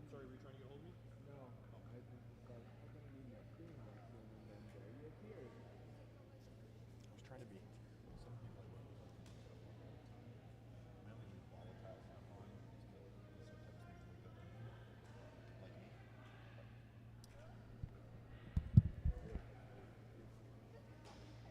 Sorry, were you trying to get a hold of me? No, I was just like, I'm gonna need my screen on soon, and then there you appear. I was trying to be. Some people I work with like to use their phone all the time. I only use volatile for mine because it sometimes things wake up on you, like me. But let's see, because I looks like you got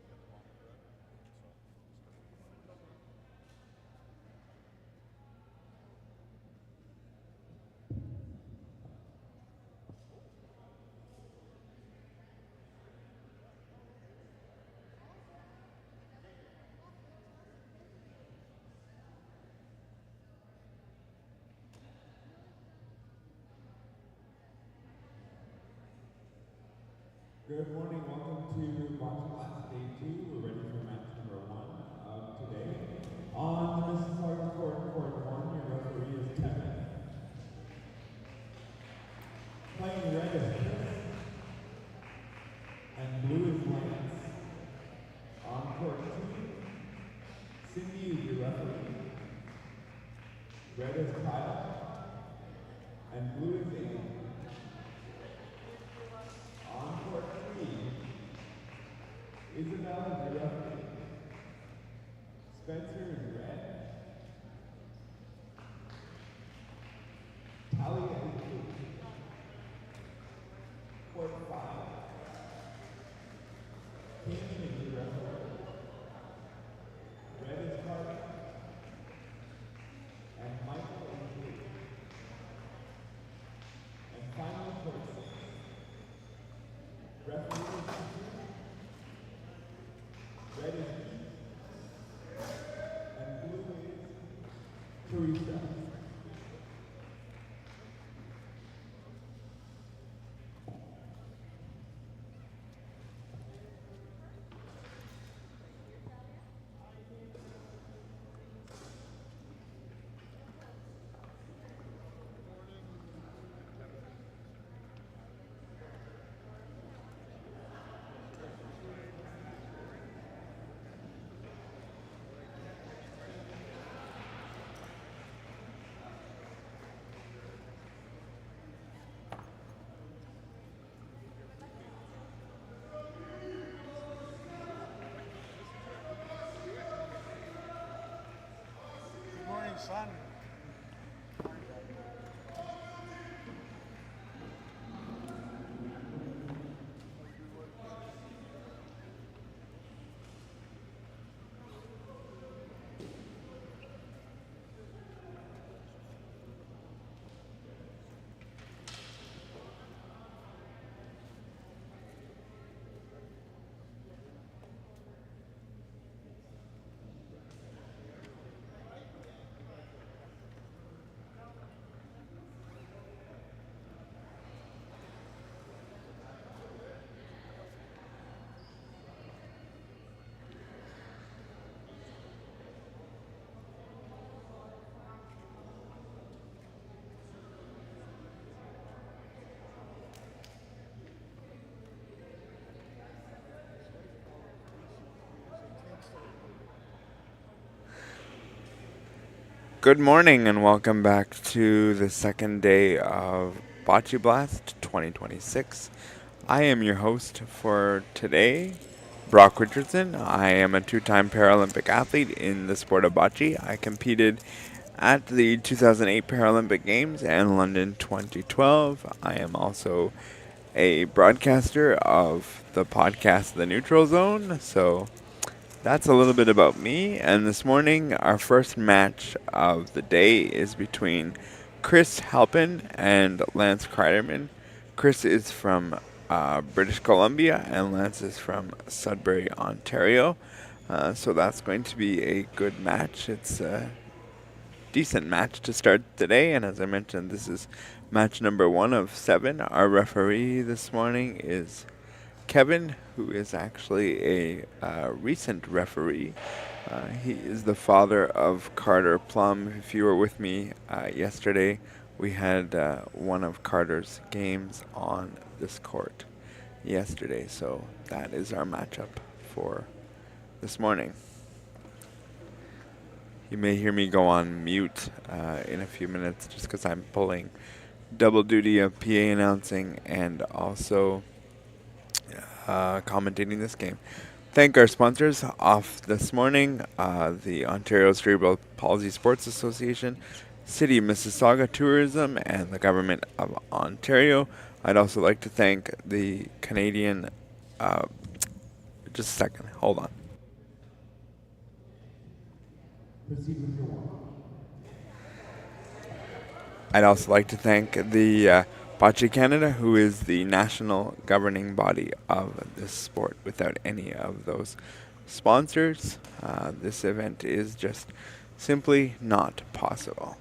them on forever. So start with Mondays. Good morning, welcome to Boccia Class Day 2. We're ready for match number 1 of today. On the Mississauga Court, Court 1, your referee is Kevin. Playing red is Chris, and blue is Lance. On Court 2, Cindy is your referee. Red is Kyle, and blue is Amy. On Court 3, Isabel is your referee. Spencer is red. Talia is blue. Court 5, Caitlin is your referee. Red is Carter. And Michael is blue. And finally, Court 6, referee is red is Keith, and blue is Teresa. Good morning, son. Good morning and welcome back to the second day of Bocce Blast 2026. I am your host for today, Brock Richardson. I am a two-time Paralympic athlete in the sport of bocce. I competed at the 2008 Paralympic Games and London 2012. I am also a broadcaster of the podcast The Neutral Zone, so that's a little bit about me. And this morning, our first match of the day is between Chris Halpin and Lance Kreiderman. Chris is from British Columbia, and Lance is from Sudbury, Ontario. So that's going to be a good match. It's a decent match to start today, and as I mentioned, this is match number 1 of 7. Our referee this morning is Kevin, who is actually a recent referee. He is the father of Carter Plum. If you were with me yesterday, we had one of Carter's games on this court yesterday, so that is our matchup for this morning. You may hear me go on mute in a few minutes just because I'm pulling double duty of PA announcing and also commentating this game. Thank our sponsors off this morning, the Ontario Cerebral Palsy Sports Association, City of Mississauga Tourism, and the Government of Ontario. I'd also like to thank the Canadian, just a second, hold on. Proceed with your warm-up. I'd also like to thank the Boccia Canada, who is the national governing body of this sport. Without any of those sponsors, this event is just simply not possible.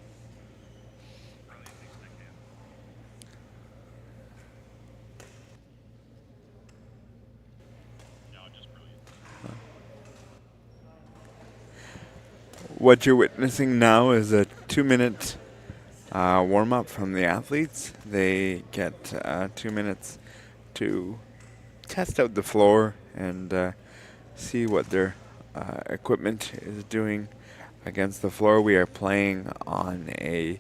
What you're witnessing now is a 2-minute warm-up from the athletes. They get 2 minutes to test out the floor and see what their equipment is doing against the floor. We are playing on a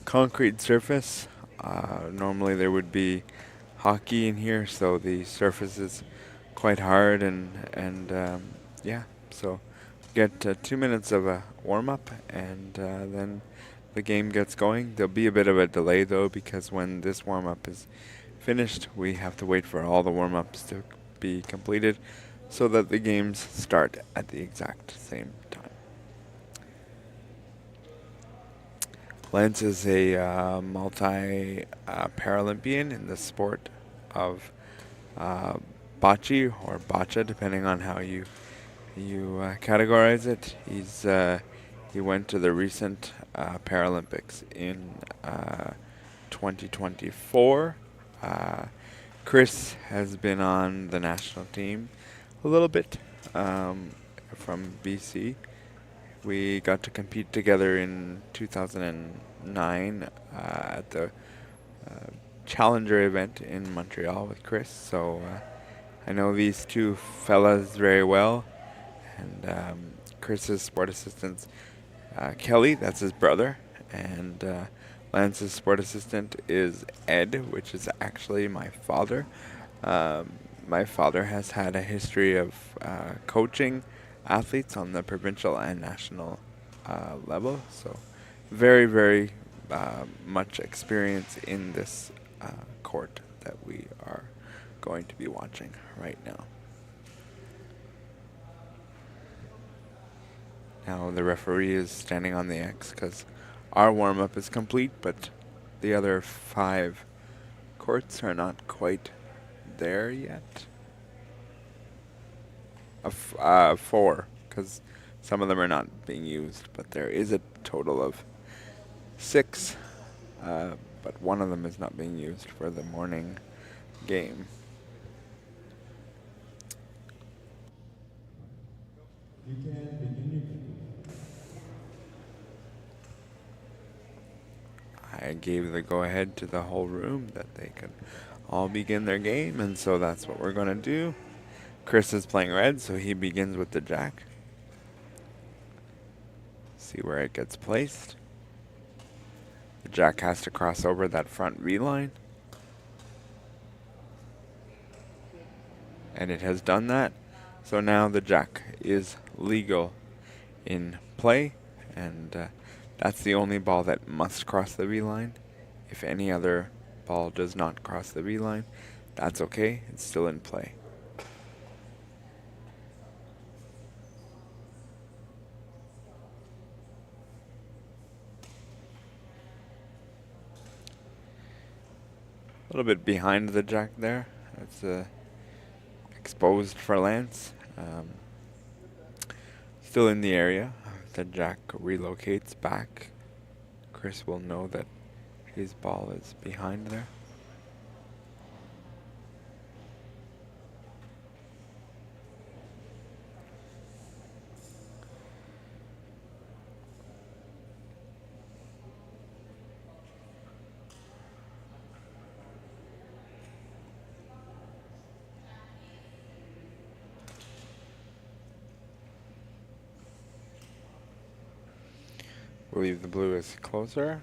concrete surface. Normally there would be hockey in here, so the surface is quite hard and yeah, so get 2 minutes of a warm-up and then the game gets going. There'll be a bit of a delay though, because when this warm-up is finished, we have to wait for all the warm-ups to be completed so that the games start at the exact same time. Lance is a multi-Paralympian in the sport of bocce or boccia, depending on how you categorize it. He went to the recent Paralympics in 2024. Chris has been on the national team a little bit from BC. We got to compete together in 2009 at the Challenger event in Montreal with Chris. So I know these two fellas very well. And Chris's sport assistant, Kelly, that's his brother. And Lance's sport assistant is Ed, which is actually my father. My father has had a history of coaching athletes on the provincial and national level. So very, very much experience in this court that we are going to be watching right now. Now the referee is standing on the X because our warm-up is complete, but the other 5 courts are not quite there yet. 4, because some of them are not being used, but there is a total of 6, but one of them is not being used for the morning game. You can begin your game. I gave the go-ahead to the whole room that they could all begin their game, and so that's what we're going to do. Chris is playing red, so he begins with the jack. See where it gets placed. The jack has to cross over that front V line. And it has done that. So now the jack is legal in play, and that's the only ball that must cross the V line. If any other ball does not cross the V line, that's okay, it's still in play. A little bit behind the jack there. It's exposed for Lance. still in the area, the jack relocates back. Chris will know that his ball is behind there. Believe the blue is closer.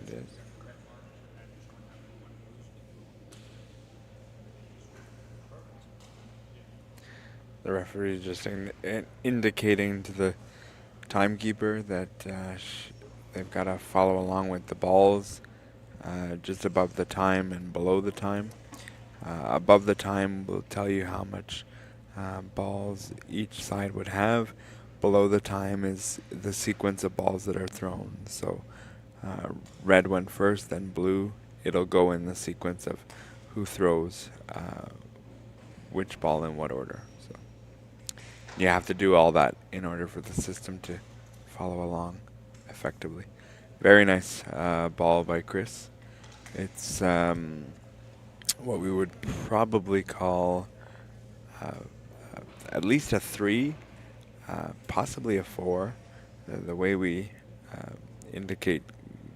It is. The referee is just indicating to the timekeeper that they've got to follow along with the balls just above the time and below the time. Above the time will tell you how much balls each side would have. Below the time is the sequence of balls that are thrown. So red went first, then blue. It'll go in the sequence of who throws which ball in what order. So you have to do all that in order for the system to follow along effectively. Very nice ball by Chris. It's what we would probably call at least a 3, possibly a 4. The way we indicate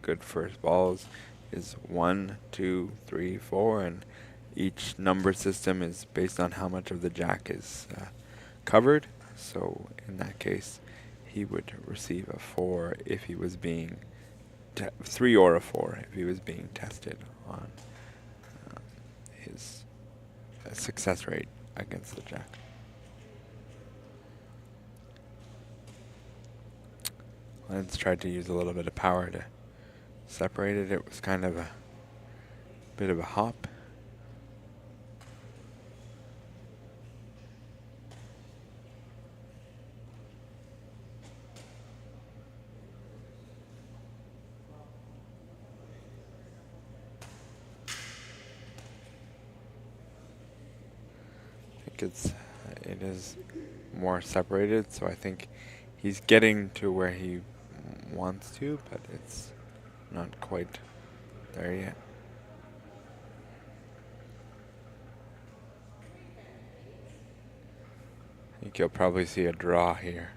good first balls is 1, 2, 3, 4, and each number system is based on how much of the jack is covered. So in that case, he would receive a 4 if he was being 3 or a 4 if he was being tested on his success rate against the jack. Lance tried to use a little bit of power to separate it. It was kind of a bit of a hop. I think it is more separated, so I think he's getting to where he wants to, but it's not quite there yet. I think you'll probably see a draw here.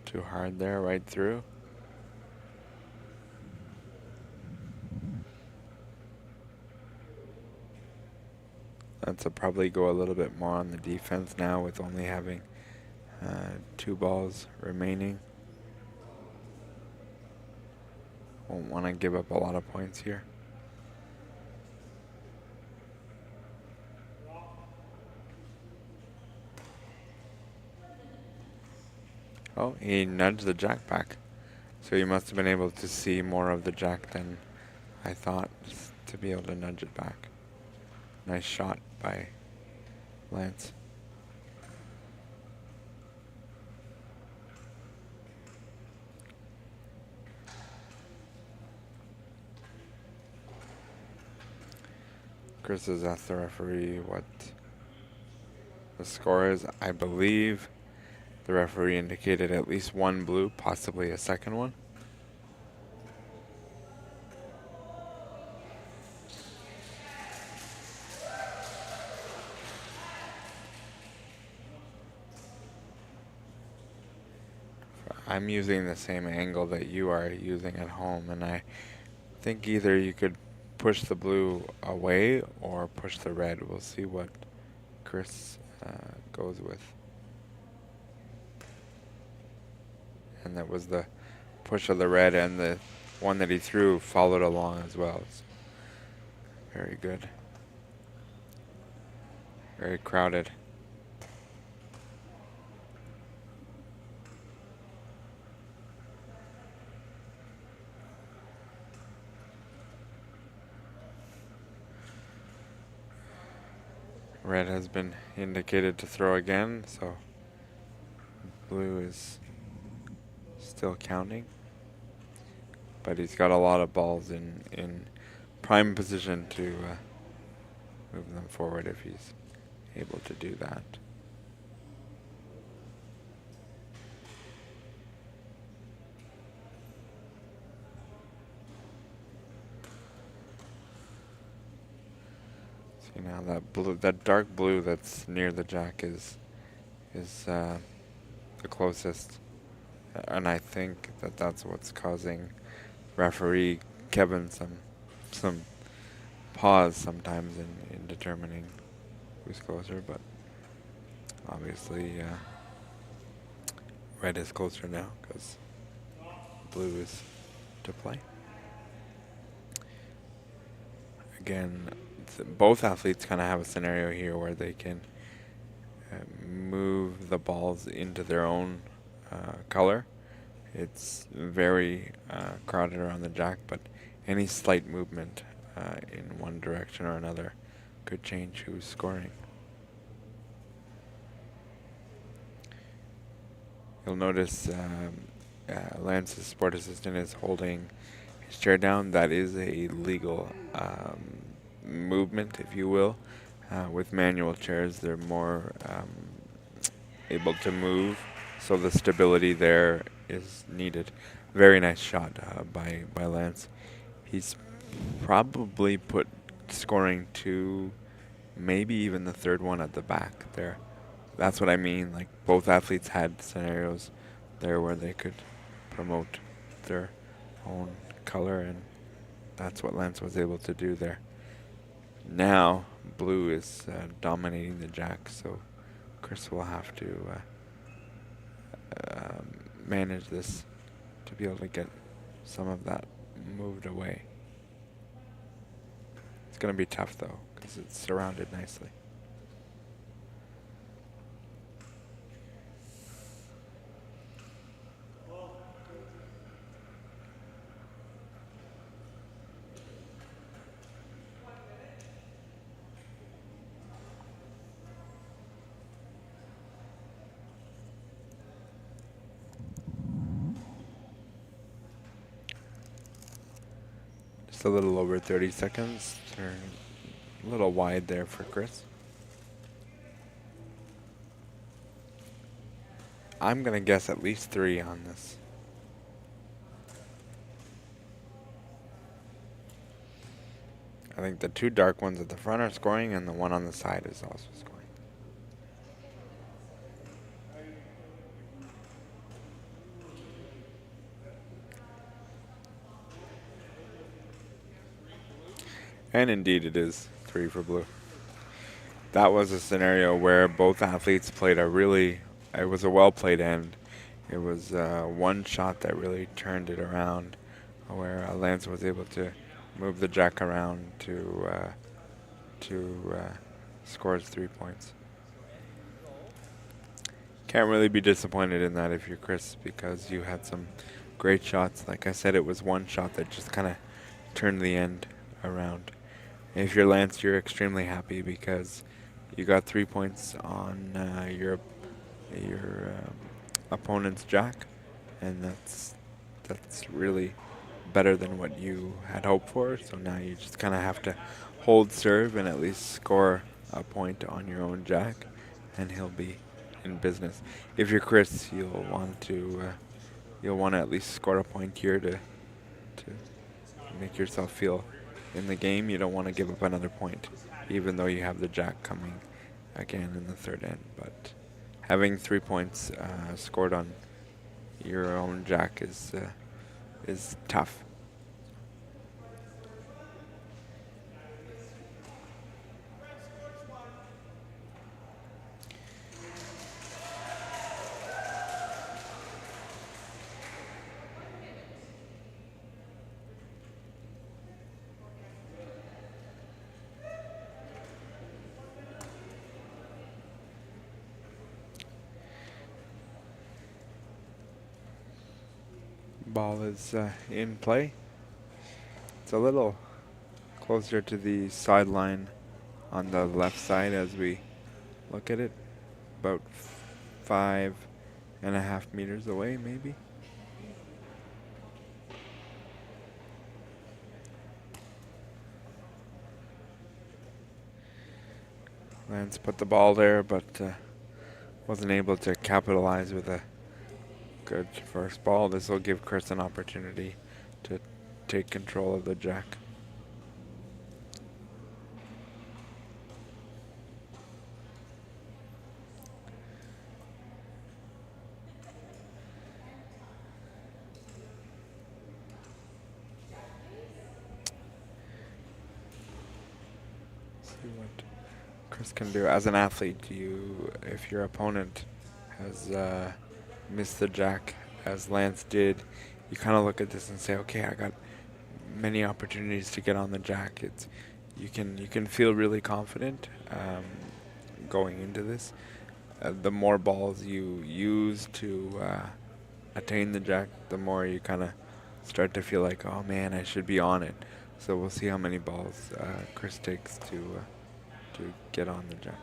Too hard there, right through. That's probably go a little bit more on the defense now with only having 2 balls remaining. Won't want to give up a lot of points here. Oh, he nudged the jack back. So he must have been able to see more of the jack than I thought to be able to nudge it back. Nice shot by Lance. Chris has asked the referee what the score is. I believe the referee indicated at least 1 blue, possibly a second one. I'm using the same angle that you are using at home, and I think either you could push the blue away or push the red. We'll see what Chris goes with. And that was the push of the red, and the one that he threw followed along as well. So very good. Very crowded. Red has been indicated to throw again, so blue is still counting. But he's got a lot of balls in prime position to move them forward if he's able to do that. See now that dark blue that's near the jack is the closest, and I think that's what's causing referee Kevin some pause sometimes in determining who's closer, but obviously red is closer now because blue is to play. Again, both athletes kind of have a scenario here where they can move the balls into their own color. It's very crowded around the jack, but any slight movement in one direction or another could change who's scoring. You'll notice Lance's sport assistant is holding his chair down. That is a legal movement, if you will. With manual chairs, they're more able to move, so the stability there is needed. Very nice shot by Lance. He's probably put scoring to maybe even the third one at the back there. That's what I mean. Like, both athletes had scenarios there where they could promote their own color, and that's what Lance was able to do there. Now blue is dominating the jack, so Chris will have to manage this to be able to get some of that moved away. It's going to be tough though, because it's surrounded nicely. Just a little over 30 seconds. They're a little wide there for Chris. I'm going to guess at least 3 on this. I think the 2 dark ones at the front are scoring, and the one on the side is also scoring. And indeed it is 3 for blue. That was a scenario where both athletes played it was a well-played end. It was one shot that really turned it around, where Lance was able to move the jack around to score his 3 points. Can't really be disappointed in that if you're Chris, because you had some great shots. Like I said, it was one shot that just kind of turned the end around. If you're Lance, you're extremely happy because you got 3 points on your opponent's jack, and that's really better than what you had hoped for. So now you just kind of have to hold serve and at least score a point on your own jack, and he'll be in business. If you're Chris, you'll want to at least score a point here to make yourself feel in the game. You don't want to give up another point, even though you have the jack coming again in the third end. But having 3 points scored on your own jack is tough. Ball is in play. It's a little closer to the sideline on the left side as we look at it, about 5.5 meters away, maybe. Lance put the ball there, but wasn't able to capitalize with a good first ball. This will give Chris an opportunity to take control of the jack. See what Chris can do. As an athlete, if your opponent has missed the jack, as Lance did, you kind of look at this and say, okay, I got many opportunities to get on the jack. You can feel really confident going into this. The more balls you use to attain the jack, the more you kind of start to feel like, oh man, I should be on it. So we'll see how many balls Chris takes to get on the jack.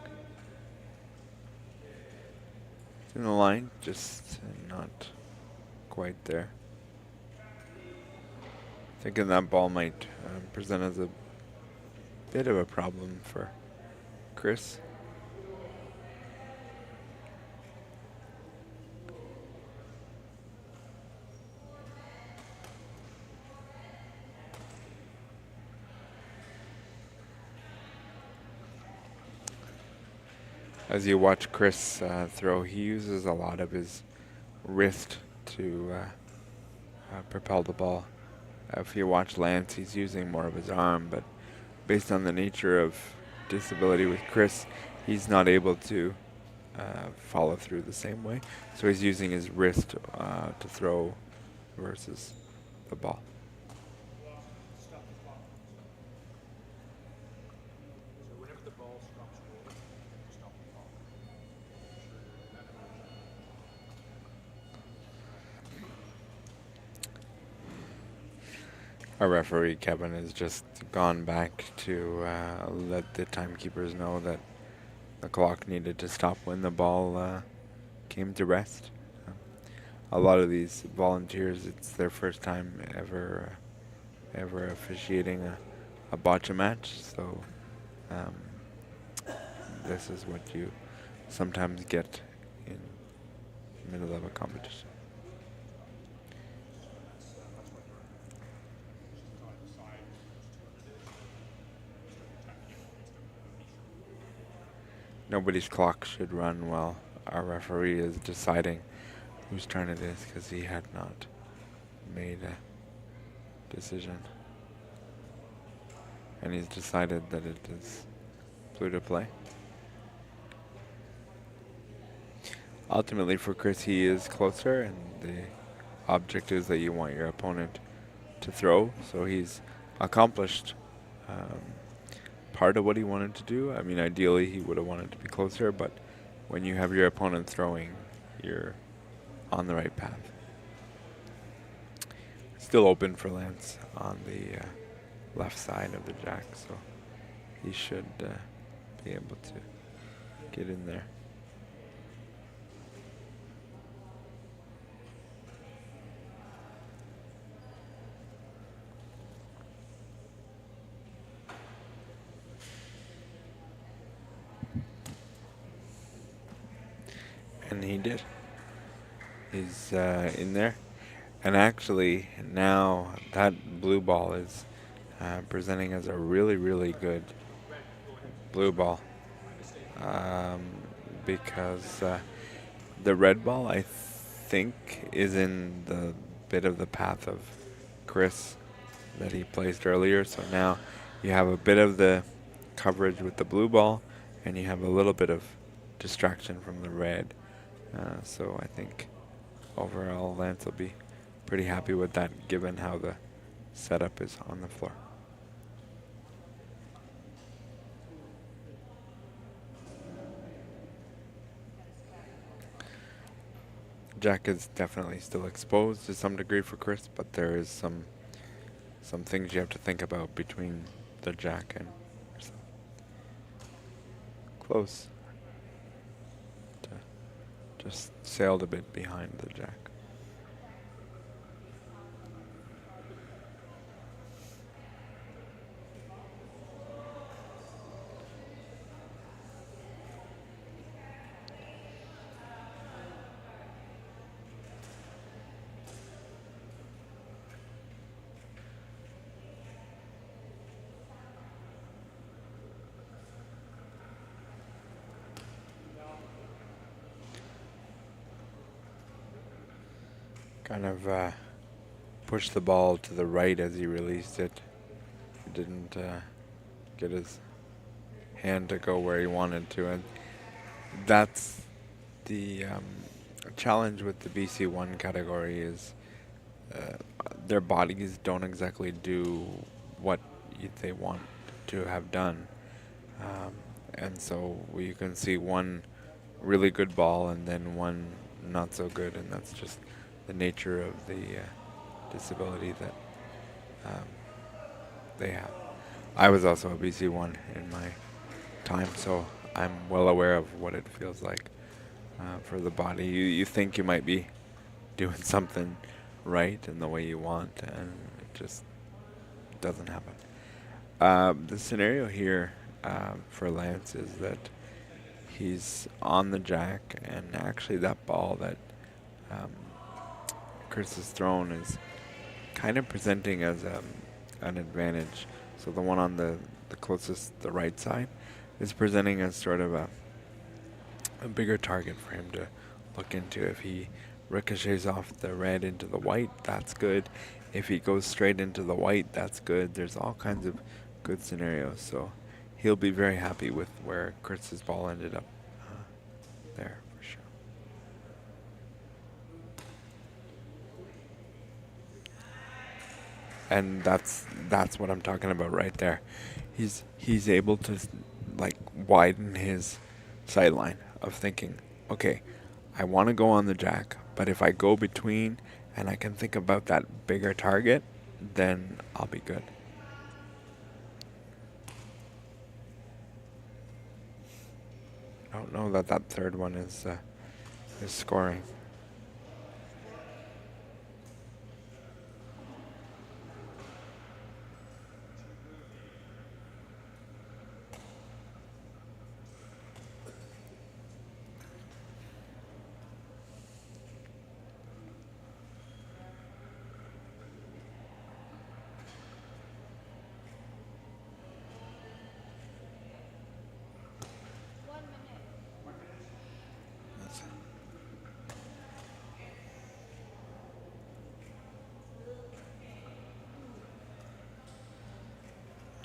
It's in the line, just not quite there. Thinking that ball might present as a bit of a problem for Chris. As you watch Chris throw, he uses a lot of his wrist to propel the ball. If you watch Lance, he's using more of his arm, but based on the nature of disability with Chris, he's not able to follow through the same way. So he's using his wrist to throw versus the ball. Our referee, Kevin, has just gone back to let the timekeepers know that the clock needed to stop when the ball came to rest. A lot of these volunteers, it's their first time ever officiating a boccia match, so this is what you sometimes get in the middle of a competition. Nobody's clock should run while our referee is deciding whose turn it is, because he had not made a decision. And he's decided that it is blue to play. Ultimately for Chris, he is closer, and the object is that you want your opponent to throw, so he's accomplished part of what he wanted to do. I mean, ideally he would have wanted to be closer, but when you have your opponent throwing, you're on the right path. Still open for Lance on the left side of the jack, so he should be able to get in there. And he did. He's in there. And actually, now that blue ball is presenting as a really, really good blue ball. Because the red ball, I think, is in the bit of the path of Chris that he placed earlier. So now you have a bit of the coverage with the blue ball, and you have a little bit of distraction from the red. So I think overall Lance will be pretty happy with that, given how the setup is on the floor. Jack is definitely still exposed to some degree for Chris, but there is some things you have to think about between the jack and yourself. close. Just sailed a bit behind the jack. Kind of pushed the ball to the right as he released it. He didn't get his hand to go where he wanted to, and that's the challenge with the BC1 category is their bodies don't exactly do what they want to have done. And so you can see one really good ball and then one not so good, and that's just the nature of the disability that they have. I was also a BC1 in my time, so I'm well aware of what it feels like for the body. You think you might be doing something right in the way you want, and it just doesn't happen. The scenario here for Lance is that he's on the jack, and actually that ball that Chris has thrown is kind of presenting as an advantage. So the one on the closest, the right side, is presenting as sort of a bigger target for him to look into. If he ricochets off the red into the white, that's good. If he goes straight into the white, that's good. There's all kinds of good scenarios. So he'll be very happy with where Chris's ball ended up there for sure. And that's what I'm talking about right there. He's able to like widen his sideline of thinking, okay, I want to go on the jack, but if I go between and I can think about that bigger target, then I'll be good. I don't know that third one is scoring.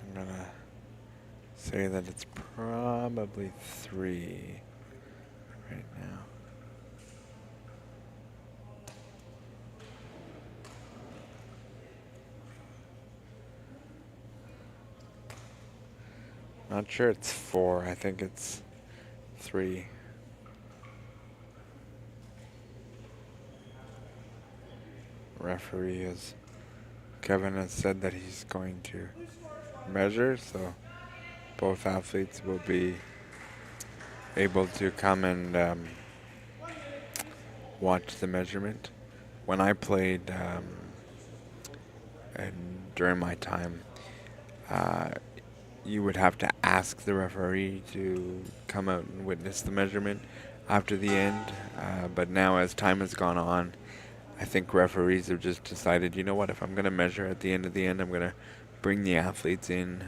I'm gonna say that it's probably 3 right now. Not sure it's 4. I think it's 3. Referee is Kevin has said that he's going to measure, so both athletes will be able to come and watch the measurement. When I played and during my time, you would have to ask the referee to come out and witness the measurement after the end. But now, as time has gone on, I think referees have just decided, you know what, if I'm going to measure at the end of the end, I'm going to bring the athletes in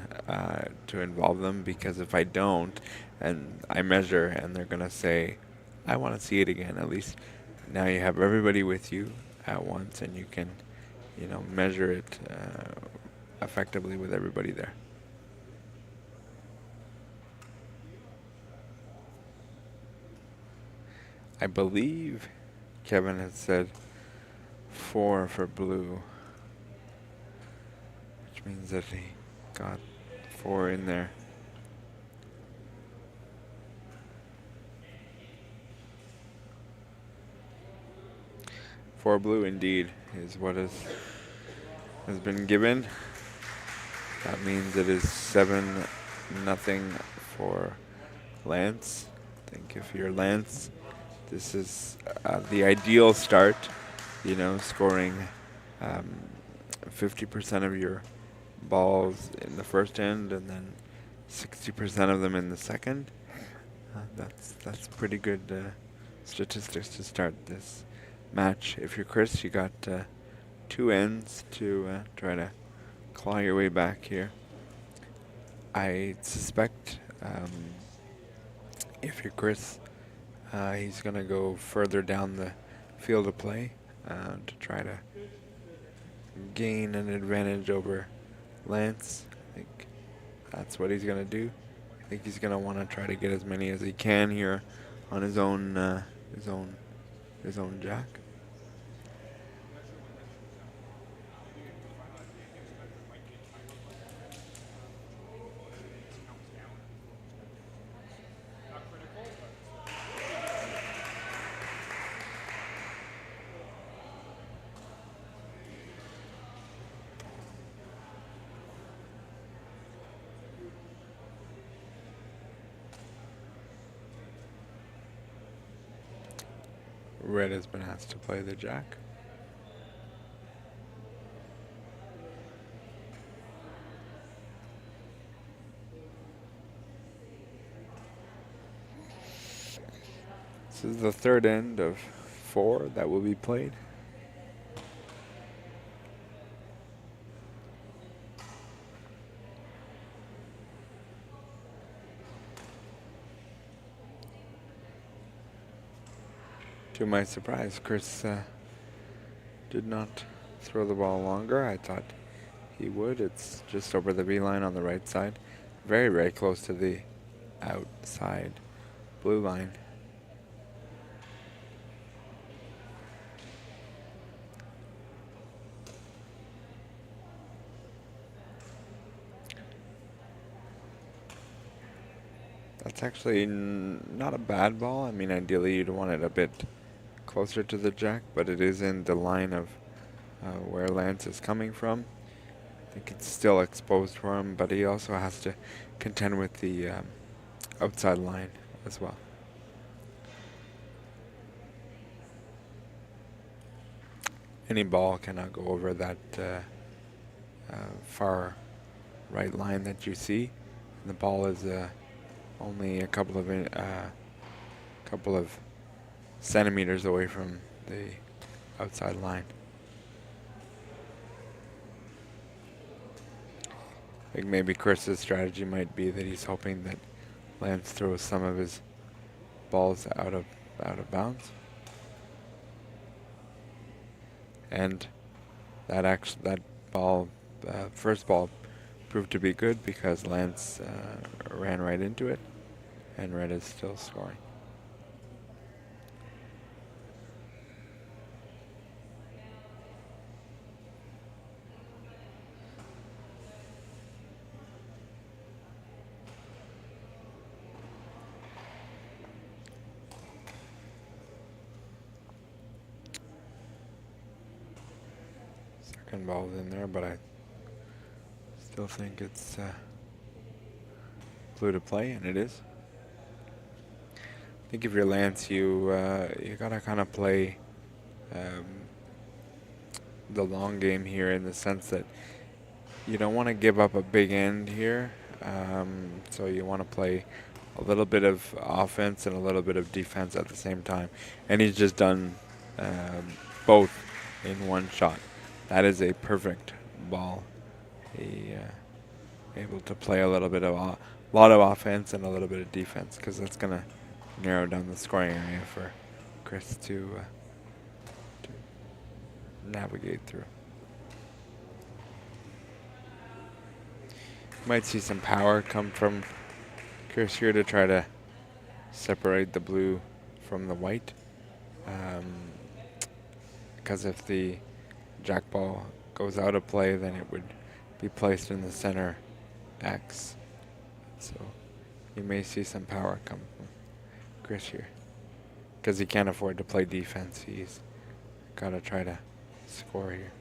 to involve them, because if I don't and I measure and they're going to say, I want to see it again, at least now you have everybody with you at once and you can, measure it effectively with everybody there. I believe Kevin had said 4 for blue, which means that he got 4 in there. For blue indeed is what has been given. That means it is 7-0 for Lance. I think if you're Lance, this is the ideal start. You know, scoring 50% of your balls in the first end and then 60% of them in the second. That's pretty good statistics to start this match. If you're Chris, you got 2 ends to try to claw your way back here. I suspect if you're Chris, he's going to go further down the field of play to try to gain an advantage over Lance. I think that's what he's going to do. I think he's going to want to try to get as many as he can here on his own jack. Red has been asked to play the jack. This is the third end of 4 that will be played. To my surprise, Chris did not throw the ball longer. I thought he would. It's just over the B line on the right side. Very, very close to the outside blue line. That's actually not a bad ball. I mean, ideally you'd want it a bit closer to the jack, but it is in the line of where Lance is coming from. I think it's still exposed for him, but he also has to contend with the outside line as well. Any ball cannot go over that far right line that you see. And the ball is only a couple of centimeters away from the outside line. I think maybe Chris's strategy might be that he's hoping that Lance throws some of his balls out of bounds, and that ball, first ball, proved to be good because Lance ran right into it, and Red is still scoring. Second ball's in there, but I still think it's blue to play, and it is. I think if you're Lance, you gotta kind of play the long game here, in the sense that you don't want to give up a big end here. So you want to play a little bit of offense and a little bit of defense at the same time. And he's just done both in one shot. That is a perfect ball. He able to play a little bit of lot of offense and a little bit of defense, because that's gonna narrow down the scoring area for Chris to navigate through. Might see some power come from Chris here to try to separate the blue from the white, because if the jack ball goes out of play, then it would be placed in the center X. So you may see some power come from Chris here, because he can't afford to play defense. He's got to try to score here.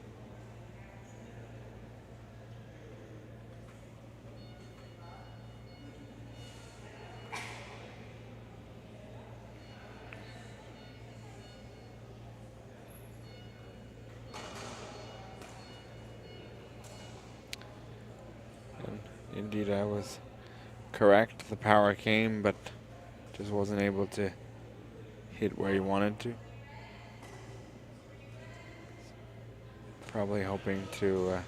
Indeed, I was correct. The power came, but just wasn't able to hit where he wanted to. Probably hoping to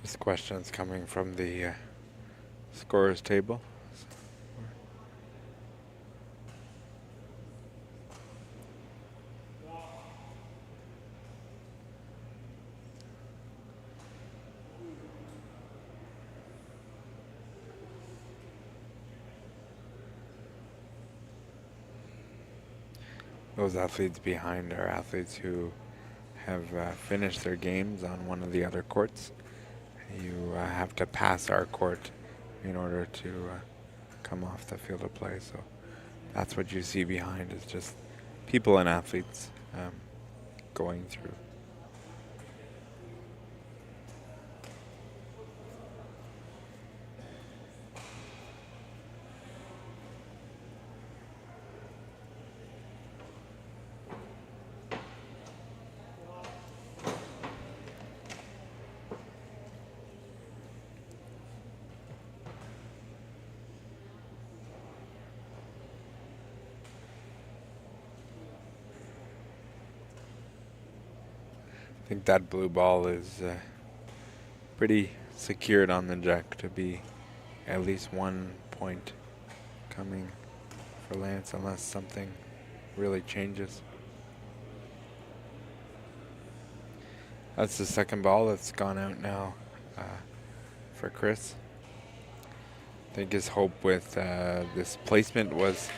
just questions coming from the scorer's table. Those athletes behind are athletes who have finished their games on one of the other courts. You have to pass our court in order to come off the field of play. So that's what you see behind, is just people and athletes going through. I think that blue ball is pretty secured on the deck to be at least 1 point coming for Lance, unless something really changes. That's the second ball that's gone out now for Chris. I think his hope with this placement was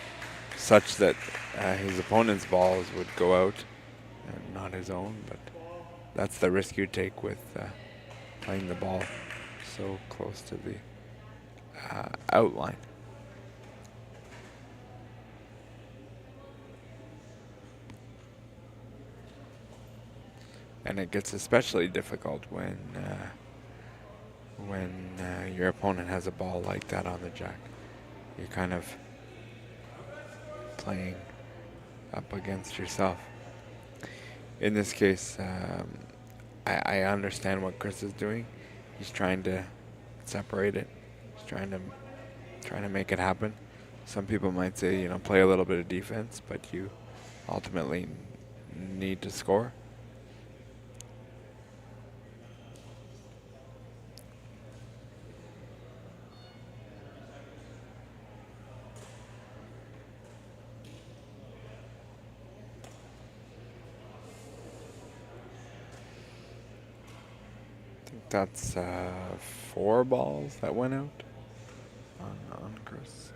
such that his opponent's balls would go out and not his own, but that's the risk you take with playing the ball so close to the outline. And it gets especially difficult when your opponent has a ball like that on the jack. You're kind of playing up against yourself. In this case, I understand what Chris is doing. He's trying to separate it. He's trying to make it happen. Some people might say, play a little bit of defense, but you ultimately need to score. That's 4 balls that went out on Chris.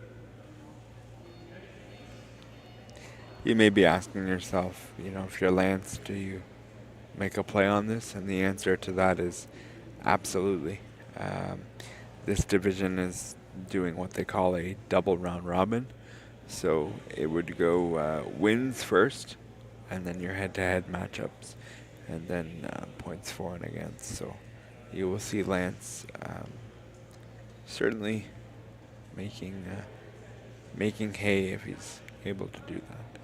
You may be asking yourself, if you're Lance, do you make a play on this? And the answer to that is absolutely. This division is doing what they call a double round robin. So it would go wins first, and then your head-to-head matchups, and then points for and against. So you will see Lance certainly making hay if he's able to do that.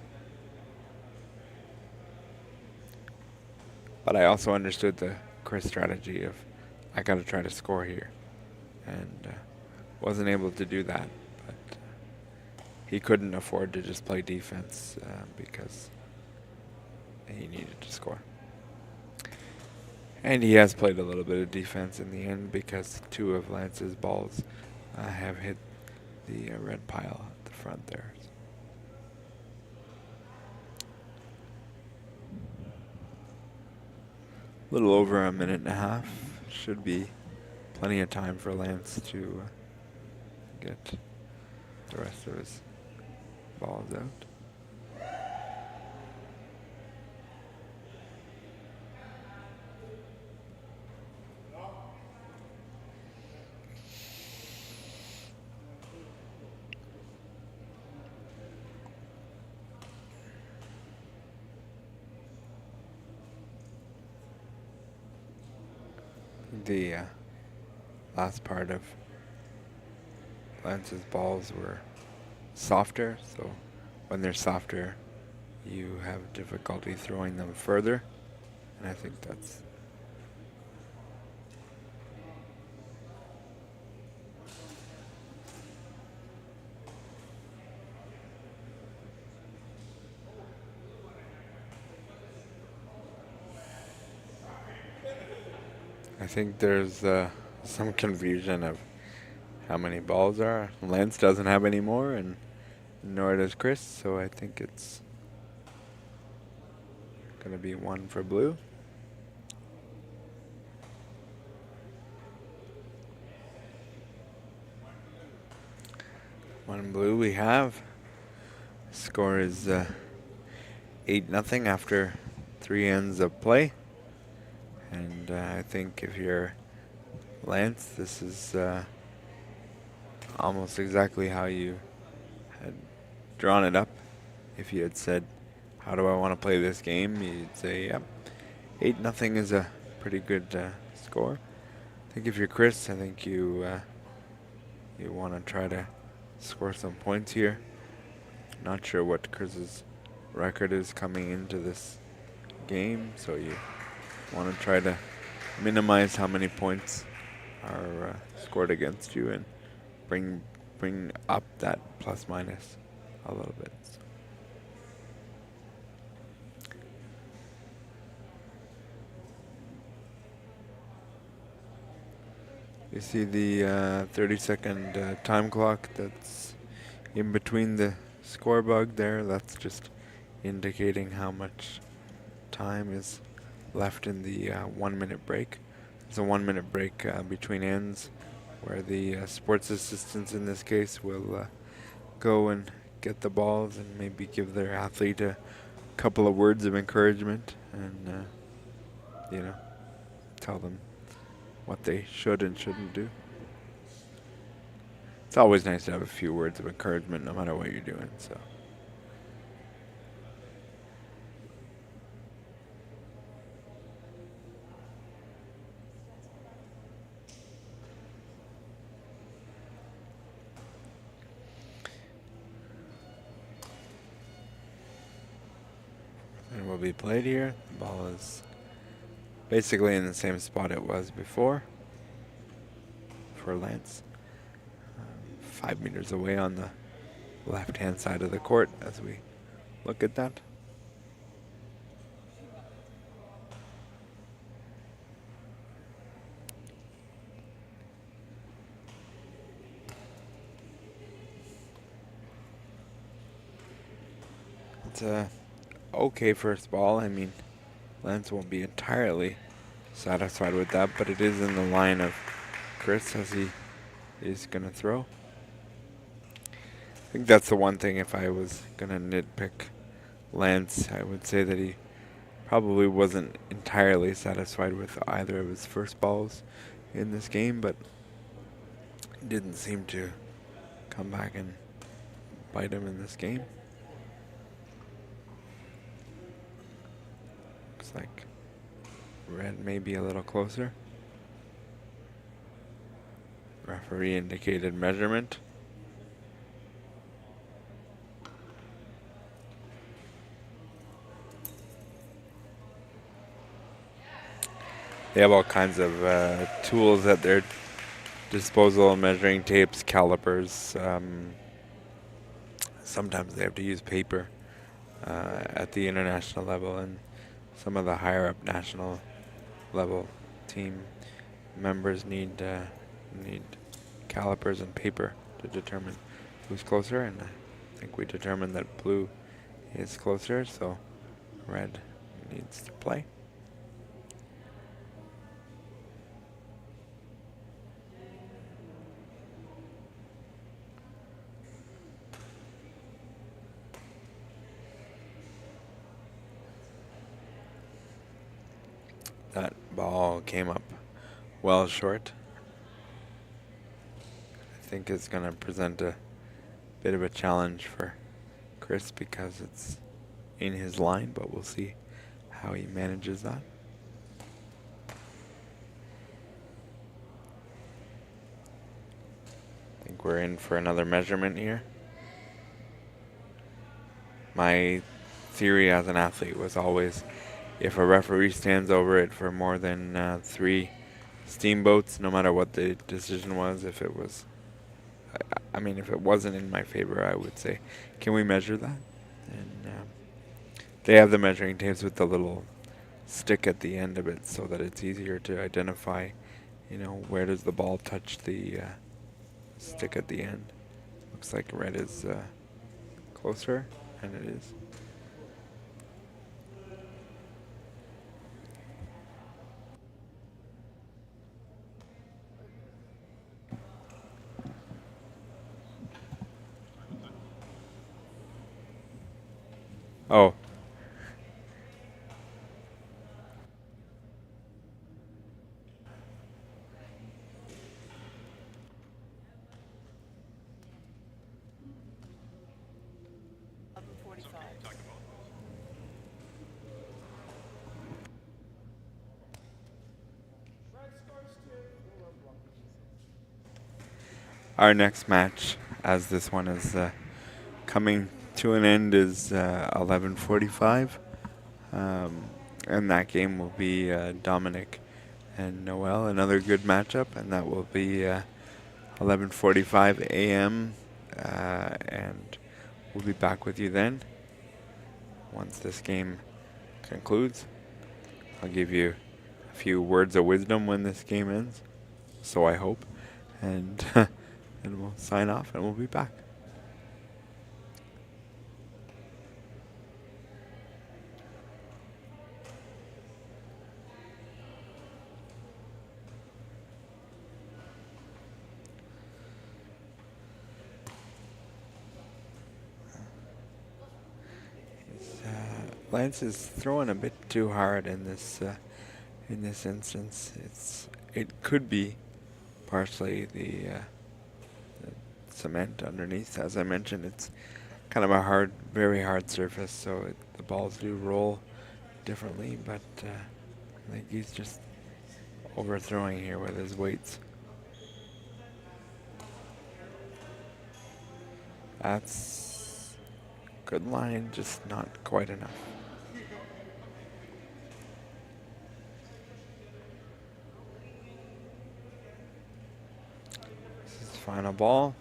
But I also understood the Chris strategy of, I got to try to score here, and wasn't able to do that. But he couldn't afford to just play defense because he needed to score. And he has played a little bit of defense in the end, because 2 of Lance's balls have hit the red pile at the front there. A little over a minute and a half. Should be plenty of time for Lance to get the rest of his balls out. The last part of Lance's balls were softer, so when they're softer, you have difficulty throwing them further, and I think that's I think there's some confusion of how many balls are. Lance doesn't have any more, and nor does Chris, so I think it's gonna be one for blue. One blue we have. Score is 8-0 after 3 ends of play. And I think if you're Lance, this is almost exactly how you had drawn it up. If you had said, how do I want to play this game? You'd say, yep, 8-0 is a pretty good score. I think if you're Chris, I think you want to try to score some points here. Not sure what Chris's record is coming into this game, so you want to try to minimize how many points are scored against you and bring up that plus minus a little bit. So. You see the 30-second time clock that's in between the score bug there. That's just indicating how much time is left in the 1 minute break. There's a 1 minute break between ends where the sports assistants in this case will go and get the balls and maybe give their athlete a couple of words of encouragement and tell them what they should and shouldn't do. It's always nice to have a few words of encouragement no matter what you're doing, so. And will be played here. The ball is basically in the same spot it was before for Lance. 5 meters away on the left-hand side of the court as we look at that. It's a okay first ball. I mean, Lance won't be entirely satisfied with that, but it is in the line of Chris as he is going to throw. I think that's the one thing, if I was going to nitpick Lance, I would say that he probably wasn't entirely satisfied with either of his first balls in this game, but didn't seem to come back and bite him in this game. Looks like red may be a little closer. Referee indicated measurement. They have all kinds of tools at their disposal, measuring tapes, calipers. Sometimes they have to use paper at the international level, and some of the higher up national level team members need calipers and paper to determine who's closer, and I think we determined that blue is closer, so red needs to play. That ball came up well short. I think it's going to present a bit of a challenge for Chris because it's in his line, but we'll see how he manages that. I think like we're in for another measurement here. My theory as an athlete was always, if a referee stands over it for more than 3 steamboats, no matter what the decision was, if it was, I mean, if it wasn't in my favor, I would say, can we measure that? And they have the measuring tapes with the little stick at the end of it so that it's easier to identify, where does the ball touch the stick at the end. Looks like red is closer, and it is. Oh. Our next match, as this one is coming to an end, is 11:45, and that game will be Dominic and Noel, another good matchup, and that will be 11:45 a.m. And we'll be back with you then. Once this game concludes, I'll give you a few words of wisdom when this game ends, so I hope, and and we'll sign off and we'll be back. Lance is throwing a bit too hard in this instance. It could be partially the cement underneath. As I mentioned, it's kind of a very hard surface, so the balls do roll differently. But I think he's just overthrowing here with his weights. That's good line, just not quite enough. This is final ball.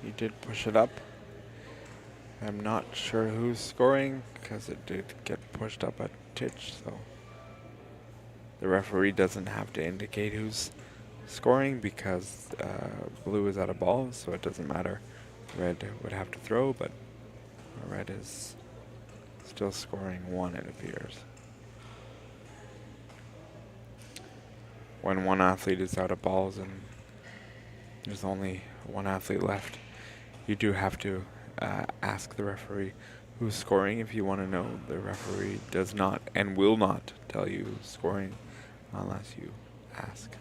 He did push it up. I'm not sure who's scoring because it did get pushed up a titch, so the referee doesn't have to indicate who's scoring because blue is out of ball, so it doesn't matter. Red would have to throw, but red is still scoring 1, it appears. When one athlete is out of balls and there's only one athlete left, you do have to ask the referee who's scoring if you want to know. The referee does not and will not tell you who's scoring unless you ask.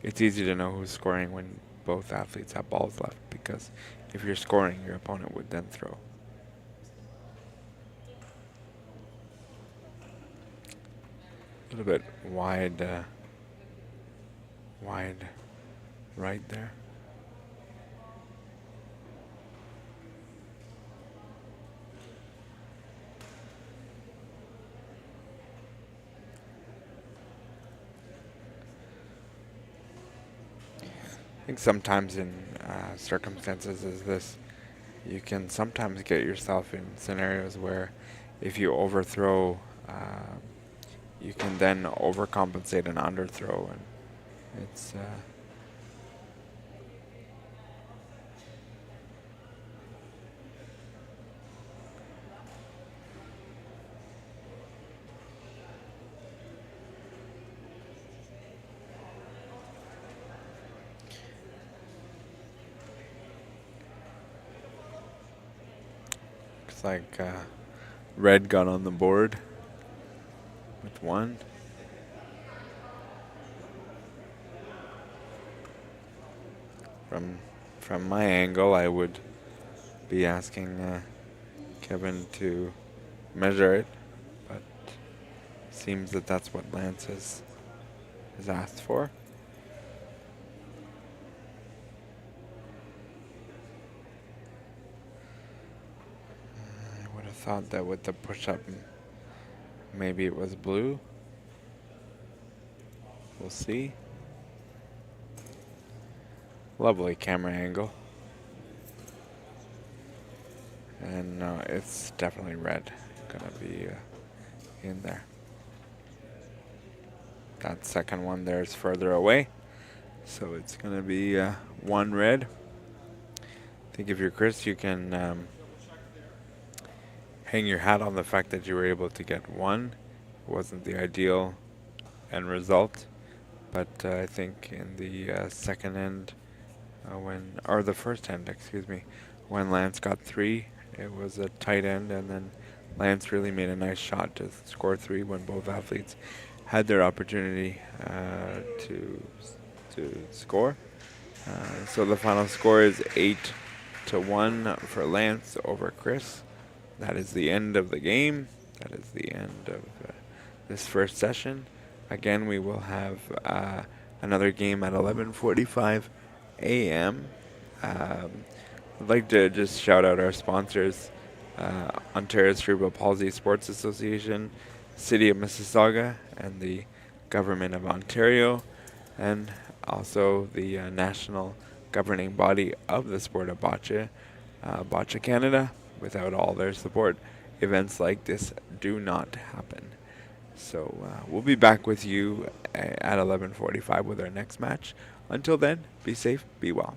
It's easy to know who's scoring when both athletes have balls left, because if you're scoring, your opponent would then throw. A little bit wide right there. I think sometimes in circumstances as this, you can sometimes get yourself in scenarios where if you overthrow, you can then overcompensate an underthrow, and it's looks like red got on the board with 1. From my angle, I would be asking Kevin to measure it, but seems that that's what Lance has asked for. I would have thought that with the push-up, maybe it was blue. We'll see. Lovely camera angle. And it's definitely red. Gonna be in there. That second one there is further away. So it's gonna be one red. I think if you're Chris, you can hang your hat on the fact that you were able to get one. It wasn't the ideal end result, but I think in the second end, or the first end, excuse me, when Lance got 3, it was a tight end, and then Lance really made a nice shot to score 3 when both athletes had their opportunity to score. So the final score is 8-1 for Lance over Chris. That is the end of the game. That is the end of this first session. Again, we will have another game at 11:45 a.m. I'd like to just shout out our sponsors, Ontario Cerebral Palsy Sports Association, City of Mississauga, and the Government of Ontario, and also the national governing body of the sport of bocce, Boccia Canada. Without all their support, events like this do not happen. So we'll be back with you at 11:45 with our next match. Until then, be safe, be well.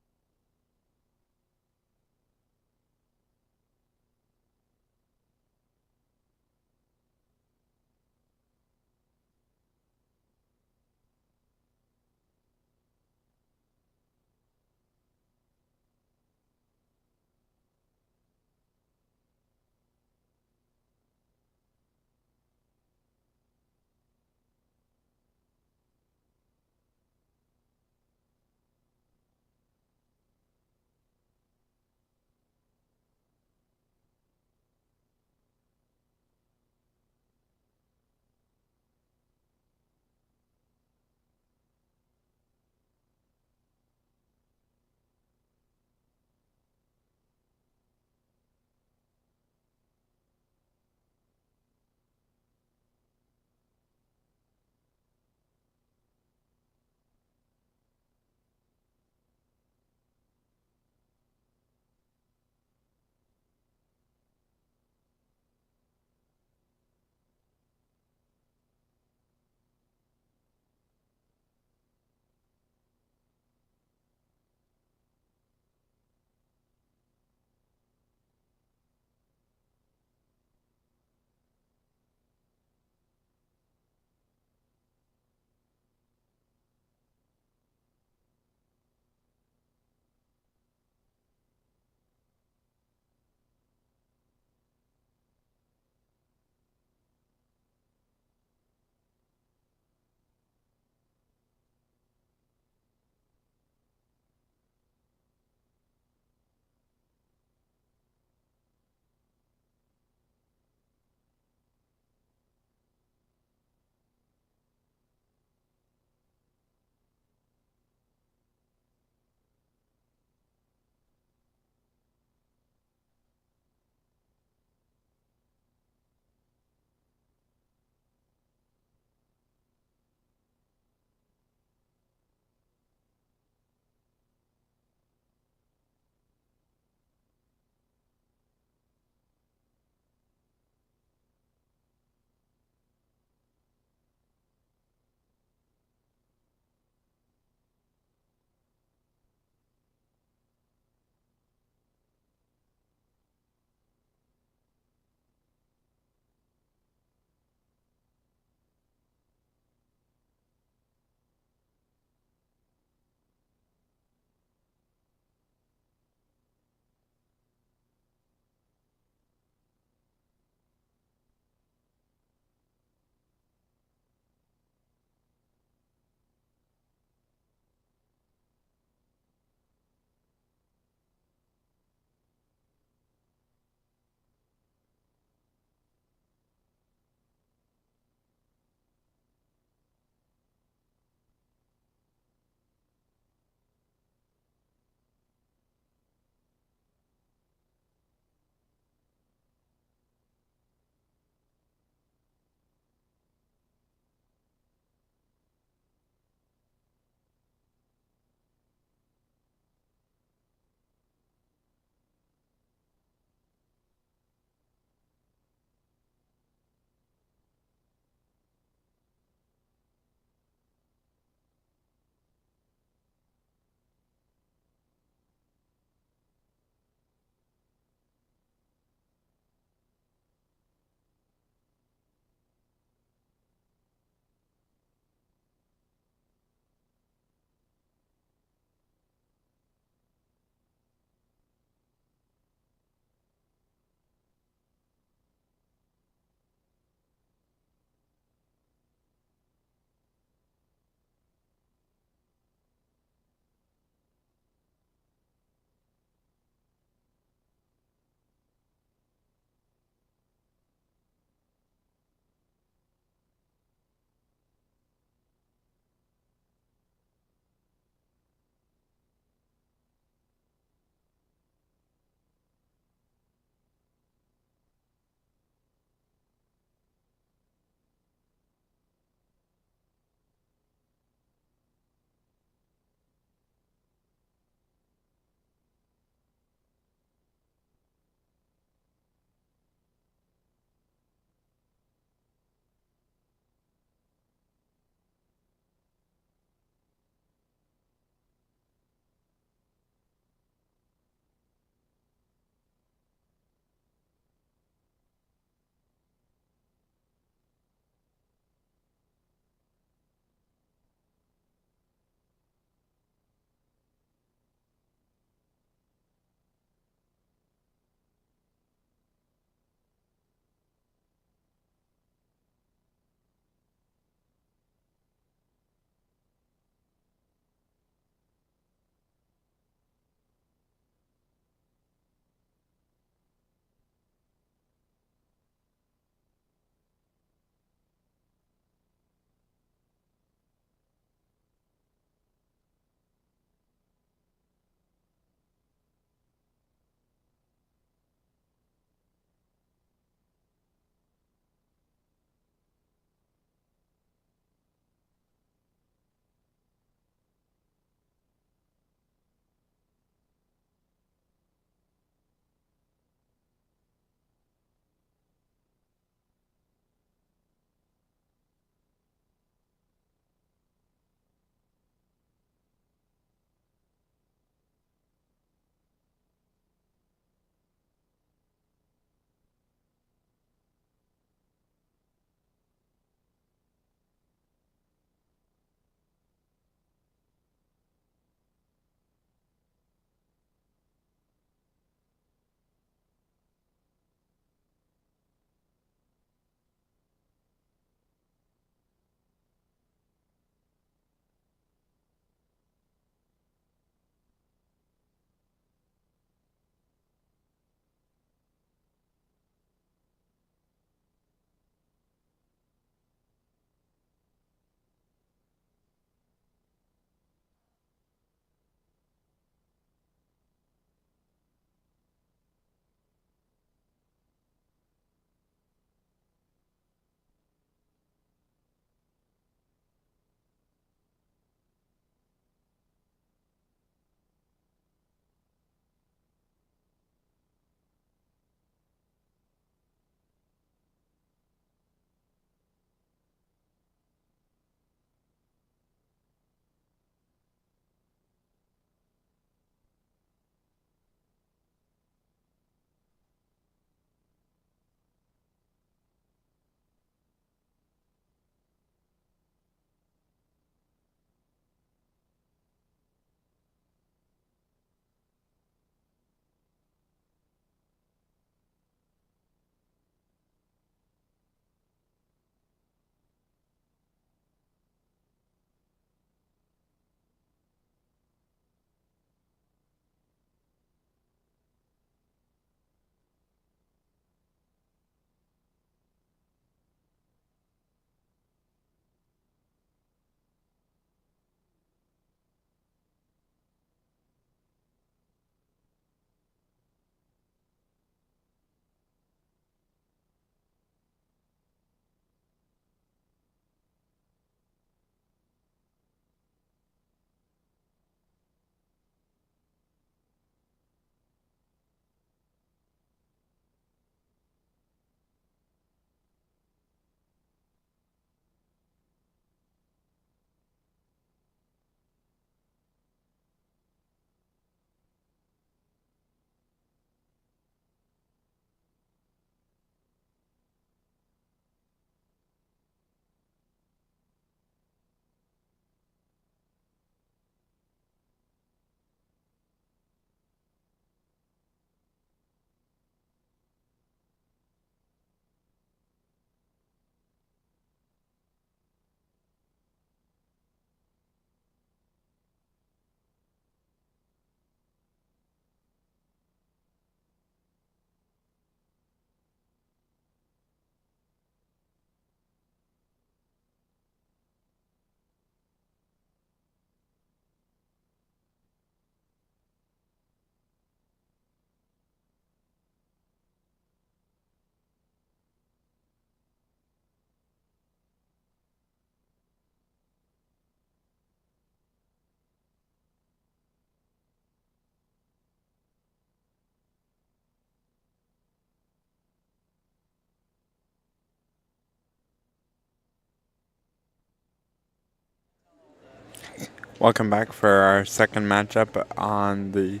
Welcome back for our second matchup on the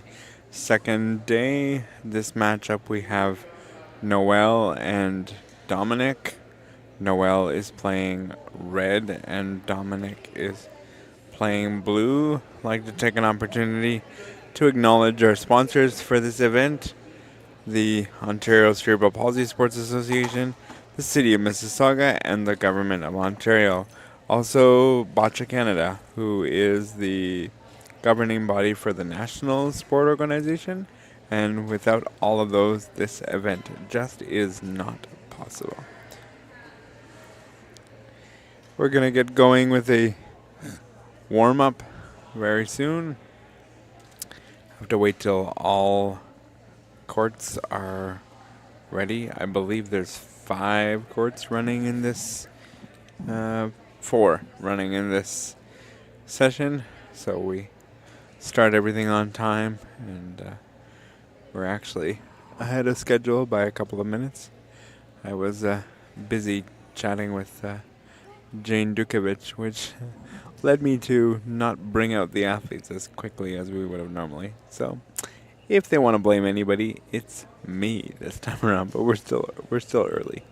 second day. This matchup we have Noel and Dominic. Noel is playing red and Dominic is playing blue. I'd like to take an opportunity to acknowledge our sponsors for this event: the Ontario Cerebral Palsy Sports Association, the City of Mississauga, and the Government of Ontario. Also, Boccia Canada, who is the governing body for the National Sport Organization. And without all of those, this event just is not possible. We're going to get going with a warm-up very soon. Have to wait till all courts are ready. I believe there's 5 courts running in this, 4 running in this session. So we start everything on time, and we're actually ahead of schedule by a couple of minutes. I was busy chatting with Jane Dukovic, which led me to not bring out the athletes as quickly as we would have normally. So if they want to blame anybody, it's me this time around, but we're still early.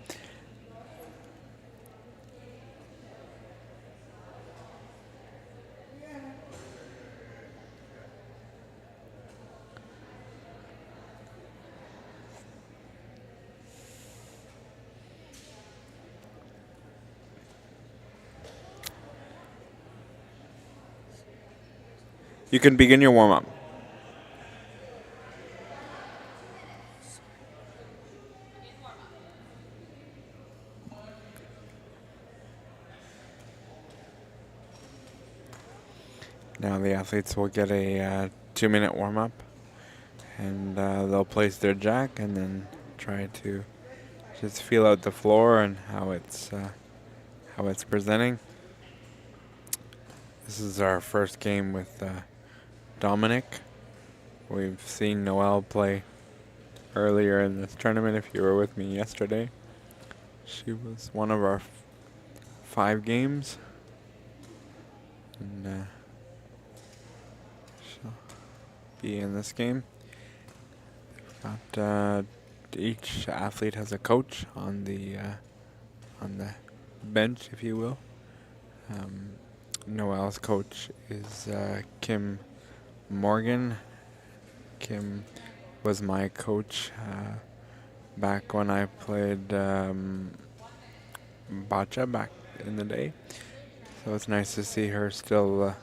You can begin your warm-up. Now the athletes will get a 2-minute warm-up, and they'll place their jack and then try to just feel out the floor and how it's presenting. This is our first game with Dominic. We've seen Noelle play earlier in this tournament. If you were with me yesterday, she was one of our 5 games, and she'll be in this game. Got each athlete has a coach on the bench, if you will. Noelle's coach is Kim Morgan. Kim was my coach back when I played Boccia back in the day. So it's nice to see her still.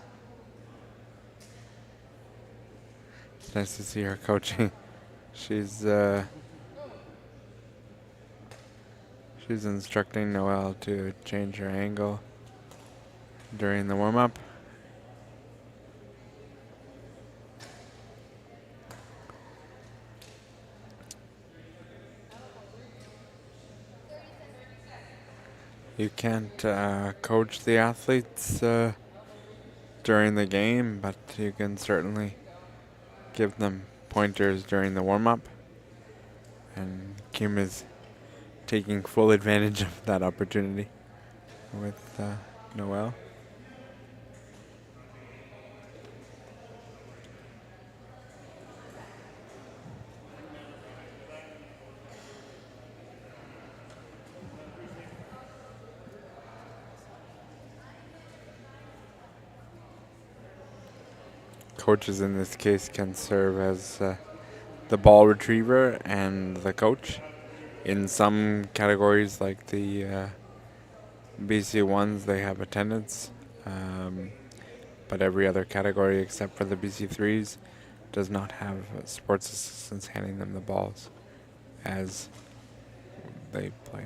It's nice to see her coaching. She's instructing Noelle to change her angle during the warm-up. You can't coach the athletes during the game, but you can certainly give them pointers during the warm-up. And Kim is taking full advantage of that opportunity with Noelle. Coaches in this case can serve as the ball retriever and the coach. In some categories, like the BC ones, they have attendance, but every other category except for the BC threes does not have sports assistants handing them the balls as they play.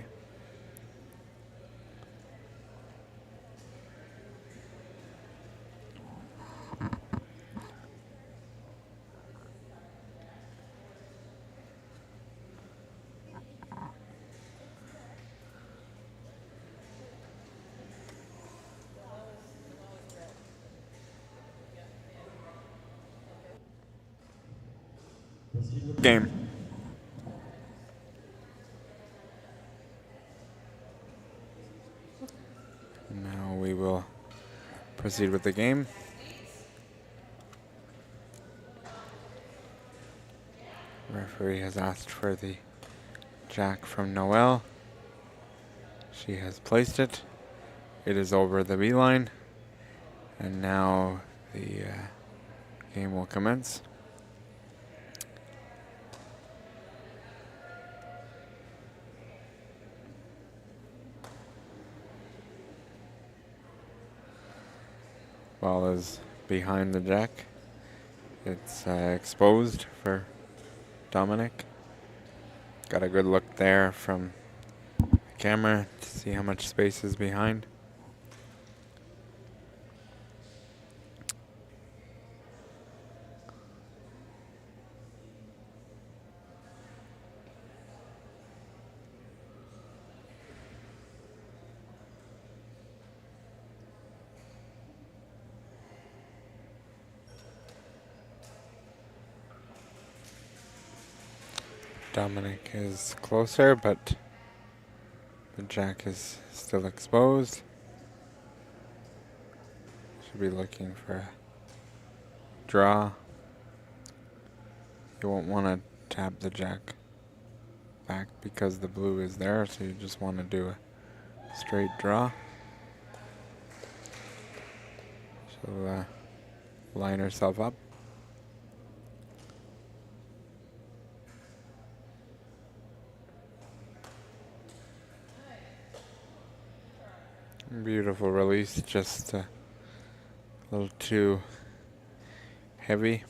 Game. Now we will proceed with the game. Referee has asked for the jack from Noelle. She has placed it. It is over the B line. And now the game will commence. Ball is behind the jack. It's exposed for Dominic. Got a good look there from the camera to see how much space is behind. Dominic is closer, but the jack is still exposed. Should be looking for a draw. You won't want to tap the jack back because the blue is there, so you just want to do a straight draw. So line herself up. Beautiful release, just a little too heavy.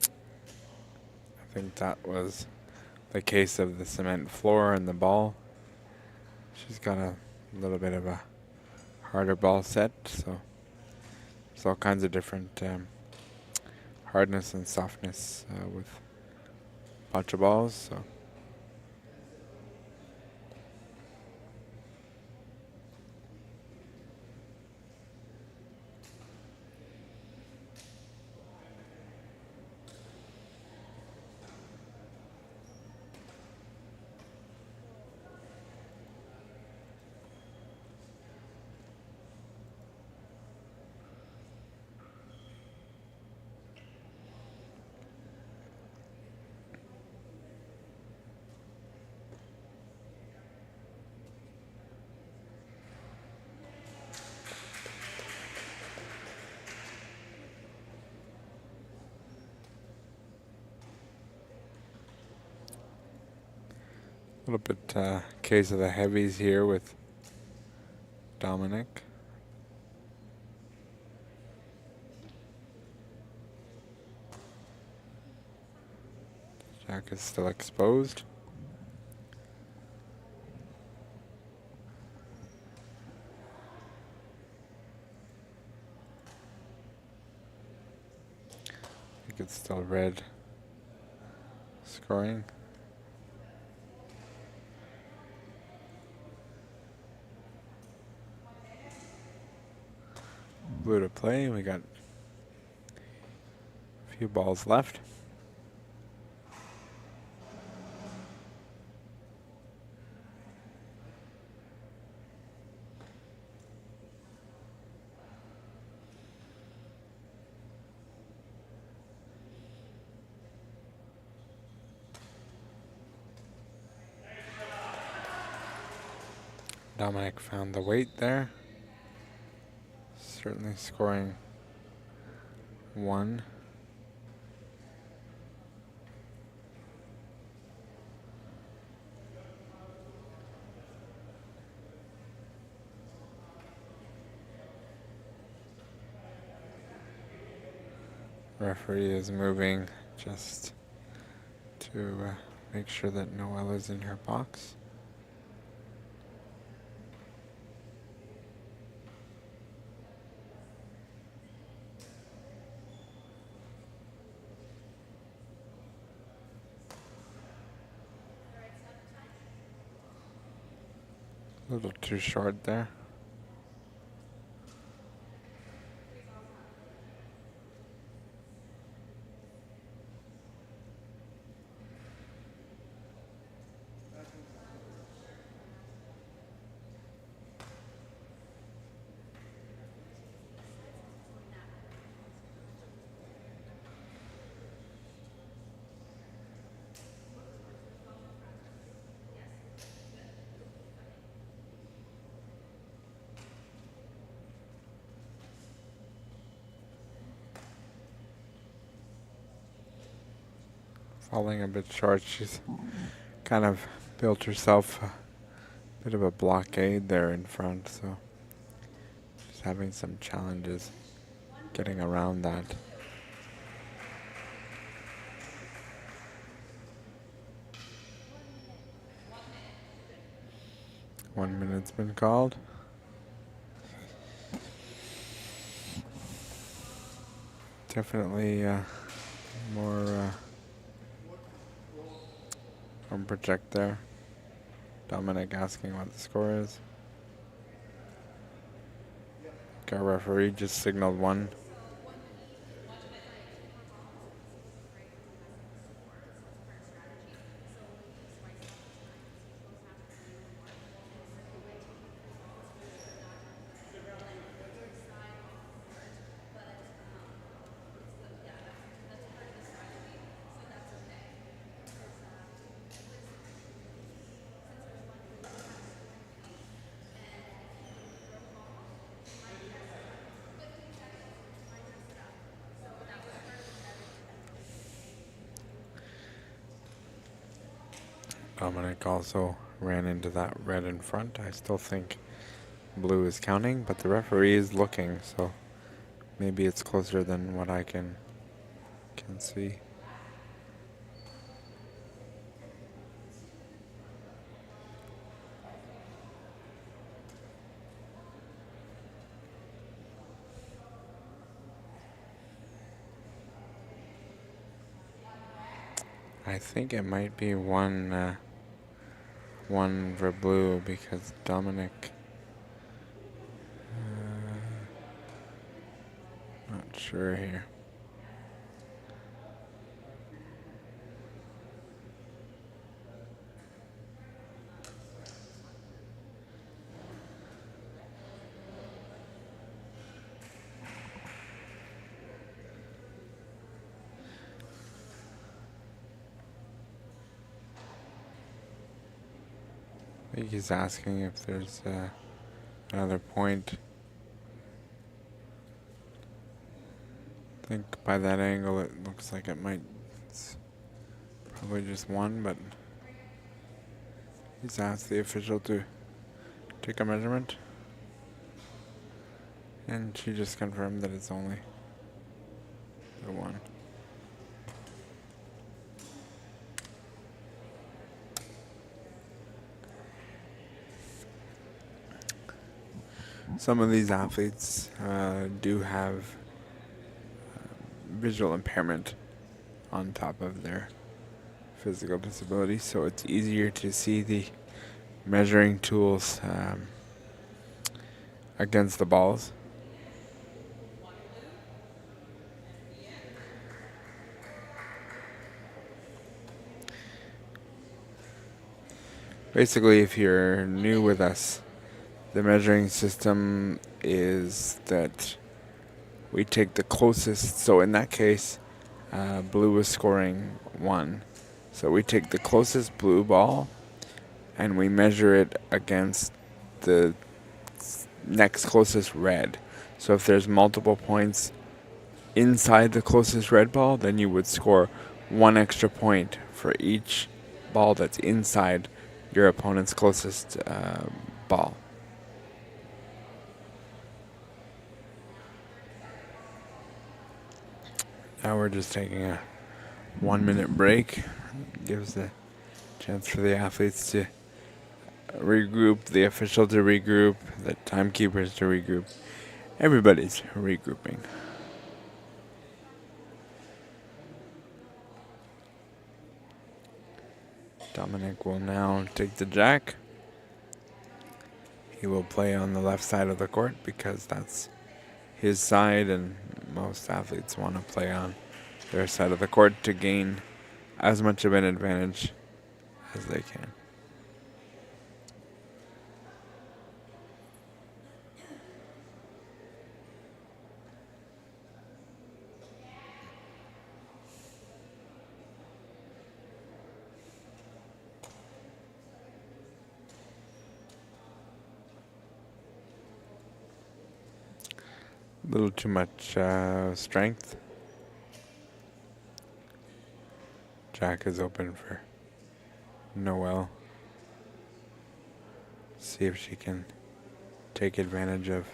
I think that was the case of the cement floor and the ball. She's got a little bit of a harder ball set, so there's all kinds of different hardness and softness with boccia balls. So a little bit case of the heavies here with Dominic. Jack is still exposed. I think it's still red scoring. Blue to play. We got a few balls left. Dominic found the weight there. Certainly scoring one. Referee is moving just to make sure that Noelle is in her box. A little too short there. falling a bit short. She's kind of built herself a bit of a blockade there in front, so she's having some challenges getting around that. One minute's been called. Definitely more on project there. Dominic asking what the score is. Our referee just signaled one. Dominic also ran into that red in front. I still think blue is counting, but the referee is looking, so maybe it's closer than what I can see. I think it might be one for blue because Dominic. Not sure here. I think he's asking if there's another point. I think by that angle it looks like it might. It's probably just one, but he's asked the official to take a measurement. And she just confirmed that it's only the one. Some of these athletes do have visual impairment on top of their physical disability, so it's easier to see the measuring tools against the balls. Basically, if you're new with us, the measuring system is that we take the closest, so in that case, blue was scoring 1. So we take the closest blue ball and we measure it against the next closest red. So if there's multiple points inside the closest red ball, then you would score 1 extra point for each ball that's inside your opponent's closest ball. Now we're just taking a 1-minute break. Gives the chance for the athletes to regroup, the official to regroup, the timekeepers to regroup. Everybody's regrouping. Dominic will now take the jack. He will play on the left side of the court because that's his side, and most athletes want to play on their side of the court to gain as much of an advantage as they can. A little too much strength. Jack is open for Noelle. See if she can take advantage of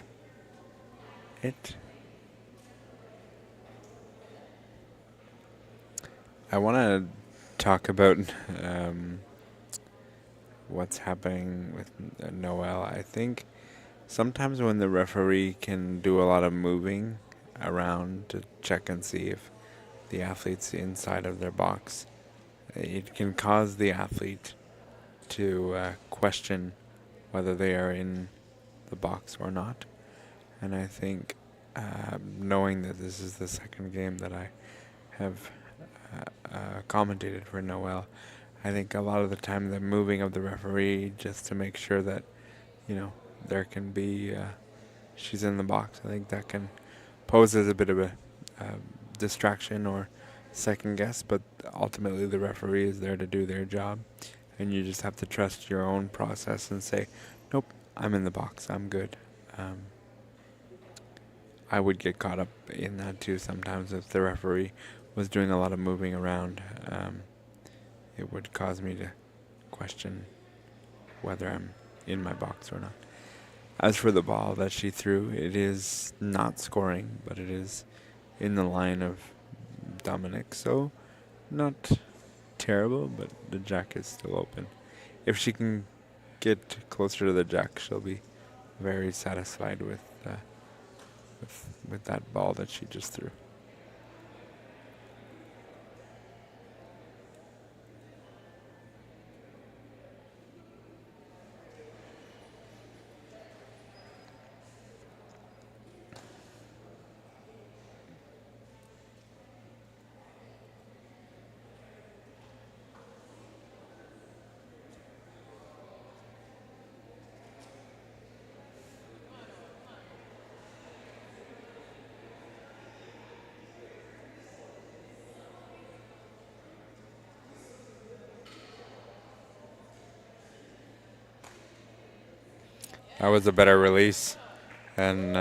it. I want to talk about what's happening with Noelle. I think sometimes when the referee can do a lot of moving around to check and see if the athlete's inside of their box, it can cause the athlete to question whether they are in the box or not. And I think knowing that this is the second game that I have commentated for Noelle, I think a lot of the time the moving of the referee just to make sure that, there can be, she's in the box. I think that can pose as a bit of a distraction or second guess, but ultimately the referee is there to do their job, and you just have to trust your own process and say, nope, I'm in the box, I'm good. I would get caught up in that too sometimes if the referee was doing a lot of moving around. It would cause me to question whether I'm in my box or not. As for the ball that she threw, it is not scoring, but it is in the line of Dominic, so not terrible, but the jack is still open. If she can get closer to the jack, she'll be very satisfied with that ball that she just threw. That was a better release, and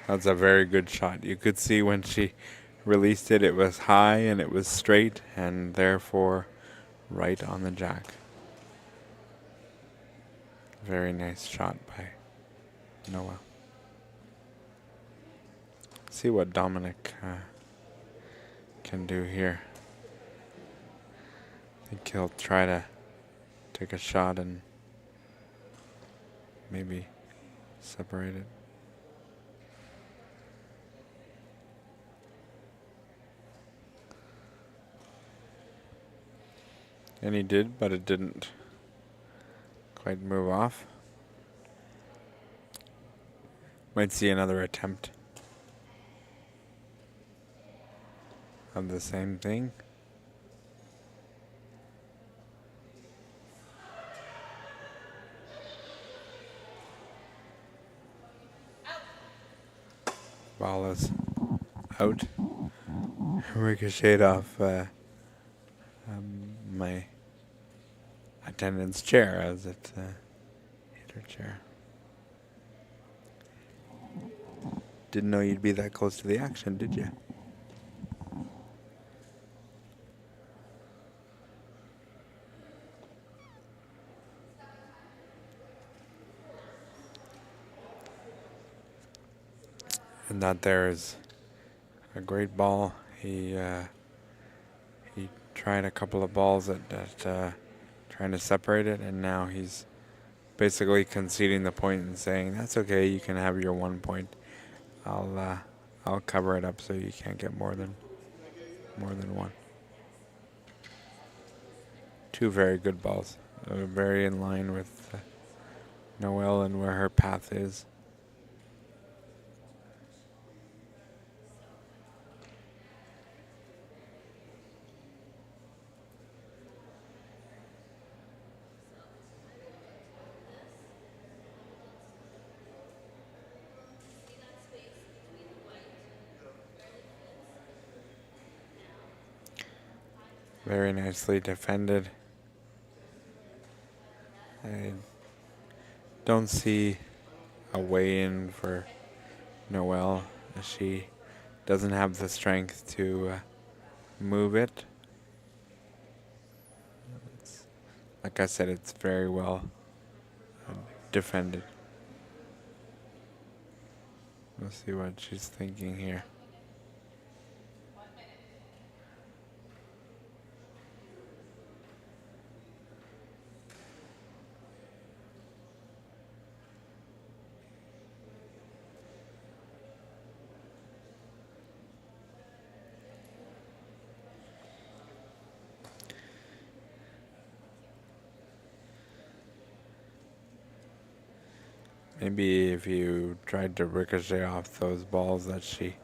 that's a very good shot. You could see when she released it, it was high and it was straight, and therefore right on the jack. Very nice shot by Noah. See what Dominic can do here. I think he'll try to take a shot and maybe separate it. And he did, but it didn't quite move off. Might see another attempt of the same thing. Ball is out. Ricocheted off my attendant's chair as it hit her chair. Didn't know you'd be that close to the action, did you? And that there is a great ball. He tried a couple of balls at trying to separate it, and now he's basically conceding the point and saying, "That's okay. You can have your 1 point. I'll cover it up so you can't get more than one." Two very good balls, very in line with Noelle and where her path is. Very nicely defended. I don't see a way in for Noelle. She doesn't have the strength to move it. Like I said, it's very well defended. We'll see what she's thinking here. Maybe if you tried to ricochet off those balls that she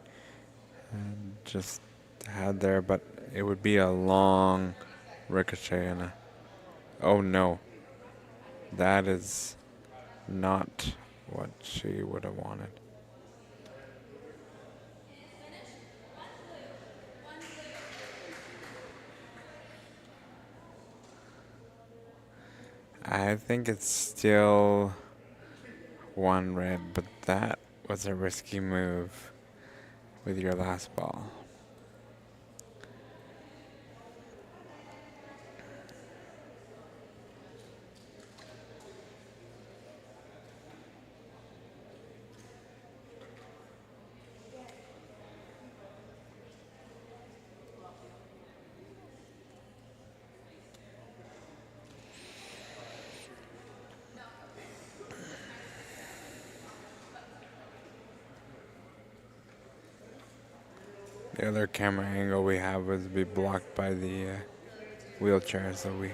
just had there, but it would be a long ricochet and a... Oh no. That is not what she would have wanted. I think it's still one red, but that was a risky move with your last ball. The other camera angle we have was be blocked by the wheelchair, so we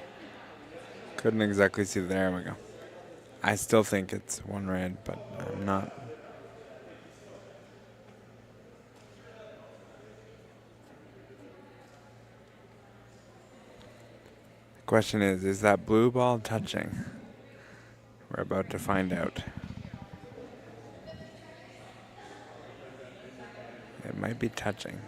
couldn't exactly see. There we go. I still think it's one red, but I'm not. The question is that blue ball touching? We're about to find out. It might be touching.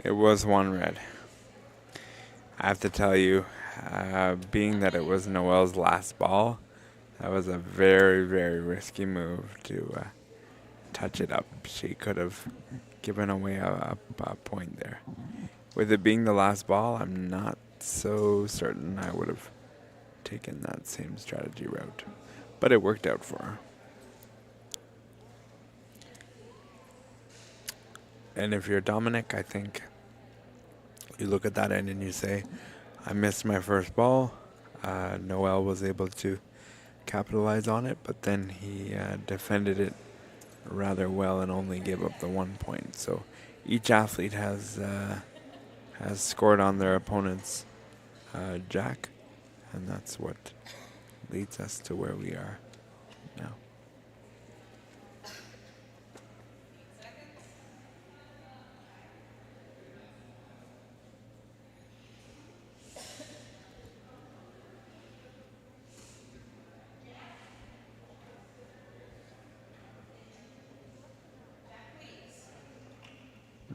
It was one red. I have to tell you, being that it was Noel's last ball, that was a very, very risky move to touch it up. She could have given away a point there. With it being the last ball, I'm not so certain I would have taken that same strategy route. But it worked out for her. And if you're Dominic, I think you look at that end and you say, I missed my first ball. Noel was able to capitalize on it, but then he defended it rather well and only gave up the 1 point. So each athlete has scored on their opponent's jack, and that's what leads us to where we are now.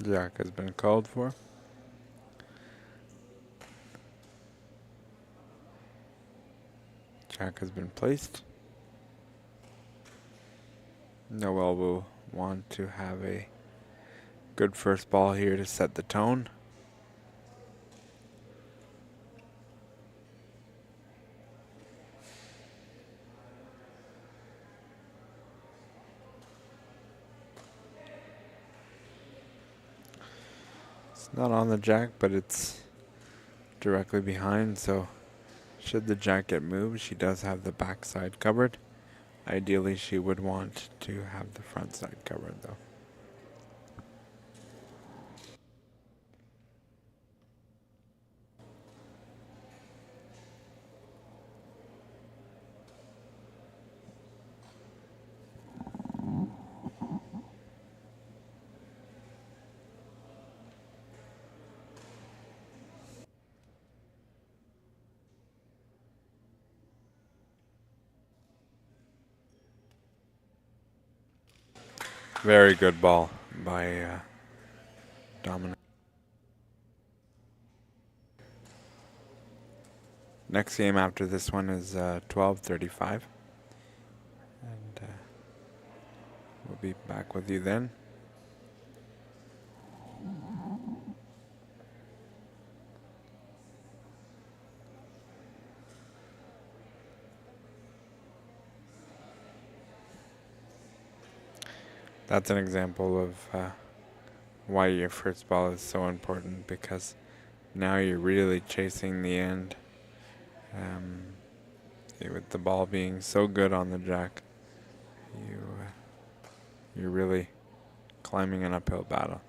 Jack has been called for. Jack has been placed. Noel will want to have a good first ball here to set the tone. It's not on the jack, but it's directly behind, so should the jack get moved, she does have the backside covered. Ideally, she would want to have the front side covered, though. Very good ball by Dominic. Next game after this one is 12:35. And We'll be back with you then. That's an example of why your first ball is so important, because now you're really chasing the end. With the ball being so good on the jack, you're really climbing an uphill battle.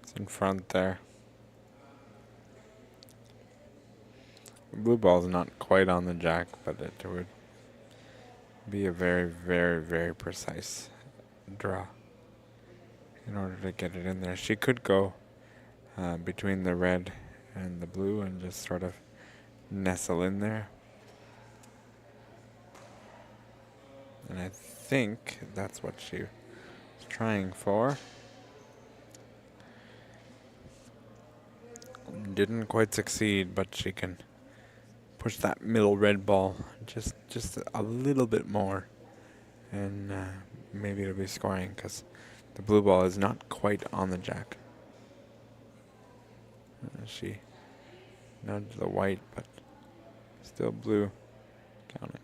It's in front there. The blue ball's not quite on the jack, but it would be a very, very, very precise draw in order to get it in there. She could go between the red and the blue and just sort of nestle in there. And I think that's what she was trying for. Didn't quite succeed, but she can push that middle red ball just a little bit more, and maybe it'll be scoring, because the blue ball is not quite on the jack. She nudged the white, but still blue. Count it.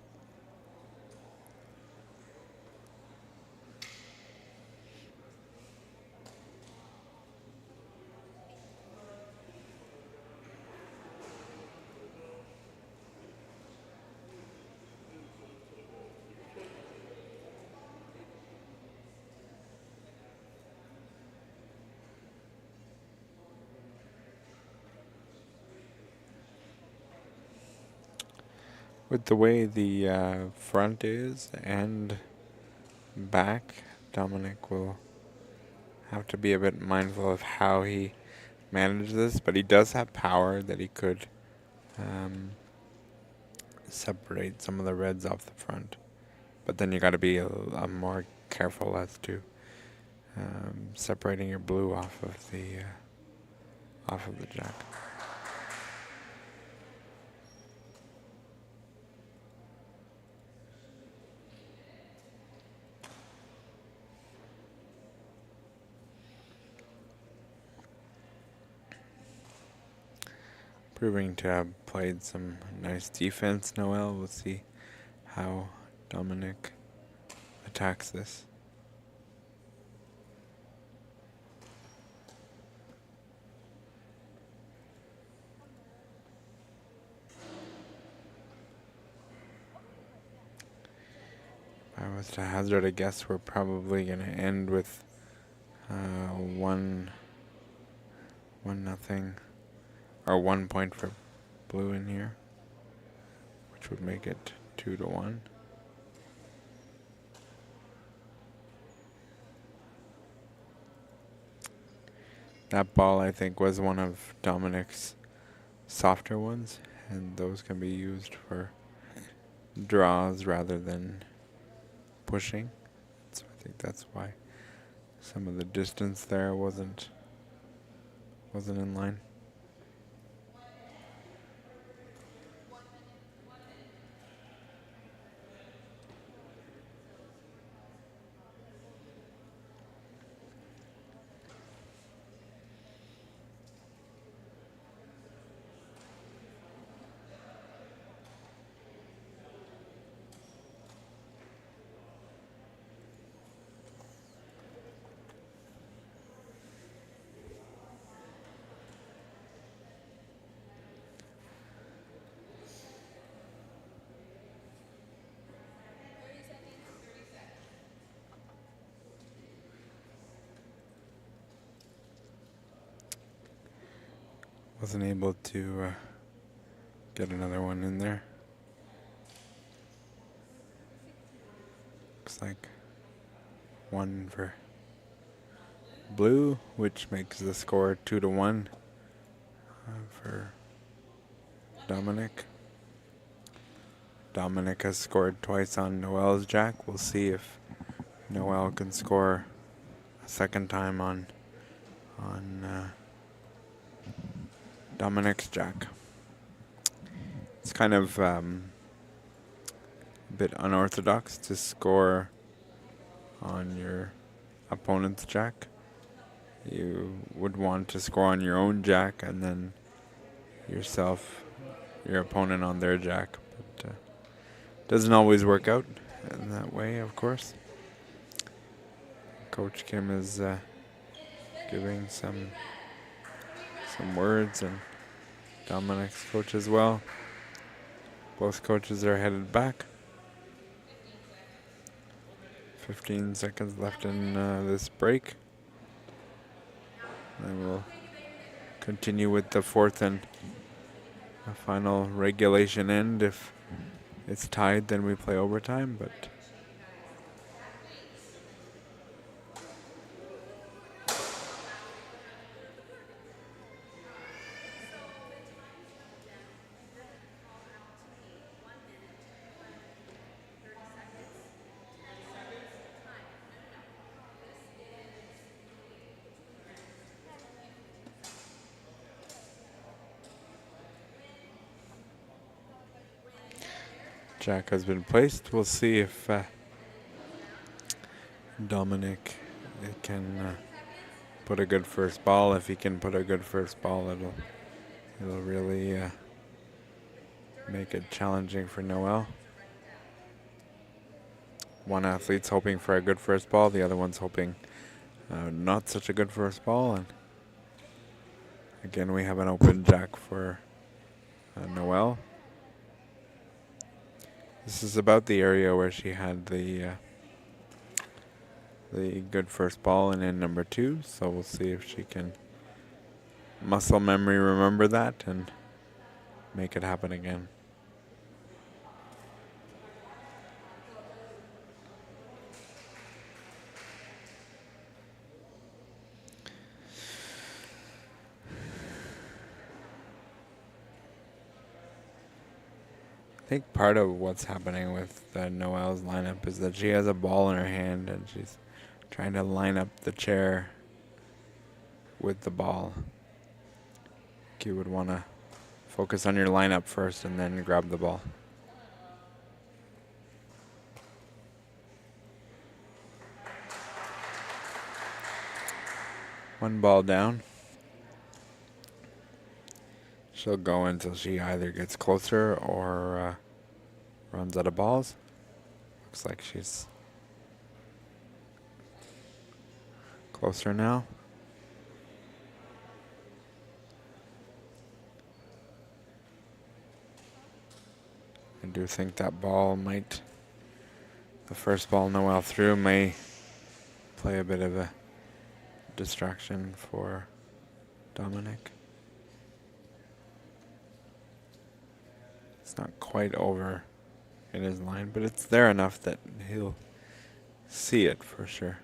With the way the front is and back, Dominic will have to be a bit mindful of how he manages this, but he does have power that he could separate some of the reds off the front. But then you got to be a more careful as to separating your blue off of the jack. Proving to have played some nice defense, Noel. We'll see how Dominic attacks this. If I was to hazard a guess, we're probably going to end with 1-0. Or 1 point for blue in here, which would make it 2-1. That ball, I think, was one of Dominic's softer ones, and those can be used for draws rather than pushing. So I think that's why some of the distance there wasn't in line. Wasn't able to get another one in there. Looks like one for blue, which makes the score 2-1 for Dominic. Dominic has scored twice on Noel's jack. We'll see if Noel can score a second time on Dominic's jack. It's kind of a bit unorthodox to score on your opponent's jack. You would want to score on your own jack and then yourself, your opponent on their jack. But doesn't always work out in that way, of course. Coach Kim is giving some words, and Dominic's coach as well. Both coaches are headed back. 15 seconds left in this break. And we'll continue with the fourth and a final regulation end. If it's tied, then we play overtime, but jack has been placed. We'll see if Dominic can put a good first ball. If he can put a good first ball, it'll really make it challenging for Noel. One athlete's hoping for a good first ball, the other one's hoping not such a good first ball. And again, we have an open jack for Noel. This is about the area where she had the good first ball and in number 2, so we'll see if she can muscle memory remember that and make it happen again. I think part of what's happening with Noel's lineup is that she has a ball in her hand and she's trying to line up the chair with the ball. You would want to focus on your lineup first and then grab the ball. One ball down. She'll go until she either gets closer or runs out of balls. Looks like she's closer now. I do think that ball might, the first ball Noel threw may play a bit of a distraction for Dominic. It's not quite over in his line, but it's there enough that he'll see it for sure.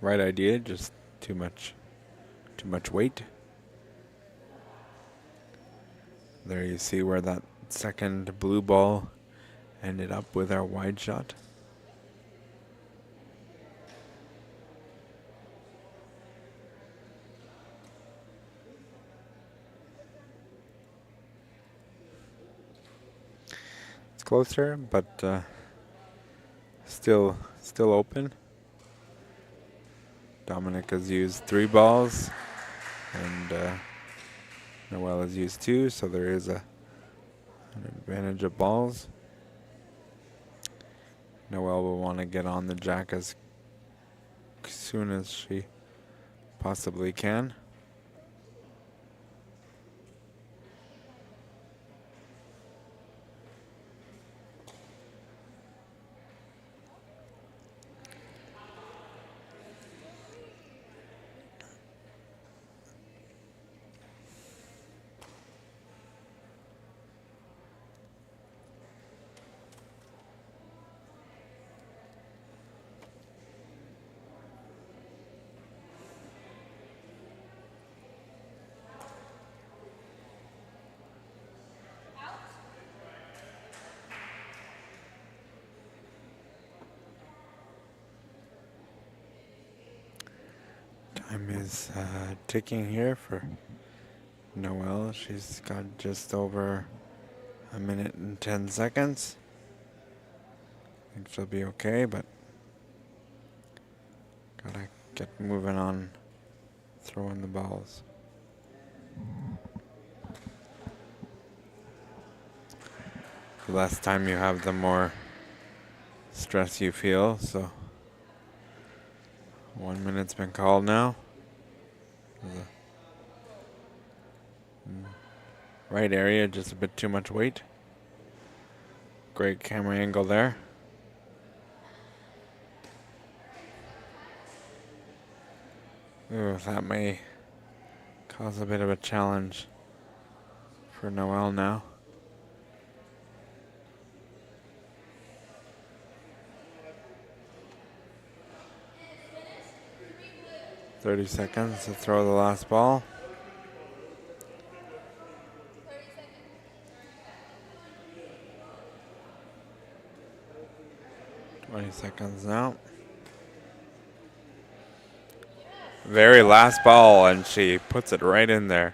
Right idea, just too much weight. There you see where that second blue ball ended up with our wide shot. It's closer, but still open. Dominic has used 3 balls, and Noel has used 2, so there is an advantage of balls. Noel will want to get on the jack as soon as she possibly can. Time is ticking here for Noelle. She's got just over a minute and 10 seconds. I think she'll be okay, but gotta get moving on throwing the balls. The less time you have, the more stress you feel, so 1 minute's been called now. Right area, just a bit too much weight. Great camera angle there. Ooh, that may cause a bit of a challenge for Noelle now. "30 seconds to throw the last ball. 20 seconds now. Very last ball, and she puts it right in there.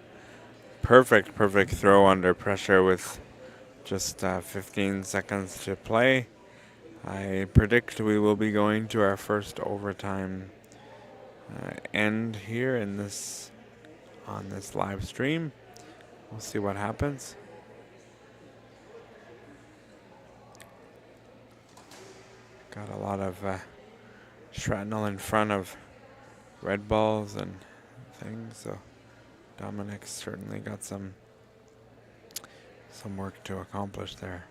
Perfect throw under pressure with just 15 seconds to play. I predict we will be going to our first overtime end here in on this live stream. We'll see what happens. Got a lot of shrapnel in front of red balls and things, so Dominic's certainly got some work to accomplish there.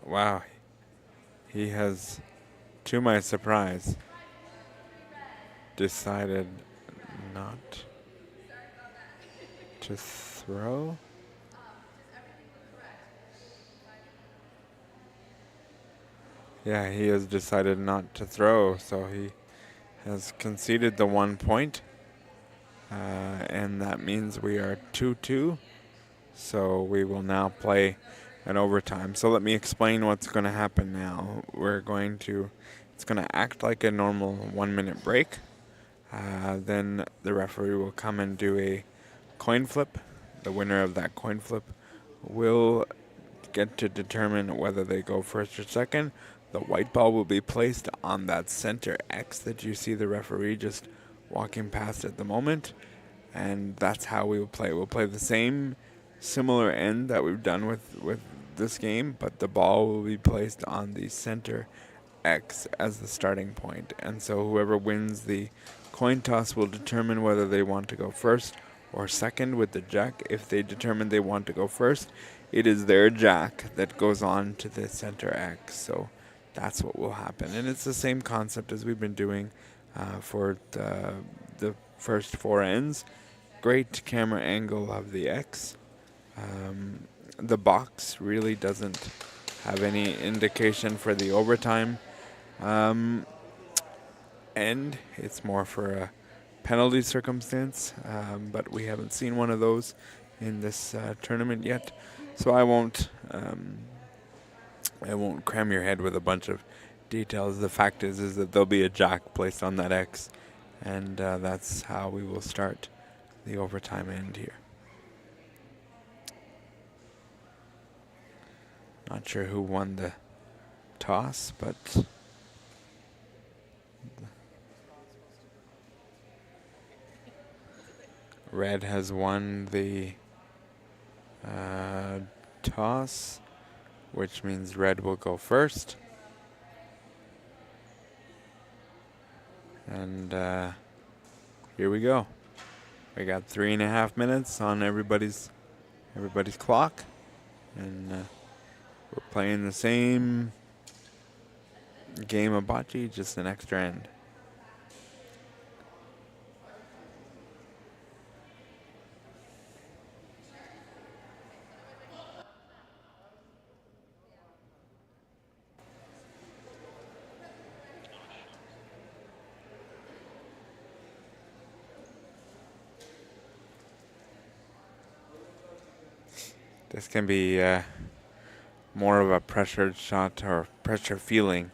Wow, he has, to my surprise, decided not to throw. Yeah, he has decided not to throw, so he has conceded the 1 point. And that means we are 2-2. So we will now play an overtime. So let me explain what's going to happen now. It's going to act like a normal 1 minute break. Then the referee will come and do a coin flip. The winner of that coin flip will get to determine whether they go first or second. The white ball will be placed on that center X that you see the referee just walking past at the moment. And that's how we will play. We'll play the same similar end that we've done with this game, but the ball will be placed on the center X as the starting point. And so whoever wins the coin toss will determine whether they want to go first or second with the jack. If they determine they want to go first, it is their jack that goes on to the center X. So that's what will happen. And it's the same concept as we've been doing for the first 4 ends. Great camera angle of the X. The box really doesn't have any indication for the overtime end. It's more for a penalty circumstance, but we haven't seen one of those in this tournament yet. So I won't cram your head with a bunch of details. The fact is that there'll be a jack placed on that X, and that's how we will start the overtime end here. Not sure who won the toss, but red has won the toss, which means red will go first. And here we go. We got 3.5 minutes on everybody's clock, and we're playing the same game of bocce, just an extra end. This can be more of a pressured shot or pressure feeling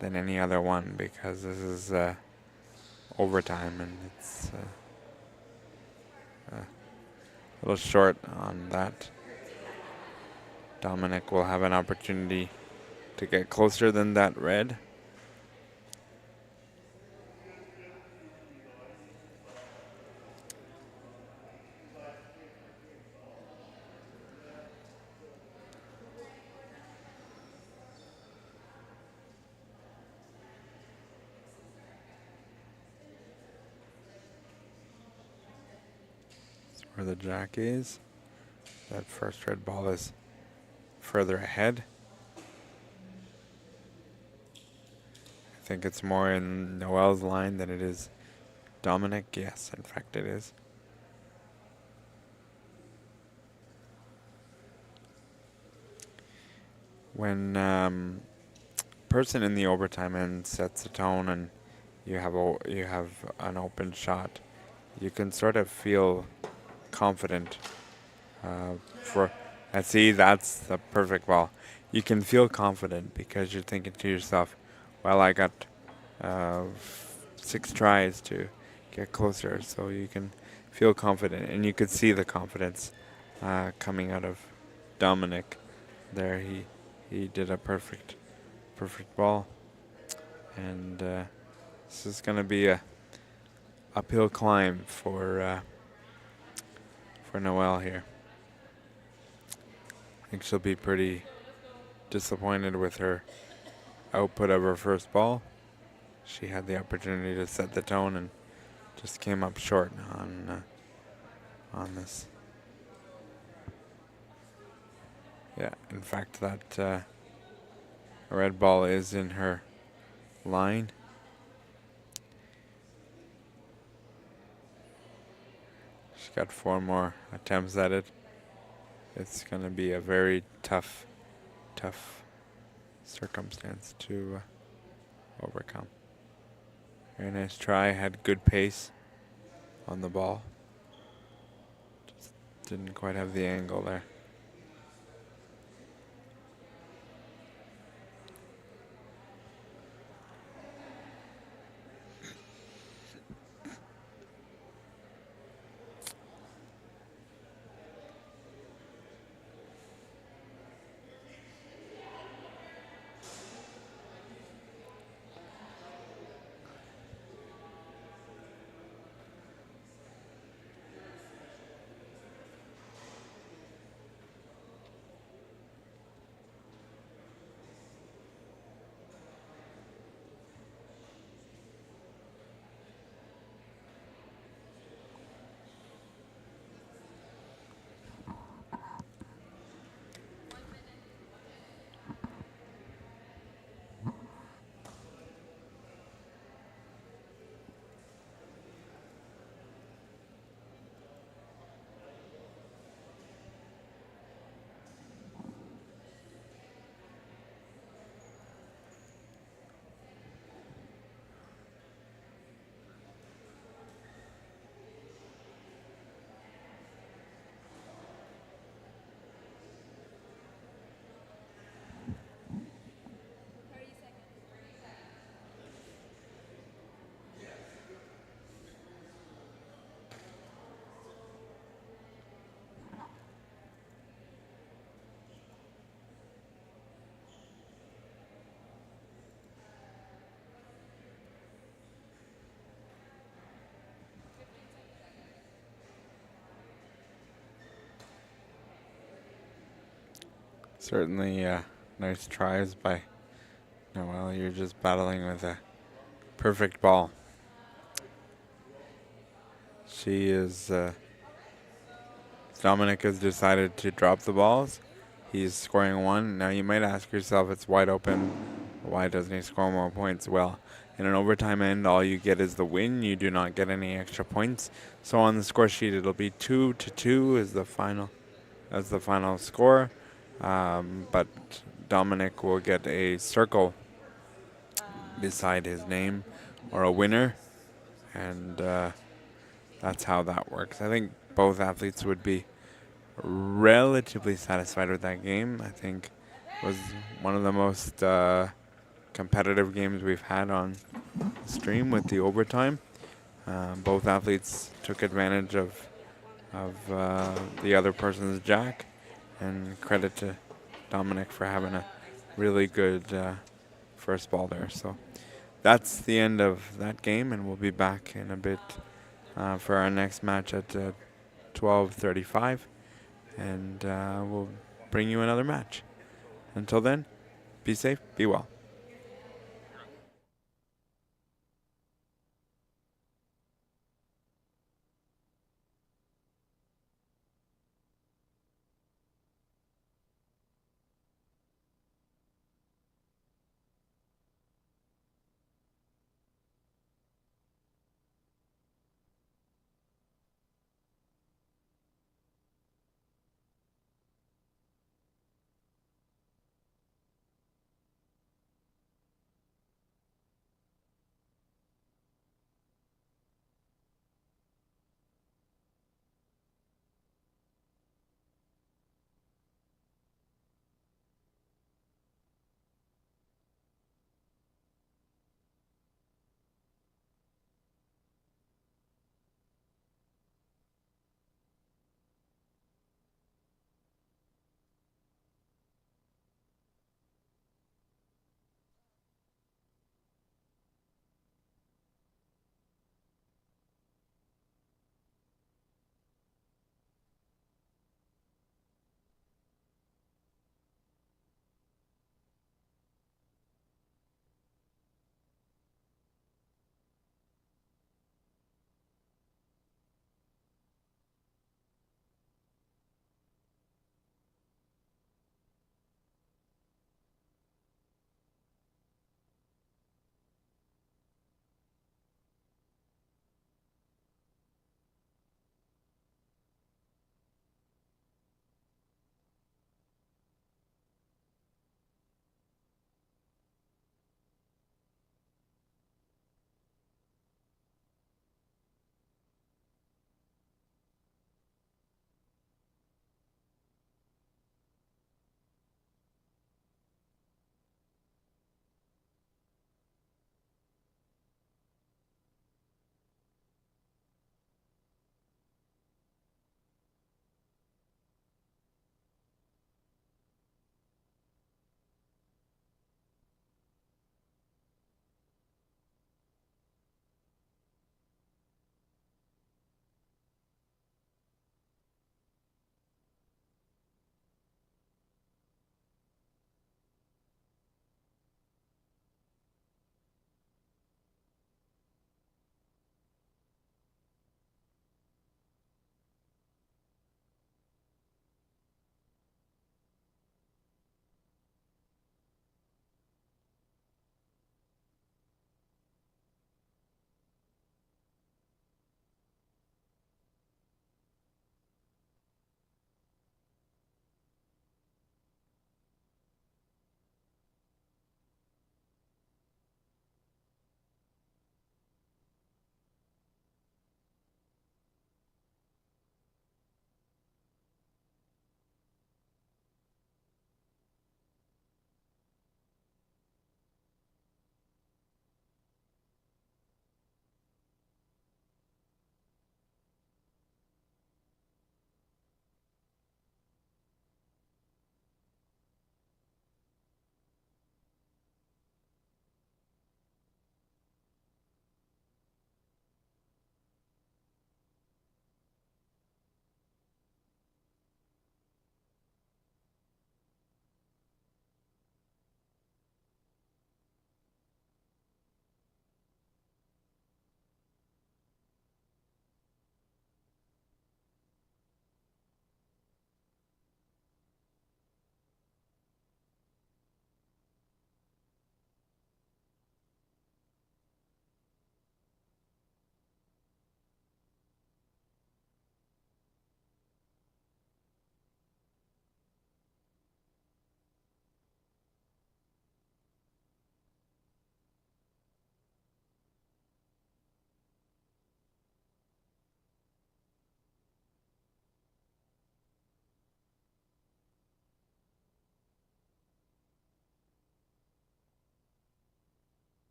than any other one, because this is overtime and it's a little short on that. Dominic will have an opportunity to get closer than that red. That's where the jack is. That first red ball is further ahead. I think it's more in Noel's line than it is Dominic. Yes, in fact it is. When person in the overtime end sets a tone and you have an open shot, you can sort of feel confident. For see, that's the perfect ball. You can feel confident because you're thinking to yourself, well, I got 6 tries to get closer, so you can feel confident, and you could see the confidence coming out of Dominic there. He did a perfect ball, and this is going to be a uphill climb for Noelle here. I think she'll be pretty disappointed with her output of her first ball. She had the opportunity to set the tone and just came up short on this. Yeah, in fact, that red ball is in her line. She's got 4 more attempts at it. It's going to be a very tough circumstance to overcome. Very nice try. Had good pace on the ball. Just didn't quite have the angle there. Certainly nice tries by Noelle. You're just battling with a perfect ball. She is... Dominic has decided to drop the balls. He's scoring 1. Now you might ask yourself, it's wide open. Why doesn't he score more points? Well, in an overtime end, all you get is the win. You do not get any extra points. So on the score sheet, it'll be 2-2 as the final score. But Dominic will get a circle beside his name or a winner, and that's how that works. I think both athletes would be relatively satisfied with that game. I think was one of the most competitive games we've had on stream with the overtime. Both athletes took advantage of the other person's jack, and credit to Dominic for having a really good first ball there. So that's the end of that game, and we'll be back in a bit for our next match at 12:35, and we'll bring you another match. Until then, be safe, be well.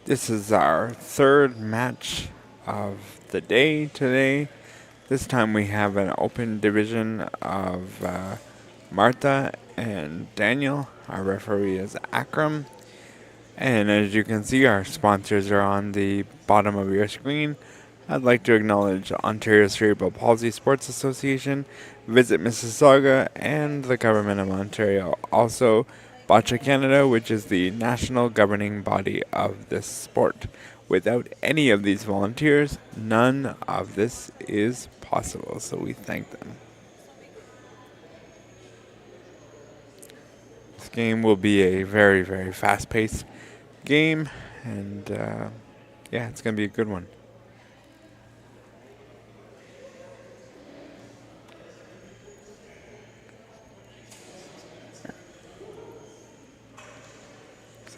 This is our third match of the day today. This time we have an open division of Martha and Daniel. Our referee is Akram. And as you can see, our sponsors are on the bottom of your screen. I'd like to acknowledge Ontario Cerebral Palsy Sports Association, Visit Mississauga, and the Government of Ontario. Also, Boccia Canada, which is the national governing body of this sport. Without any of these volunteers, none of this is possible, so we thank them. This game will be a very, very fast-paced game, and yeah, it's going to be a good one.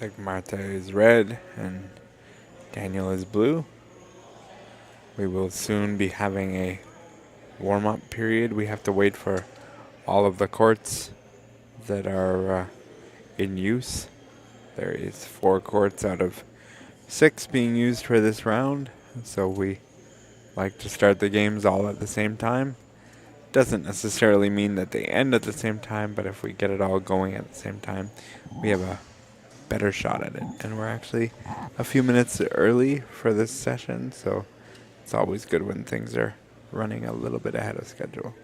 Looks like Martha is red and Daniel is blue. We will soon be having a warm-up period. We have to wait for all of the courts that are in use. There is 4 courts out of 6 being used for this round, so we like to start the games all at the same time. Doesn't necessarily mean that they end at the same time, but if we get it all going at the same time, we have a better shot at it. And we're actually a few minutes early for this session, so it's always good when things are running a little bit ahead of schedule.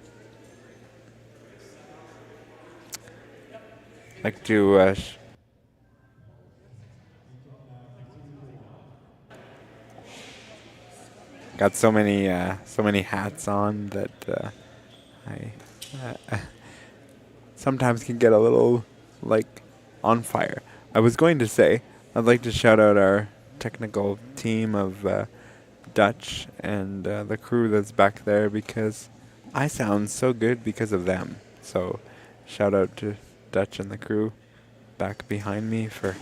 Like to got so many hats on that I sometimes can get a little like on fire. I was going to say I'd like to shout out our technical team of Dutch and the crew that's back there, because I sound so good because of them. So shout out to Dutch and the crew back behind me for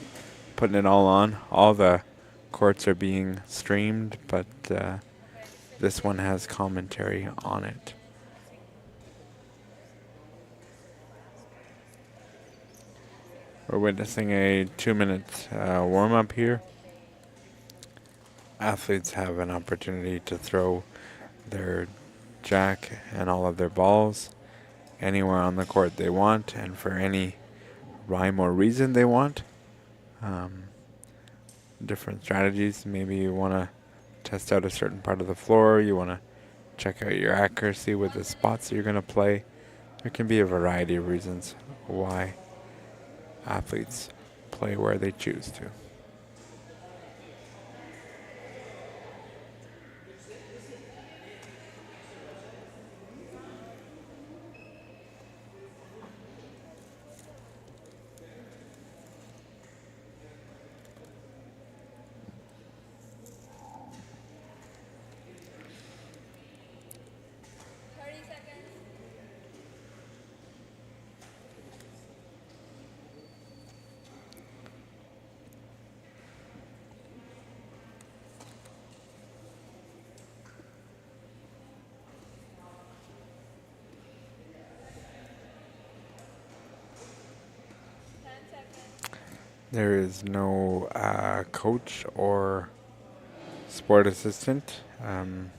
putting it all on. All the courts are being streamed, but this one has commentary on it. We're witnessing a 2-minute warm-up here. Athletes have an opportunity to throw their jack and all of their balls anywhere on the court they want, and for any rhyme or reason they want. Different strategies. Maybe you want to test out a certain part of the floor. You want to check out your accuracy with the spots that you're going to play. There can be a variety of reasons why athletes play where they choose to. There is no coach or sport assistant on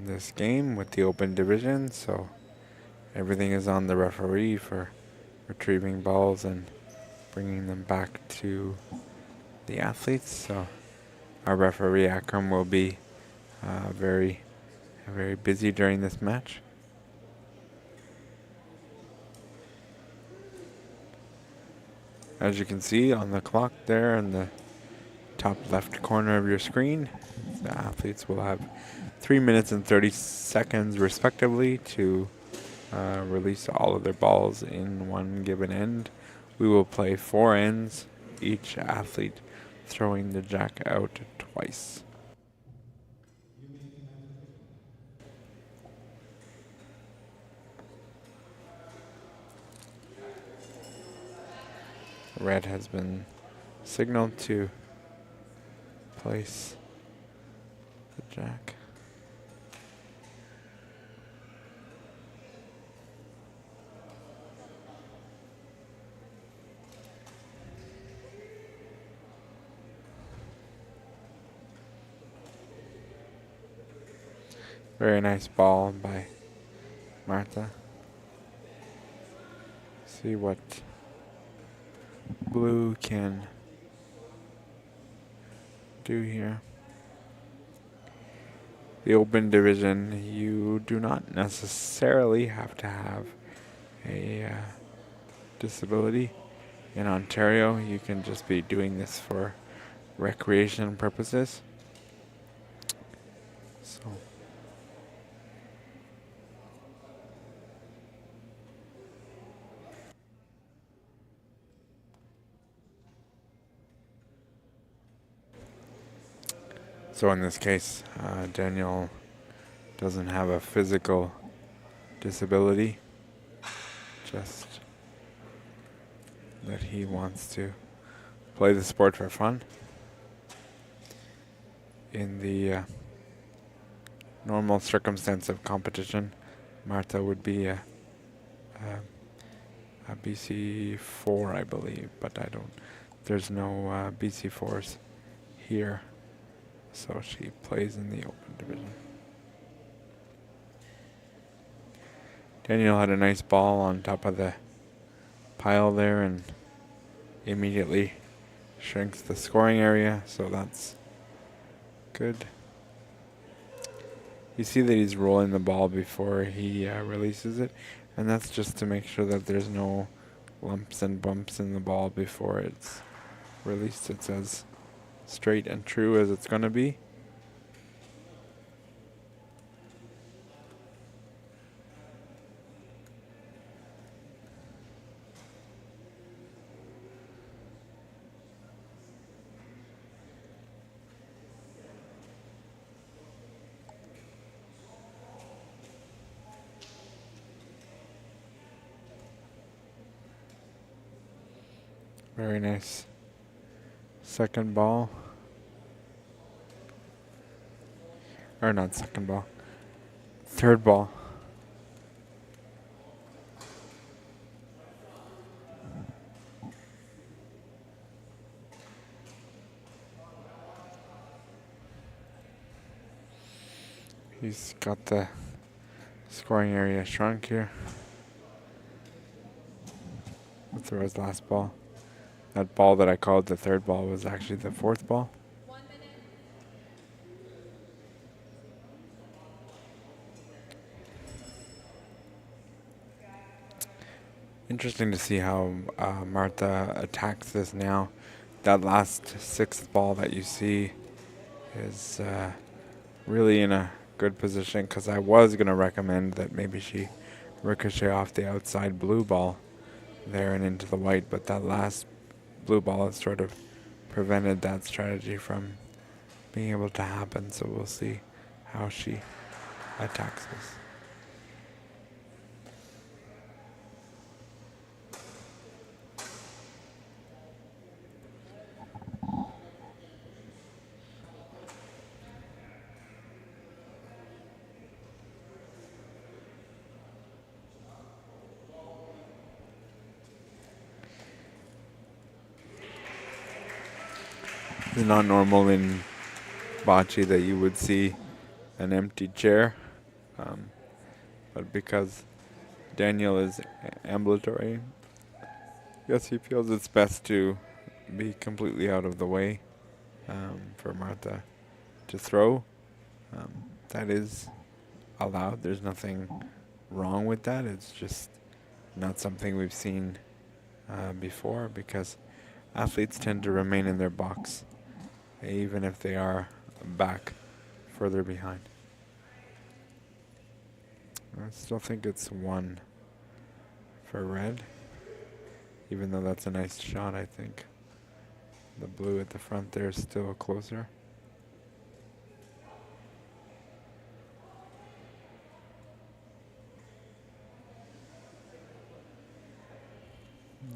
this game with the open division, so everything is on the referee for retrieving balls and bringing them back to the athletes. So our referee Akram will be very busy during this match. As you can see on the clock there in the top left corner of your screen, the athletes will have 3 minutes and 30 seconds respectively to release all of their balls in one given end. We will play 4 ends, each athlete throwing the jack out twice. Red has been signaled to place the jack. Very nice ball by Martha. See what blue can do here. The open division, you do not necessarily have to have a disability. In Ontario, you can just be doing this for recreation purposes. So in this case, Daniel doesn't have a physical disability, just that he wants to play the sport for fun. In the normal circumstance of competition, Martha would be a BC4, I believe, but there's no BC4s here, so she plays in the open division. Daniel had a nice ball on top of the pile there and immediately shrinks the scoring area, so that's good. You see that he's rolling the ball before he releases it, and that's just to make sure that there's no lumps and bumps in the ball before it's released. It's as straight and true as it's going to be. Very nice. Second ball. Or not second ball. Third ball. He's got the scoring area shrunk here. Let's throw his last ball. That ball that I called the third ball was actually the fourth ball. 1 minute. Interesting to see how Martha attacks this now. That last sixth ball that you see is really in a good position, because I was going to recommend that maybe she ricochet off the outside blue ball there and into the white, but that last blue ball has sort of prevented that strategy from being able to happen, so we'll see how she attacks this. It's not normal in bocce that you would see an empty chair, but because Daniel is ambulatory, I guess he feels it's best to be completely out of the way for Martha to throw. That is allowed. There's nothing wrong with that. It's just not something we've seen before, because athletes tend to remain in their box even if they are back further behind. I still think it's 1 for red, even though that's a nice shot. I think the blue at the front there is still closer. I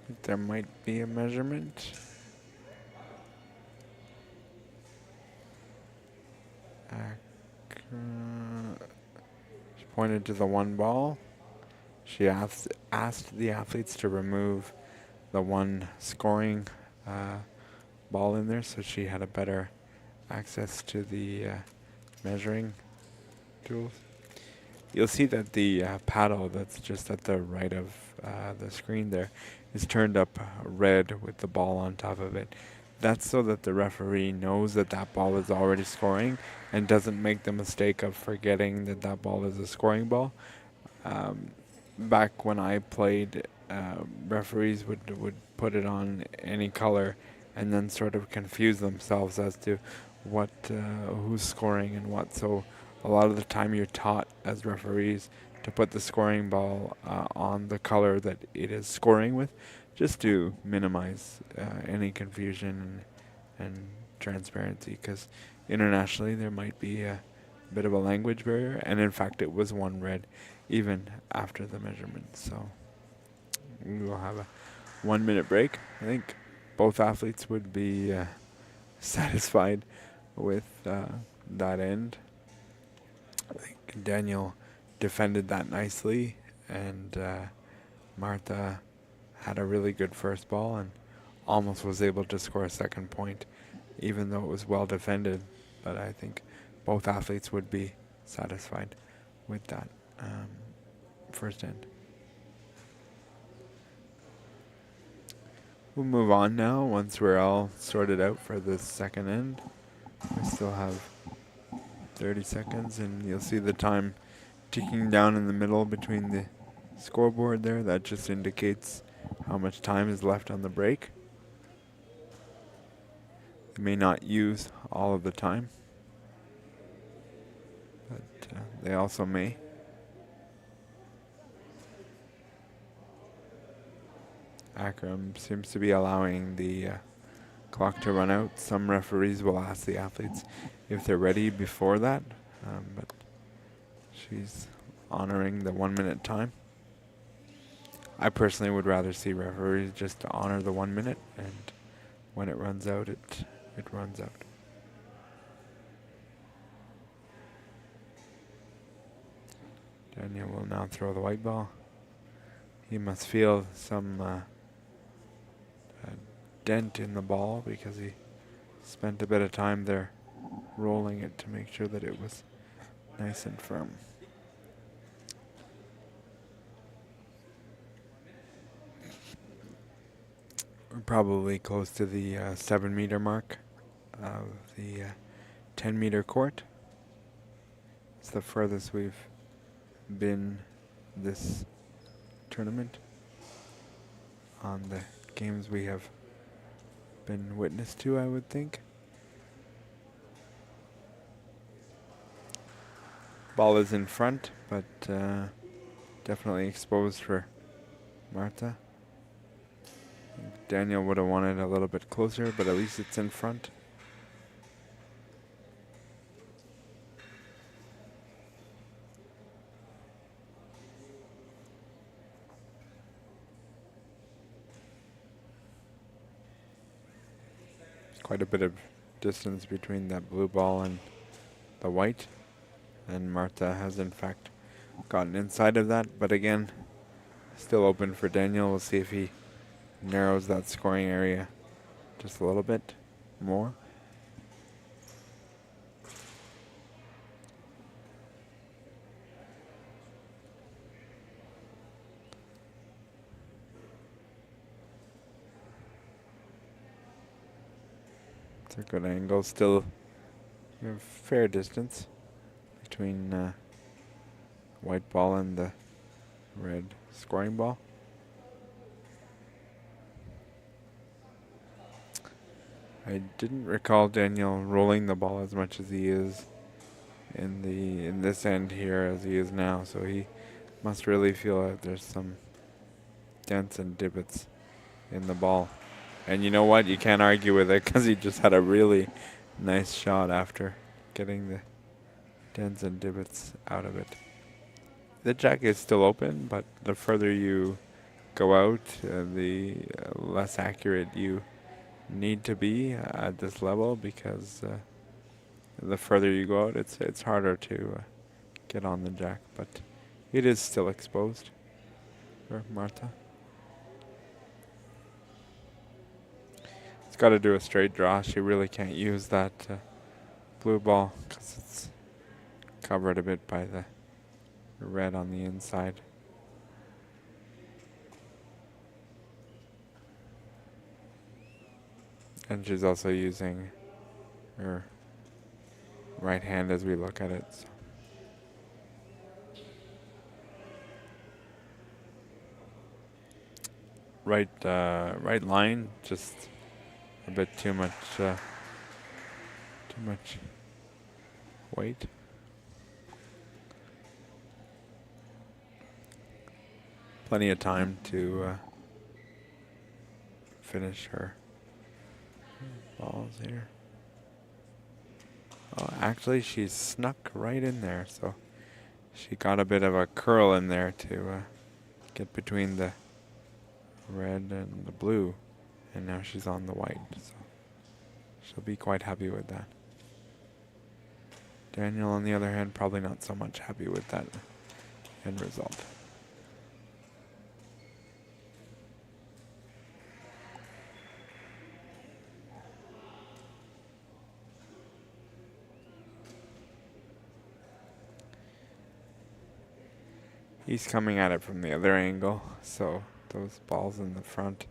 think there might be a measurement. She pointed to the 1 ball. She asked the athletes to remove the 1 scoring ball in there, so she had a better access to the measuring tools. You'll see that the paddle that's just at the right of the screen there is turned up red with the ball on top of it. That's so that the referee knows that that ball is already scoring and doesn't make the mistake of forgetting that that ball is a scoring ball. Um, Back when I played, referees would put it on any color and then sort of confuse themselves as to what who's scoring and what. So a lot of the time you're taught as referees to put the scoring ball on the color that it is scoring with, just to minimize any confusion and transparency. Because internationally there might be a bit of a language barrier, and in fact it was one red even after the measurement. So we will have a 1 minute break. I think both athletes would be satisfied with that end. I think Daniel defended that nicely, and Martha had a really good first ball and almost was able to score a second point, even though it was well defended. But I think both athletes would be satisfied with that first end. We'll move on now once we're all sorted out for the second end. We still have 30 seconds, and you'll see the time ticking down in the middle between the scoreboard there. That just indicates how much time is left on the break. You may not use all of the time, but they also may. Akram seems to be allowing the clock to run out. Some referees will ask the athletes if they're ready before that, but she's honoring the 1 minute time. I personally would rather see referees just honor the 1 minute, and when it runs out, it runs out. Daniel will now throw the white ball. He must feel some dent in the ball because he spent a bit of time there rolling it to make sure that it was nice and firm. We're probably close to the 7 meter mark of the 10 meter court. It's the furthest we've been this tournament on the games we have been witness to, I would think. Ball is in front, but definitely exposed for Marta. Daniel would have wanted a little bit closer, but at least it's in front. Quite a bit of distance between that blue ball and the white, and Marta has in fact gotten inside of that, but again, still open for Daniel. We'll see if he narrows that scoring area just a little bit more. It's a good angle. Still a fair distance between white ball and the red scoring ball. I didn't recall Daniel rolling the ball as much as he is in this end here as he is now, so he must really feel that there's some dents and divots in the ball. And you know what? You can't argue with it because he just had a really nice shot after getting the dents and divots out of it. The jack is still open, but the further you go out, the less accurate you need to be at this level, because the further you go out, it's harder to get on the jack, but it is still exposed for Marta. It's got to do a straight draw. She really can't use that blue ball because it's covered a bit by the red on the inside. And she's also using her right hand as we look at it. So. Right line, just a bit too much weight. Plenty of time to finish her balls here. Oh, actually, she snuck right in there, so she got a bit of a curl in there to get between the red and the blue, and now she's on the white, so she'll be quite happy with that. Daniel, on the other hand, probably not so much happy with that end result. He's coming at it from the other angle, so those balls in the front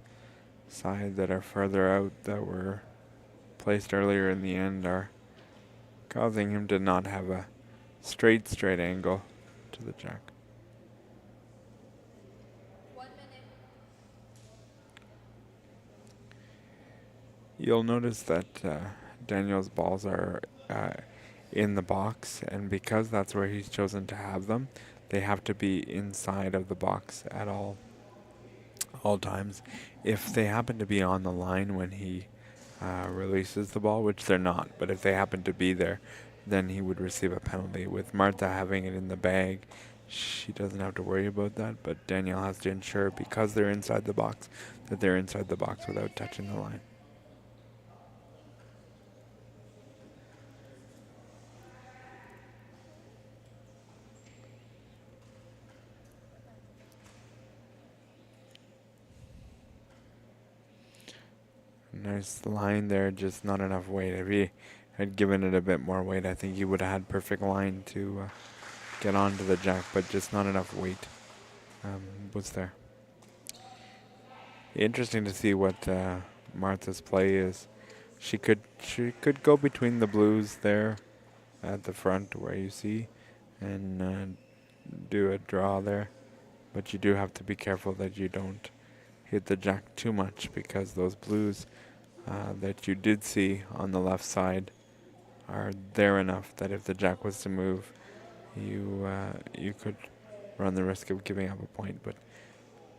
side that are further out that were placed earlier in the end are causing him to not have a straight angle to the jack. 1 minute. You'll notice that Daniel's balls are in the box, and because that's where he's chosen to have them, they have to be inside of the box at all times. If they happen to be on the line when he releases the ball, which they're not, but if they happen to be there, then he would receive a penalty. With Martha having it in the bag, she doesn't have to worry about that, but Daniel has to ensure, because they're inside the box, that they're inside the box without touching the line. Nice line there, just not enough weight. If he had given it a bit more weight, I think he would have had perfect line to get onto the jack, but just not enough weight was there. Interesting to see what Martha's play is. She could go between the blues there at the front where you see, and do a draw there, but you do have to be careful that you don't hit the jack too much, because those blues that you did see on the left side are there enough that if the jack was to move, you could run the risk of giving up a point. But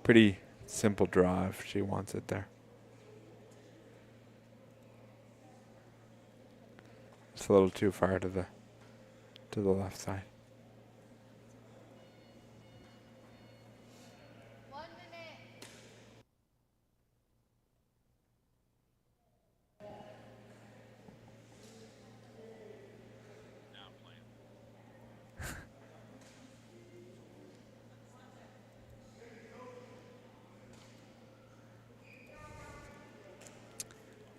pretty simple draw if she wants it there. It's a little too far to the left side. 1 minute.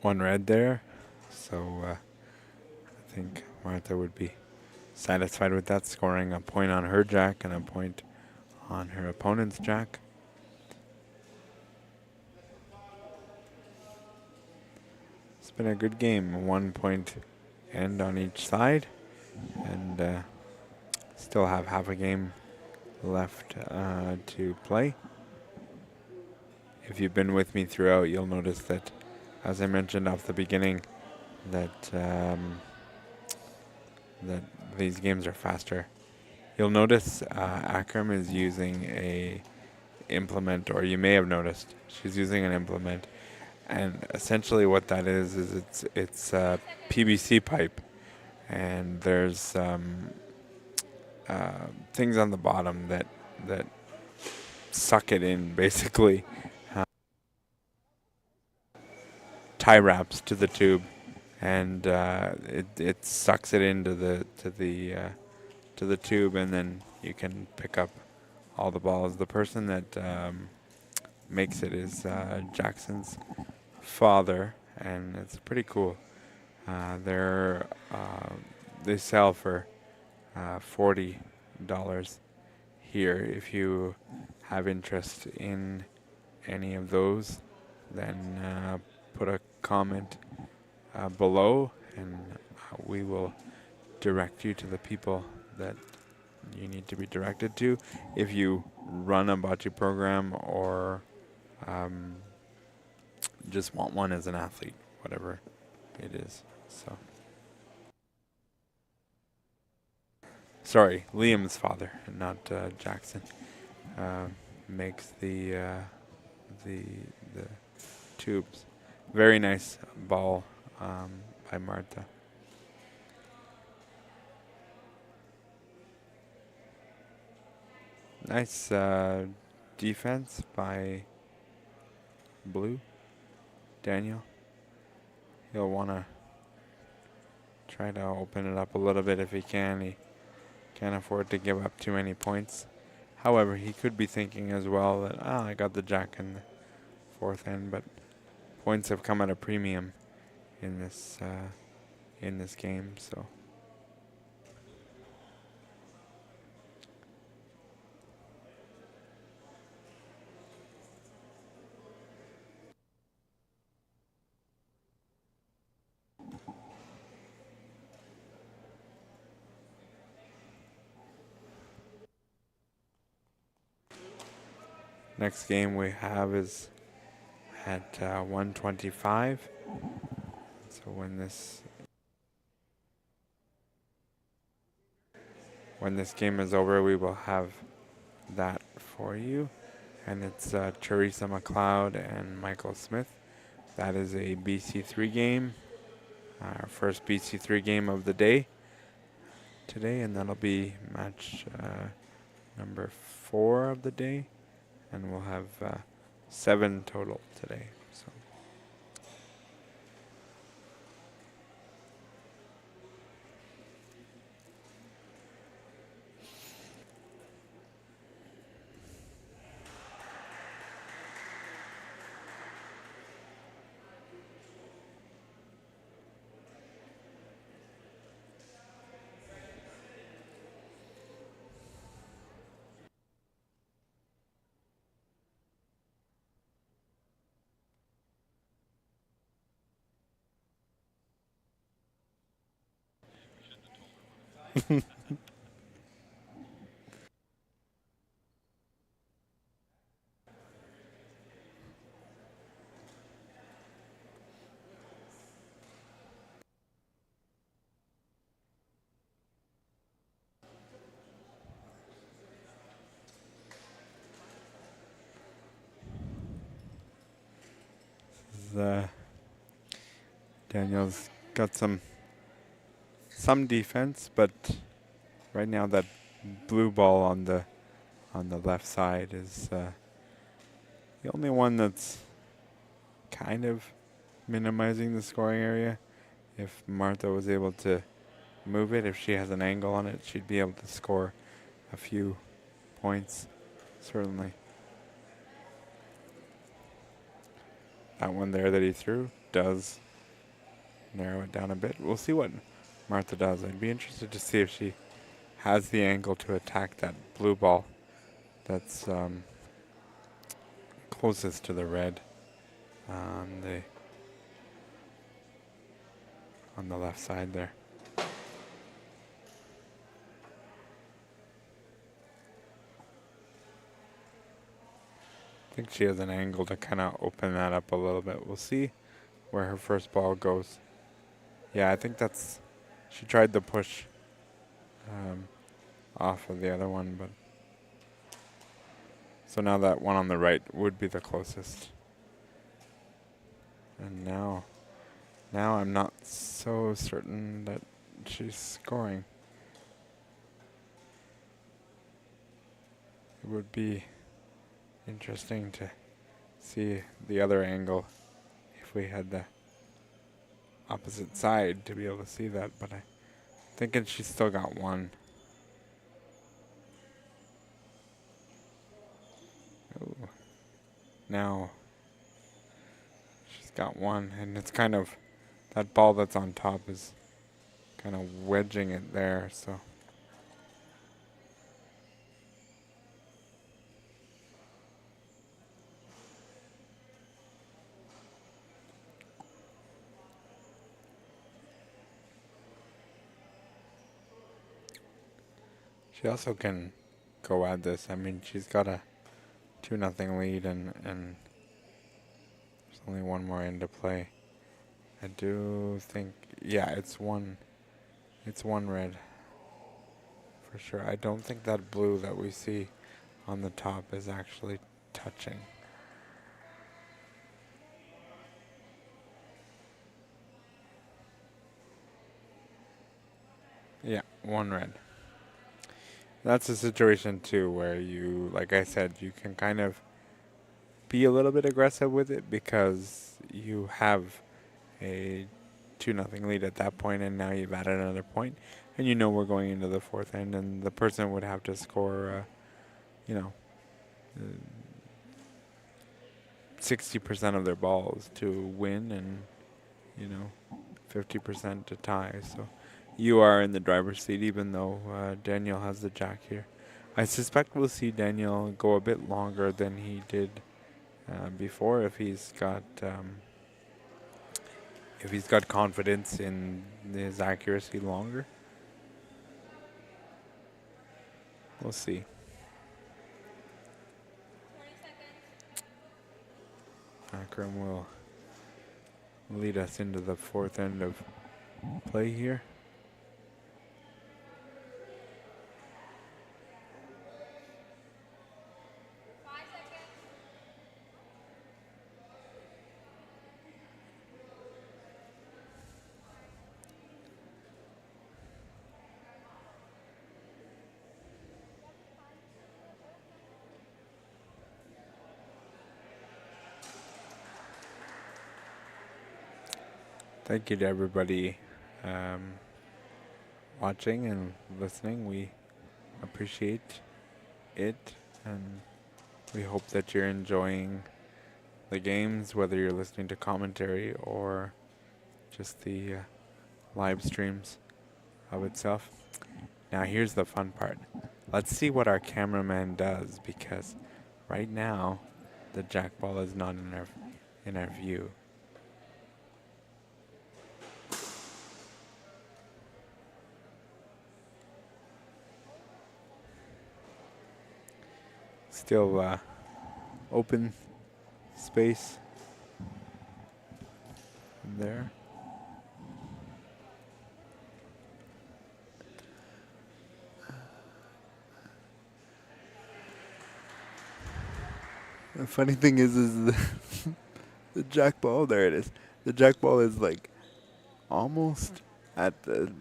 One red there, so I think Martha would be satisfied with that, scoring a point on her jack and a point on her opponent's jack. It's been a good game, 1 point end on each side, and still have half a game left to play. If you've been with me throughout, you'll notice that, as I mentioned off the beginning, that that these games are faster. You'll notice Akram is using a implement, or you may have noticed she's using an implement, and essentially what that is it's a PVC pipe, and there's things on the bottom that suck it in, basically. Tie wraps to the tube, and it sucks it into the tube, and then you can pick up all the balls. The person that makes it is Jackson's father, and it's pretty cool. They sell for $40 here. If you have interest in any of those, then put a comment below, and we will direct you to the people that you need to be directed to if you run a bocce program or just want one as an athlete, whatever it is. So, sorry, Liam's father, not Jackson, makes the the tubes. Very nice ball by Marta. Nice defense by Blue. Daniel. He'll want to try to open it up a little bit if he can. He can't afford to give up too many points. However, he could be thinking as well that, I got the jack in the fourth end, but points have come at a premium in this game, so. Next game we have is at 125. So when this game is over, we will have that for you. And it's Teresa McLeod and Michael Smith. That is a BC3 game, our first BC3 game of the day today, and that'll be match number 4 of the day, and we'll have 7 total today. So. Daniel's got some defense, but right now that blue ball on the left side is the only one that's kind of minimizing the scoring area. If Martha was able to move it, if she has an angle on it, she'd be able to score a few points, certainly. That one there that he threw does narrow it down a bit. We'll see what Martha does. I'd be interested to see if she has the angle to attack that blue ball that's closest to the red on the left side there. I think she has an angle to kind of open that up a little bit. We'll see where her first ball goes. Yeah, I think she tried to push off of the other one, but so now that one on the right would be the closest. And now I'm not so certain that she's scoring. It would be interesting to see the other angle if we had the opposite side to be able to see that, but I'm thinking she's still got one. Ooh. Now she's got one, and it's kind of that ball that's on top is kind of wedging it there, so She also can go at this. I mean, she's got a 2-0 lead, and there's only one more into play. I do think, yeah, it's one red for sure. I don't think that blue that we see on the top is actually touching. Yeah, one red. That's a situation too where you, like I said, you can kind of be a little bit aggressive with it because you have a 2-0 lead at that point, and now you've added another point, and you know we're going into the fourth end, and the person would have to score, 60% of their balls to win, and 50% to tie. So you are in the driver's seat, even though Daniel has the jack here. I suspect we'll see Daniel go a bit longer than he did before if he's got confidence in his accuracy longer. We'll see. 20 seconds. Akram will lead us into the fourth end of play here. 5 seconds. Thank you to everybody watching and listening. We appreciate it, and we hope that you're enjoying the games, whether you're listening to commentary or just the live streams of itself. Now here's the fun part. Let's see what our cameraman does, because right now the jack ball is not in our view. Still open space there. The funny thing is the jack ball. There it is. The jack ball is like almost at the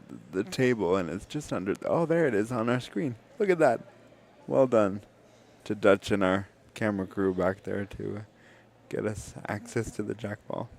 table, and it's just under. Oh, there it is on our screen. Look at that. Well done to Dutch and our camera crew back there to get us access to the jack ball.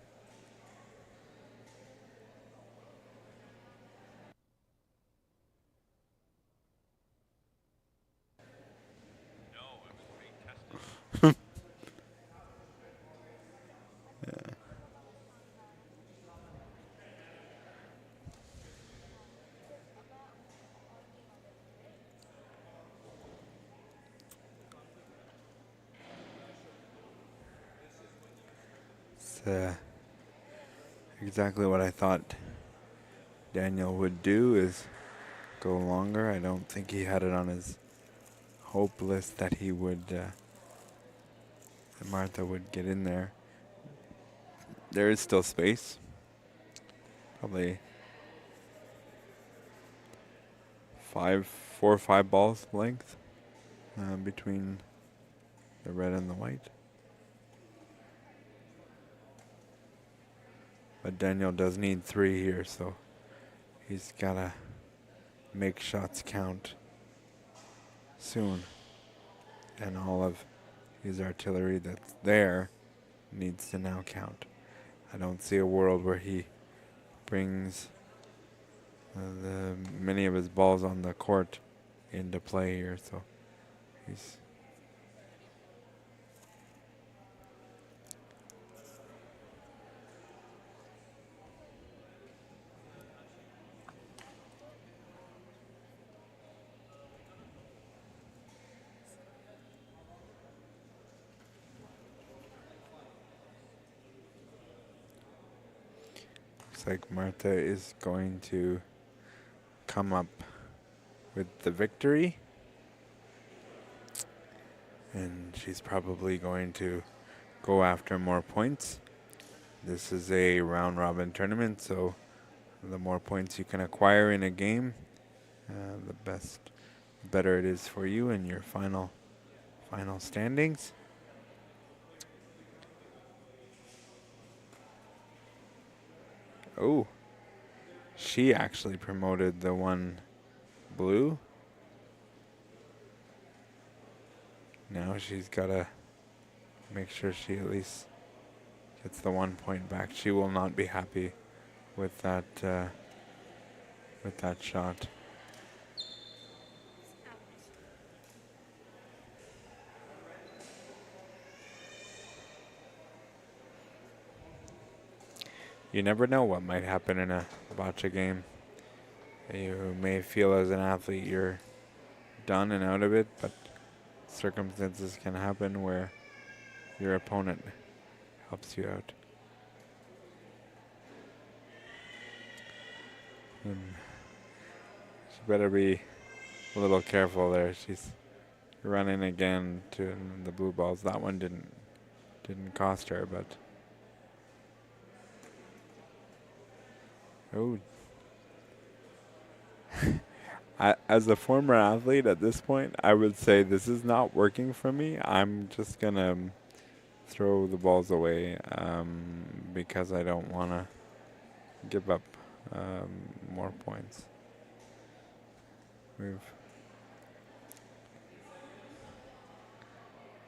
It's exactly what I thought Daniel would do, is go longer. I don't think he had it on his hope list that he would, that Martha would get in there. There is still space. Probably 4 or 5 balls length between the red and the white. But Daniel does need 3 here, so he's gotta make shots count soon. And all of his artillery that's there needs to now count. I don't see a world where he brings many of his balls on the court into play here, so he's looks like Martha is going to come up with the victory. and she's probably going to go after more points. This is a round robin tournament, so the more points you can acquire in a game, the better it is for you in your final standings. Oh, she actually promoted the one blue. Now she's got to make sure she at least gets the 1 point back. She will not be happy with that shot. You never know what might happen in a boccia game. You may feel as an athlete you're done and out of it, but circumstances can happen where your opponent helps you out. And she better be a little careful there. She's running again to the blue balls. That one didn't cost her, but oh. As a former athlete at this point, I would say this is not working for me. I'm just gonna throw the balls away because I don't want to give up more points. We've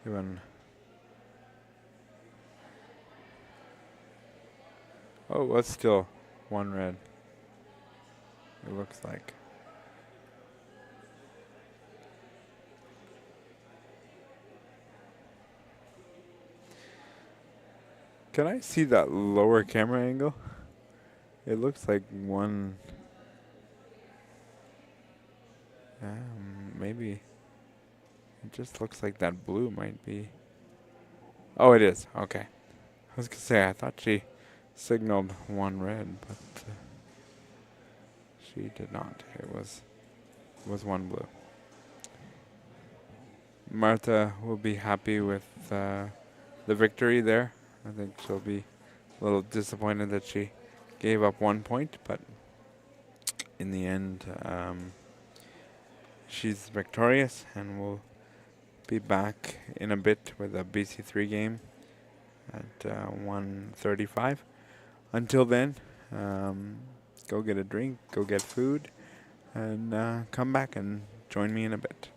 given. Oh, it was still one red. It looks like. Can I see that lower camera angle? It looks like one. Maybe. It just looks like that blue might be. Oh, it is. Okay. I was gonna say I thought she signaled one red, but she did not. It was one blue. Martha will be happy with the victory there. I think she'll be a little disappointed that she gave up 1 point, but in the end, she's victorious, and we'll be back in a bit with a BC3 game at 1:35. Until then, go get a drink, go get food, and come back and join me in a bit.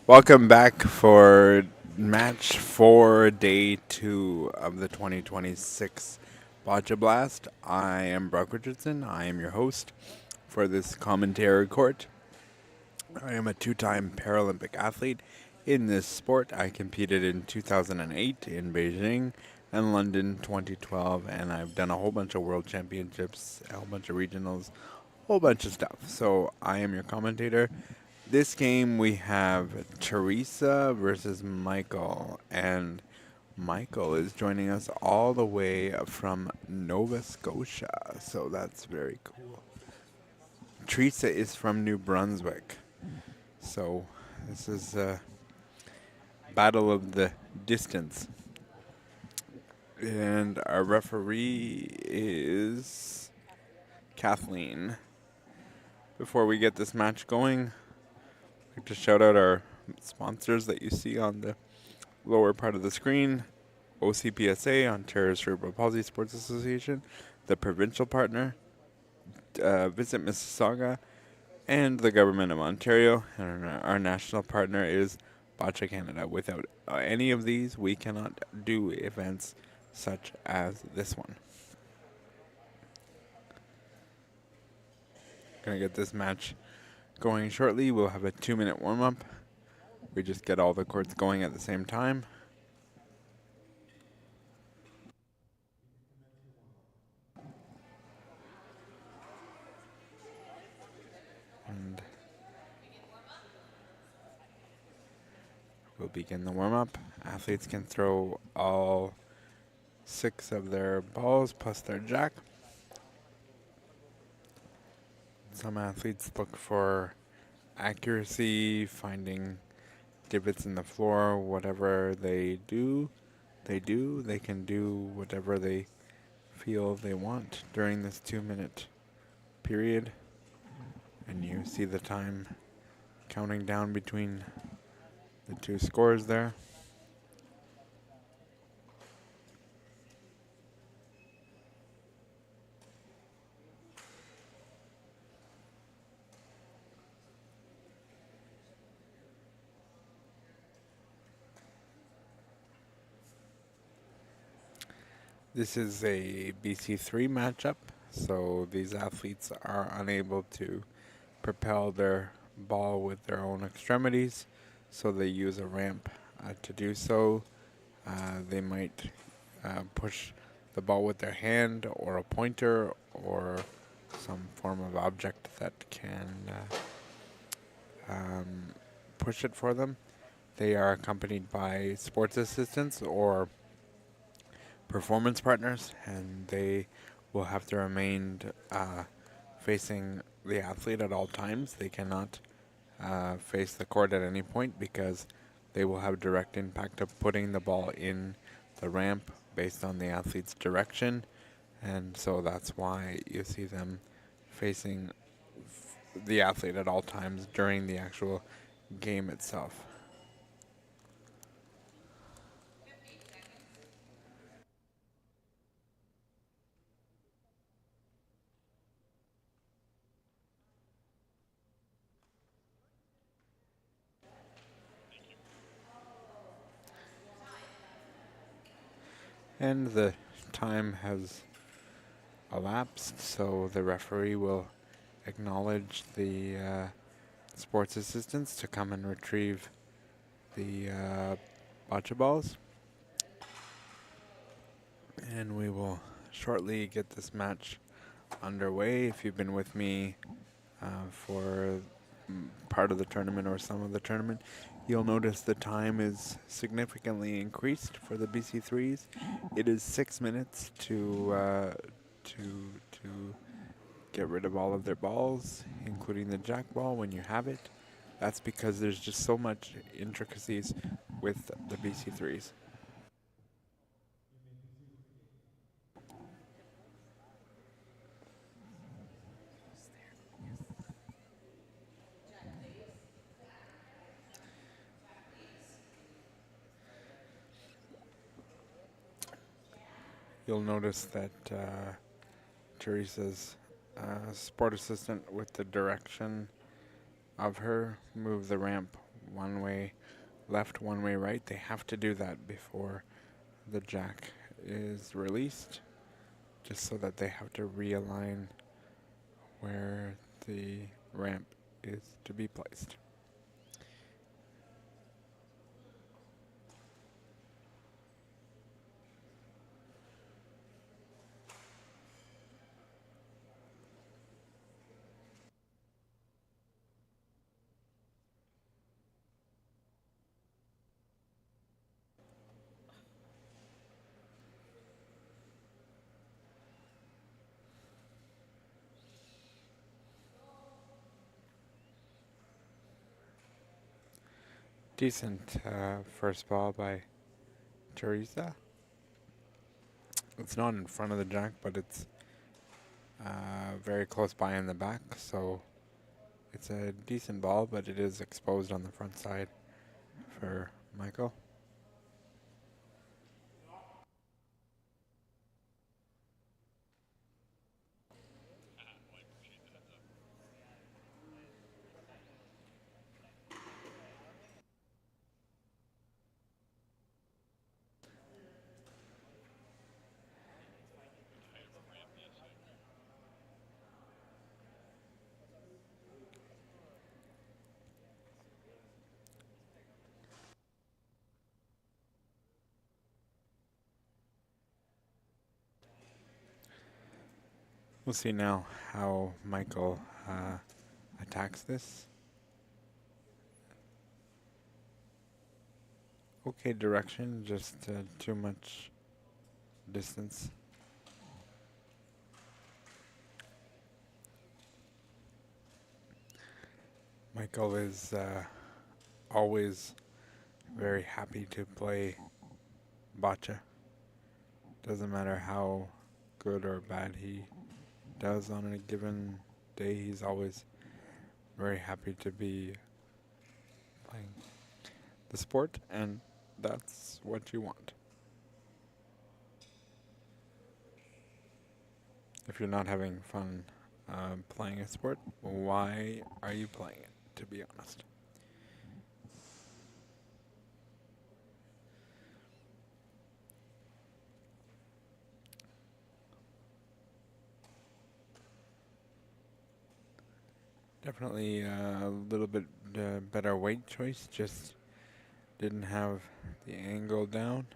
Welcome back for match 4, day 2 of the 2026 Boccia Blast. I am Brock Richardson. I am your host for this commentary court. I am a two-time Paralympic athlete in this sport. I competed in 2008 in Beijing and London 2012, and I've done a whole bunch of world championships, a whole bunch of regionals, a whole bunch of stuff. So I am your commentator. This game we have Teresa versus Michael, and Michael is joining us all the way from Nova Scotia, so that's very cool. Teresa is from New Brunswick, so this is a battle of the distance. And our referee is Kathleen. Before we get this match going, I'd like to shout out our sponsors that you see on the lower part of the screen. OCPSA, Ontario Cerebral Palsy Sports Association, the provincial partner, Visit Mississauga, and the Government of Ontario. And our national partner is Boccia Canada. Without any of these, we cannot do events such as this one. Gonna get this match going shortly. We'll have a 2-minute warm-up. We just get all the courts going at the same time. And we'll begin the warm-up. Athletes can throw all 6 of their balls plus their jack. Some athletes look for accuracy, finding divots in the floor. Whatever they do. They can do whatever they feel they want during this 2-minute period. And you see the time counting down between the two scores there. This is a BC3 matchup, so these athletes are unable to propel their ball with their own extremities, so they use a ramp to do so. They might push the ball with their hand or a pointer or some form of object that can push it for them. They are accompanied by sports assistants or performance partners, and they will have to remain facing the athlete at all times. They cannot face the court at any point because they will have direct impact of putting the ball in the ramp based on the athlete's direction, and so that's why you see them facing the athlete at all times during the actual game itself. And the time has elapsed, so the referee will acknowledge the sports assistants to come and retrieve the bocce balls. And we will shortly get this match underway. If you've been with me for part of the tournament or some of the tournament, you'll notice the time is significantly increased for the BC3s. It is 6 minutes to get rid of all of their balls, including the jack ball when you have it. That's because there's just so much intricacies with the BC3s. You'll notice that Teresa's sport assistant with the direction of her move the ramp one way left, one way right. They have to do that before the jack is released, just so that they have to realign where the ramp is to be placed. Decent first ball by Teresa. It's not in front of the jack, but it's very close by in the back, so it's a decent ball, but it is exposed on the front side for Michael. We'll see now how Michael attacks this. Okay direction, just too much distance. Michael is always very happy to play Boccia. Doesn't matter how good or bad he does on a given day, he's always very happy to be playing the sport, and that's what you want. If you're not having fun playing a sport, why are you playing it, to be honest? Definitely a little bit better weight choice, just didn't have the angle down.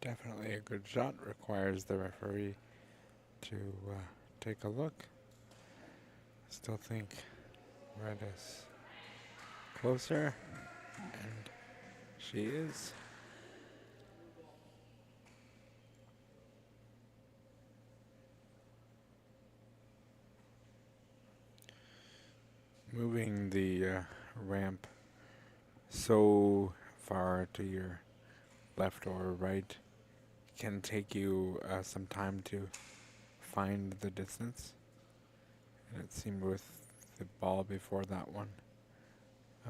Definitely a good shot, requires the referee to take a look. Still think red is closer, and she is. Moving the ramp so far to your left or right can take you some time to find the distance. And it seemed with the ball before that one,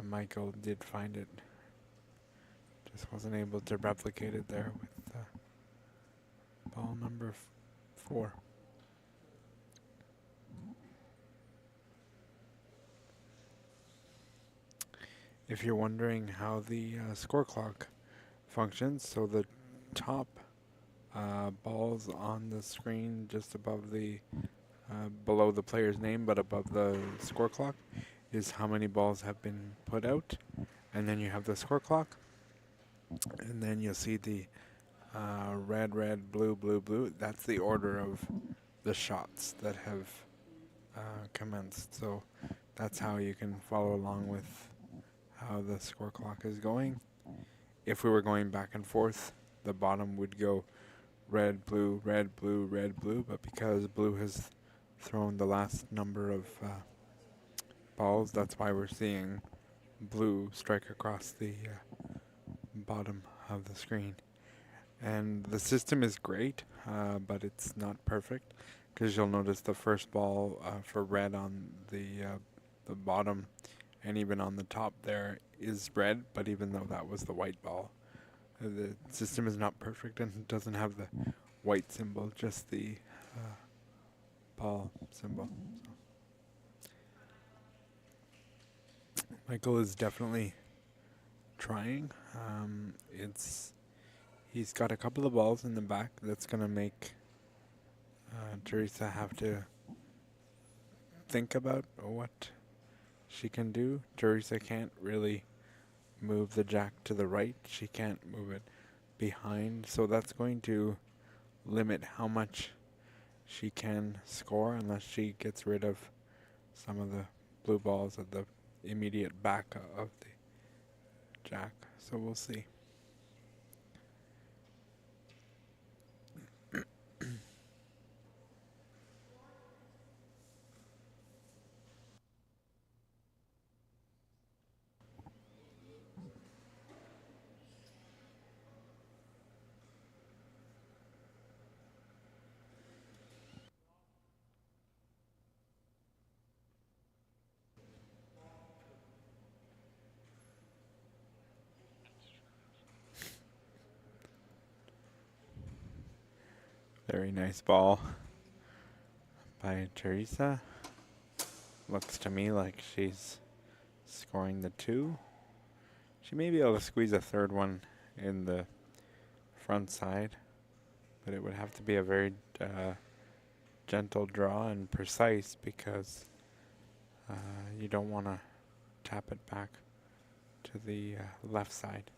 Michael did find it. Just wasn't able to replicate it there with ball number 4. If you're wondering how the score clock functions, so the top balls on the screen just above the below the player's name but above the score clock is how many balls have been put out, and then you have the score clock, and then you'll see the red, red, blue, blue, blue. That's the order of the shots that have commenced. So that's how you can follow along with how the score clock is going. If we were going back and forth, the bottom would go red, blue, red, blue, red, blue, but because blue has thrown the last number of balls, that's why we're seeing blue strike across the bottom of the screen. And the system is great, but it's not perfect, because you'll notice the first ball for red on the bottom and even on the top there is red, but even though that was the white ball, the system is not perfect and doesn't have the white symbol, just the ball symbol. So Michael is definitely trying. He's got a couple of balls in the back that's gonna make Teresa have to think about what she can do. Teresa can't really move the jack to the right. She can't move it behind, so that's going to limit how much she can score unless she gets rid of some of the blue balls at the immediate back of the jack. So we'll see. Very nice ball by Teresa. Looks to me like she's scoring the 2. She may be able to squeeze a third one in the front side, but it would have to be a very gentle draw and precise, because you don't want to tap it back to the left side.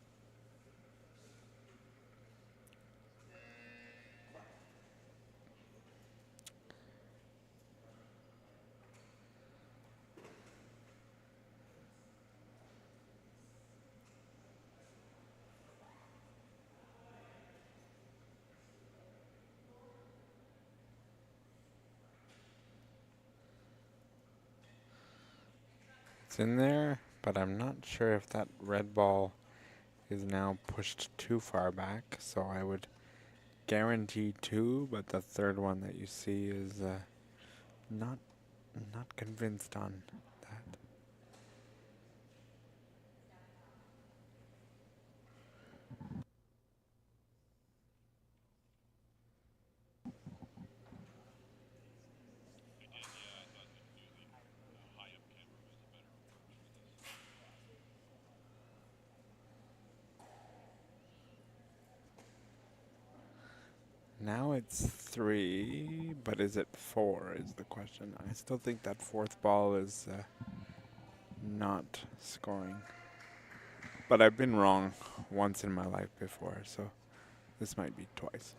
It's in there, but I'm not sure if that red ball is now pushed too far back, so I would guarantee 2, but the third one that you see is not convinced on that. Now it's 3, but is it 4 is the question. I still think that fourth ball is not scoring. But I've been wrong once in my life before, so this might be twice.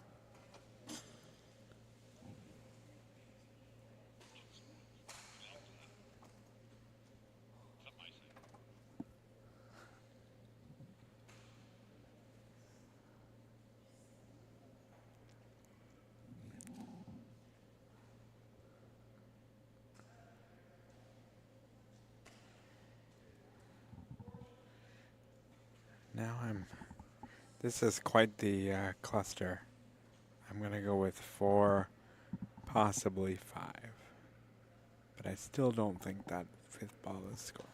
Now this is quite the cluster. I'm going to go with 4, possibly 5. But I still don't think that fifth ball is scoring.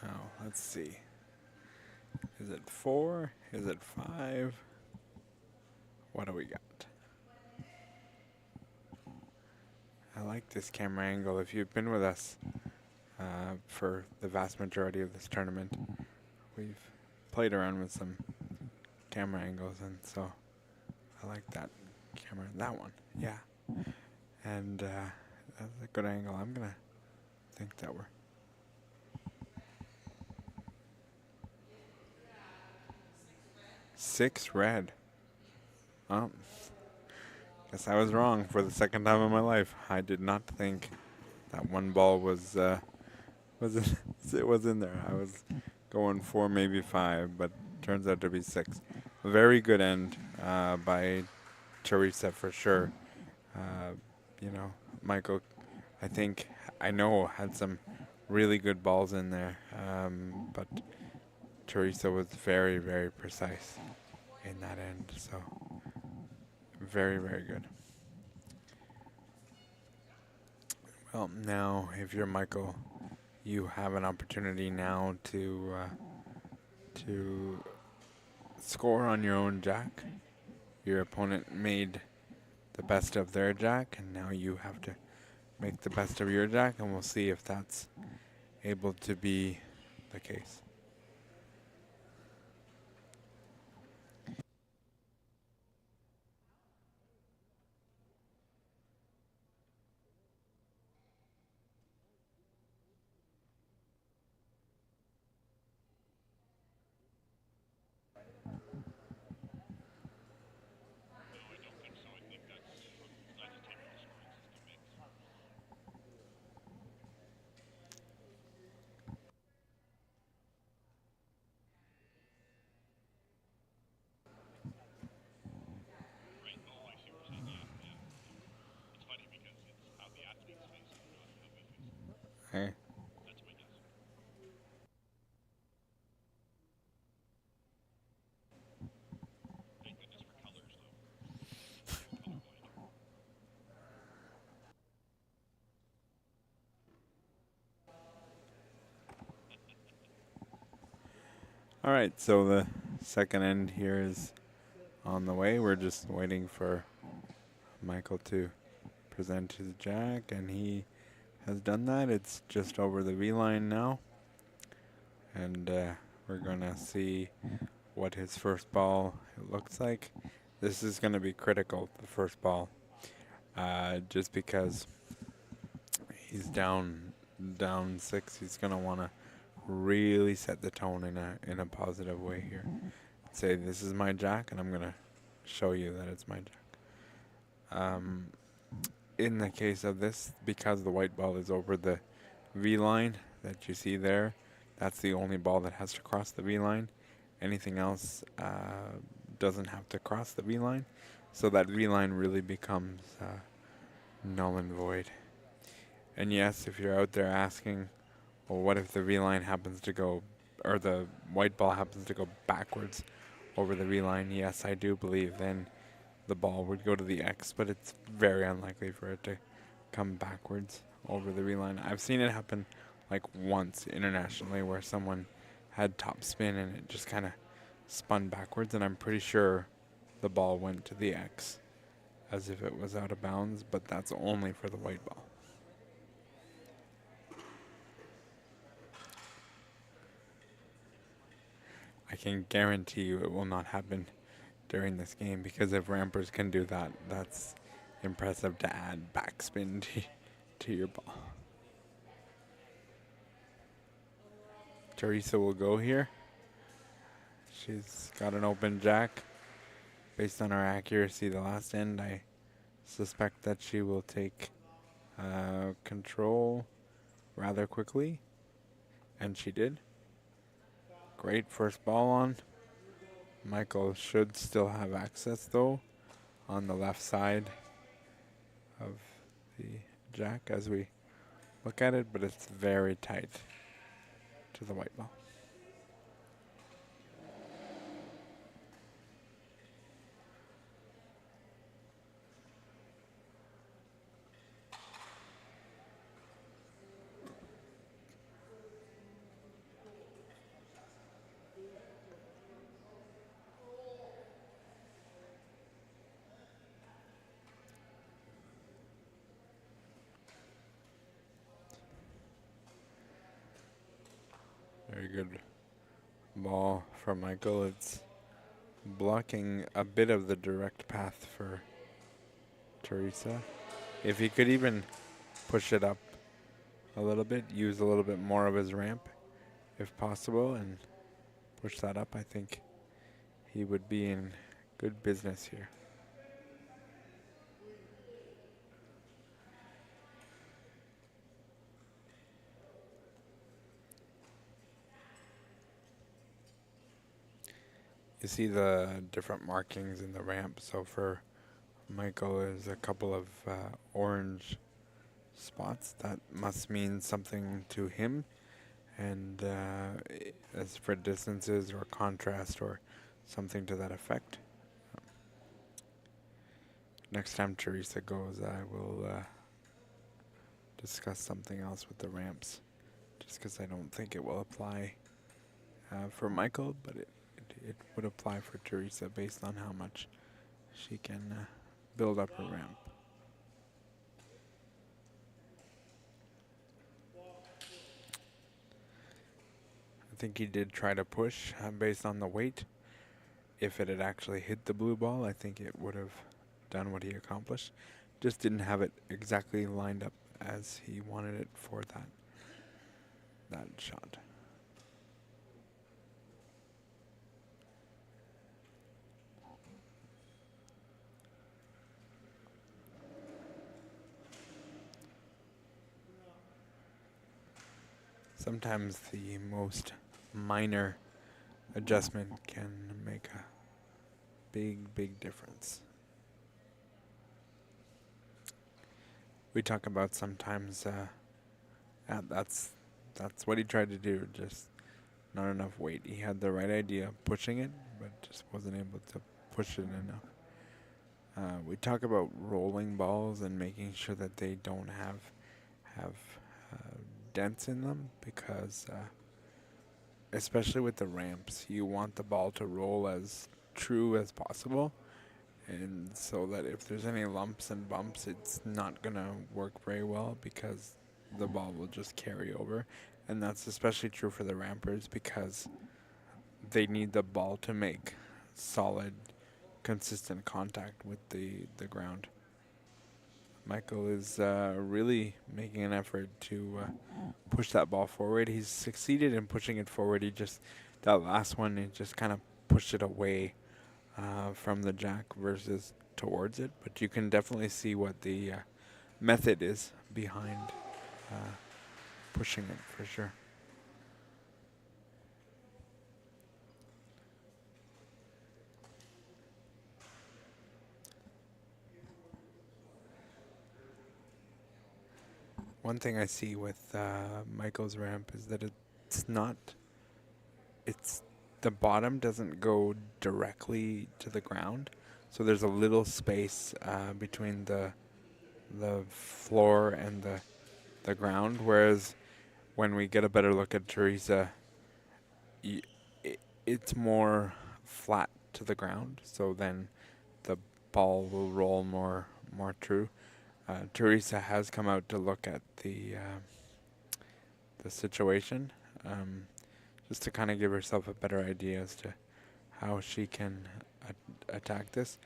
Oh, let's see. Is it 4? Is it 5? What do we got? I like this camera angle. If you've been with us for the vast majority of this tournament, we've played around with some camera angles, and so I like that camera. That one, yeah. And that's a good angle. I'm gonna think that we're 6 red. Oh, guess I was wrong for the second time in my life. I did not think that one ball was it was in there. I was going 4, maybe 5, but turns out to be 6. Very good end by Teresa for sure. Uh, you know, Michael, I know, had some really good balls in there, but Teresa was very, very precise in that end. So very, very good. Well, now if you're Michael, you have an opportunity now to score on your own jack. Your opponent made the best of their jack, and now you have to make the best of your jack, and we'll see if that's able to be the case. Okay. All right, so the second end here is on the way. We're just waiting for Michael to present his jack, and he has done that. It's just over the V line now, and we're gonna see what his first ball looks like. This is gonna be critical, the first ball, just because he's down 6. He's gonna wanna really set the tone in a positive way here. Say, this is my jack, and I'm gonna show you that it's my jack. In the case of this, because the white ball is over the V line that you see there, that's the only ball that has to cross the V line. Anything else doesn't have to cross the V line, so that V line really becomes null and void. And yes, if you're out there asking, well, what if the V line happens to go, or the white ball happens to go backwards over the V line? Yes, I do believe then the ball would go to the X, but it's very unlikely for it to come backwards over the V line. I've seen it happen like once internationally where someone had top spin and it just kind of spun backwards, and I'm pretty sure the ball went to the X as if it was out of bounds, but that's only for the white ball. I can guarantee you it will not happen during this game, because if rampers can do that, that's impressive to add backspin to your ball. Teresa will go here. She's got an open jack. Based on her accuracy the last end, I suspect that she will take control rather quickly, and she did. Great first ball on. Michael should still have access though on the left side of the jack as we look at it, but it's very tight to the white ball. Very good ball from Michael. It's blocking a bit of the direct path for Teresa. If he could even push it up a little bit, use a little bit more of his ramp if possible, and push that up, I think he would be in good business here. You see the different markings in the ramp. So for Michael is a couple of orange spots. That must mean something to him. And as for distances or contrast or something to that effect. Next time Teresa goes, I will discuss something else with the ramps. Just because I don't think it will apply for Michael, but it would apply for Teresa based on how much she can build up her ramp. I think he did try to push based on the weight. If it had actually hit the blue ball, I think it would have done what he accomplished. Just didn't have it exactly lined up as he wanted it for that shot. Sometimes the most minor adjustment can make a big difference. We talk about sometimes that's what he tried to do, just not enough weight. He had the right idea pushing it, but just wasn't able to push it enough. We talk about rolling balls and making sure that they don't have dents in them, because especially with the ramps, you want the ball to roll as true as possible, and so that if there's any lumps and bumps, it's not gonna work very well because the ball will just carry over. And that's especially true for the rampers because they need the ball to make solid, consistent contact with the ground. Michael is really making an effort to push that ball forward. He's succeeded in pushing it forward. That last one, he just kind of pushed it away from the jack versus towards it. But you can definitely see what the method is behind pushing it for sure. One thing I see with Michael's ramp is that it's the bottom doesn't go directly to the ground, so there's a little space between the floor and the ground. Whereas when we get a better look at Teresa, y- it's more flat to the ground, so then the ball will roll more true. Teresa has come out to look at the situation, just to kind of give herself a better idea as to how she can attack this.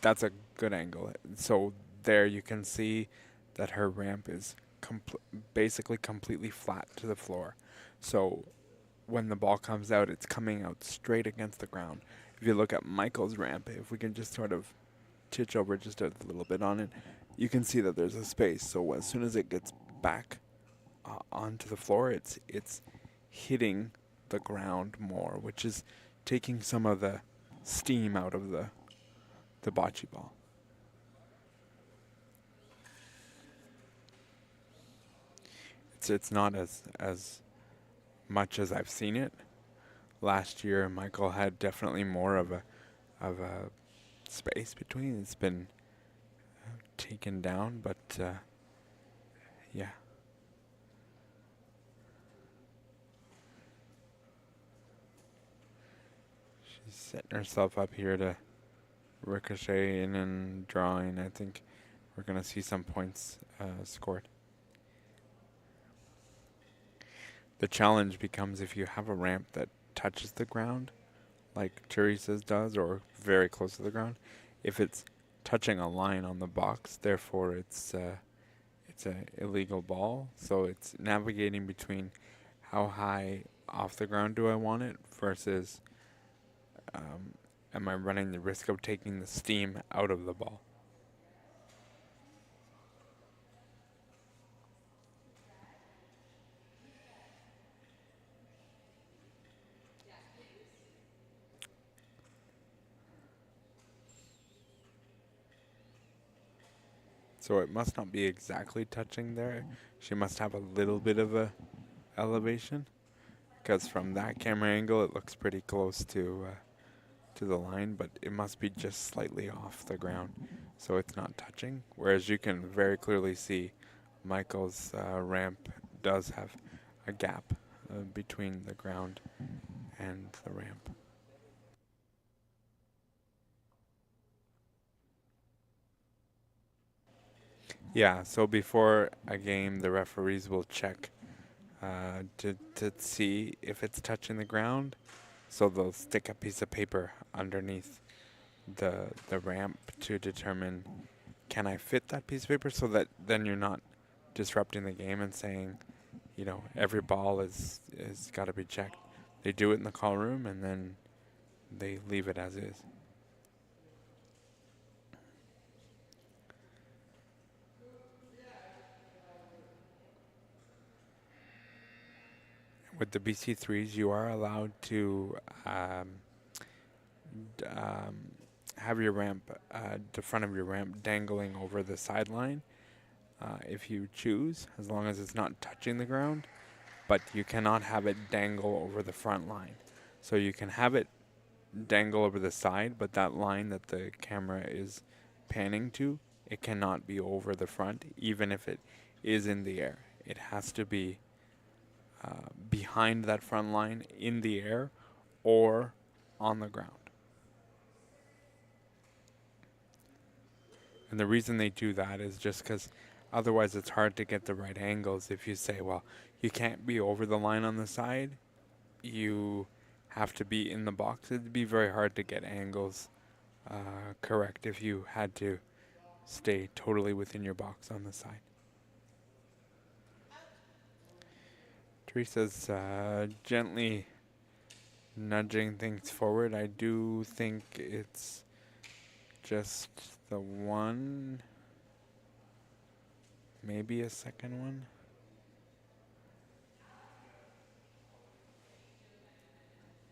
That's a good angle. So there you can see that her ramp is basically completely flat to the floor. So when the ball comes out, it's coming out straight against the ground. If you look at Michael's ramp, if we can just sort of titch over just a little bit on it, you can see that there's a space. So as soon as it gets back onto the floor, it's hitting the ground more, which is taking some of the steam out of the bocce ball. It's not as much as I've seen it. Last year, Michael had definitely more of a space between. It's been taken down, but yeah. She's setting herself up here to ricochet in and drawing. I think we're going to see some points scored. The challenge becomes if you have a ramp that touches the ground, like Teresa's does, or very close to the ground, if it's touching a line on the box, therefore it's an illegal ball. So it's navigating between how high off the ground do I want it versus am I running the risk of taking the steam out of the ball. So it must not be exactly touching there. She must have a little bit of a elevation, because from that camera angle it looks pretty close to the line, but it must be just slightly off the ground, so it's not touching. Whereas you can very clearly see Michael's ramp does have a gap between the ground and the ramp. Yeah, so before a game, the referees will check to see if it's touching the ground. So they'll stick a piece of paper underneath the ramp to determine, can I fit that piece of paper, so that then you're not disrupting the game and saying, every ball is got to be checked. They do it in the call room and then they leave it as is. With the BC3s, you are allowed to have your ramp, the front of your ramp, dangling over the sideline if you choose, as long as it's not touching the ground. But you cannot have it dangle over the front line. So you can have it dangle over the side, but that line that the camera is panning to, it cannot be over the front, even if it is in the air. It has to be behind that front line, in the air, or on the ground. And the reason they do that is just because otherwise it's hard to get the right angles. If you say, well, you can't be over the line on the side, you have to be in the box. It'd be very hard to get angles correct if you had to stay totally within your box on the side. Teresa's gently nudging things forward. I do think it's just the one, maybe a second one.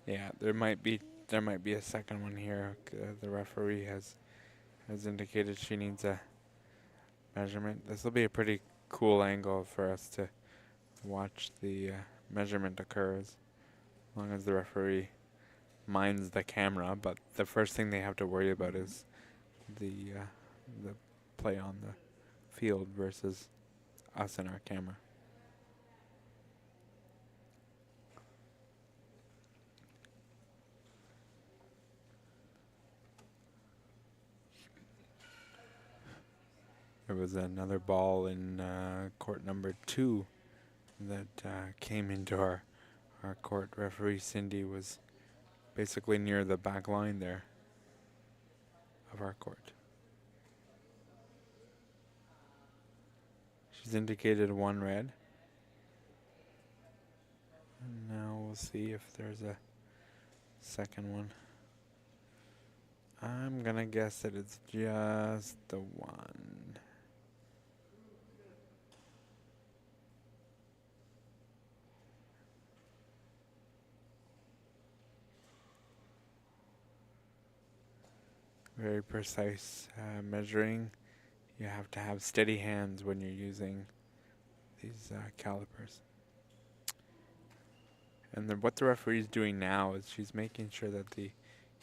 Yeah, there might be a second one here. The referee has indicated she needs a measurement. This will be a pretty cool angle for us to watch the measurement occur, as long as the referee minds the camera. But the first thing they have to worry about is the play on the field versus us and our camera. There was another ball in court number 2 that came into our court. Referee Cindy was basically near the back line there of our court. She's indicated 1 red. And now we'll see if there's a second one. I'm gonna guess that it's just the one. Very precise measuring. You have to have steady hands when you're using these calipers. And what the referee is doing now is she's making sure that the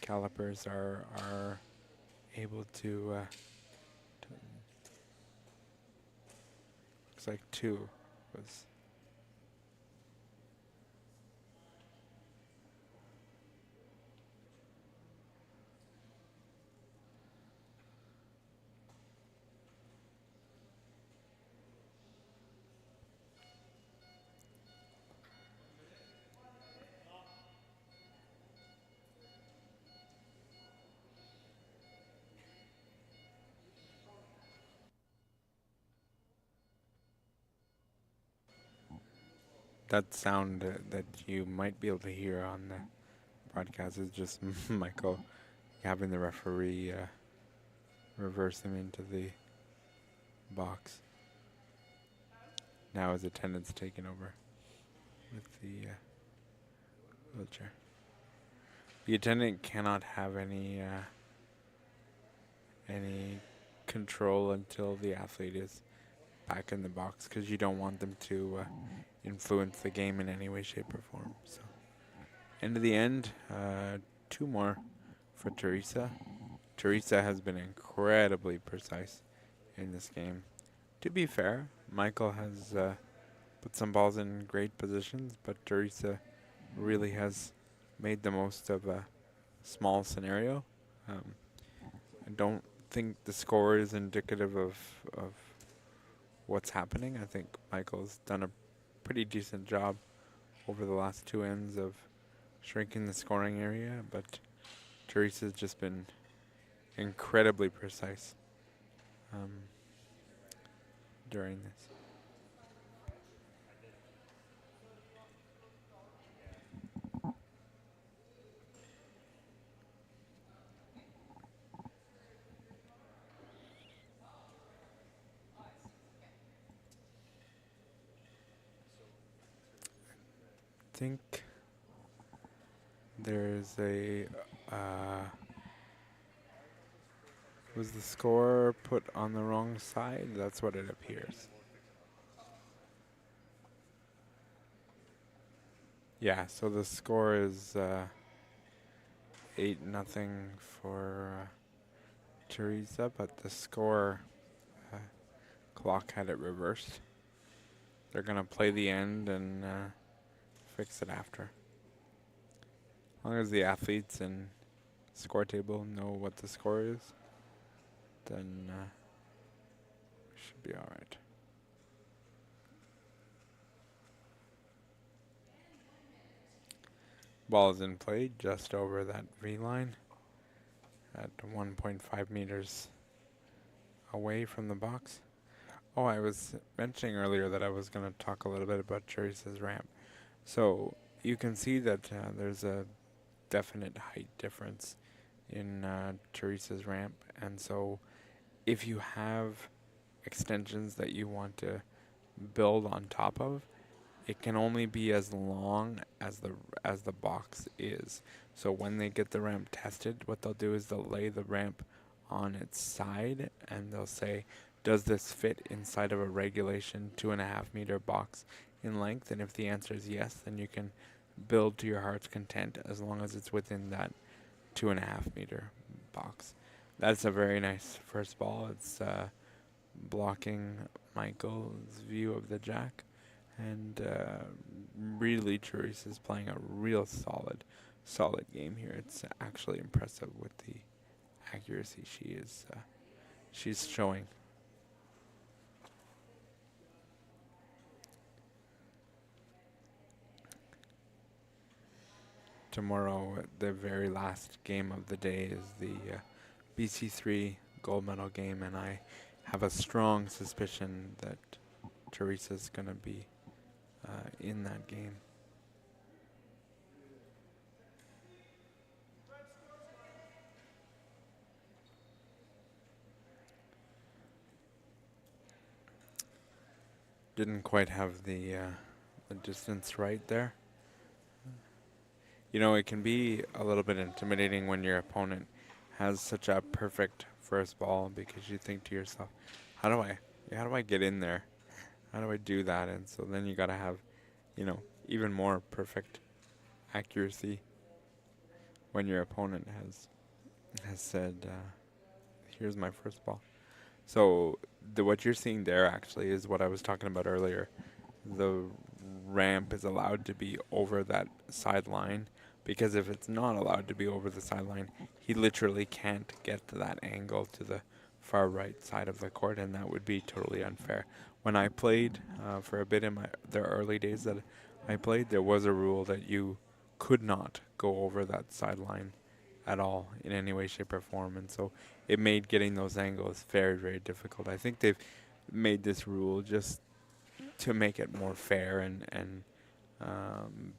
calipers are able to. Looks like 2 was. That sound that you might be able to hear on the broadcast is just Michael having the referee reverse him into the box. Now his attendant's taken over with the wheelchair. The attendant cannot have any control until the athlete is back in the box because you don't want them to influence the game in any way, shape, or form. So, end of the end, 2 more for Teresa. Teresa has been incredibly precise in this game. To be fair, Michael has put some balls in great positions, but Teresa really has made the most of a small scenario. I don't think the score is indicative of what's happening. I think Michael's done a pretty decent job over the last 2 ends of shrinking the scoring area, but Teresa's just been incredibly precise during this. I think there's a was the score put on the wrong side? That's what it appears. Yeah, so the score is 8-0 for Teresa, but the score clock had it reversed. They're gonna play the end and fix it after. As long as the athletes and score table know what the score is, then should be alright. Ball is in play just over that V line at 1.5 meters away from the box. Oh, I was mentioning earlier that I was going to talk a little bit about Teresa's ramp. So you can see that there's a definite height difference in Teresa's ramp, and so if you have extensions that you want to build on top of, it can only be as long as the box is. So when they get the ramp tested, what they'll do is they'll lay the ramp on its side and they'll say, does this fit inside of a regulation 2.5 meter box in length? And if the answer is yes, then you can build to your heart's content as long as it's within that 2.5 meter box. That's a very nice first ball. It's blocking Michael's view of the jack. And really, Teresa's playing a real solid game here. It's actually impressive with the accuracy she's showing. Tomorrow, the very last game of the day is the BC3 gold medal game, and I have a strong suspicion that Teresa's going to be in that game. Didn't quite have the distance right there. You know, it can be a little bit intimidating when your opponent has such a perfect first ball, because you think to yourself, how do I get in there? How do I do that? And so then you got to have, even more perfect accuracy when your opponent has said, here's my first ball. So what you're seeing there actually is what I was talking about earlier. The ramp is allowed to be over that sideline, because if it's not allowed to be over the sideline, he literally can't get to that angle to the far right side of the court, and that would be totally unfair. When I played for a bit in the early days that I played, there was a rule that you could not go over that sideline at all in any way, shape, or form, and so it made getting those angles very, very difficult. I think they've made this rule just to make it more fair and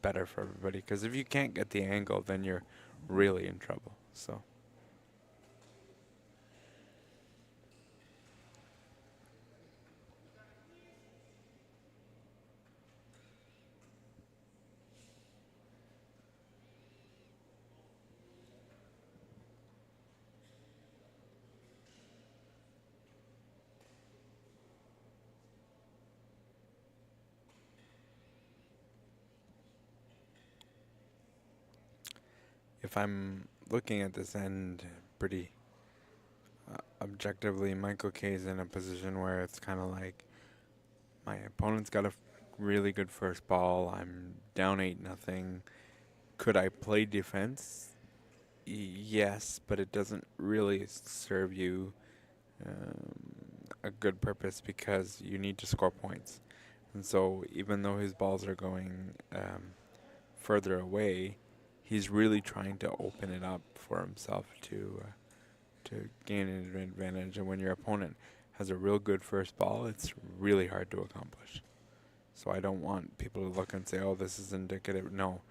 better for everybody, because if you can't get the angle, then you're really in trouble. So if I'm looking at this end pretty objectively, Michael K is in a position where it's kind of like my opponent's got a really good first ball. I'm down 8-0. Could I play defense? Yes, but it doesn't really serve you a good purpose because you need to score points. And so even though his balls are going further away, he's really trying to open it up for himself to gain an advantage. And when your opponent has a real good first ball, it's really hard to accomplish. So I don't want people to look and say, "Oh, this is indicative." No,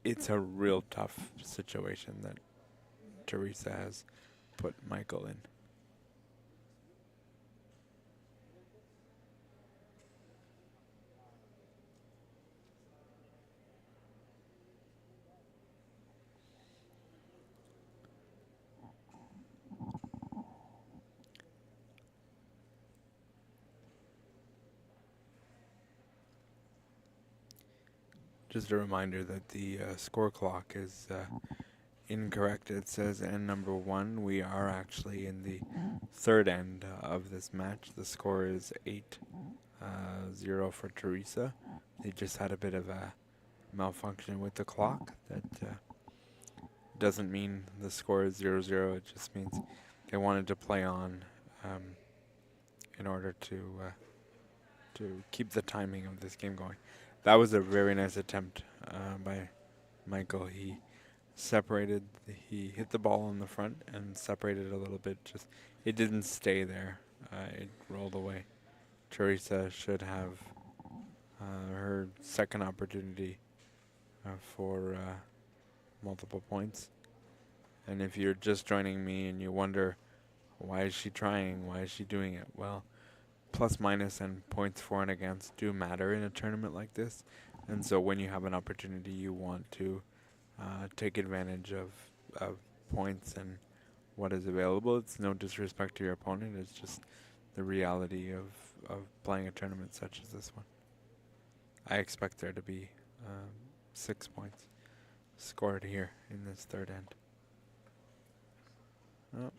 it's a real tough situation that Teresa has put Michael in. Just a reminder that the score clock is incorrect. It says end number 1. We are actually in the third end of this match. The score is 8-0 for Teresa. They just had a bit of a malfunction with the clock. That doesn't mean the score is 0-0. It just means they wanted to play on in order to keep the timing of this game going. That was a very nice attempt by Michael. He hit the ball in the front and separated a little bit. Just it didn't stay there. It rolled away. Teresa should have her second opportunity for multiple points. And if you're just joining me and you wonder, why is she trying? Why is she doing it? Well, plus minus and points for and against do matter in a tournament like this. And so when you have an opportunity, you want to take advantage of points and what is available. It's no disrespect to your opponent. It's just the reality of playing a tournament such as this one. I expect there to be 6 points scored here in this third end. Oh.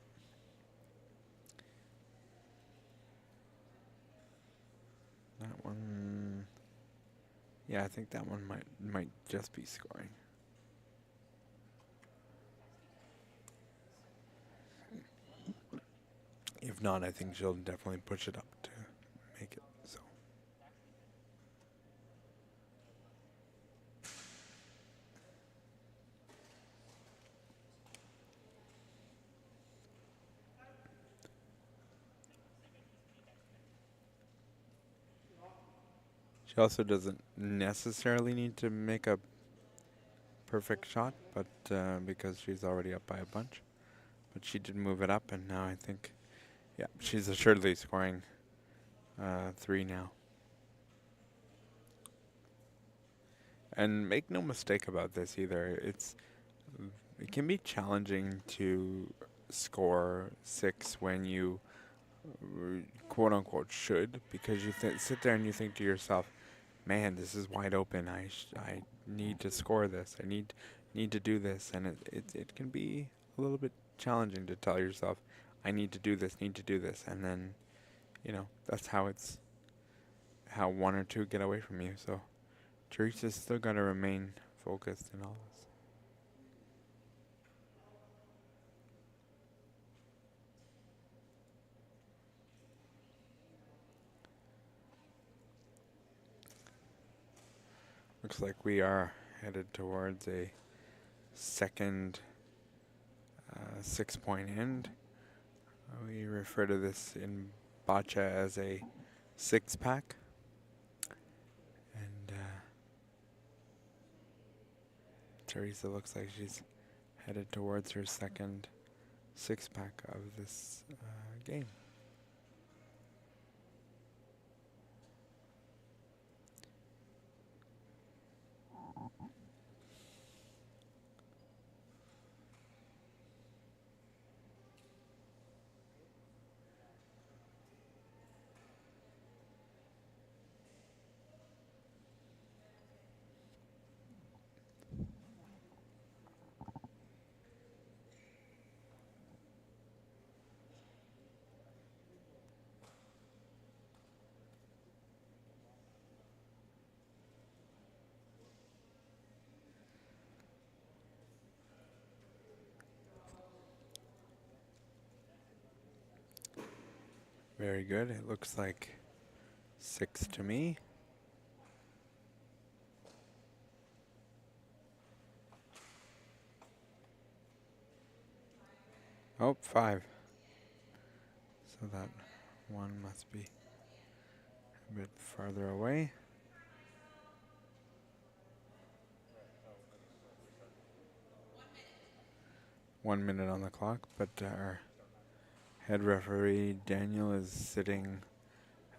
That one, yeah, I think that one might just be scoring. If not, I think she'll definitely push it up to make it. So she also doesn't necessarily need to make a perfect shot, but because she's already up by a bunch. But she did move it up, and now I think, yeah, she's assuredly scoring 3 now. And make no mistake about this either. It can be challenging to score 6 when you quote unquote should, because you sit there and you think to yourself, man, this is wide open. I need to score this. I need to do this, and it can be a little bit challenging to tell yourself, I need to do this, and then, that's how one or two get away from you. So Teresa's still got to remain focused in all this. Looks like we are headed towards a second 6-point end. We refer to this in Boccia as a 6-pack. And Teresa looks like she's headed towards her second 6-pack of this game. Very good. It looks like 6 to me. Oh, 5. So that one must be a bit farther away. One minute on the clock, but our head referee Daniel is sitting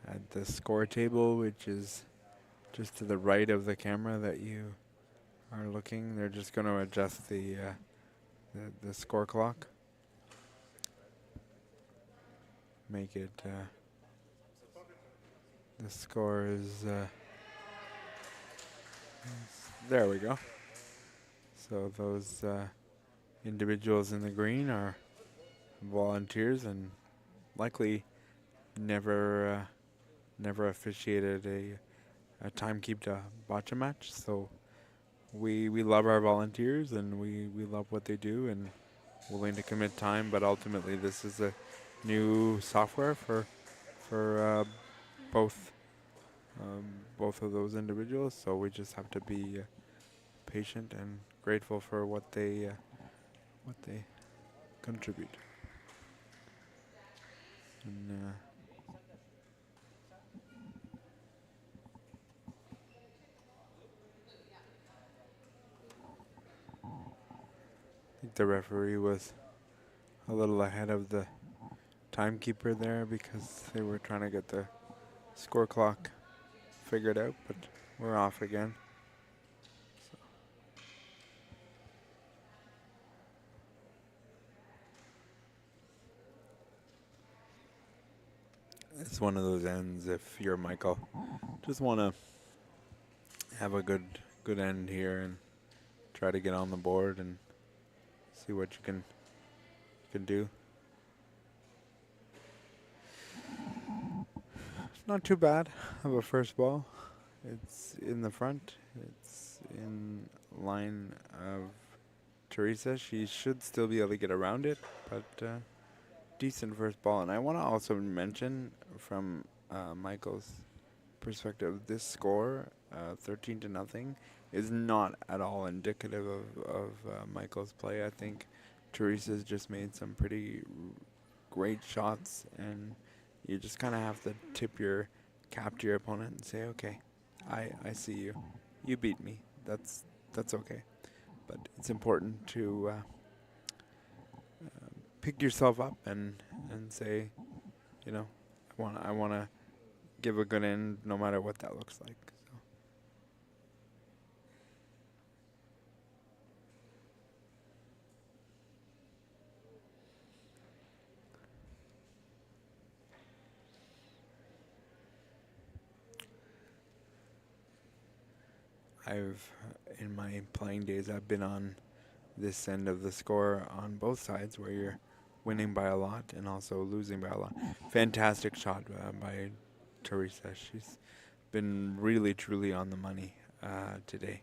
at the score table, which is just to the right of the camera that you are looking. They're just going to adjust the score clock, make it the score is there we go. So those individuals in the green are volunteers and likely never officiated a timekeeped bocce match. So we love our volunteers and we love what they do and willing to commit time. But ultimately, this is a new software for both both of those individuals. So we just have to be patient and grateful for what they contribute. And I think the referee was a little ahead of the timekeeper there because they were trying to get the score clock figured out, but we're off again. It's one of those ends if you're Michael. Just want to have a good end here and try to get on the board and see what you can do. Not too bad of a first ball. It's in the front. It's in line of Teresa. She should still be able to get around it, but decent first ball. And I want to also mention from Michael's perspective, this score, 13 to nothing, is not at all indicative of Michael's play. I think Teresa's just made some pretty great shots, and you just kind of have to tip your cap to your opponent and say, okay, I see you. You beat me. That's okay. But it's important to pick yourself up and say, you know, I want to give a good end no matter what that looks like. So. In my playing days, I've been on this end of the score on both sides where you're winning by a lot and also losing by a lot. Fantastic shot by Teresa. She's been really, truly on the money today.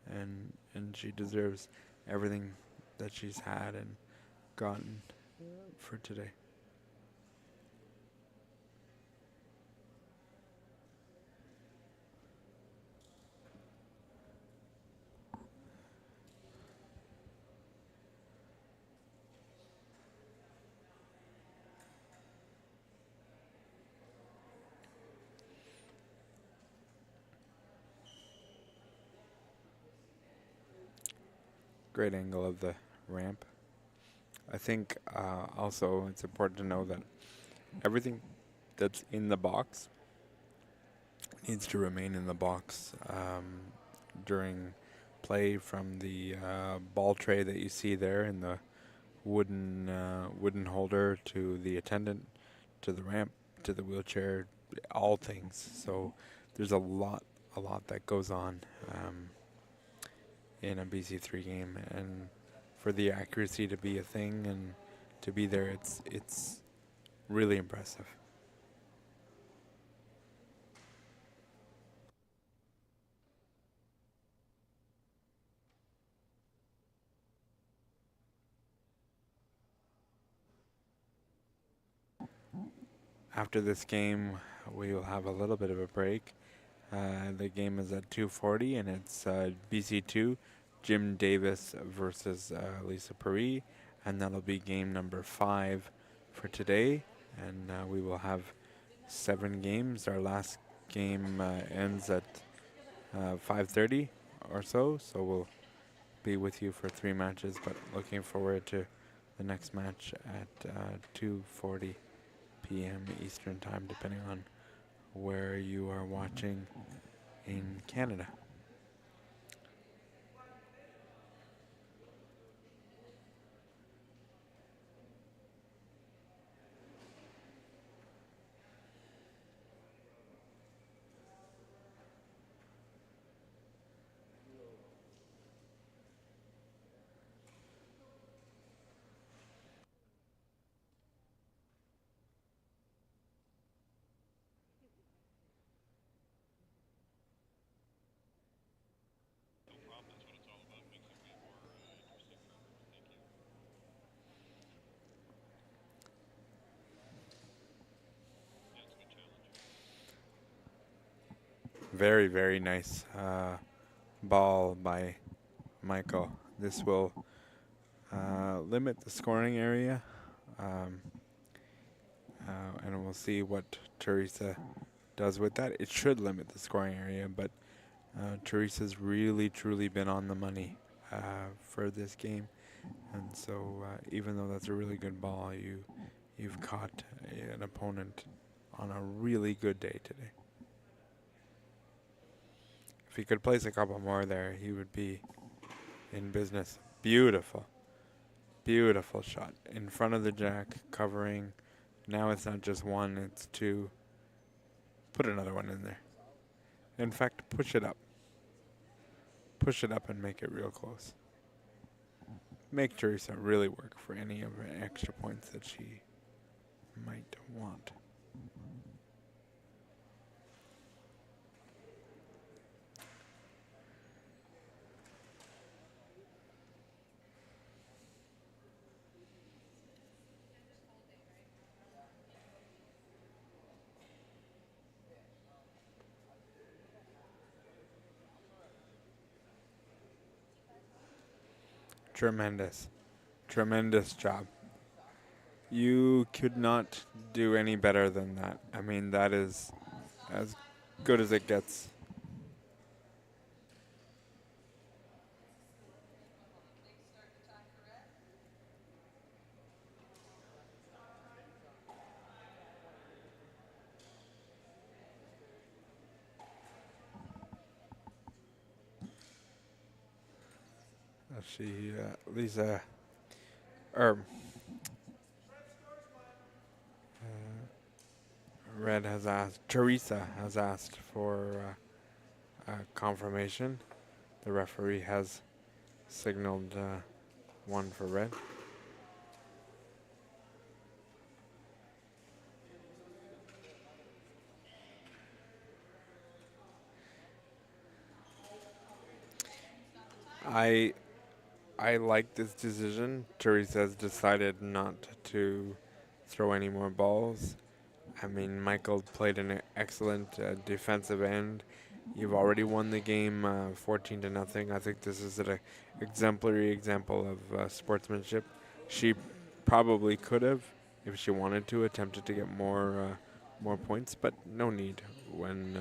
And she deserves everything that she's had and gotten for today. Great angle of the ramp. I think also it's important to know that everything that's in the box needs to remain in the box during play, from the ball tray that you see there in the wooden holder to the attendant to the ramp to the wheelchair, all things. So there's a lot that goes on in a BC3 game, and for the accuracy to be a thing and to be there, it's really impressive. After this game, we will have a little bit of a break. The game is at 2:40, and it's BC2, Jim Davis versus Lisa Paris, and that'll be game number 5 for today. And we will have 7 games. Our last game ends at 5:30 or so we'll be with you for 3 matches, but looking forward to the next match at 2:40 p.m. Eastern Time, depending on where you are watching in Canada. Very, very nice ball by Michael. This will limit the scoring area, um, and we'll see what Teresa does with that. It should limit the scoring area, but Teresa's really, truly been on the money for this game, and so even though that's a really good ball, you've caught an opponent on a really good day today. If he could place a couple more there, he would be in business. Beautiful. Beautiful shot. In front of the jack, covering. Now it's not just one, it's 2. Put another one in there. In fact, push it up. Push it up and make it real close. Make Teresa really work for any of the extra points that she might want. Tremendous. Tremendous job. You could not do any better than that. I mean, that is as good as it gets. Lisa, or Red has asked, Teresa has asked for confirmation. The referee has signaled one for Red. I like this decision. Teresa has decided not to throw any more balls. I mean, Michael played an excellent defensive end. You've already won the game 14 to nothing. I think this is an exemplary example of sportsmanship. She probably could have, if she wanted to, attempted to get more points, but no need when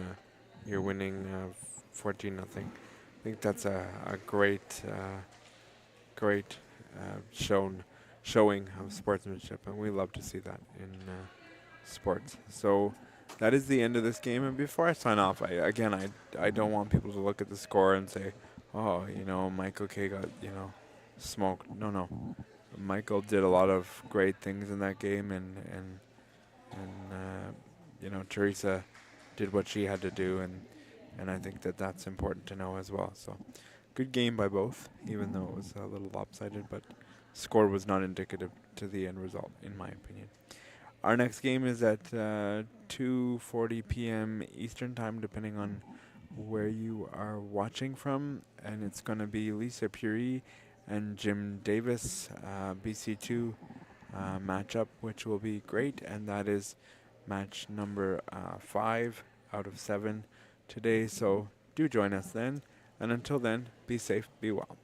you're winning 14 nothing. I think that's a great great showing of sportsmanship, and we love to see that in sports. So that is the end of this game. And before I sign off, I don't want people to look at the score and say, oh, Michael K got smoked. No. Michael did a lot of great things in that game, and Teresa did what she had to do, and I think that that's important to know as well. So good game by both, even though it was a little lopsided, but score was not indicative to the end result, in my opinion. Our next game is at 2:40 p.m. Eastern Time, depending on where you are watching from, and it's going to be Lisa Paris and Jim Davis, BC2 matchup, which will be great, and that is match number 5 out of 7 today. So do join us then. And until then, be safe, be well.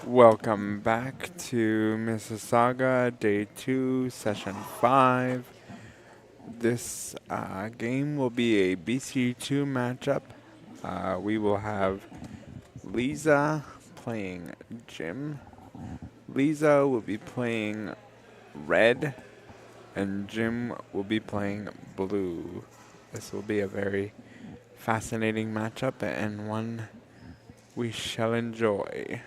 Welcome back to Mississauga, Day 2, Session 5. This game will be a BC2 matchup. We will have Lisa playing Jim. Lisa will be playing red, and Jim will be playing blue. This will be a very fascinating matchup and one we shall enjoy.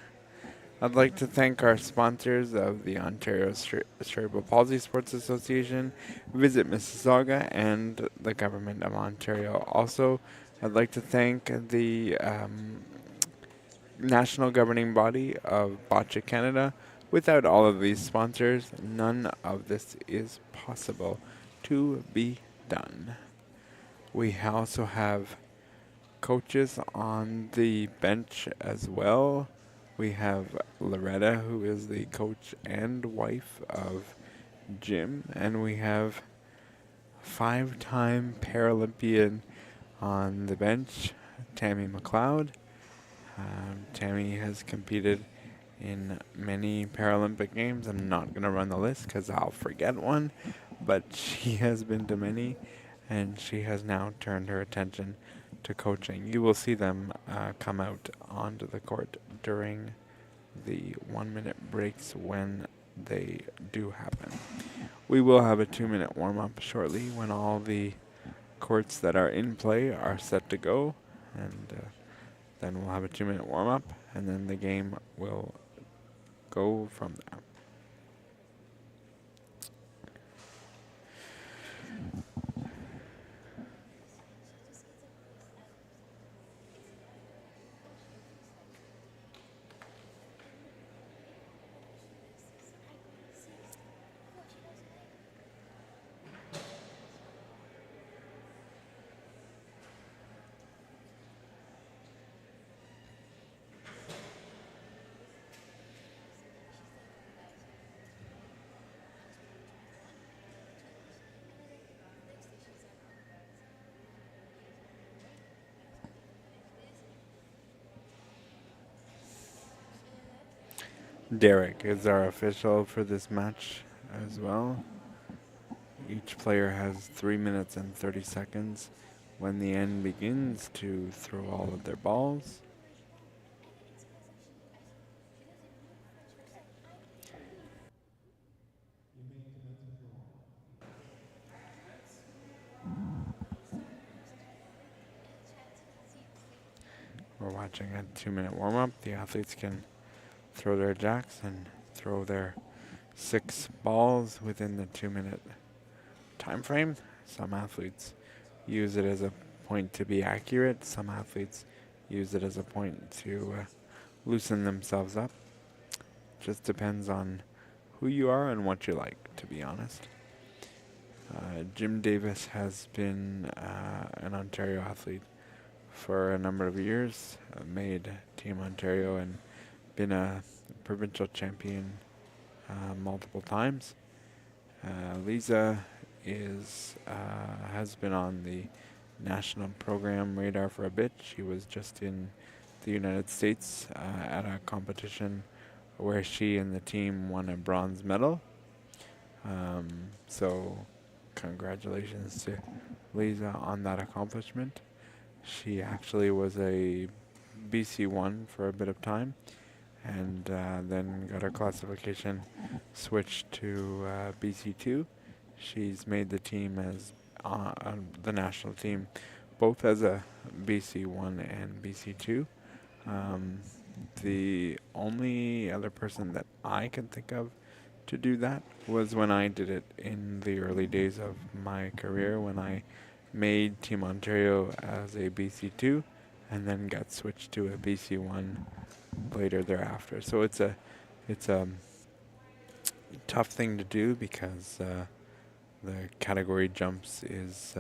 I'd like to thank our sponsors of the Ontario Cerebral Palsy Sports Association, Visit Mississauga, and the Government of Ontario. Also, I'd like to thank the national governing body of Boccia Canada. Without all of these sponsors, none of this is possible to be done. We also have coaches on the bench as well. We have Loretta, who is the coach and wife of Jim, and we have five-time Paralympian on the bench, Tammy McLeod. Tammy has competed in many Paralympic games. I'm not going to run the list because I'll forget one, but she has been to many, and she has now turned her attention to coaching. You will see them come out onto the court during the 1-minute breaks when they do happen. We will have a 2-minute warm-up shortly when all the courts that are in play are set to go, and then we'll have a 2-minute warm-up, and then the game will go from there. Derek is our official for this match as well. Each player has 3 minutes and 30 seconds when the end begins to throw all of their balls. We're watching a 2-minute warm-up. The athletes can throw their jacks and throw their 6 balls within the 2-minute time frame. Some athletes use it as a point to be accurate. Some athletes use it as a point to loosen themselves up. Just depends on who you are and what you like, to be honest. Jim Davis has been an Ontario athlete for a number of years, made Team Ontario and been a provincial champion multiple times. Lisa has been on the national program radar for a bit. She was just in the United States at a competition where she and the team won a bronze medal. So congratulations to Lisa on that accomplishment. She actually was a BC1 for a bit of time, and then got her classification switched to BC2. She's made the team as the national team, both as a BC1 and BC2. The only other person that I can think of to do that was when I did it in the early days of my career, when I made Team Ontario as a BC2 and then got switched to a BC1 later thereafter. So it's a tough thing to do because the category jumps is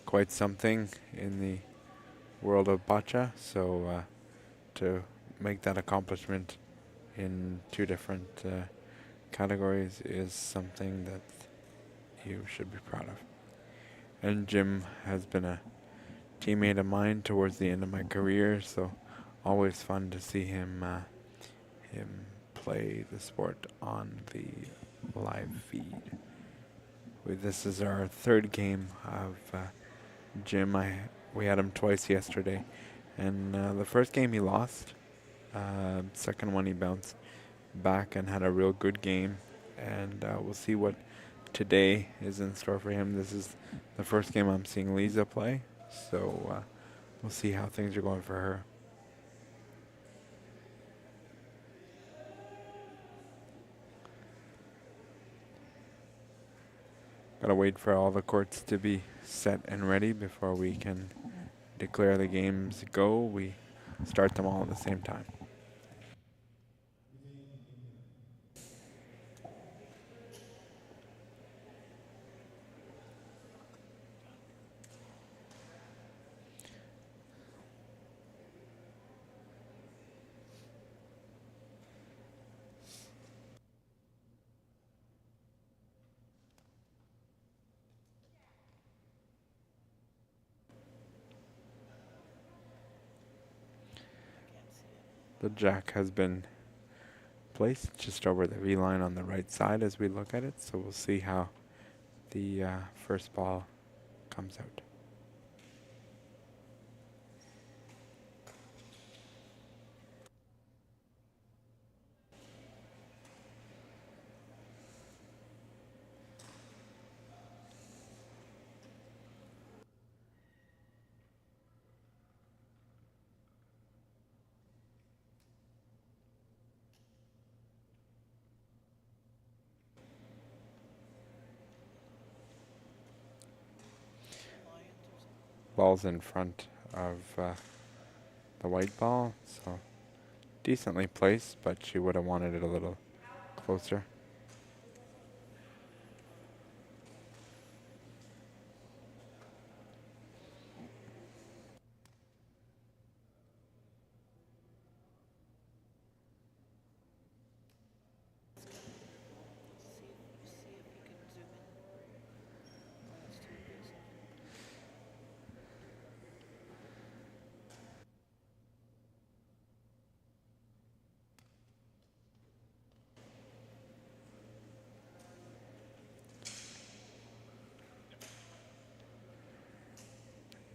quite something in the world of boccia. So to make that accomplishment in 2 different categories is something that you should be proud of. And Jim has been a teammate of mine towards the end of my career, so always fun to see him him play the sport on the live feed. This is our third game of gym. We had him twice yesterday, and the first game he lost. Second one he bounced back and had a real good game, and we'll see what today is in store for him. This is the first game I'm seeing Lisa play, so we'll see how things are going for her. Gotta wait for all the courts to be set and ready before we can declare the games go. We start them all at the same time. The jack has been placed just over the V line on the right side as we look at it, so we'll see how the first ball comes out. Ball's in front of the white ball, so decently placed, but she would have wanted it a little closer.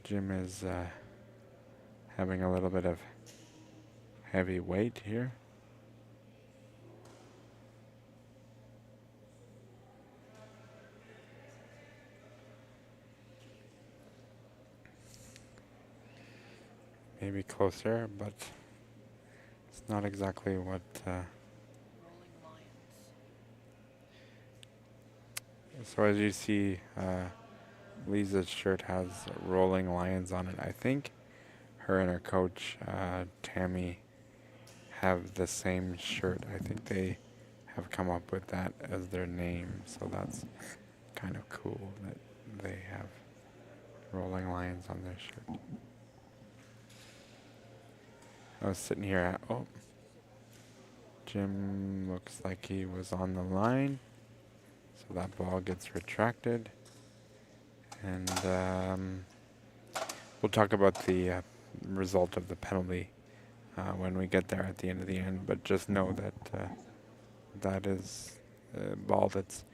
Jim is having a little bit of heavy weight here. Maybe closer, but it's not exactly what... So as you see, Lisa's shirt has rolling lions on it. I think her and her coach, Tammy, have the same shirt. I think they have come up with that as their name, so that's kind of cool that they have rolling lions on their shirt. I was sitting here at, oh, Jim looks like he was on the line, so that ball gets retracted. And we'll talk about the result of the penalty when we get there at the end of the end, but just know that that is a ball that's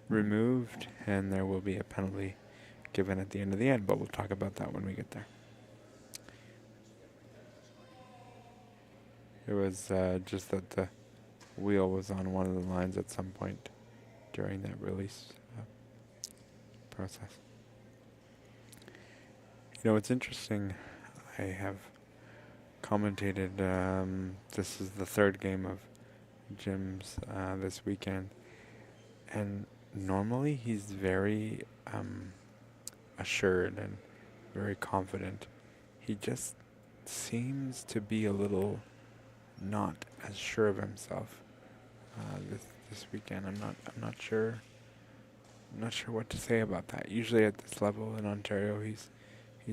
removed, and there will be a penalty given at the end of the end, but we'll talk about that when we get there. It was just that the wheel was on one of the lines at some point during that release process. You know, it's interesting. I have commentated, this is the third game of Jim's this weekend, and normally he's very assured and very confident. He just seems to be a little not as sure of himself this weekend. I'm not sure. I'm not sure what to say about that. Usually at this level in Ontario, he's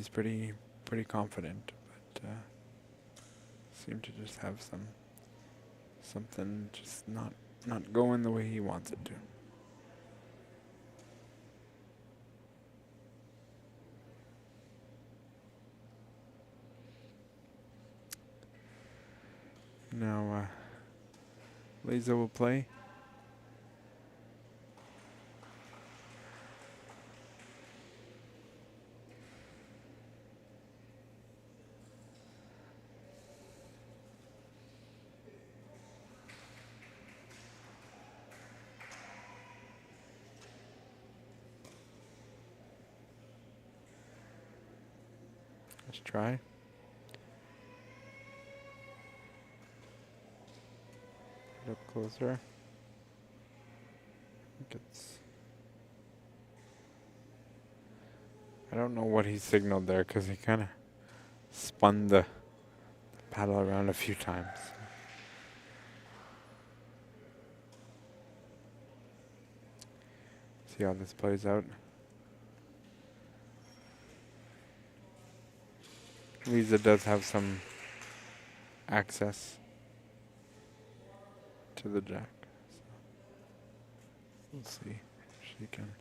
pretty confident, but seemed to just have something just not going the way he wants it to. Now, Lisa will play. Let's try. Get up closer. I don't know what he signaled there because he kind of spun the paddle around a few times. See how this plays out. Lisa does have some access to the jack. So we'll see if she can.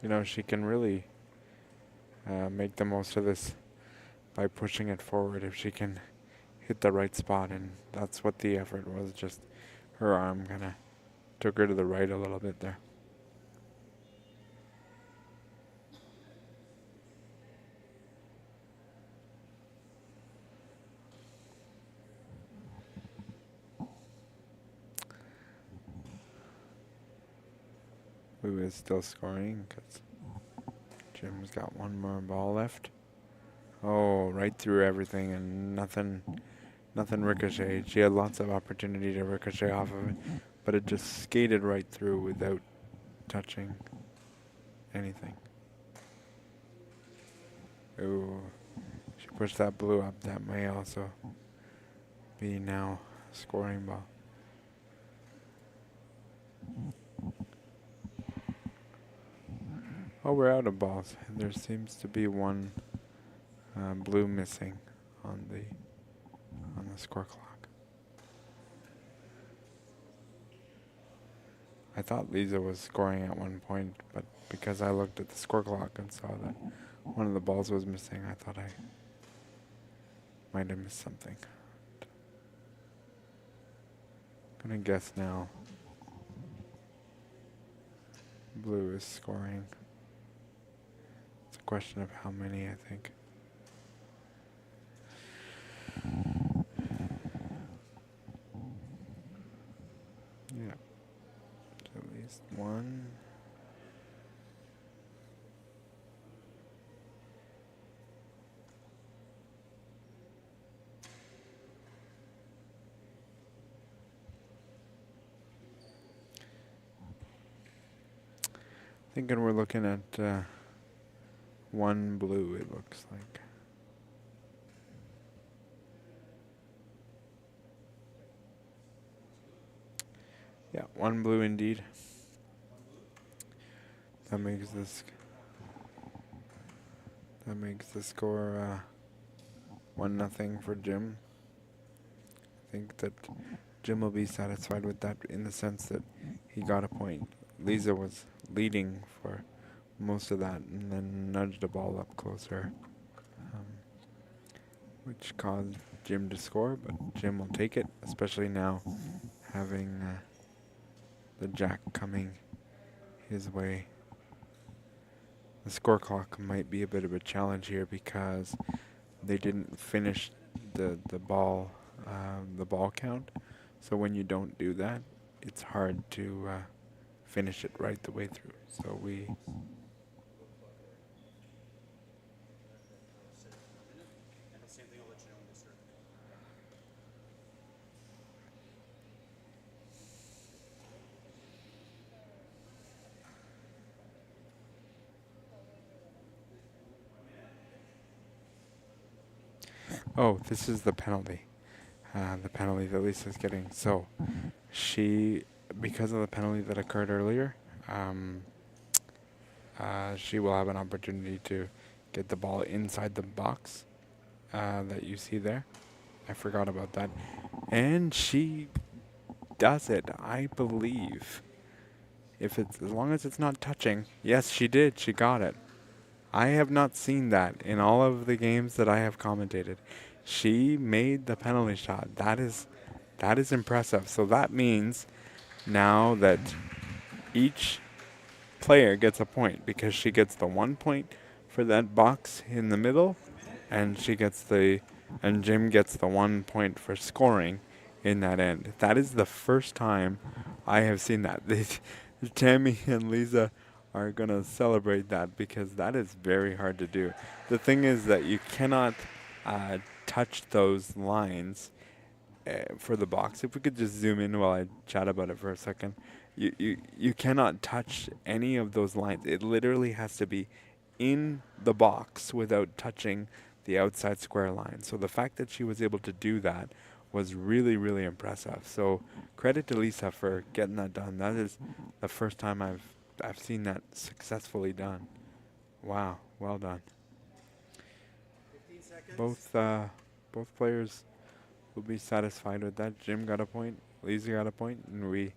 You know, she can really make the most of this by pushing it forward if she can hit the right spot, and that's what the effort was. Just her arm kind of took her to the right a little bit there. Blue is still scoring because Jim's got one more ball left. Oh, right through everything and nothing ricocheted. She had lots of opportunity to ricochet off of it, but it just skated right through without touching anything. Ooh, she pushed that blue up. That may also be now a scoring ball. Oh, we're out of balls. There seems to be one blue missing on the score clock. I thought Lisa was scoring at one point, but because I looked at the score clock and saw that one of the balls was missing, I thought I might have missed something. I'm gonna guess now. Blue is scoring. It's a question of how many, I think. Yeah. At least one. Thinking we're looking at one blue, it looks like. Yeah, one blue indeed. That makes the score 1-0 for Jim. I think that Jim will be satisfied with that in the sense that he got a point. Lisa was leading for most of that and then nudged the ball up closer, which caused Jim to score, but Jim will take it, especially now having the jack coming his way. The score clock might be a bit of a challenge here because they didn't finish the ball count. So when you don't do that, it's hard to finish it right the way through. So we Oh, this is the penalty. The penalty that Lisa's getting. So she, because of the penalty that occurred earlier, she will have an opportunity to get the ball inside the box that you see there. I forgot about that. And she does it, I believe. if it's as long as it's not touching. Yes, she did. She got it. I have not seen that in all of the games that I have commentated. She made the penalty shot. That is impressive. So that means now that each player gets a point because she gets the 1 point for that box in the middle, and Jim gets the 1 point for scoring in that end. That is the first time I have seen that. Tammy and Lisa are gonna celebrate that because that is very hard to do. The thing is that you cannot touch those lines for the box. If we could just zoom in while I chat about it for a second. You cannot touch any of those lines. It literally has to be in the box without touching the outside square line. So the fact that she was able to do that was really, really impressive. So credit to Lisa for getting that done. That is the first time I've seen that successfully done. Wow, well done. 15 seconds. Both players will be satisfied with that. Jim got a point, Lisa got a point, and we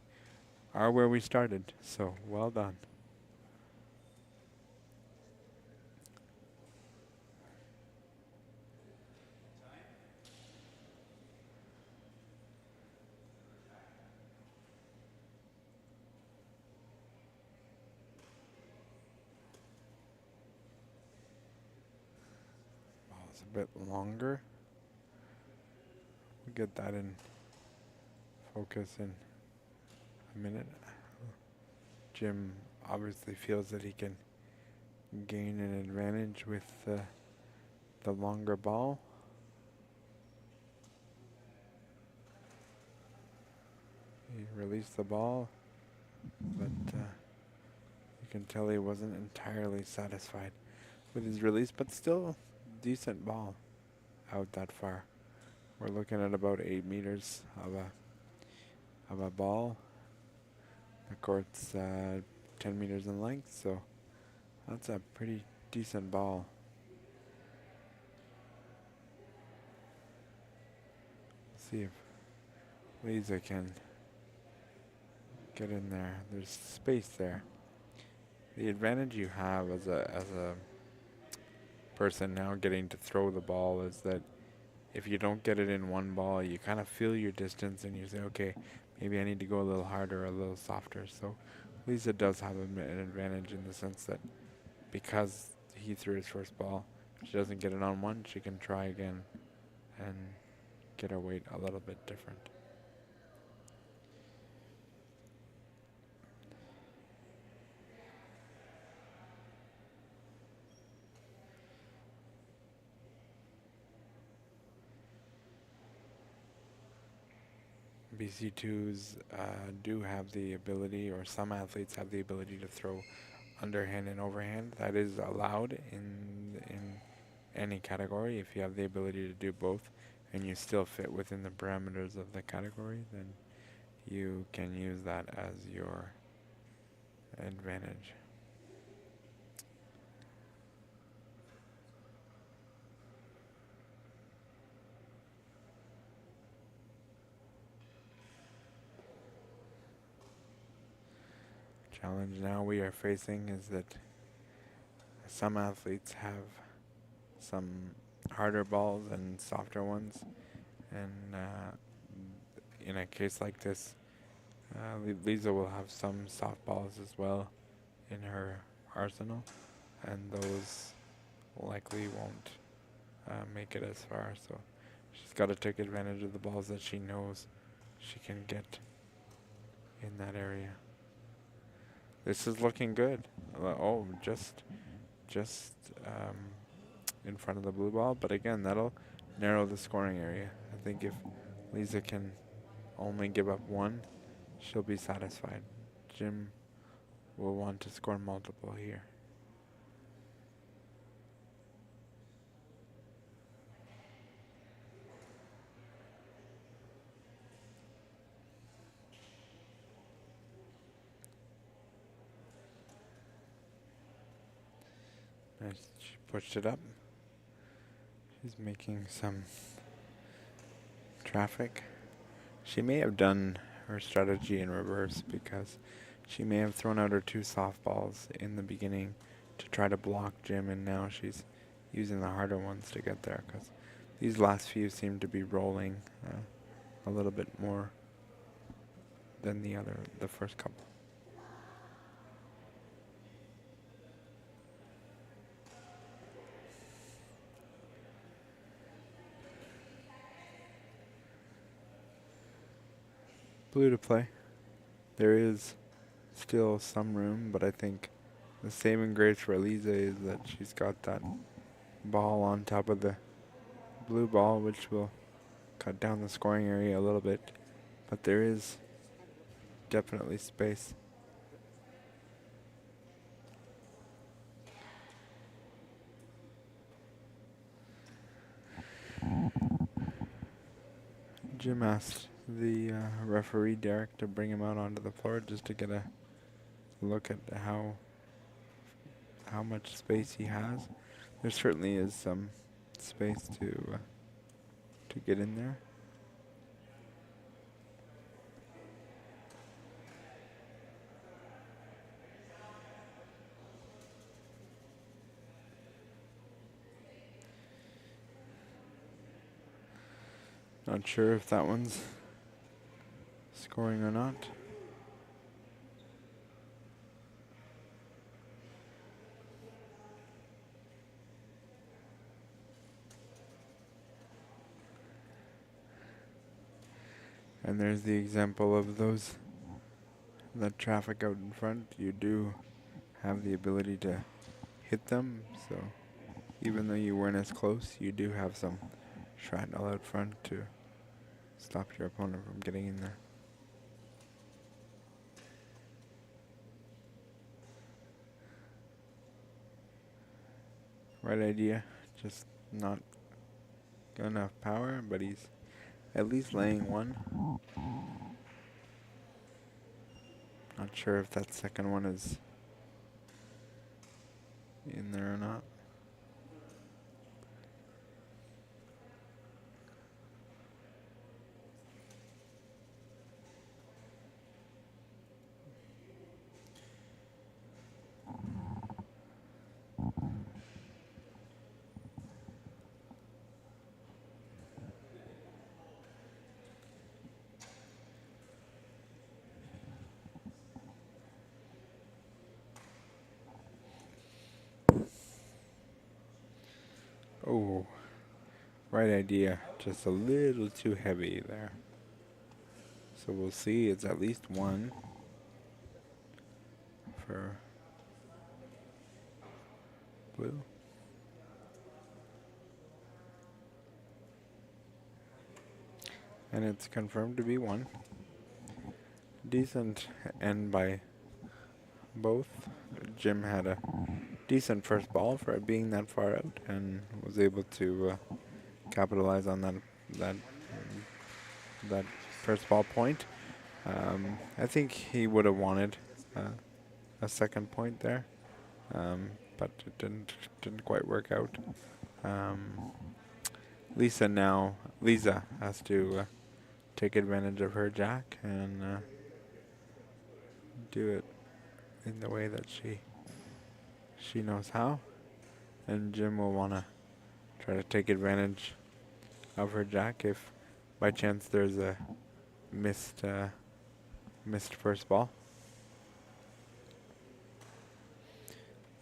are where we started. So well done. Well, it's a bit longer. We'll get that in focus in a minute. Jim obviously feels that he can gain an advantage with the longer ball. He released the ball, but you can tell he wasn't entirely satisfied with his release, but still decent ball out that far. We're looking at about 8 meters of a ball. The court's 10 meters in length, so that's a pretty decent ball. Let's see if Lisa can get in there. There's space there. The advantage you have as a person now getting to throw the ball is that if you don't get it in one ball, you kind of feel your distance and you say, okay, maybe I need to go a little harder, a little softer. So Lisa does have an advantage in the sense that because he threw his first ball, if she doesn't get it on one, she can try again and get her weight a little bit different. BC2s do have the ability, or some athletes have the ability to throw underhand and overhand. That is allowed in any category. If you have the ability to do both and you still fit within the parameters of the category, then you can use that as your advantage. Challenge now we are facing is that some athletes have some harder balls and softer ones, and in a case like this, Lisa will have some soft balls as well in her arsenal, and those likely won't make it as far. So she's got to take advantage of the balls that she knows she can get in that area. This is looking good. Oh, just in front of the blue ball, but again, that'll narrow the scoring area. I think if Lisa can only give up one, she'll be satisfied. Jim will want to score multiple here. Nice. She pushed it up. She's making some traffic. She may have done her strategy in reverse because She may have thrown out her 2 softballs in the beginning to try to block Jim, and now she's using the harder ones to get there, because these last few seem to be rolling a little bit more than the first couple. Blue to play. There is still some room, but I think the saving grace for Eliza is that she's got that ball on top of the blue ball, which will cut down the scoring area a little bit. But there is definitely space. Jim asked the referee Derek to bring him out onto the floor just to get a look at how much space he has. There certainly is some space to get in there. Not sure if that one's scoring or not. And there's the example of that traffic out in front. You do have the ability to hit them, so even though you weren't as close, you do have some shrapnel out front to stop your opponent from getting in there. Right idea, just not got enough power, but he's at least laying one. Not sure if that second one is in there or not. Oh, right idea, just a little too heavy there. So we'll see, it's at least one for blue. And it's confirmed to be one. Decent end by both. Jim had a decent first ball for it being that far out and was able to capitalize on that first ball point. I think he would have wanted a second point there, but it didn't quite work out. Lisa has to take advantage of her jack and do it in the way that she knows how, and Jim will want to try to take advantage of her jack if by chance there's a missed first ball.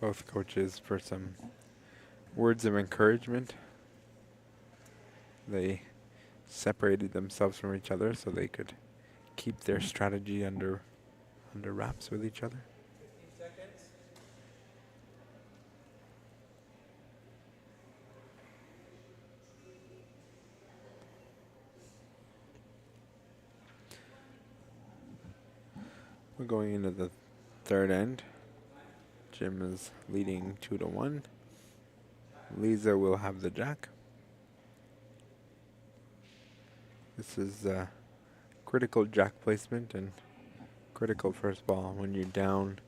Both coaches for some words of encouragement. They separated themselves from each other so they could keep their strategy under wraps with each other. 15 seconds. We're going into the third end. Jim is leading 2-1. Lisa will have the jack. This is critical jack placement and critical first ball. When you're down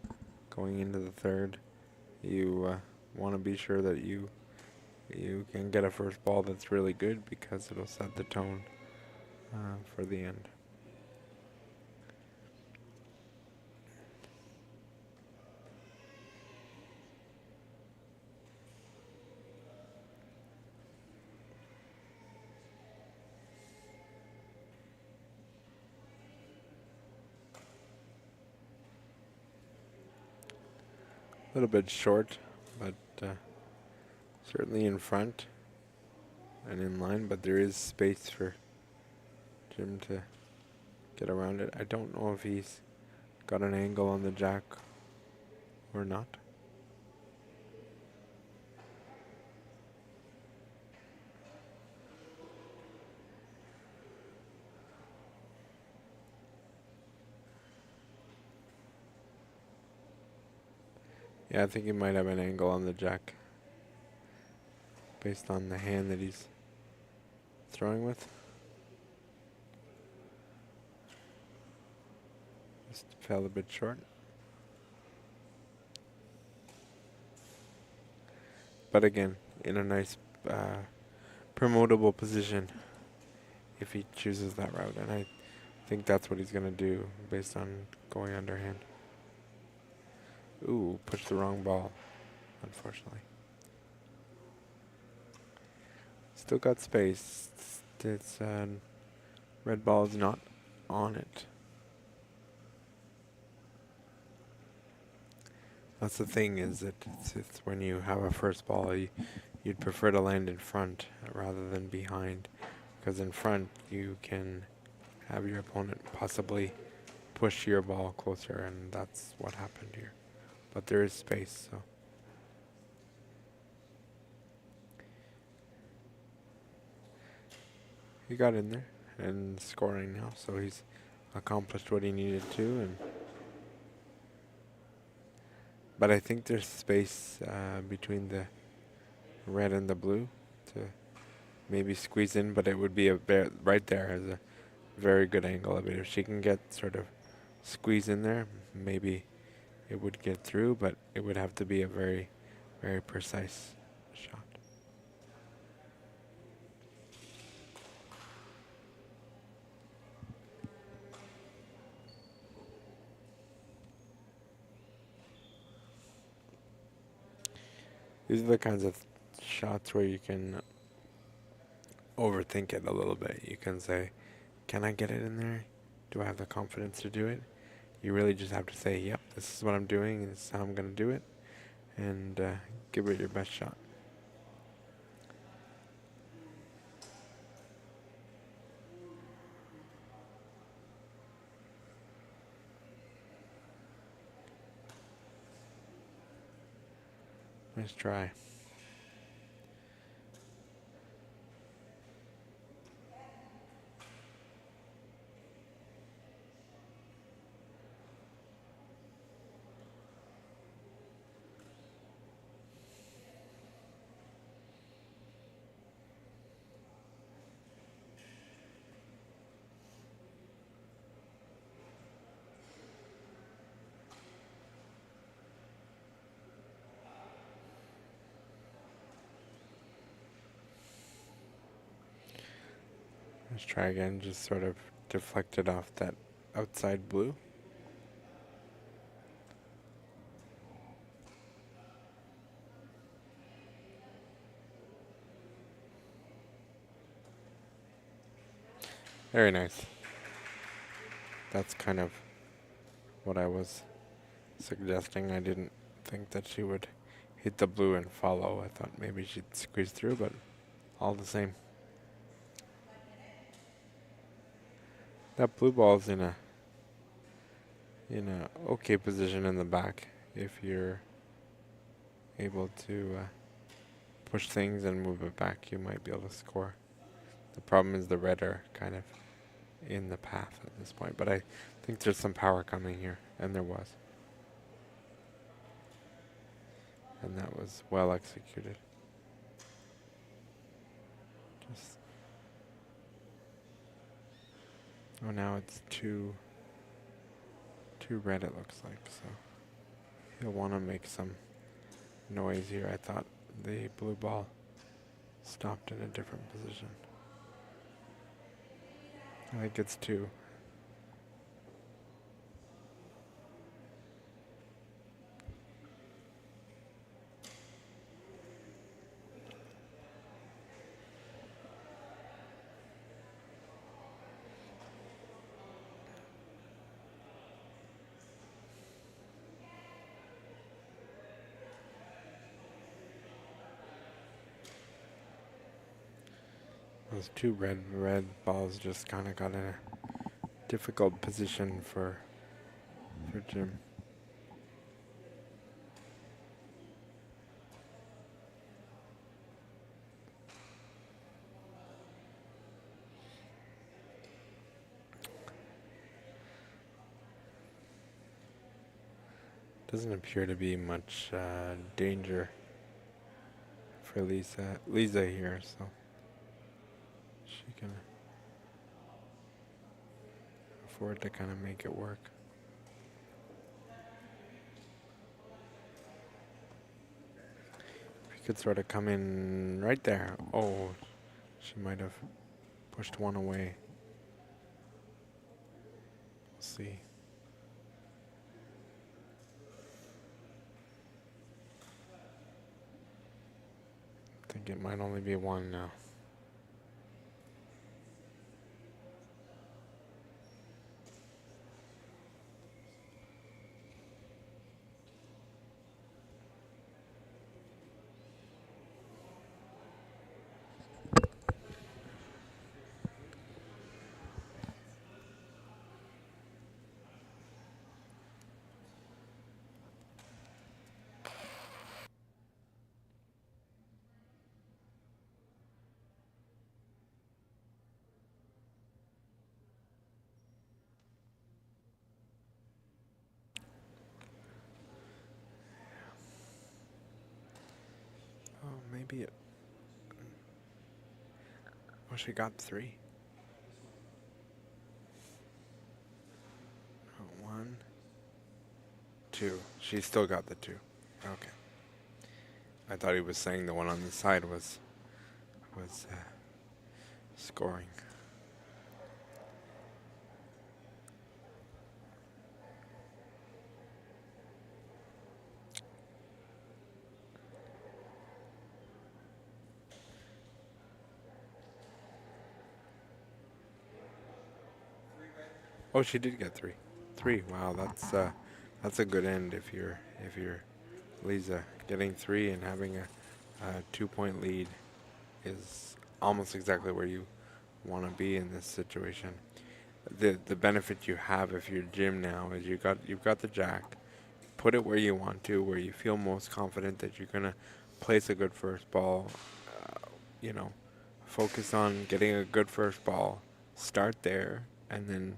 going into the third, you want to be sure that you can get a first ball that's really good, because it'll set the tone for the end. A little bit short, but certainly in front and in line, but there is space for Jim to get around it. I don't know if he's got an angle on the jack or not. Yeah, I think he might have an angle on the jack based on the hand that he's throwing with. Just fell a bit short. But again, in a nice promotable position if he chooses that route. And I think that's what he's going to do based on going underhand. Ooh, pushed the wrong ball, unfortunately. Still got space. It's red ball is not on it. That's the thing, is that it's when you have a first ball, you'd prefer to land in front rather than behind, because in front you can have your opponent possibly push your ball closer, and that's what happened here. But there is space, so. He got in there and scoring now, so he's accomplished what he needed to. And but I think there's space between the red and the blue to maybe squeeze in, but it would be right there as a very good angle of it. If she can get sort of squeeze in there, maybe it would get through, but it would have to be a very, very precise shot. These are the kinds of shots where you can overthink it a little bit. You can say, can I get it in there? Do I have the confidence to do it? You really just have to say, yep, this is what I'm doing, and this is how I'm going to do it, and give it your best shot. Nice try. Let's try again, just sort of deflected off that outside blue. Very nice. That's kind of what I was suggesting. I didn't think that she would hit the blue and follow. I thought maybe she'd squeeze through, but all the same. That blue ball's in a okay position in the back if you're able to push things and move it back. You might be able to score. The problem is the red are kind of in the path at this point, but I think there's some power coming here, and there was. And that was well executed. Just now it's two red, it looks like, so he'll want to make some noise here. I thought the blue ball stopped in a different position. I think it's two. Those two red balls just kind of got in a difficult position for Jim. Doesn't appear to be much danger for Lisa here, so she can afford to kind of make it work. She could sort of come in right there. Oh, she might have pushed one away. We'll see. I think it might only be one now. Oh, maybe it. Oh, she got 3. Oh, 1, 2. She still got the 2. Okay. I thought he was saying the one on the side was scoring. Oh, she did get 3. 3. Wow, that's a good end if you're Lisa. Getting 3 and having a 2-point lead is almost exactly where you want to be in this situation. The benefit you have if you're Jim now is you've got the jack. Put it where you want to, where you feel most confident that you're gonna place a good first ball. You know, focus on getting a good first ball. Start there, and then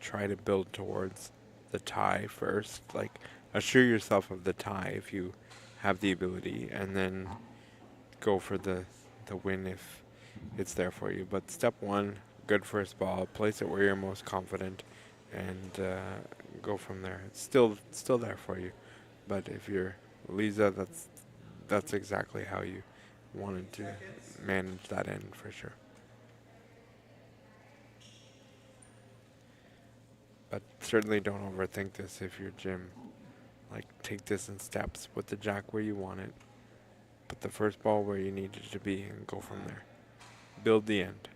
try to build towards the tie first. Like, assure yourself of the tie if you have the ability, and then go for the win if it's there for you. But step 1, good first ball, place it where you're most confident, and go from there. It's still there for you. But if you're Lisa, that's exactly how you wanted to manage that end for sure. But certainly don't overthink this if you're Jim. Like, take this in steps. Put the jack where you want it. Put the first ball where you need it to be and go from there. Build the end.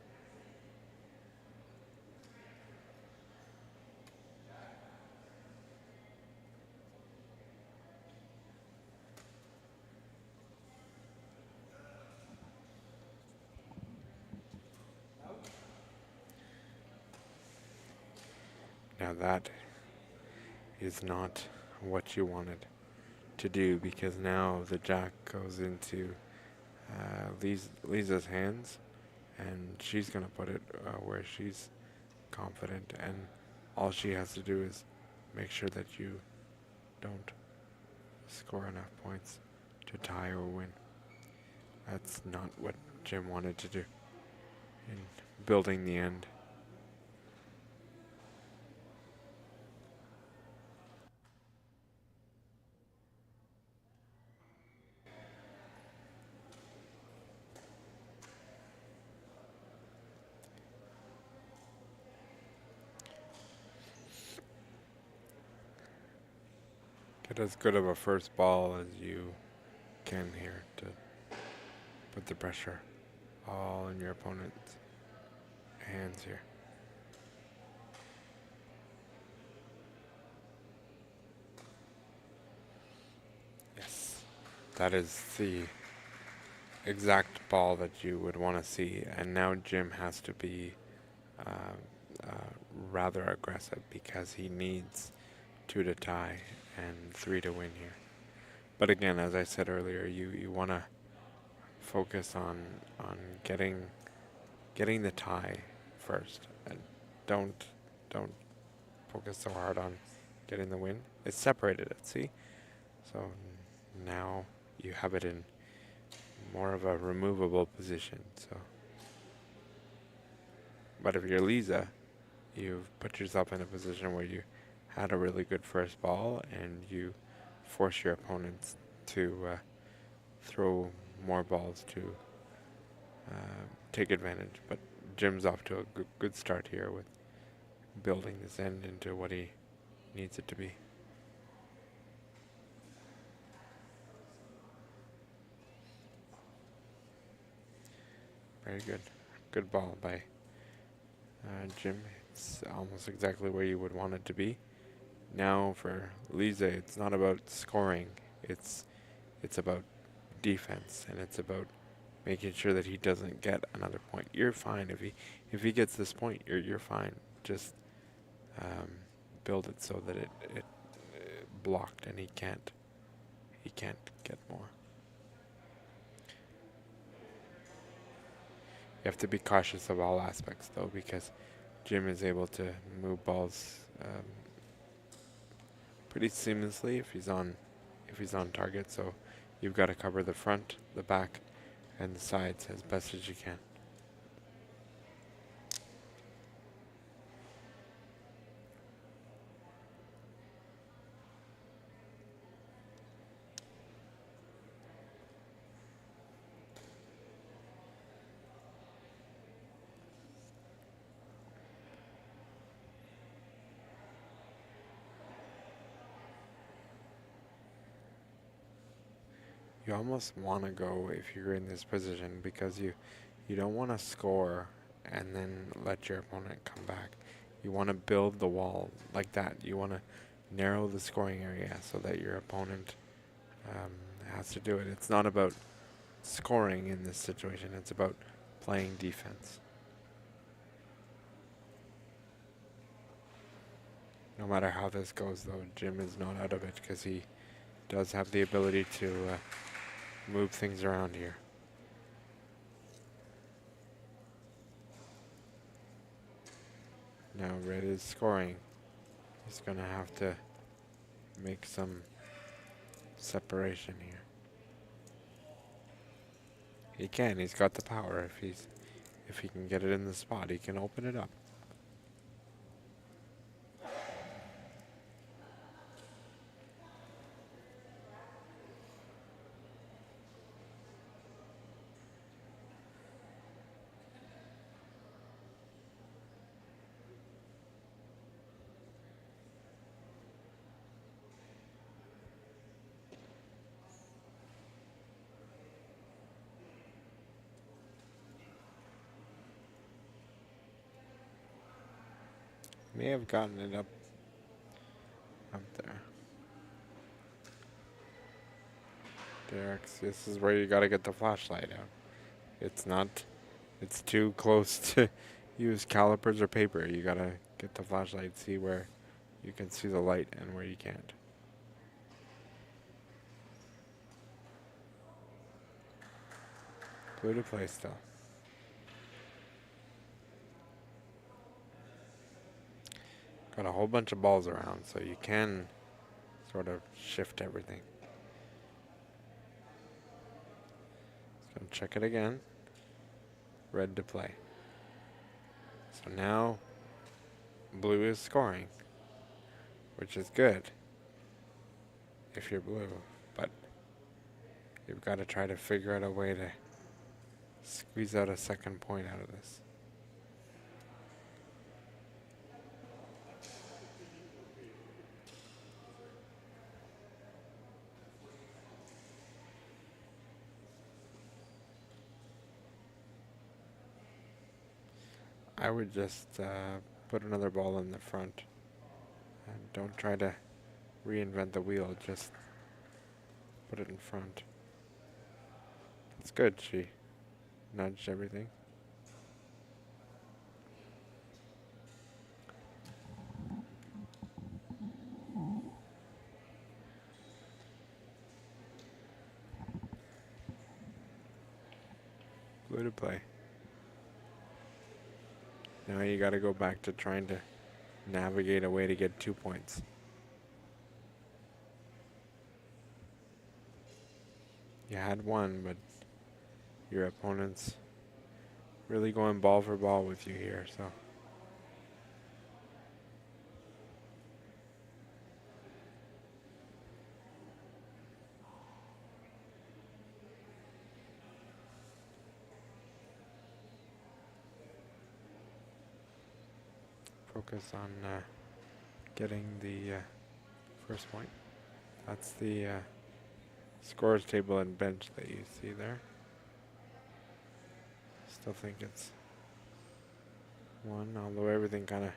Now that is not what you wanted to do, because now the jack goes into Lisa's hands, and she's going to put it where she's confident, and all she has to do is make sure that you don't score enough points to tie or win. That's not what Jim wanted to do in building the end. Get as good of a first ball as you can here to put the pressure all in your opponent's hands here. Yes, that is the exact ball that you would want to see, and now Jim has to be uh, uh, rather aggressive because he needs 2 to tie and 3 to win here. But again, as I said earlier, you want to focus on getting the tie first, and don't don't focus so hard on getting the win. It's separated it, see? So now you have it in more of a removable position. So, but if you're Lisa, you've put yourself in a position where you had a really good first ball and you force your opponents to throw more balls to take advantage. But Jim's off to a good start here with building this end into what he needs it to be. Very good. Good ball by Jim. It's almost exactly where you would want it to be. Now for Lisa, it's not about scoring. It's about defense, and it's about making sure that he doesn't get another point. You're fine if he gets this point. You're fine. Just build it so that it blocked, and he can't get more. You have to be cautious of all aspects though, because Jim is able to move balls pretty seamlessly if he's on target. So you've got to cover the front, the back, and the sides as best as you can. You almost want to go if you're in this position, because you don't want to score and then let your opponent come back. You want to build the wall like that. You want to narrow the scoring area so that your opponent has to do it. It's not about scoring in this situation. It's about playing defense. No matter how this goes, though, Jim is not out of it because he does have the ability to move things around here. Now Red is scoring. He's going to have to make some separation here. He can. He's got the power. If he can get it in the spot, he can open it up. May have gotten it up there. Derek, this is where you gotta get the flashlight out. It's too close to use calipers or paper. You gotta get the flashlight, see where you can see the light and where you can't. Blue to play still. Got a whole bunch of balls around, so you can sort of shift everything. Just gonna check it again. Red to play. So now blue is scoring, which is good if you're blue, but you've got to try to figure out a way to squeeze out a second point out of this. I would just put another ball in the front and don't try to reinvent the wheel, just put it in front. It's good. She nudged everything. Blue to play. Now you got to go back to trying to navigate a way to get 2 points. You had one, but your opponent's really going ball for ball with you here, so. Focus on getting the first point. That's the scores table and bench that you see there. Still think it's 1, although everything kind of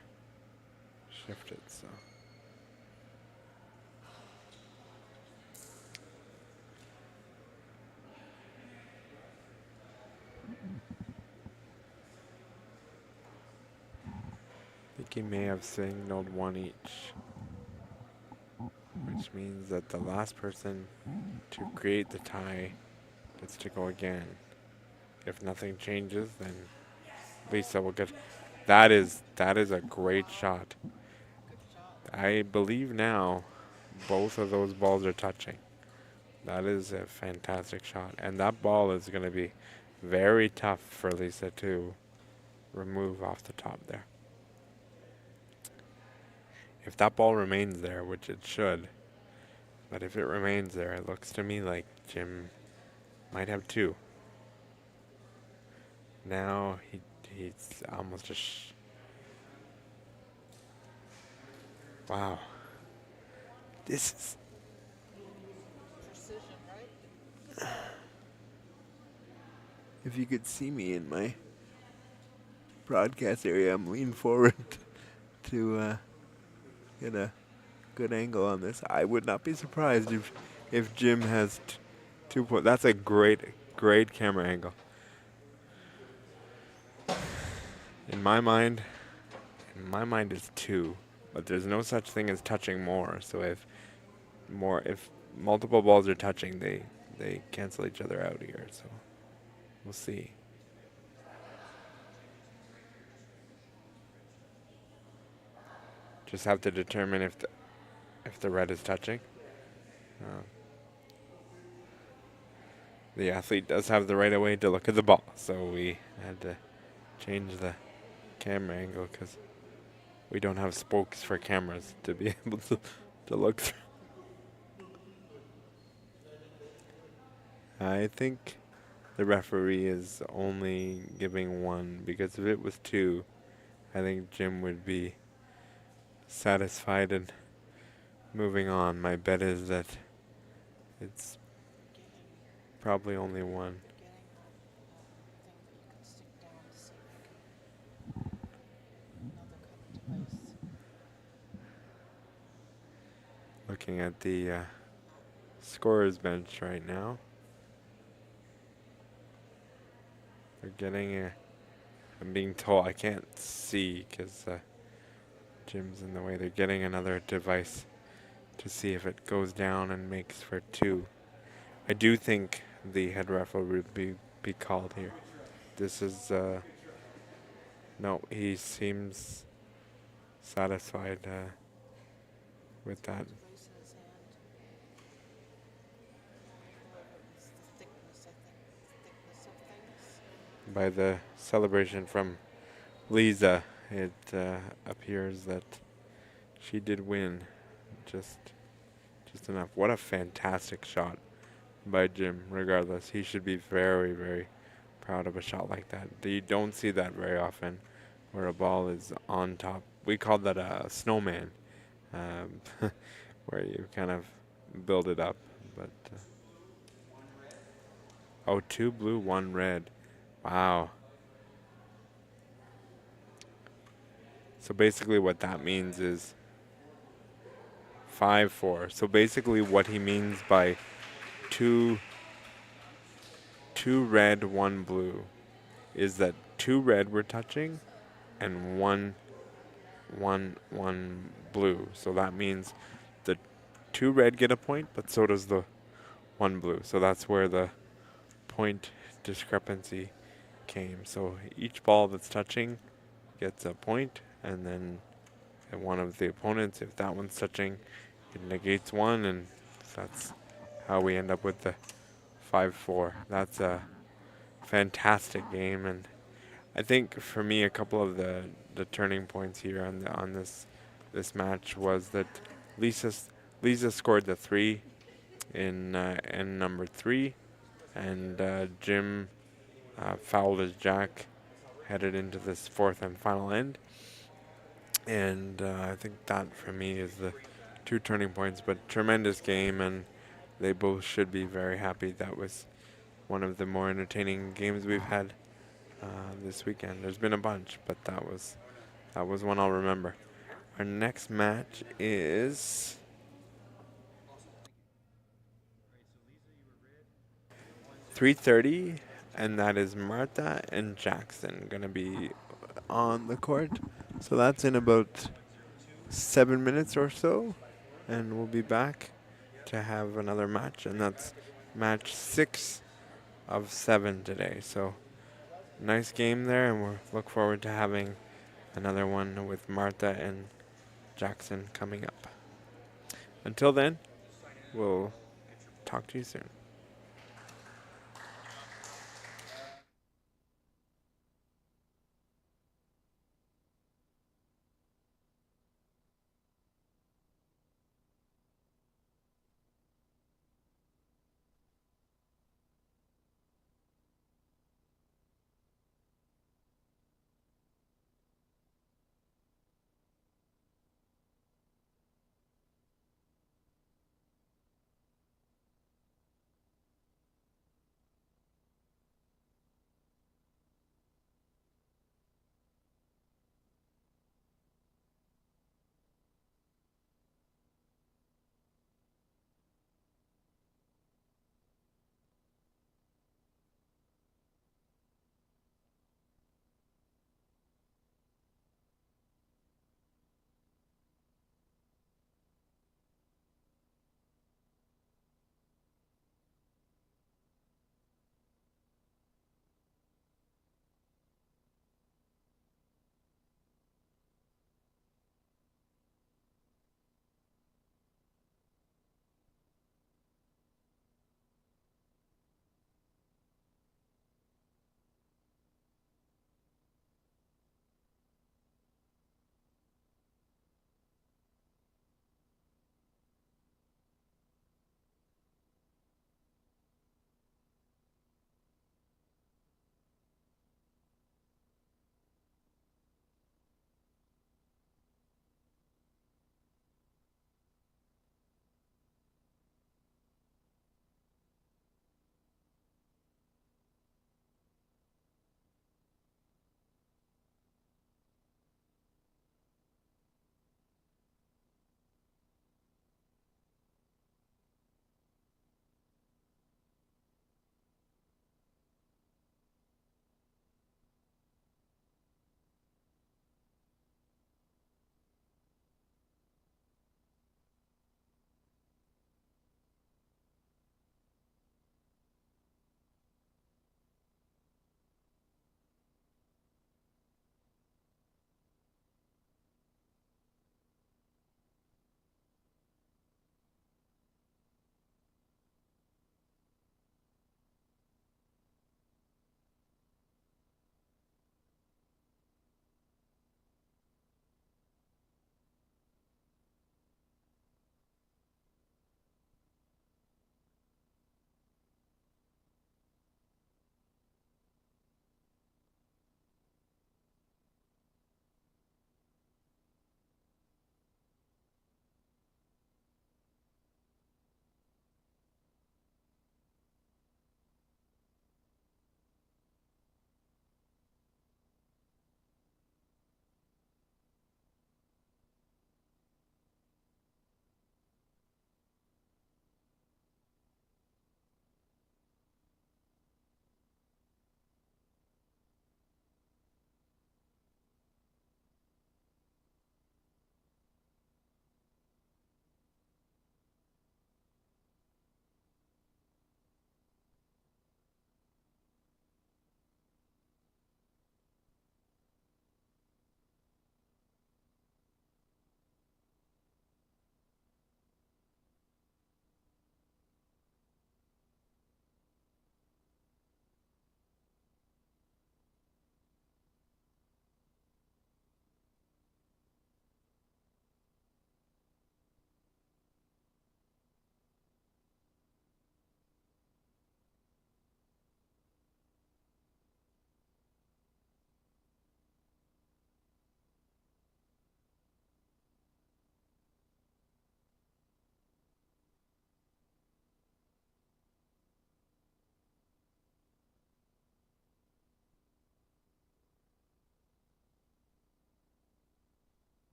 shifted, so. I think he may have signaled 1 each, which means that the last person to create the tie gets to go again. If nothing changes, then Lisa will get. That is a great shot. I believe now both of those balls are touching. That is a fantastic shot, and that ball is going to be very tough for Lisa to remove off the top there. If that ball remains there, which it should, but if it remains there, it looks to me like Jim might have 2. Now he's almost just. Wow. This is. Precision, right? If you could see me in my broadcast area, I'm leaning forward to get a good angle on this. I would not be surprised if Jim has 2 points. That's a great camera angle. In my mind it's 2, but there's no such thing as touching more. So if multiple balls are touching, they cancel each other out here. So we'll see. Just have to determine if the red is touching. The athlete does have the right of way to look at the ball, so we had to change the camera angle because we don't have spokes for cameras to be able to look through. I think the referee is only giving 1 because if it was 2, I think Jim would be satisfied and moving on. My bet is that it's probably only 1. Looking at the scorer's bench right now. They're getting I'm being told, I can't see because Jim's in the way. They're getting another device to see if it goes down and makes for 2. I do think the head referee will be called here. This is, no, he seems satisfied with that. By the celebration from Lisa, it appears that she did win just enough. What a fantastic shot by Jim. Regardless, he should be very, very proud of a shot like that. You don't see that very often, where a ball is on top. We call that a snowman, where you kind of build it up. But 2 blue, 1 red. Wow. So basically what that means is 5-4. So basically what he means by two 2 red, 1 blue is that 2 red were touching and one blue. So that means the 2 red get a point, but so does the 1 blue. So that's where the point discrepancy came. So each ball that's touching gets a point, and then one of the opponents, if that one's touching, it negates one, and that's how we end up with the 5-4. That's a fantastic game, and I think for me a couple of the turning points here on this match was that Lisa scored the 3 in number 3, and Jim fouled his jack headed into this fourth and final end. And I think that for me is the 2 turning points, but tremendous game, and they both should be very happy. That was one of the more entertaining games we've had this weekend. There's been a bunch, but that was one I'll remember. Our next match is 3:30, and that is Martha and Jackson gonna be on the court. So that's in about 7 minutes or so, and we'll be back to have another match, and that's match 6 of 7 today. So nice game there, and we look forward to having another one with Martha and Jackson coming up. Until then, we'll talk to you soon.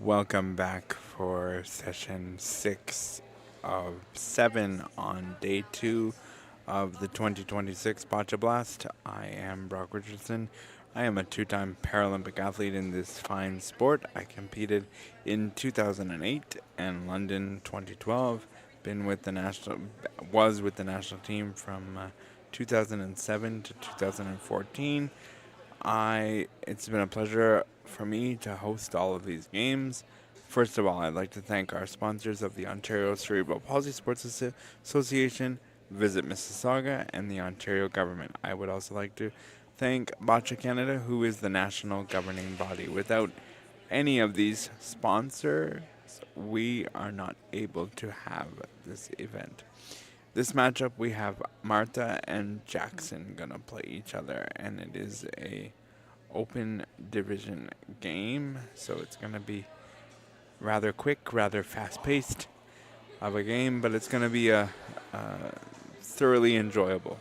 Welcome back for session 6 of 7 on day 2 of the 2026 Boccia Blast. I am Brock Richardson. I am a 2-time Paralympic athlete in this fine sport. I competed in 2008 and London 2012. Was with the national team from 2007 to 2014. It's been a pleasure for me to host all of these games. First of all, I'd like to thank our sponsors of the Ontario Cerebral Palsy Sports Association, Visit Mississauga, and the Ontario government. I would also like to thank Boccia Canada, who is the national governing body. Without any of these sponsors, we are not able to have this event. This matchup, we have Martha and Jackson gonna play each other, and it is a open division game, so it's gonna be rather quick, rather fast-paced of a game, but it's gonna be a thoroughly enjoyable.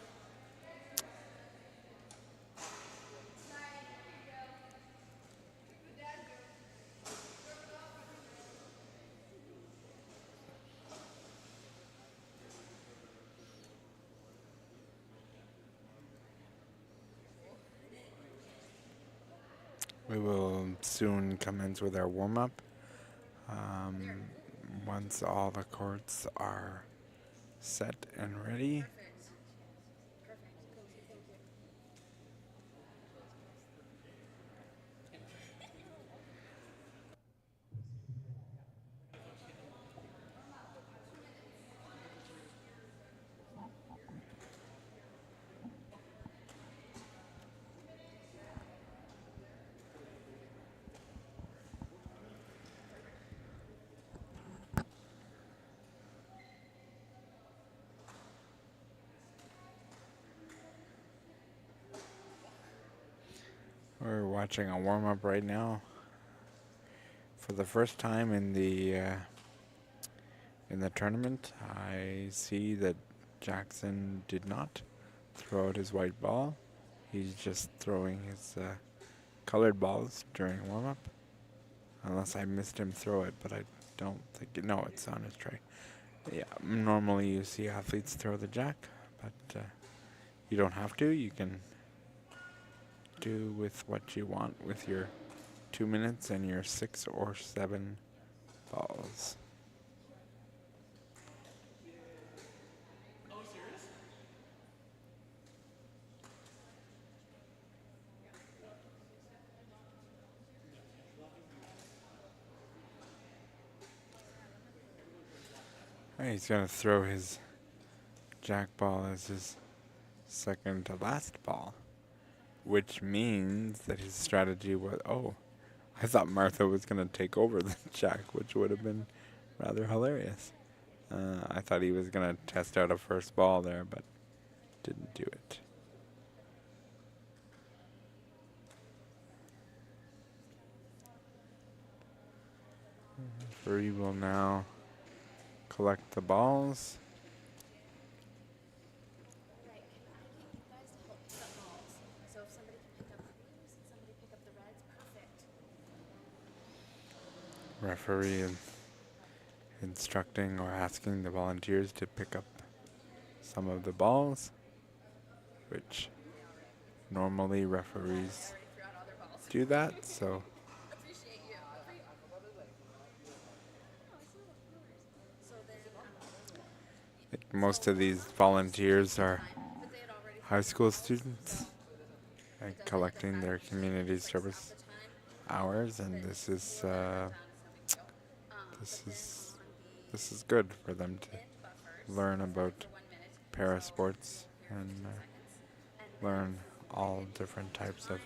We will soon commence with our warm-up. Once all the courts are set and ready. We're watching a warm-up right now. For the first time in the tournament, I see that Jackson did not throw out his white ball. He's just throwing his colored balls during warm-up. Unless I missed him throw it, but I don't think it. No, it's on his tray. Yeah, normally you see athletes throw the jack, but you don't have to. You can do with what you want with your 2 minutes and your 6 or 7 balls. He's going to throw his jack ball as his second to last ball, which means that his strategy was, I thought Martha was going to take over the jack, which would have been rather hilarious. I thought he was going to test out a first ball there, but didn't do it. Referee will now collect the balls. Referee is instructing or asking the volunteers to pick up some of the balls, which normally referees do that, so I think most of these volunteers are high school students and collecting their community service hours, and this is good for them to learn about para sports and learn all different types of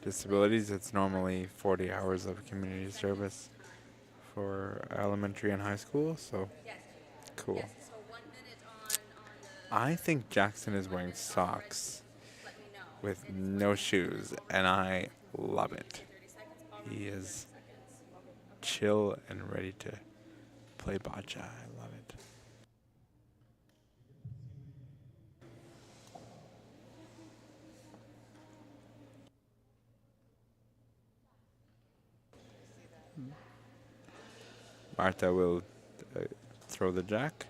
disabilities. It's normally 40 hours of community service for elementary and high school, so cool. I think Jackson is wearing socks with no shoes, and I love it. He is chill and ready to play boccia. I love it. Marta will throw the jack.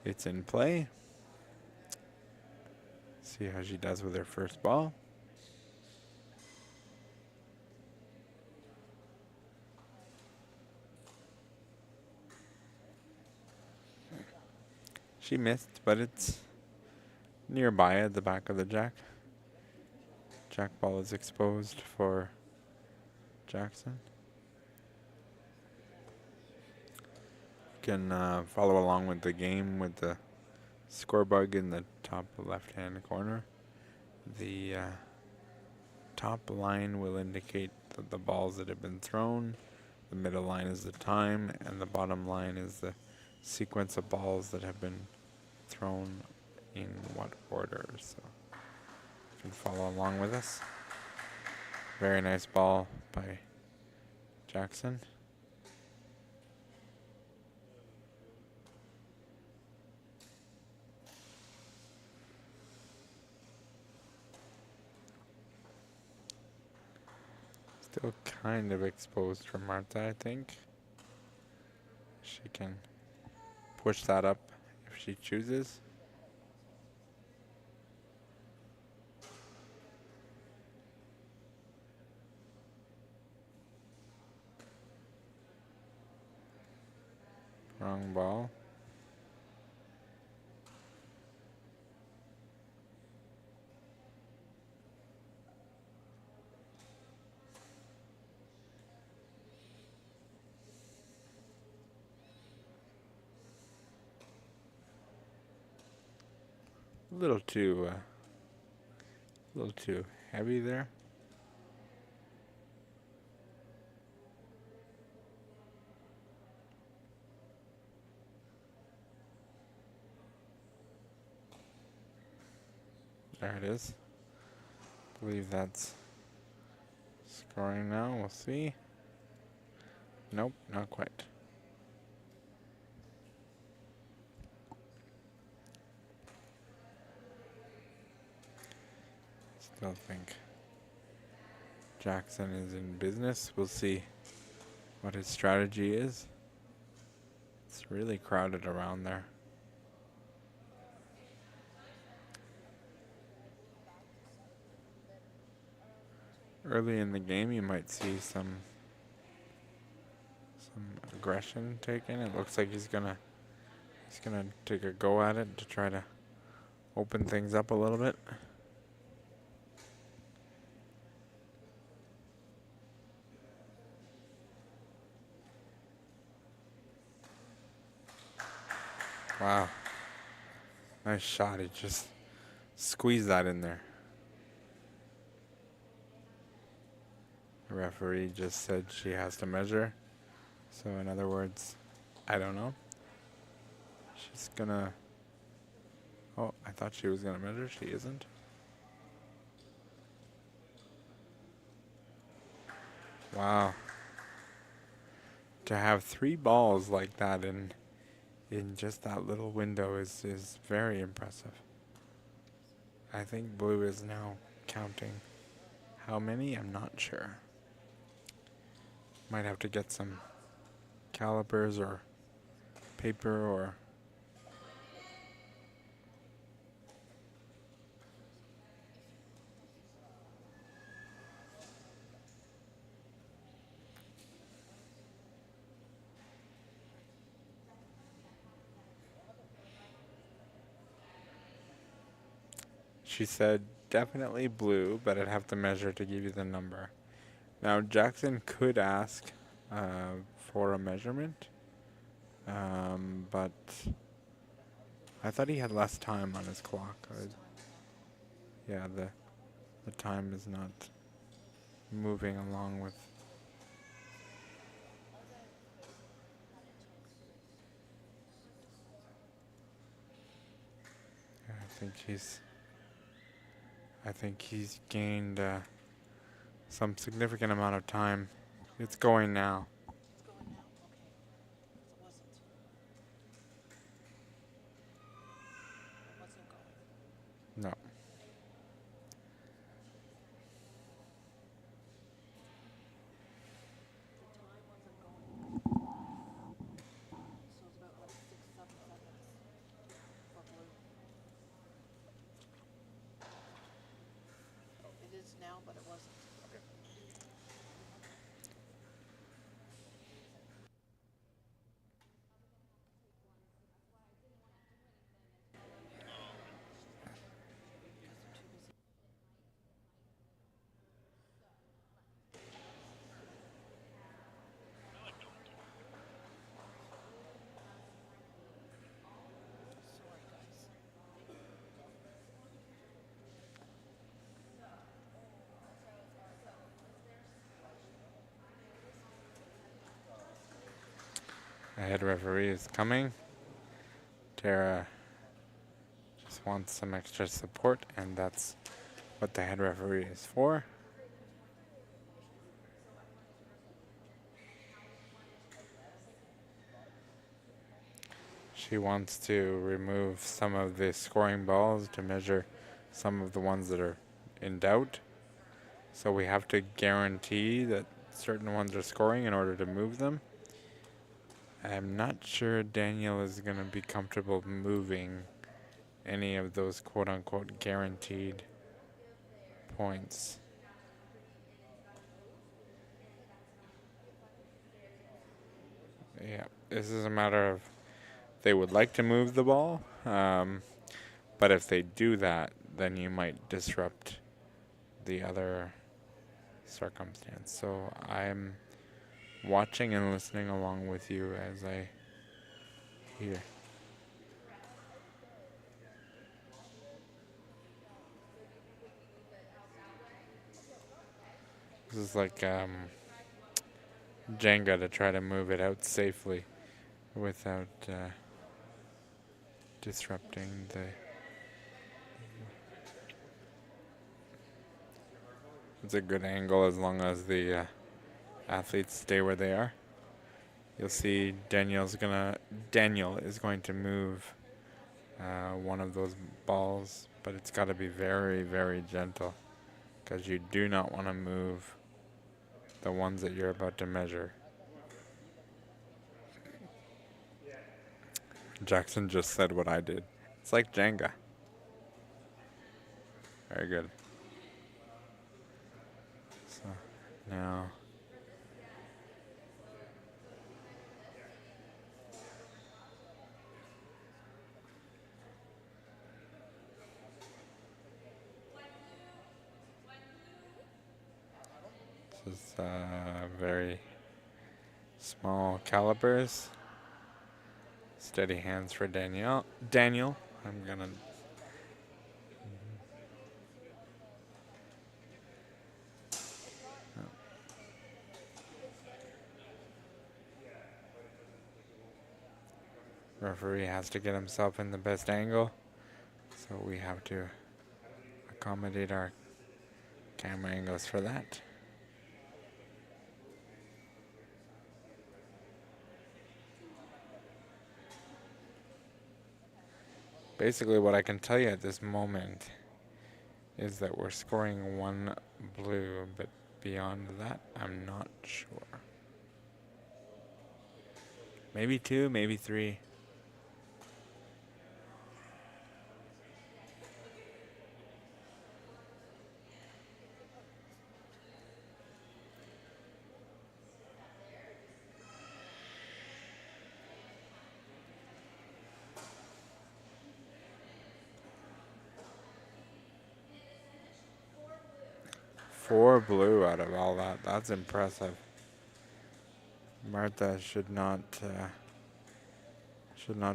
It's in play. See how she does with her first ball. She missed, but it's nearby at the back of the jack. Jack ball is exposed for Jackson. You can follow along with the game with the score bug in the top left-hand corner. The top line will indicate the balls that have been thrown. The middle line is the time, and the bottom line is the sequence of balls that have been thrown in what order. So you can follow along with us. Very nice ball by Jackson. Still kind of exposed for Marta, I think. She can push that up if she chooses. Wrong ball. A little too heavy there. There it is. I believe that's scoring now. We'll see. Nope, not quite. Still think Jackson is in business. We'll see what his strategy is. It's really crowded around there. Early in the game, you might see some aggression taken. It looks like he's gonna take a go at it to try to open things up a little bit. Wow. Nice shot. He just squeezed that in there. The referee just said she has to measure. So in other words, I don't know. She's gonna... Oh, I thought she was gonna measure. She isn't. Wow. To have 3 balls like that in just that little window is very impressive. I think blue is now counting how many, I'm not sure. Might have to get some calipers or paper or... She said definitely blue, but I'd have to measure to give you the number. Now Jackson could ask for a measurement, but I thought he had less time on his clock. Yeah, the time is not moving along with... Yeah, I think he's gained some significant amount of time. It's going now. No. The head referee is coming. Tara just wants some extra support, and that's what the head referee is for. She wants to remove some of the scoring balls to measure some of the ones that are in doubt. So we have to guarantee that certain ones are scoring in order to move them. I'm not sure Daniel is going to be comfortable moving any of those quote-unquote guaranteed points. Yeah, this is a matter of they would like to move the ball, but if they do that, then you might disrupt the other circumstance. So I'm watching and listening along with you as I hear. This is like Jenga to try to move it out safely without disrupting the. It's a good angle as long as the athletes stay where they are. You'll see Daniel is going to move one of those balls, but it's got to be very, very gentle because you do not want to move the ones that you're about to measure. Jackson just said what I did. It's like Jenga. Very good. So now this is very small calibers. Steady hands for Daniel. I'm gonna. Referee has to get himself in the best angle, so we have to accommodate our camera angles for that. Basically, what I can tell you at this moment is that we're scoring one blue, but beyond that, I'm not sure. Maybe two, maybe three. Four blue out of all that. That's impressive. Martha should not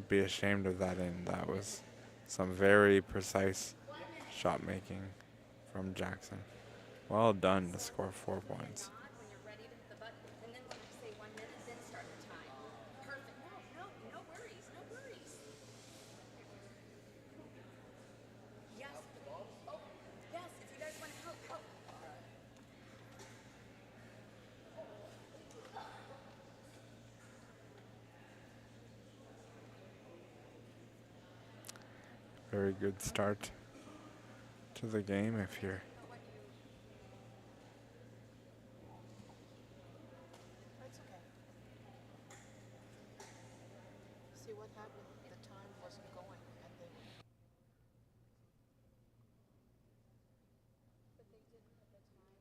be ashamed of that, and that was some very precise shot making from Jackson. Well done to score 4 points. When you're ready to hit the button, and then when I say 1 minute, then start the time. Perfect. No worries, no worries. Yes. Oh, yes. If you guys want to help. Very good start to the game if you're. That's okay. See what happened? The time wasn't going, and they were. But they did put the time.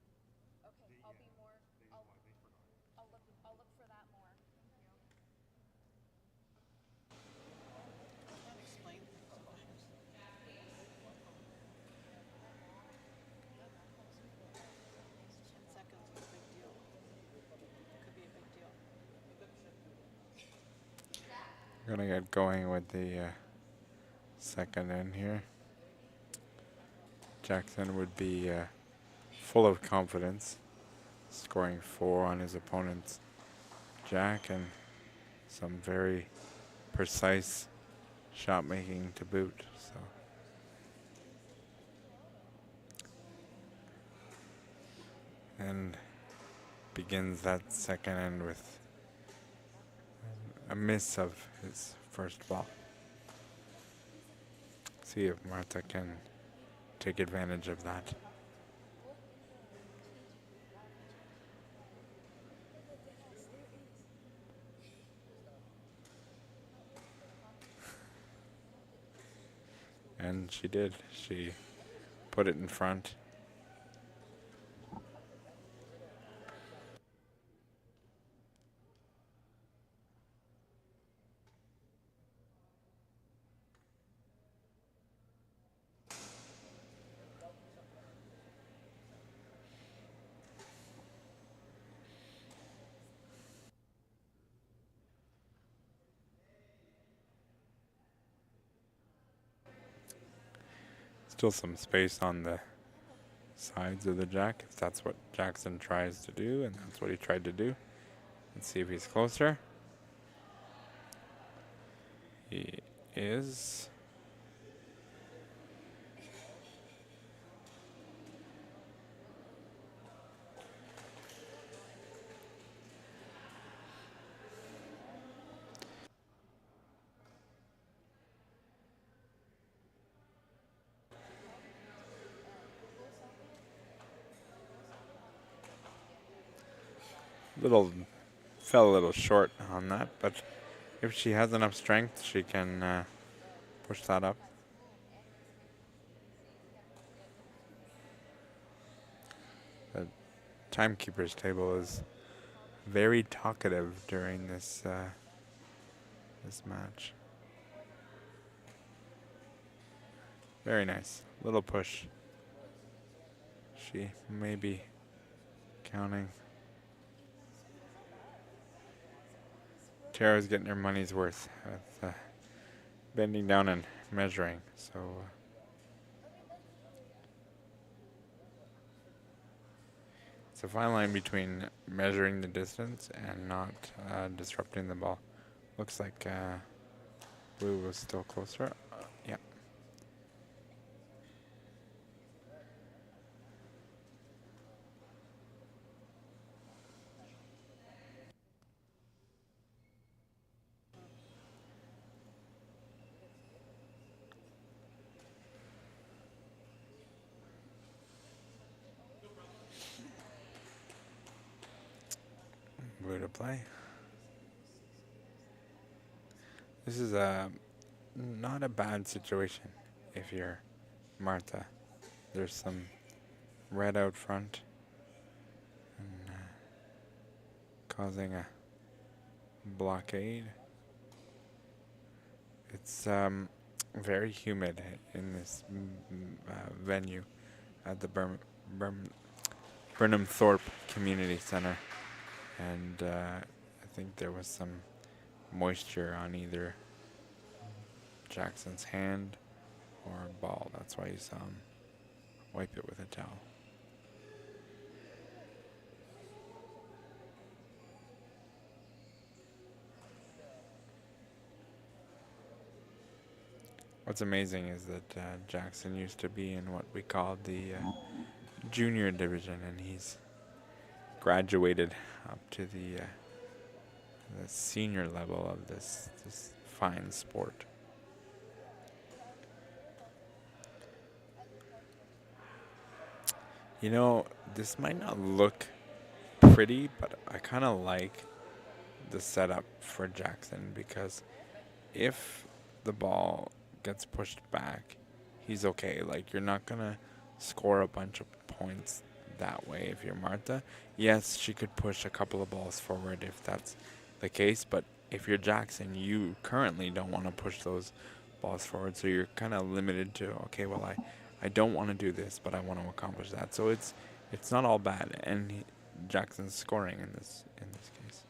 Okay, I'll be more. I'll look for that more. Can't explain things sometimes. 10 seconds is a big deal. It could be a big deal. Gonna get going with the second in here. Jackson would be full of confidence, scoring 4 on his opponent's jack, and some very precise shot making to boot. So and begins that second end with a miss of his first ball. See if Marta can take advantage of that. And she did. She put it in front. Still some space on the sides of the jack, if that's what Jackson tries to do, and that's what he tried to do. Let's see if he's closer. He is. Fell a little short on that, but if she has enough strength, she can push that up. The timekeeper's table is very talkative during this this match. Very nice. Little push. She may be counting. Tara's getting her money's worth with bending down and measuring. So it's a fine line between measuring the distance and not disrupting the ball. Looks like blue was still closer. Yeah. Blue to play. This is not a bad situation if you're Marta. There's some red out front and causing a blockade. It's very humid in this venue at the Burnham Thorpe Community Center, and I think there was some moisture on either Jackson's hand or ball. That's why you saw him wipe it with a towel. What's amazing is that Jackson used to be in what we called the junior division, and he's graduated up to the senior level of this fine sport. You know, this might not look pretty, but I kind of like the setup for Jackson, because if the ball gets pushed back, he's okay. Like, you're not going to score a bunch of points that way if you're Marta. Yes, she could push a couple of balls forward if that's the case, but if you're Jackson, you currently don't want to push those balls forward, so you're kind of limited to, okay, well, I don't want to do this, but I want to accomplish that. So it's not all bad, and Jackson's scoring in this case.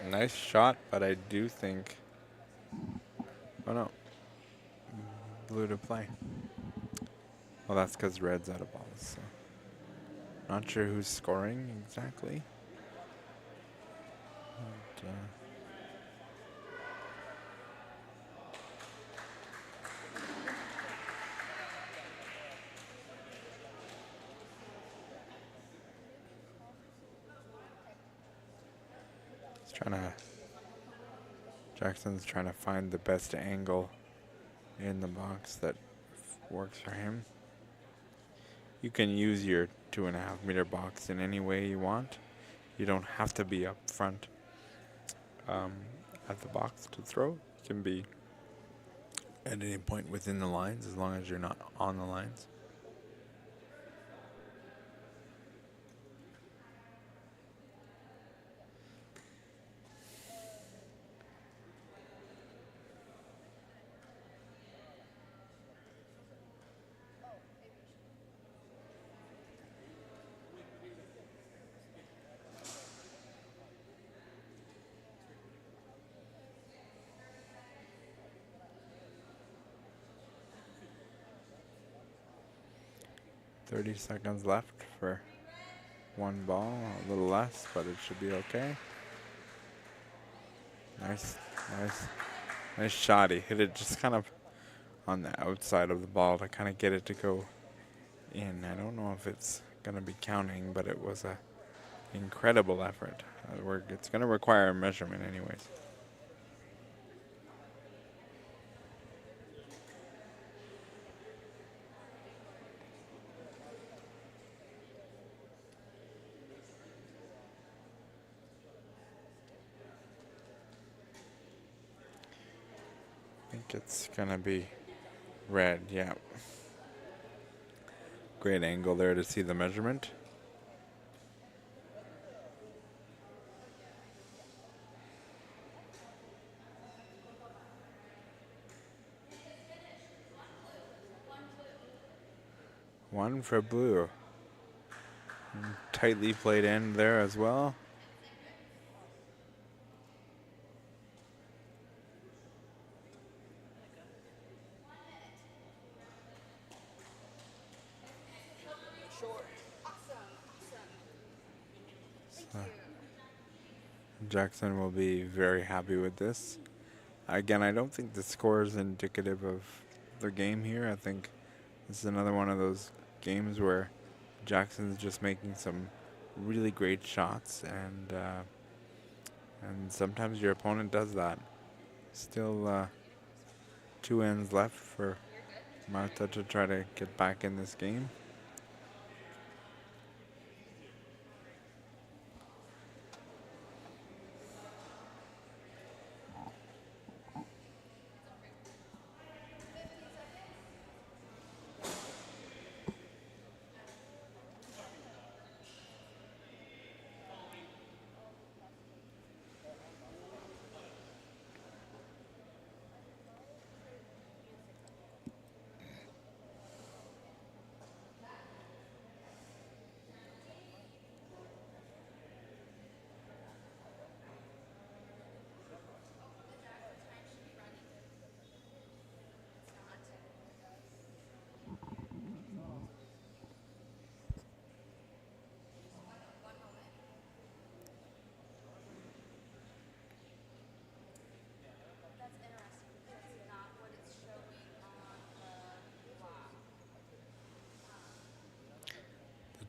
Nice shot, but I do think. Oh no. Blue to play. Well, that's because red's out of balls. So. Not sure who's scoring exactly. But, he's trying to. Jackson's trying to find the best angle in the box that works for him. You can use your 2.5 meter box in any way you want. You don't have to be up front at the box to throw. You can be at any point within the lines as long as you're not on the lines. .30 seconds left for one ball, a little less, but it should be okay. Nice shot. He hit it just kind of on the outside of the ball to kind of get it to go in. I don't know if it's going to be counting, but it was a incredible effort. It's going to require a measurement anyways. I think it's going to be red, yeah. Great angle there to see the measurement. One for blue. And tightly played in there as well. Short. Awesome. Thank you. Jackson will be very happy with this. Again, I don't think the score is indicative of the game here. I think this is another one of those games where Jackson's just making some really great shots, and sometimes your opponent does that. Still 2 ends left for Marta to try to get back in this game.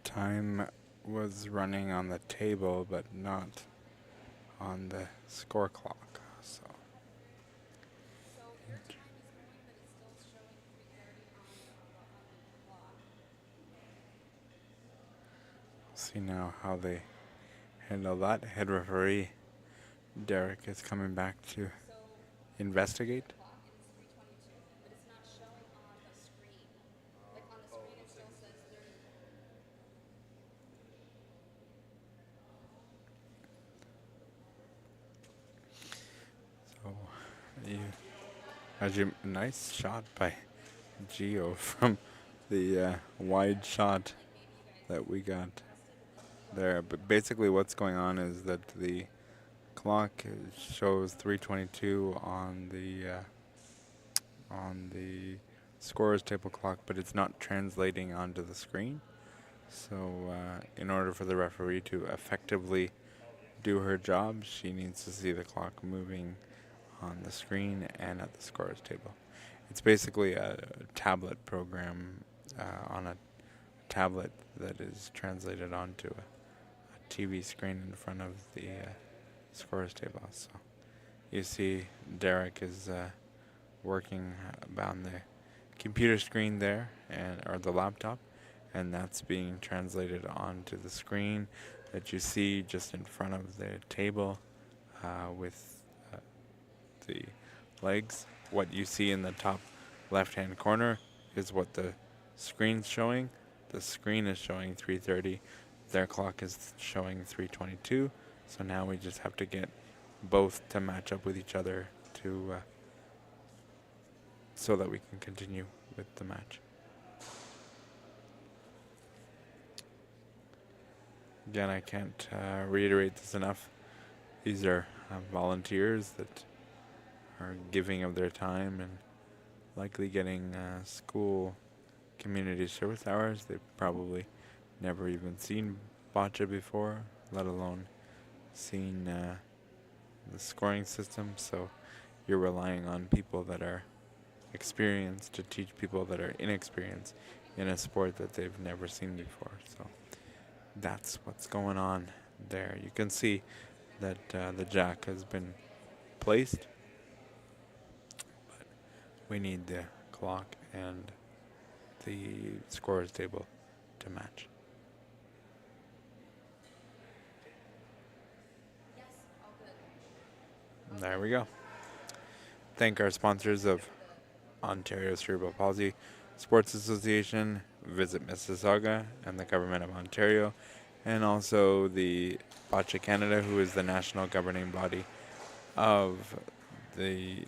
Time was running on the table, but not on the score clock. So Your time is going, but it's still showing 3:30 on the clock. see now how they handle that. Head referee Derek is coming back to investigate. Clock and it's 3:22, but it's not showing on the screen. Like on the screen, it still says 30. So nice shot by Gio from the wide shot that we got there. But basically what's going on is that the clock shows 3:22 on the scorer's table clock, but it's not translating onto the screen. So in order for the referee to effectively do her job, she needs to see the clock moving on the screen and at the scorer's table. It's basically a tablet program on a tablet that is translated onto a TV screen in front of the scorer's table. So you see Derek is working on the computer screen there, or the laptop, and that's being translated onto the screen that you see just in front of the table with the legs. What you see in the top left-hand corner is what the screen's showing. The screen is showing 3:30. Their clock is showing 3:22. So now we just have to get both to match up with each other to so that we can continue with the match. Again, I can't reiterate this enough. These are volunteers that are giving of their time and likely getting school community service hours. They've probably never even seen Boccia before, let alone seen the scoring system. So you're relying on people that are experienced to teach people that are inexperienced in a sport that they've never seen before. So that's what's going on there. You can see that the jack has been placed, but we need the clock and the scorer's table to match. And there we go. Thank our sponsors of Ontario Cerebral Palsy Sports Association, Visit Mississauga, and the Government of Ontario, and also the Boccia Canada, who is the national governing body of the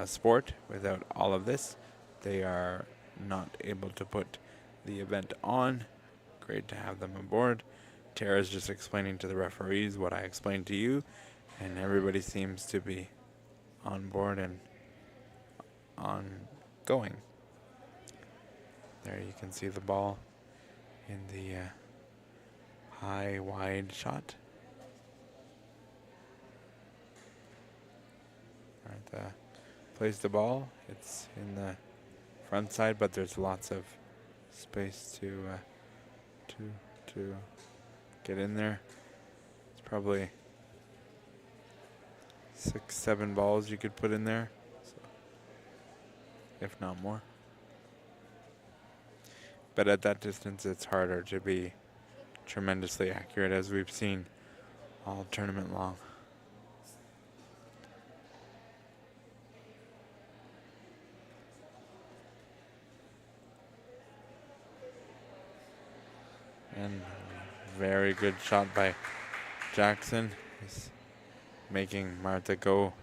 sport. Without all of this, they are not able to put the event on. Great to have them aboard. Tara's just explaining to the referees what I explained to you, and everybody seems to be on board and ongoing. There you can see the ball in the high, wide shot. Alright, place the ball. It's in the front side, but there's lots of space to get in there. It's probably 6-7 balls you could put in there, so, if not more. But at that distance, it's harder to be tremendously accurate, as we've seen all tournament long. And very good shot by Jackson. He's making Martha go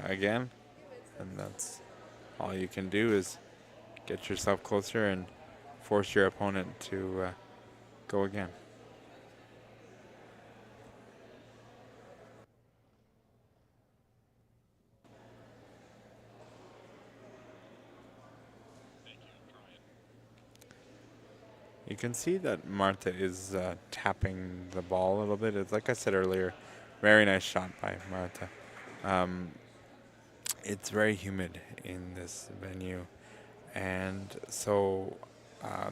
again. And that's all you can do, is get yourself closer and force your opponent to go again. You can see that Martha is tapping the ball a little bit. It's like I said earlier, very nice shot by Martha. It's very humid in this venue, and so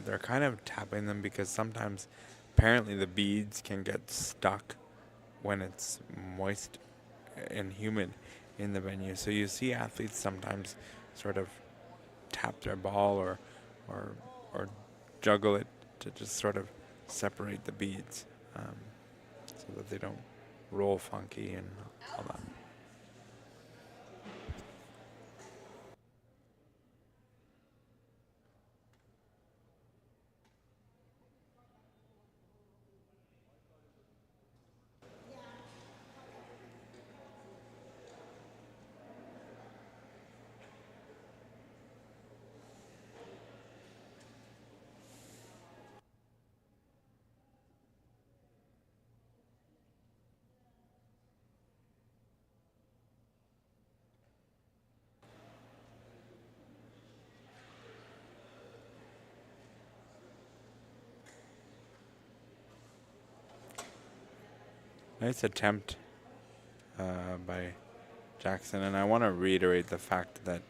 they're kind of tapping them because sometimes apparently the beads can get stuck when it's moist and humid in the venue. So you see athletes sometimes sort of tap their ball or juggle it to just sort of separate the beads so that they don't roll funky and all that. Nice attempt by Jackson, and I want to reiterate the fact that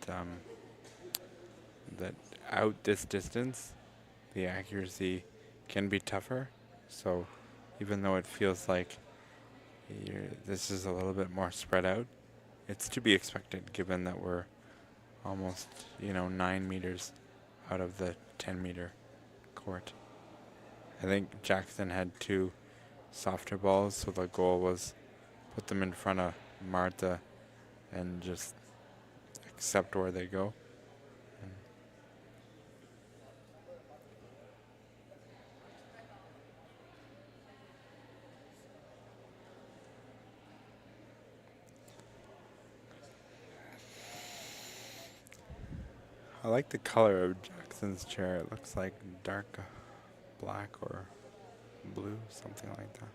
that out this distance, the accuracy can be tougher. So even though it feels like this is a little bit more spread out, it's to be expected given that we're almost 9 meters out of the 10-meter court. I think Jackson had two softer balls, so the goal was put them in front of Martha and just accept where they go. I like the color of Jackson's chair. It looks like dark black or blue, something like that.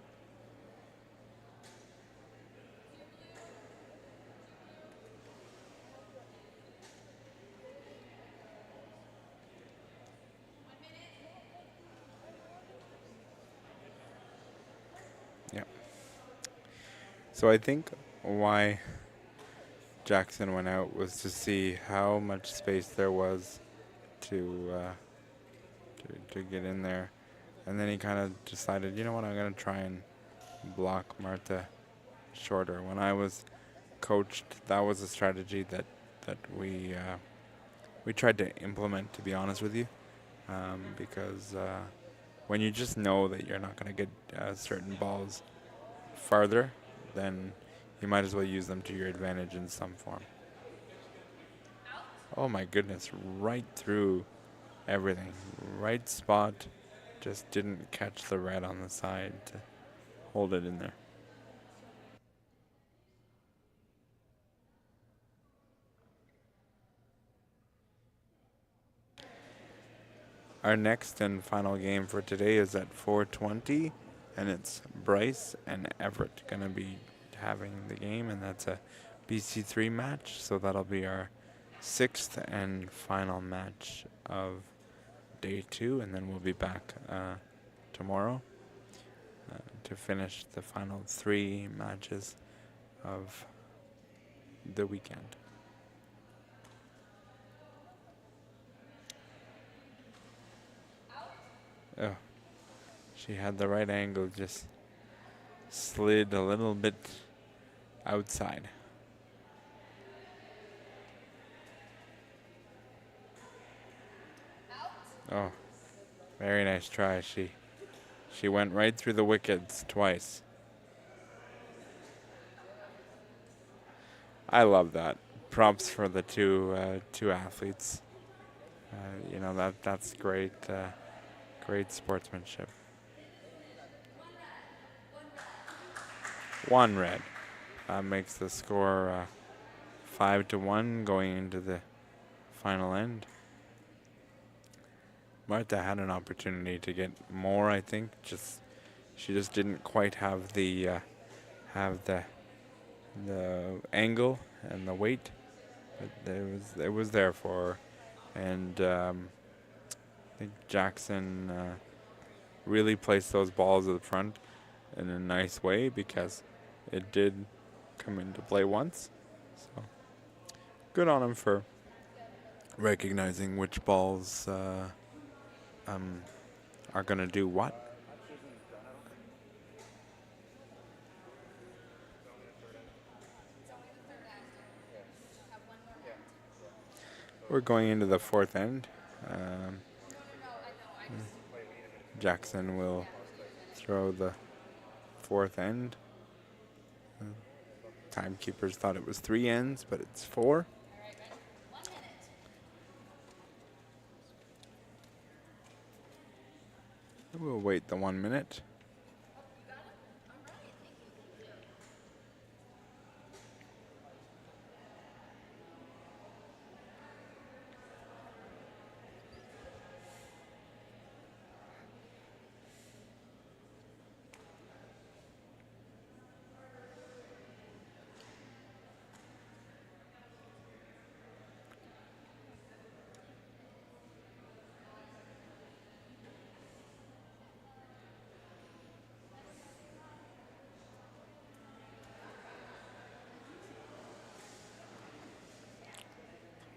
Yep. So I think why Jackson went out was to see how much space there was to get in there, and then he kind of decided, you know what, I'm gonna try and block Martha shorter. When I was coached, that was a strategy that we tried to implement. To be honest with you, because when you just know that you're not gonna get certain balls farther, then you might as well use them to your advantage in some form. Oh my goodness, right through everything. Right spot, just didn't catch the red on the side to hold it in there. Our next and final game for today is at 4:20, and it's Bryce and Everett going to be having the game, and that's a BC3 match, so that'll be our sixth and final match of day 2, and then we'll be back tomorrow to finish the final 3 matches of the weekend. Oh, she had the right angle, just slid a little bit outside. Oh, very nice try. She went right through the wickets twice. I love that. Props for the two athletes. That's great. Great sportsmanship. One red. That makes the score 5-1 going into the final end. Martha had an opportunity to get more, I think. She just didn't quite have the angle and the weight. But it was there for her. And I think Jackson really placed those balls at the front in a nice way because it did come into play once. So good on him for recognizing which balls are going to do what. We're going into the 4th end. Jackson will throw the 4th end. Timekeepers thought it was 3 ends, but it's 4. We'll wait the 1 minute.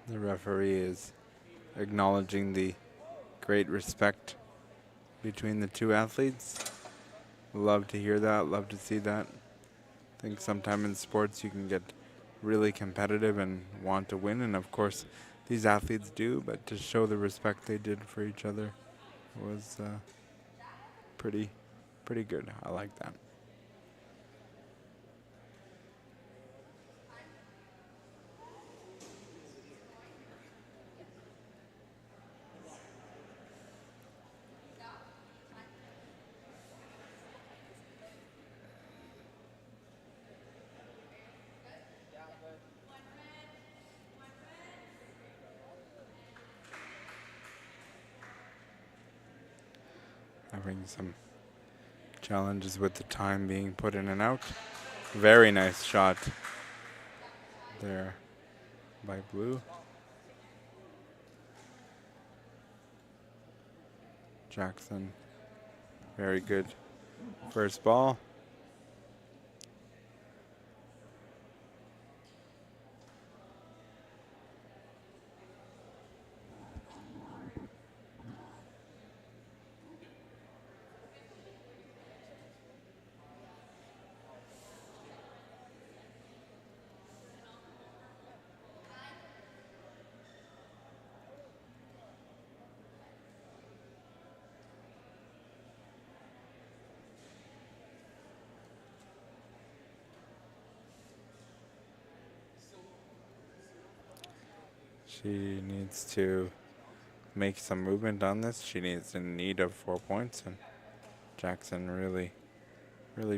The referee is acknowledging the great respect between the two athletes. Love to hear that, love to see that. I think sometime in sports you can get really competitive and want to win, and of course these athletes do, but to show the respect they did for each other was pretty good. I like that. Having some challenges with the time being put in and out. Very nice shot there by Blue. Jackson, very good first ball. She needs to make some movement on this. She needs in need of 4 points, and Jackson really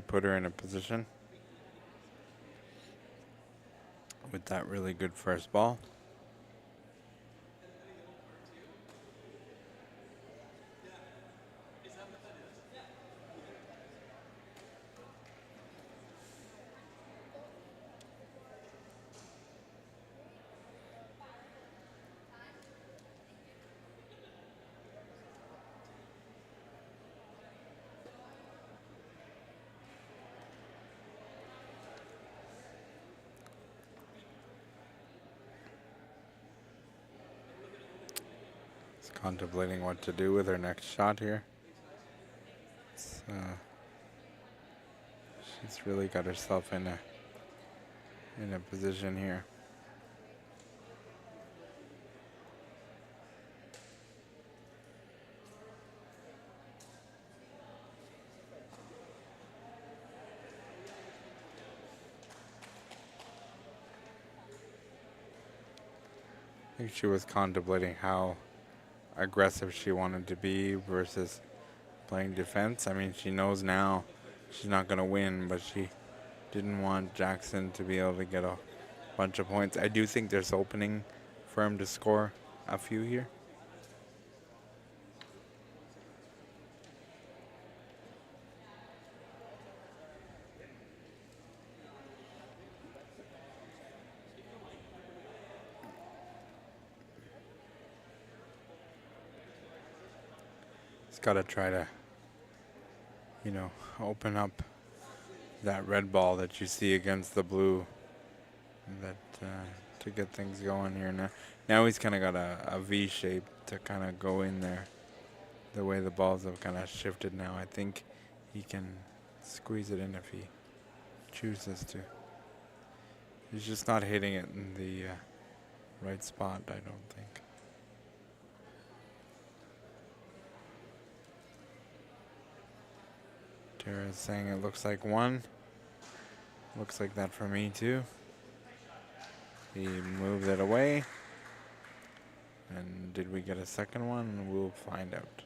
put her in a position with that really good first ball. Contemplating what to do with her next shot here. She's really got herself in a position here. I think she was contemplating how aggressive she wanted to be versus playing defense. I mean, she knows now she's not going to win, but she didn't want Jackson to be able to get a bunch of points. I do think there's opening for him to score a few here. Got to try to, open up that red ball that you see against the blue, that to get things going here. Now he's kind of got a V shape to kind of go in there. The way the balls have kind of shifted now, I think he can squeeze it in if he chooses to. He's just not hitting it in the right spot, I don't think. Tara's saying it looks like one. Looks like that for me too. He moved it away. And did we get a second one? We'll find out.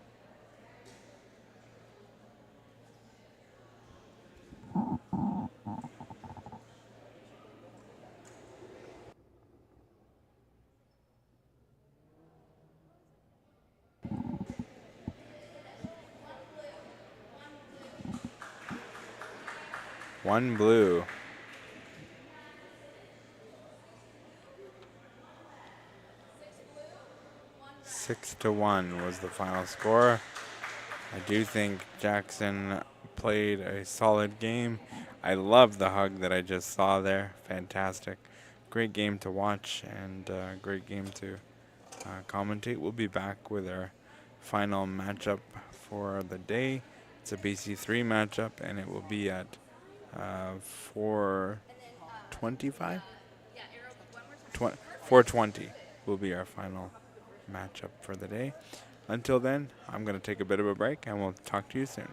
One blue. 6-1 was the final score. I do think Jackson played a solid game. I love the hug that I just saw there. Fantastic. great game to watch and great game to commentate. We'll be back with our final matchup for the day. It's a BC3 matchup, and it will be at 4:25. Yeah, arrow one more time. 4:20 will be our final matchup for the day. Until then, I'm going to take a bit of a break, and we'll talk to you soon.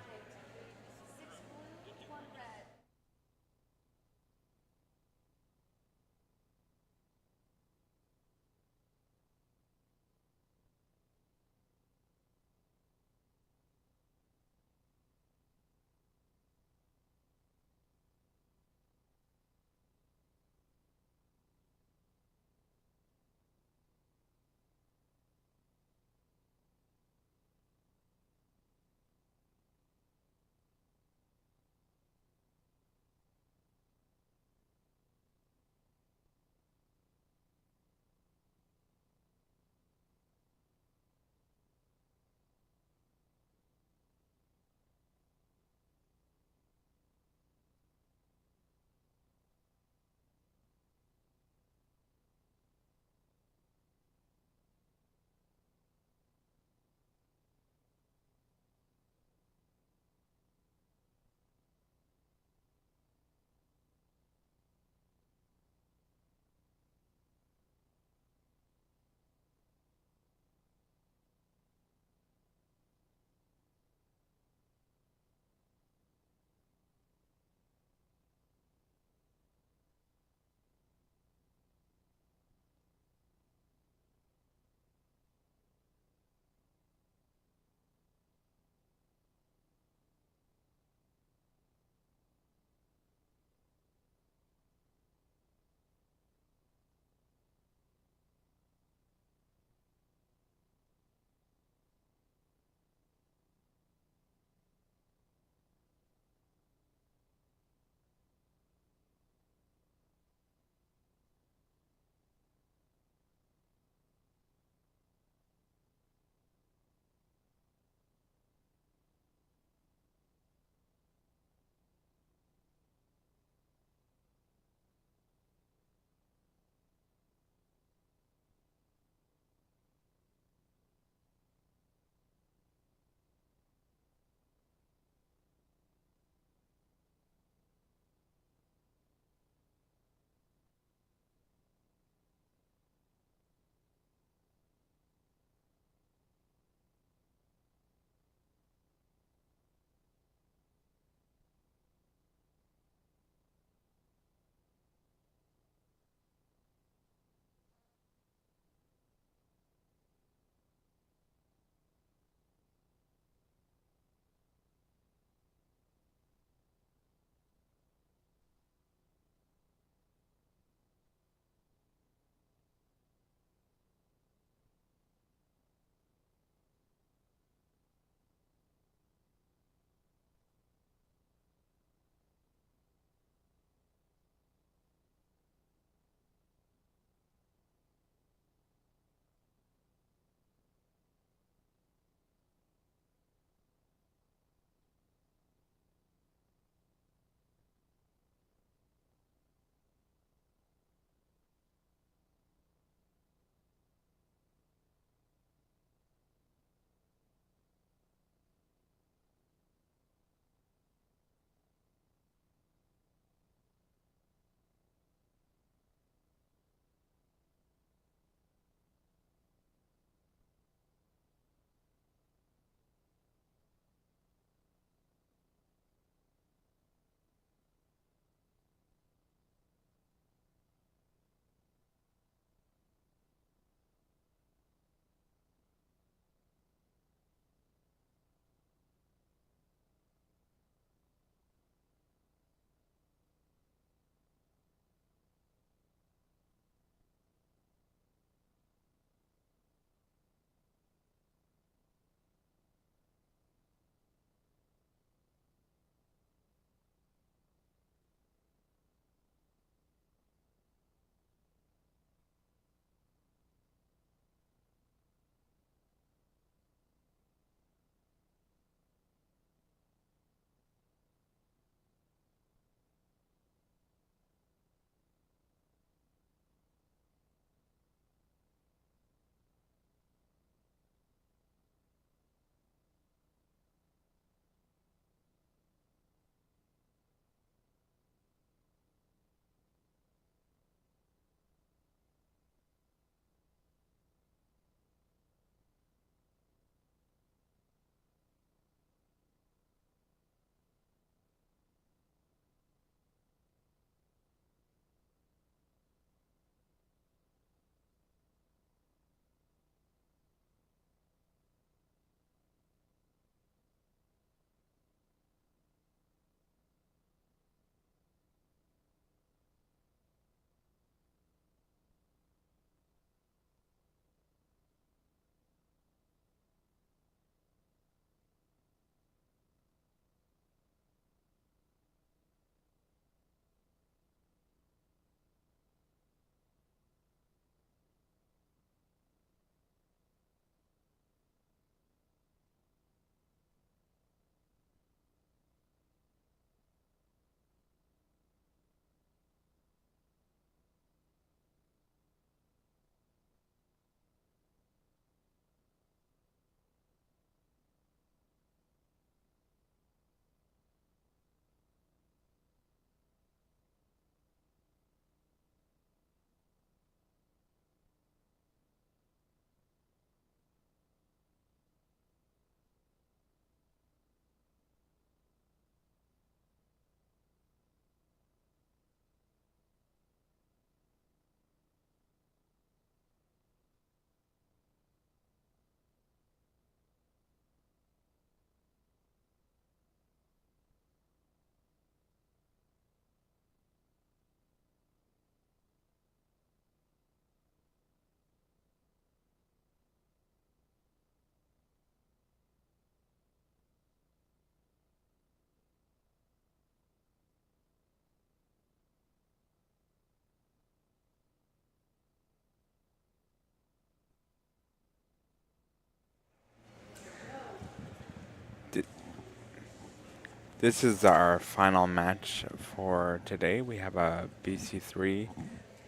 This is our final match for today. We have a BC3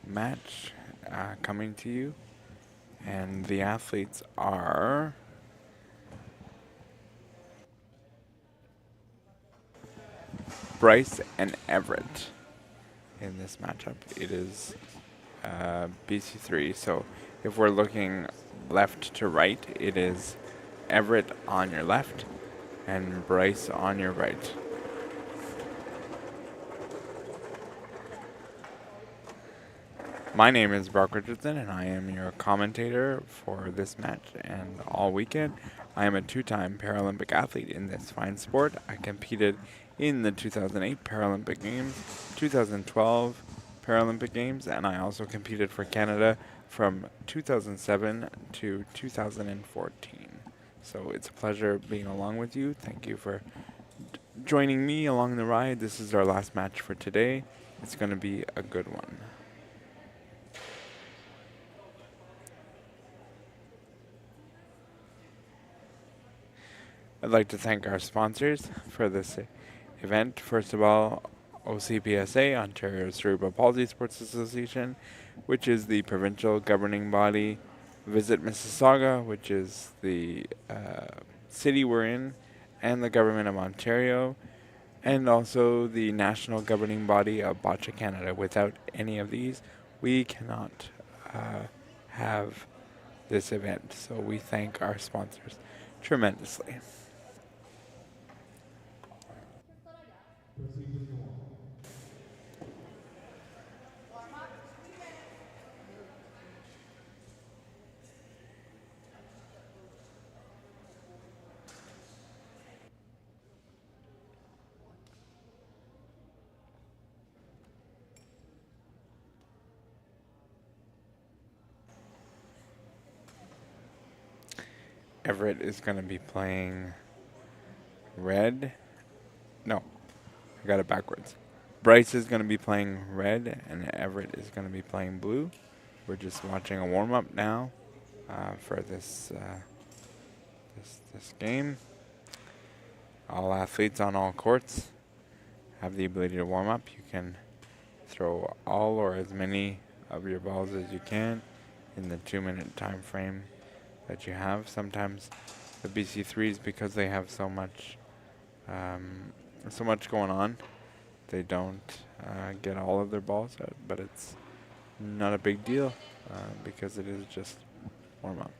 match coming to you, and the athletes are Bryce and Everett in this matchup. It is BC3, so if we're looking left to right, it is Everett on your left and Bryce on your right. My name is Brock Richardson, and I am your commentator for this match and all weekend. I am a two-time Paralympic athlete in this fine sport. I competed in the 2008 Paralympic Games, 2012 Paralympic Games, and I also competed for Canada from 2007 to 2014. So it's a pleasure being along with you. Thank you for joining me along the ride. This is our last match for today. It's going to be a good one. I'd like to thank our sponsors for this event. First of all, OCPSA, Ontario Cerebral Palsy Sports Association, which is the provincial governing body. Visit Mississauga, which is the city we're in, and the government of Ontario, and also the national governing body of Boccia Canada. Without any of these, we cannot have this event. So we thank our sponsors tremendously. Proceed with your warm. Everett is going to be playing red. No, I got it backwards. Bryce is going to be playing red, and Everett is going to be playing blue. We're just watching a warm-up now for this game. All athletes on all courts have the ability to warm up. You can throw all or as many of your balls as you can in the 2-minute time frame that you have. Sometimes the BC3s, because they have so much going on, they don't get all of their balls out, but it's not a big deal because it is just warm up.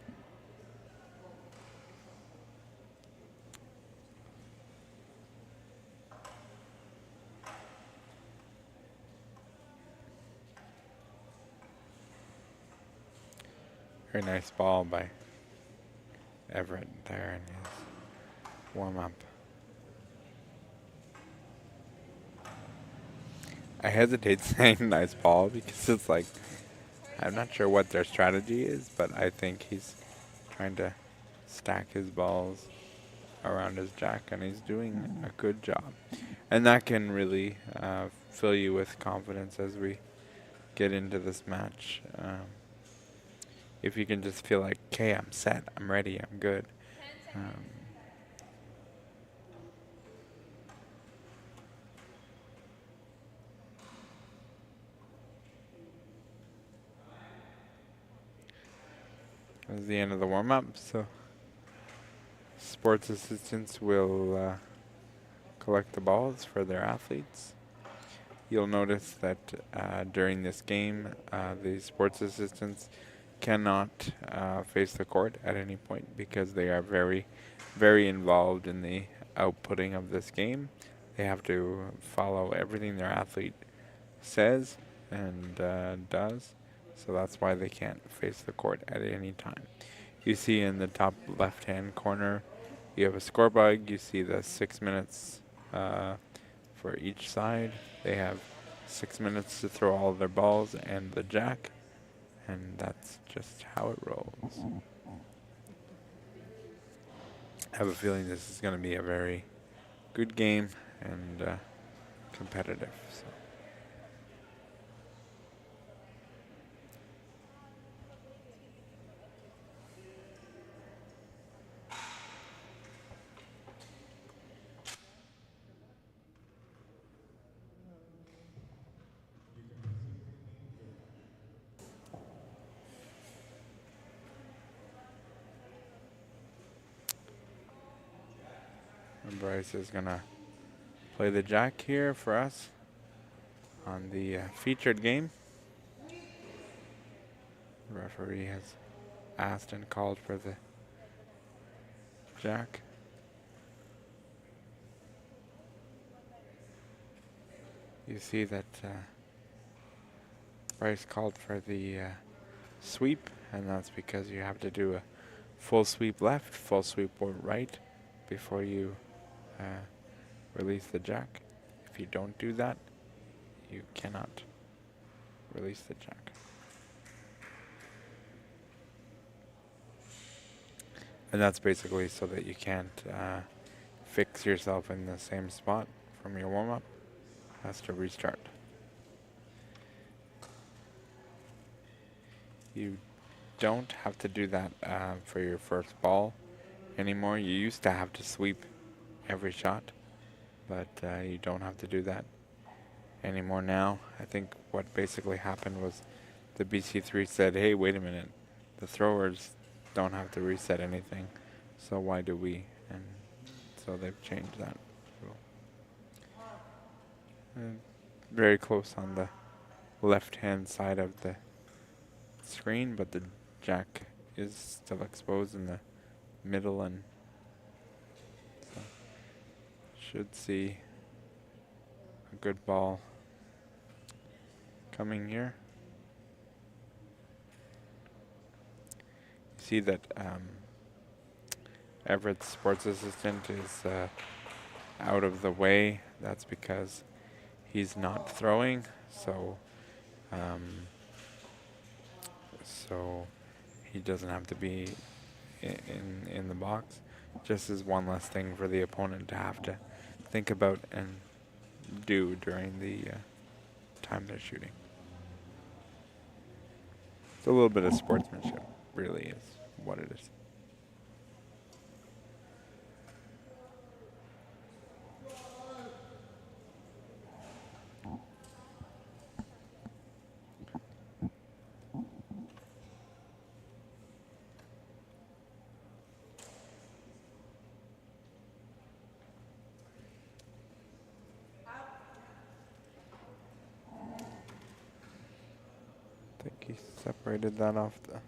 Very nice ball by Everett there in his warm up. I hesitate saying nice ball because it's like, I'm not sure what their strategy is, but I think he's trying to stack his balls around his jack, and he's doing a good job. And that can really fill you with confidence as we get into this match. If you can just feel like, okay, I'm set, I'm ready, I'm good. That was the end of the warm-up, so sports assistants will collect the balls for their athletes. You'll notice that during this game, the sports assistants cannot face the court at any point because they are very, very involved in the outputting of this game. They have to follow everything their athlete says and does, so that's why they can't face the court at any time. You see in the top left-hand corner, you have a scoreboard. You see the 6 minutes for each side. They have 6 minutes to throw all of their balls and the jack, and that's just how it rolls. I have a feeling this is going to be a very good game and competitive. So. Bryce is gonna play the jack here for us on the featured game. The referee has asked and called for the jack. You see that Bryce called for the sweep, and that's because you have to do a full sweep left, full sweep right before you release the jack. If you don't do that, you cannot release the jack. And that's basically so that you can't fix yourself in the same spot from your warm-up. Has to restart. You don't have to do that for your first ball anymore. You used to have to sweep every shot, but you don't have to do that anymore now. I think what basically happened was the BC3 said, hey, wait a minute, the throwers don't have to reset anything, so why do we? And so they've changed that rule. Very close on the left-hand side of the screen, but the jack is still exposed in the middle, and so should see a good ball coming here. See that Everett's sports assistant is out of the way. That's because he's not throwing, so so he doesn't have to be in the box. Just as one less thing for the opponent to have to think about and do during the time they're shooting. It's a little bit of sportsmanship, really, is what it is. I think he separated that off the...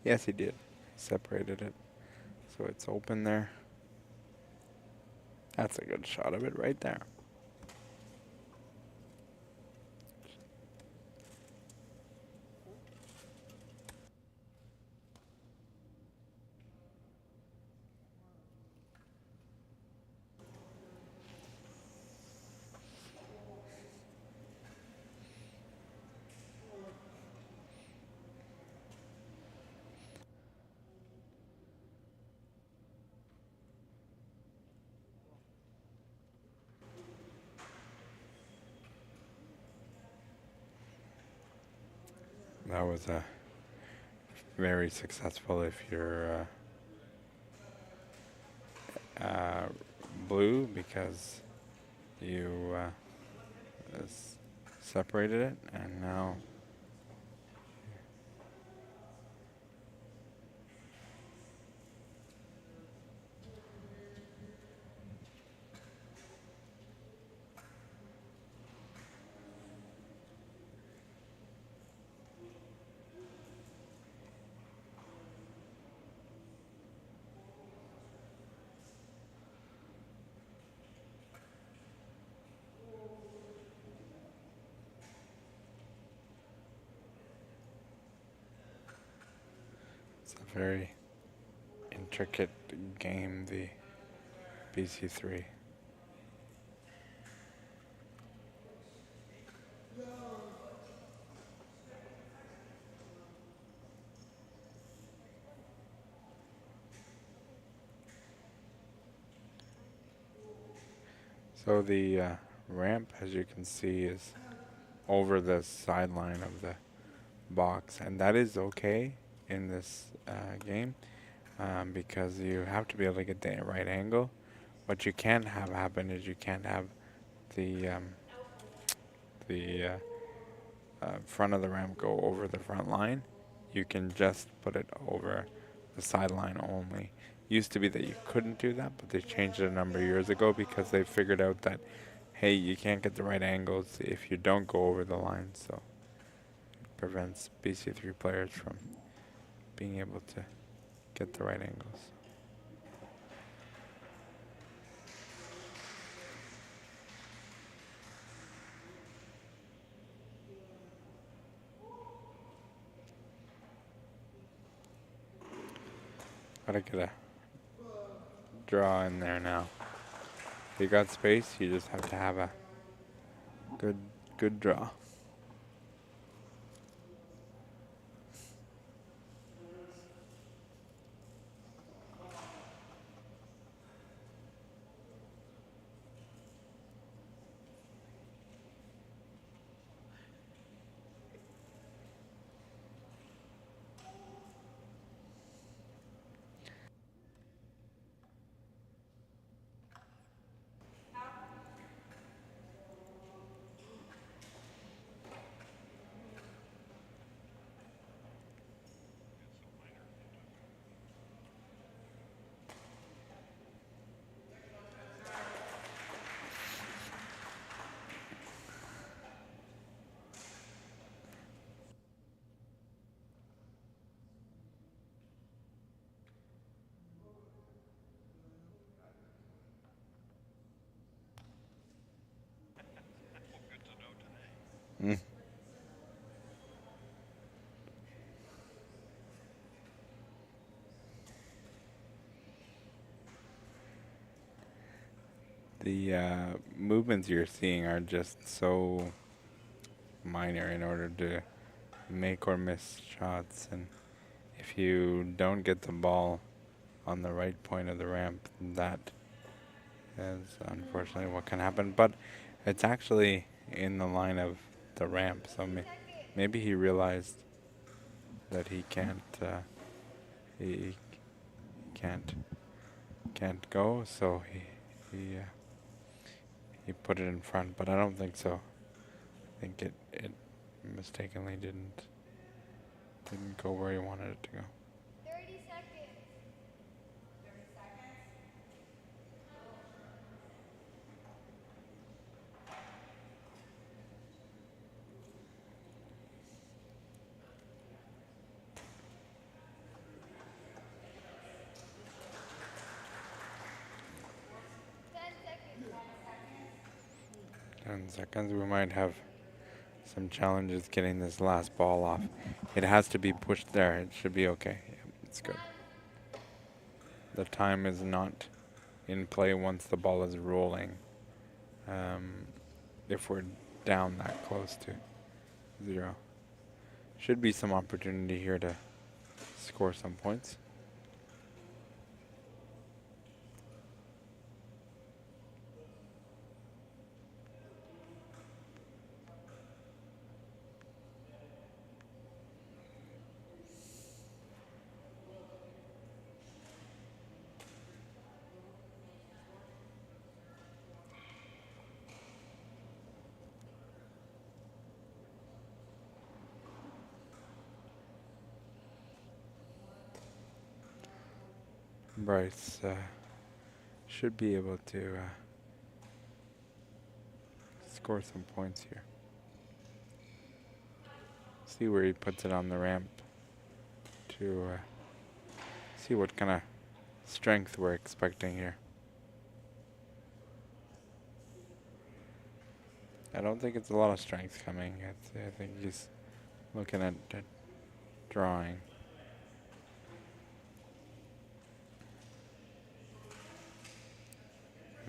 Yes, he did. Separated it. So it's open there. That's a good shot of it right there. That was very successful if you're blue, because you separated it, and now it's a very intricate game, the BC3. So the ramp, as you can see, is over the sideline of the box, and that is okay in this game because you have to be able to get the right angle. What you can't have happen is you can't have the front of the ramp go over the front line, you can just put it over the sideline only. Used to be that you couldn't do that, but they changed it a number of years ago because they figured out that, hey, you can't get the right angles if you don't go over the line, so it prevents BC3 players from being able to get the right angles. Gotta get a draw in there now. If you got space, you just have to have a good draw. Mm. The movements you're seeing are just so minor in order to make or miss shots, and if you don't get the ball on the right point of the ramp, that is unfortunately what can happen. But it's actually in the line of the ramp, so maybe he realized that he he can't can't go, so he put it in front. But I don't think so. I think it mistakenly didn't go where he wanted it to go. 30 seconds. 30 seconds. 10 seconds. 10 seconds. We might have some challenges getting this last ball off. It has to be pushed there. It should be okay. Yeah, it's good. The time is not in play once the ball is rolling. If we're down that close to 0. Should be some opportunity here to score some points. Bryce should be able to score some points here. See where he puts it on the ramp to see what kind of strength we're expecting here. I don't think it's a lot of strength coming. I think he's looking at drawing.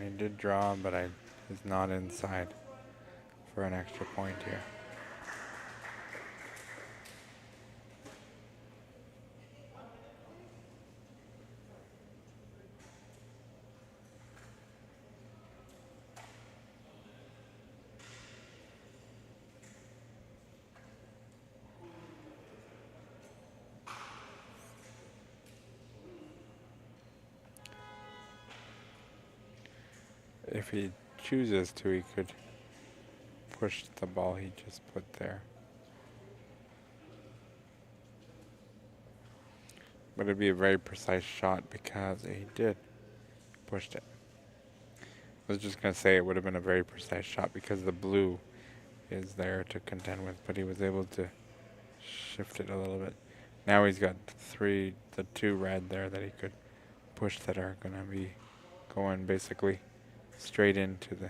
He did draw, but he's not inside for an extra point here. If he chooses to, he could push the ball he just put there. But it'd be a very precise shot because he did pushed it. I was just gonna say it would have been a very precise shot because the blue is there to contend with, but he was able to shift it a little bit. Now he's got the two red there that he could push that are gonna be going basically straight into the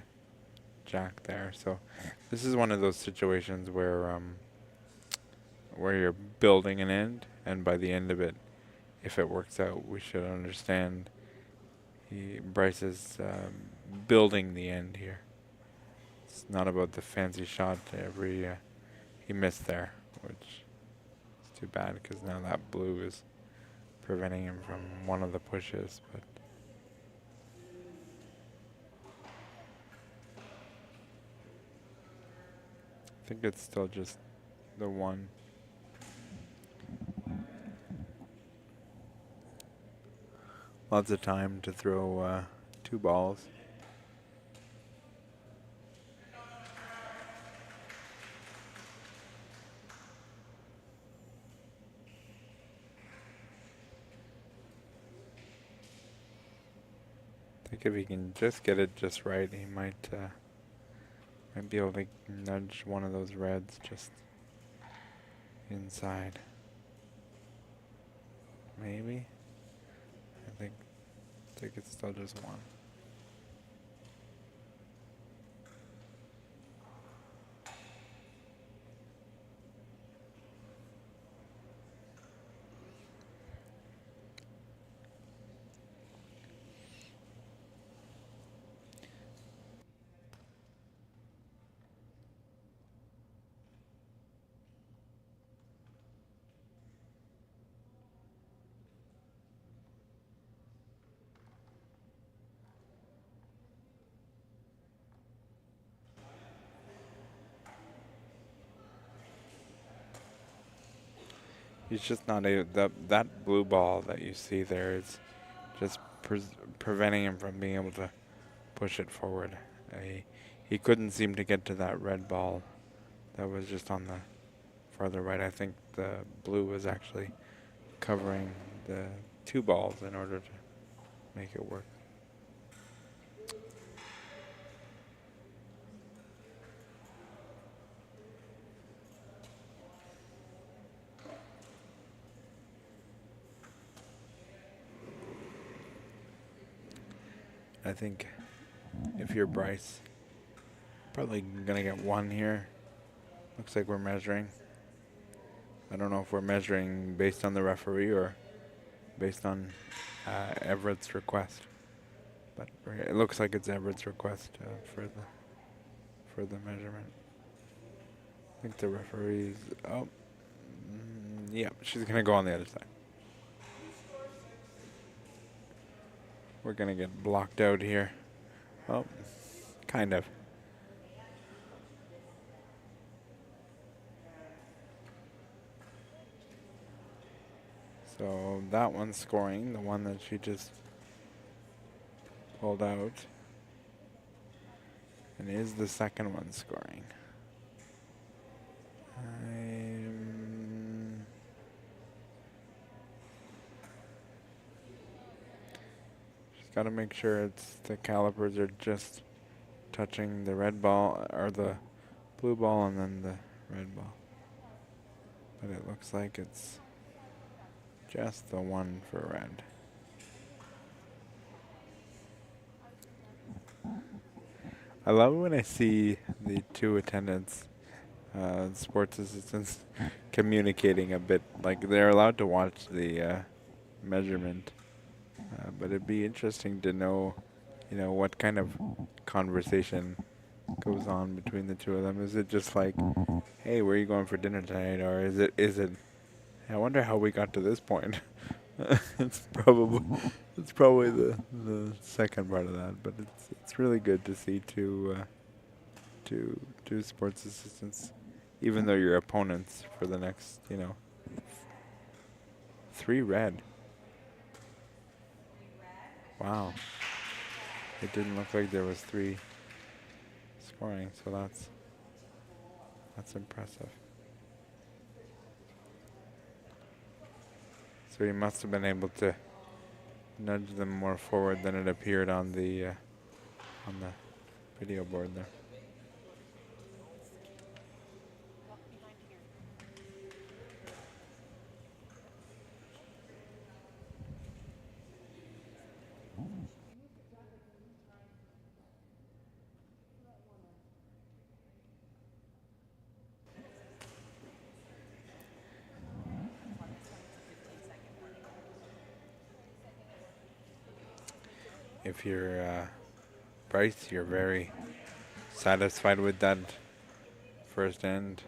jack there. So this is one of those situations where you're building an end, and by the end of it, if it works out, we should understand Bryce is building the end here. It's not about the fancy shot he missed there, which is too bad because now that blue is preventing him from one of the pushes. But I think it's still just the one. Lots of time to throw two balls. I think if he can just get it just right, he might be able to nudge one of those reds just inside. Maybe. I think it's still just one. He's just not that blue ball that you see there is just preventing him from being able to push it forward. He couldn't seem to get to that red ball that was just on the farther right. I think the blue was actually covering the two balls in order to make it work. I think if you're Bryce, probably gonna get one here. Looks like we're measuring. I don't know if we're measuring based on the referee or based on Everett's request, but it looks like it's Everett's request for the measurement. I think the referee's yeah, she's gonna go on the other side. We're gonna get blocked out here. Oh, kind of. So that one's scoring, the one that she just pulled out. And is the second one scoring? Just got to make sure the calipers are just touching the red ball or the blue ball and then the red ball. But it looks like it's just the one for red. I love when I see the two attendants, sports assistants, communicating a bit. Like they're allowed to watch the measurement, but it'd be interesting to know, what kind of conversation goes on between the two of them. Is it just like, "Hey, where are you going for dinner tonight?" Or is it? I wonder how we got to this point. it's probably the second part of that, but it's really good to see two sports assistants, even though you're opponents for the next 3 red. Wow, it didn't look like there was 3 scoring, so that's impressive. So he must have been able to nudge them more forward than it appeared on the video board there. Walk behind here. On this one, it's a 15-second warning. If you're Bryce, you're very satisfied with that first end.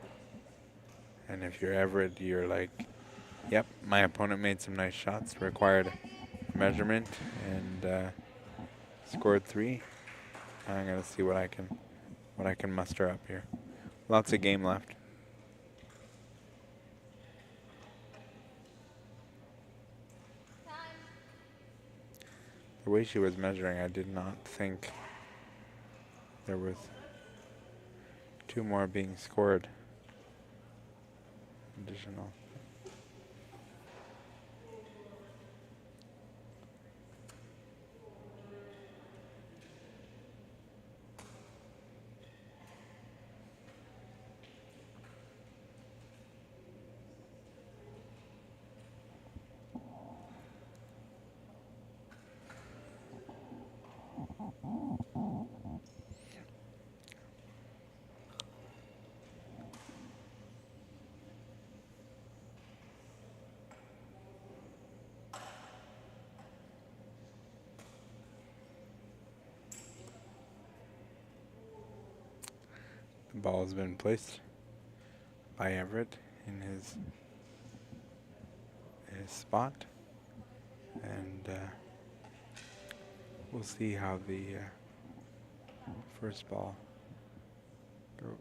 And if you're Everett, you're like, yep, my opponent made some nice shots, required measurement, and scored 3. I'm gonna see what I can muster up here. Lots of game left. The way she was measuring, I did not think there was 2 more being scored. Additional. The ball has been placed by Everett in his spot, and we'll see how the first ball goes.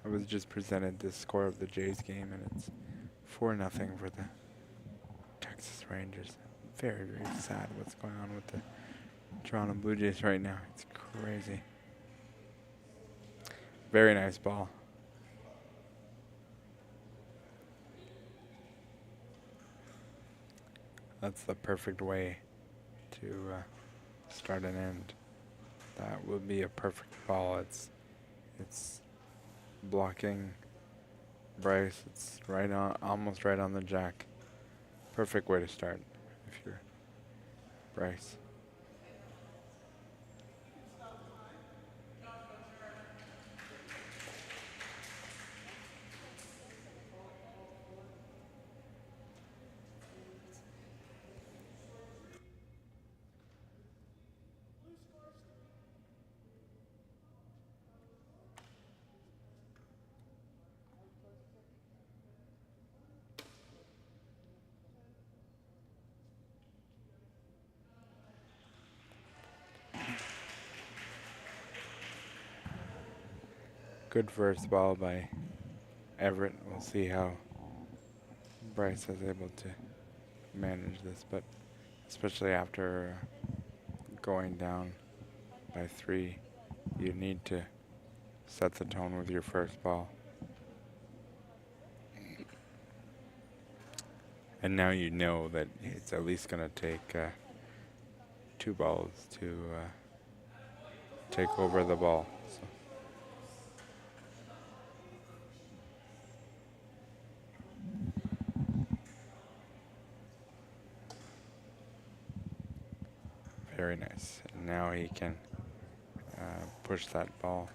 I was just presented the score of the Jays game, and it's 4-0 for the Texas Rangers. Very, very sad what's going on with the Toronto Blue Jays right now. It's crazy. Very nice ball. That's the perfect way to start an end. That would be a perfect ball. It's blocking Bryce. It's right on, almost right on the jack. Perfect way to start if you're Bryce. Good first ball by Everett. We'll see how Bryce is able to manage this, but especially after going down by 3, you need to set the tone with your first ball. And now you know that it's at least going to take 2 balls to take over the ball. So. Very nice. And now he can push that ball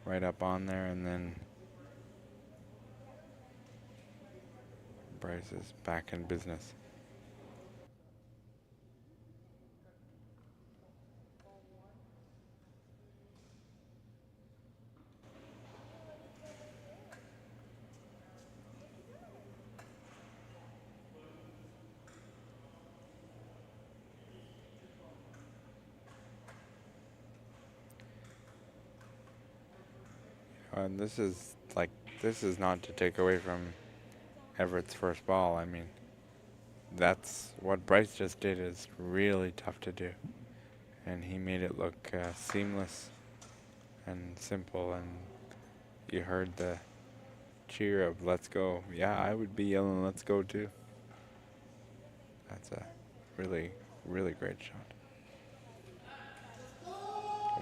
right up on there, and then Bryce is back in business. And this is not to take away from Everett's first ball. I mean, that's what Bryce just did is really tough to do. And he made it look seamless and simple, and you heard the cheer of "let's go." Yeah, I would be yelling "let's go" too. That's a really, really great shot.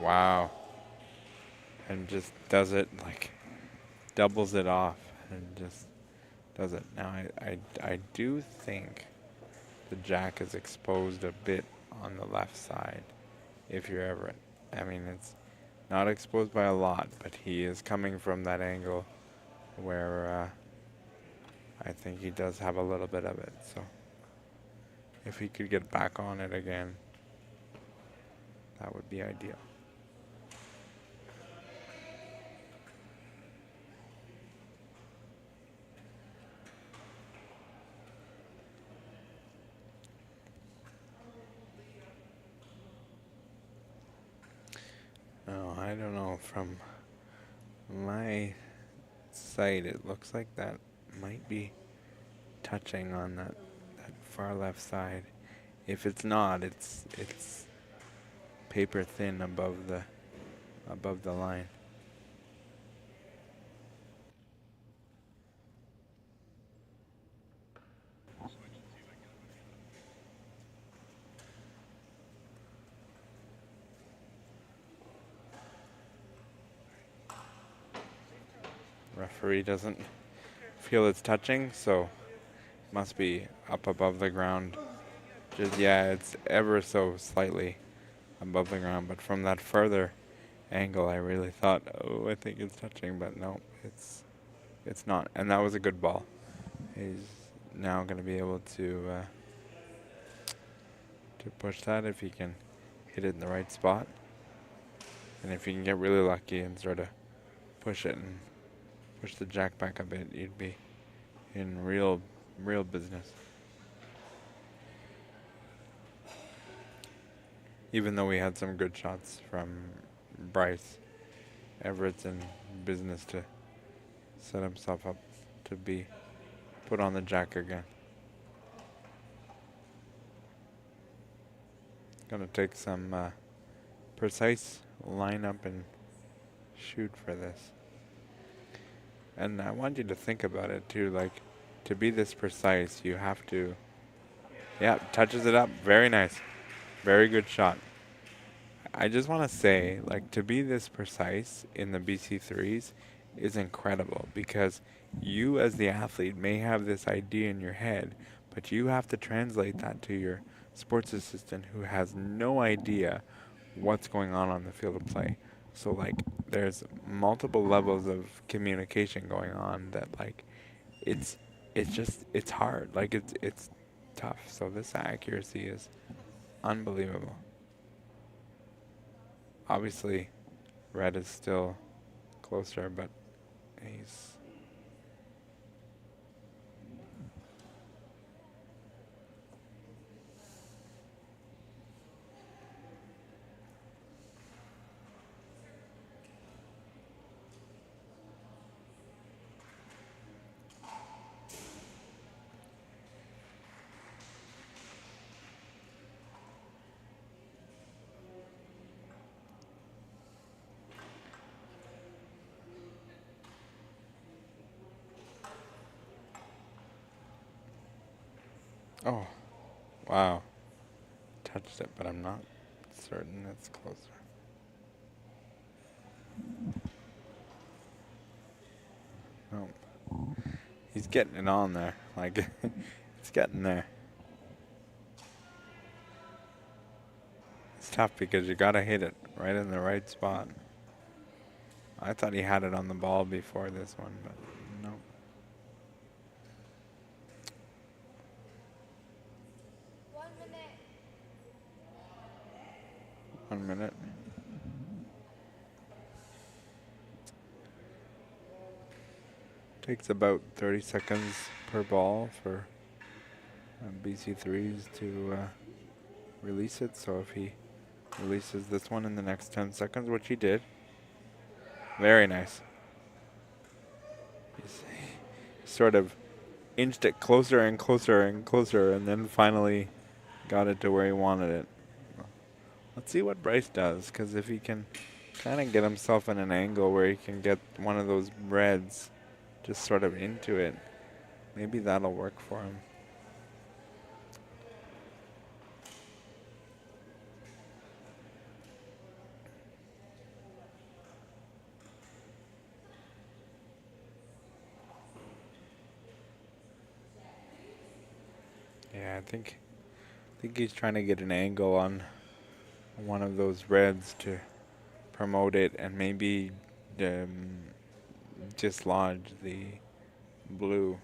Wow. And just does it, like, doubles it off and just does it. Now, I do think the jack is exposed a bit on the left side if you're ever, I mean, it's not exposed by a lot, but he is coming from that angle where I think he does have a little bit of it. So if he could get back on it again, that would be ideal. No, I don't know. From my sight, it looks like that might be touching on that far left side. If it's not, it's paper thin above the line. Referee doesn't feel it's touching, so must be up above the ground. Just, yeah, it's ever so slightly above the ground, but from that further angle, I really thought, oh, I think it's touching, but no, it's not. And that was a good ball. He's now going to be able to push that if he can hit it in the right spot, and if he can get really lucky and sort of push it and push the jack back a bit, you'd be in real business. Even though we had some good shots from Bryce, Everett's in business to set himself up to be put on the jack again. Gonna take some precise lineup and shoot for this. And I want you to think about it too, like, to be this precise, you have to, yeah, touches it up, very nice, very good shot. I just want to say, like, to be this precise in the BC3s is incredible, because you as the athlete may have this idea in your head, but you have to translate that to your sports assistant who has no idea what's going on the field of play. So, like, there's multiple levels of communication going on that, like, it's hard. Like, it's tough. So this accuracy is unbelievable. Obviously, Red is still closer, but he's... Oh, wow. Touched it, but I'm not certain it's closer. No. He's getting it on there. Like, it's getting there. It's tough because you gotta hit it right in the right spot. I thought he had it on the ball before this one, but no. One minute. Takes about 30 seconds per ball for BC3s to release it. So if he releases this one in the next 10 seconds, which he did, very nice. He's sort of inched it closer and closer and closer, and then finally got it to where he wanted it. Let's see what Bryce does, because if he can kind of get himself in an angle where he can get one of those reds just sort of into it, maybe that'll work for him. think he's trying to get an angle on one of those reds to promote it and maybe um, dislodge the blue.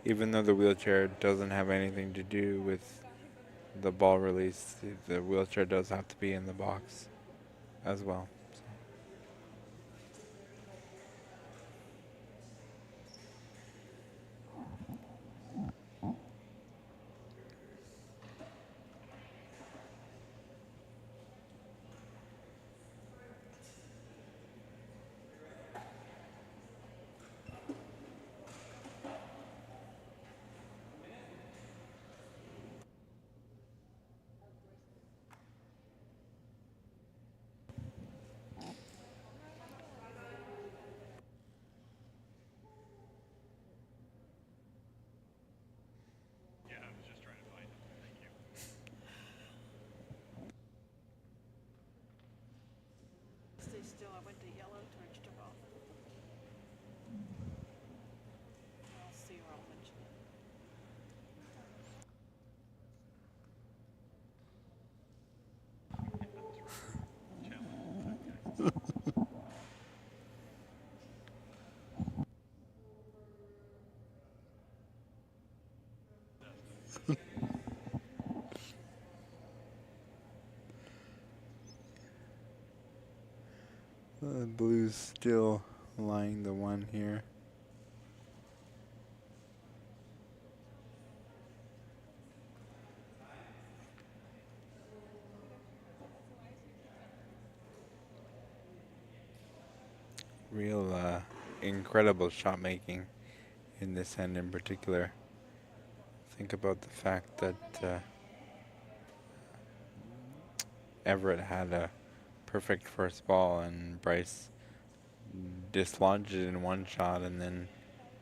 Even though the wheelchair doesn't have anything to do with the ball release, the wheelchair does have to be in the box as well. Yeah, I was just trying to find it. Thank you. Stay still. I went to yellow, turned it off. I'll see or I'll mention it. Yeah, that's right. Challenge. Blue's still lying the one here. Real incredible shot making in this end in particular. Think about the fact that Everett had a perfect first ball and Bryce dislodged it in one shot and then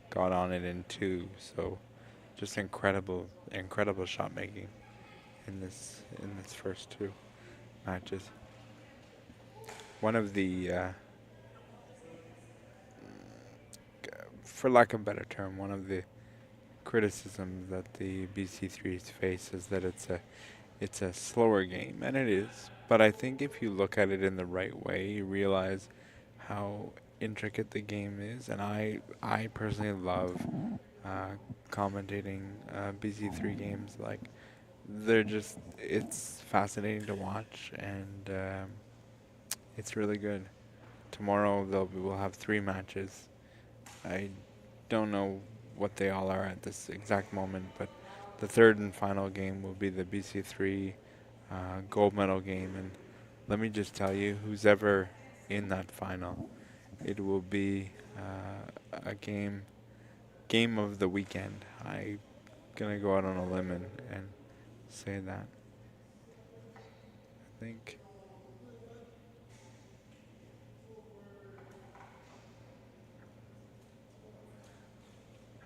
got on it in two. So just incredible shot making in this first two matches. One of the for lack of a better term, one of the criticisms that the BC3s face is that it's a slower game, and it is. But I think if you look at it in the right way, you realize how intricate the game is, and I personally love commentating BC3 games. Like it's fascinating to watch, and it's really good. Tomorrow we'll have 3 matches. I don't know what they all are at this exact moment, but the third and final game will be the BC3 gold medal game, and let me just tell you, who's ever in that final, it will be a game of the weekend. I'm gonna go out on a limb and say that. I think.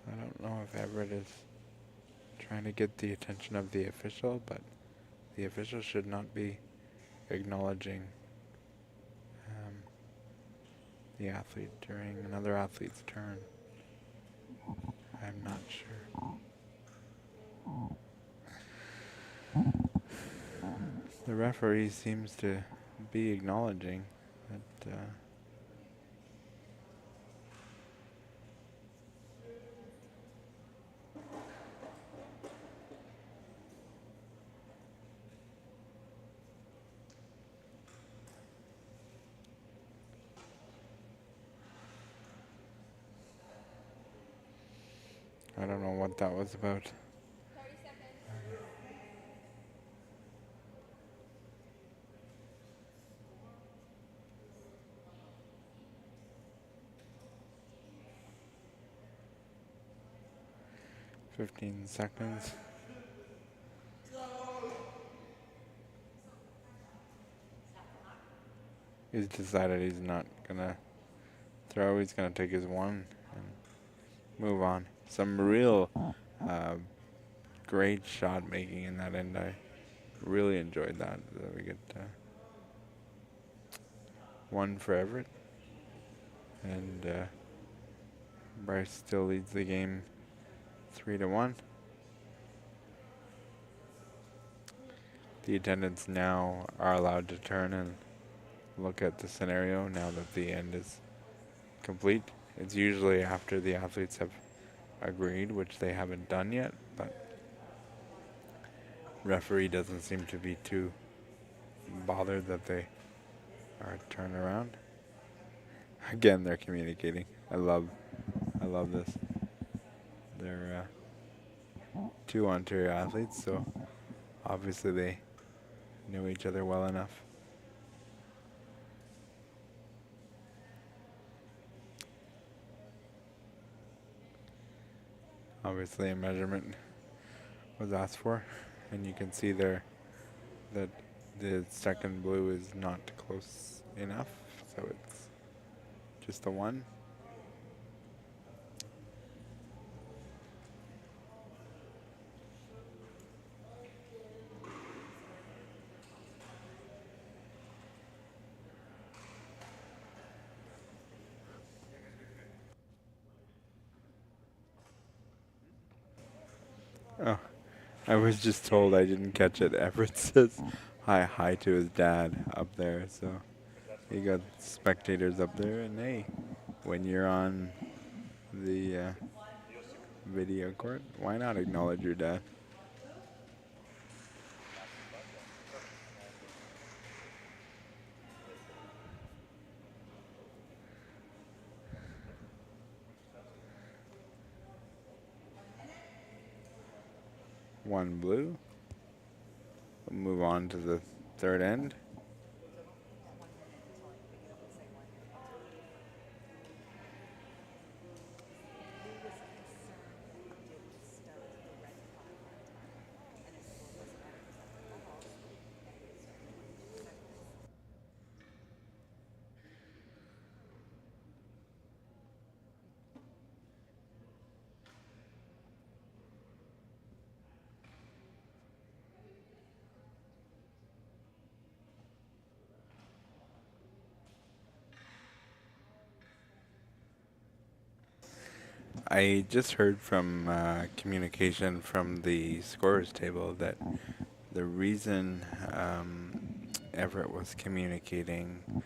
I don't know if Everett is trying to get the attention of the official, but the official should not be acknowledging the athlete during another athlete's turn. I'm not sure. The referee seems to be acknowledging that I don't know what that was about. 30 seconds. 15 seconds. He's decided he's not gonna throw. He's gonna take his one and move on. Some real great shot making in that end. I really enjoyed that. We get one for Everett, and Bryce still leads the game 3-1. The attendants now are allowed to turn and look at the scenario now that the end is complete. It's usually after the athletes have agreed, which they haven't done yet, but referee doesn't seem to be too bothered that they are turned around. Again, they're communicating. I love this. They're two Ontario athletes, so obviously they know each other well enough. Obviously a measurement was asked for, and you can see there that the second blue is not close enough, so it's just a 1. Oh, I was just told I didn't catch it. Everett says hi to his dad up there, so you got spectators up there, and hey, when you're on the video court, why not acknowledge your dad? One blue. We'll move on to the third end. I just heard from communication from the scorers table that the reason Everett was communicating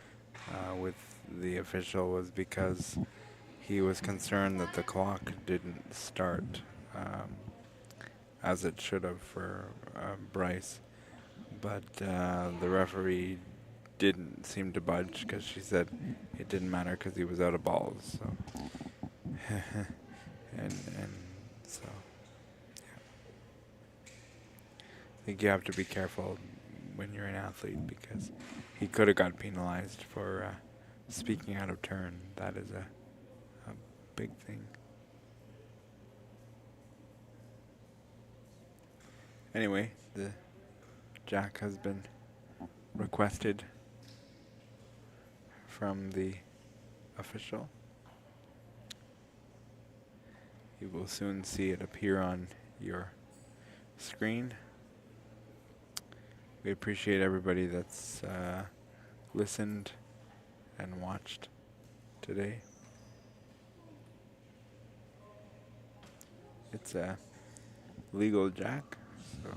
with the official was because he was concerned that the clock didn't start as it should have for Bryce. But the referee didn't seem to budge because she said it didn't matter because he was out of balls. So. and so yeah. I think you have to be careful when you're an athlete because he could have got penalized for speaking out of turn. That is a big thing. Anyway, the jack has been requested from the official. You will soon see it appear on your screen. We appreciate everybody that's listened and watched today. It's a legal jack, so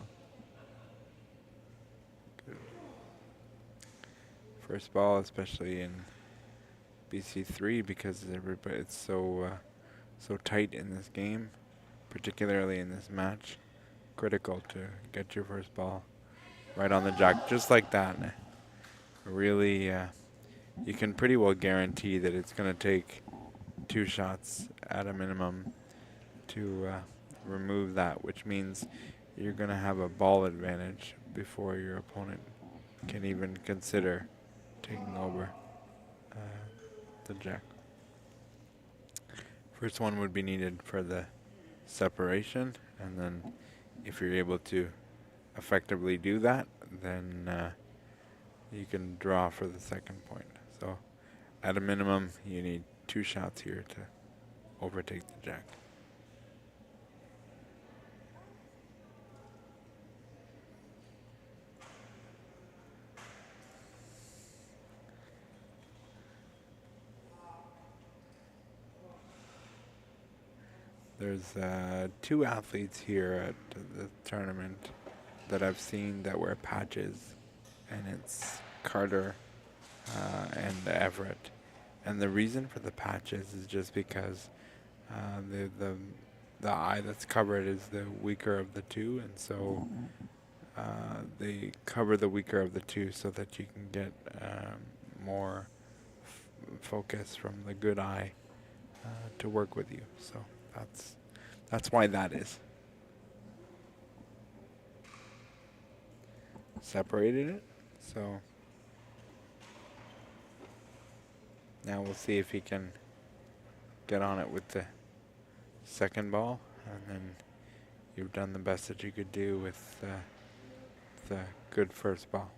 good. First ball, especially in BC3, because everybody it's so tight in this game, particularly in this match. Critical to get your first ball right on the jack, just like that. Really, you can pretty well guarantee that it's going to take 2 shots at a minimum to remove that, which means you're going to have a ball advantage before your opponent can even consider taking over the jack. First one would be needed for the separation, and then if you're able to effectively do that, then you can draw for the second point. So at a minimum, you need 2 shots here to overtake the jack. There's two athletes here at the tournament that I've seen that wear patches, and it's Carter and Everett. And the reason for the patches is just because the eye that's covered is the weaker of the two, and so they cover the weaker of the two so that you can get more focus from the good eye to work with you. So that's why that is. Separated it. So now we'll see if he can get on it with the second ball, and then you've done the best that you could do with the good first ball.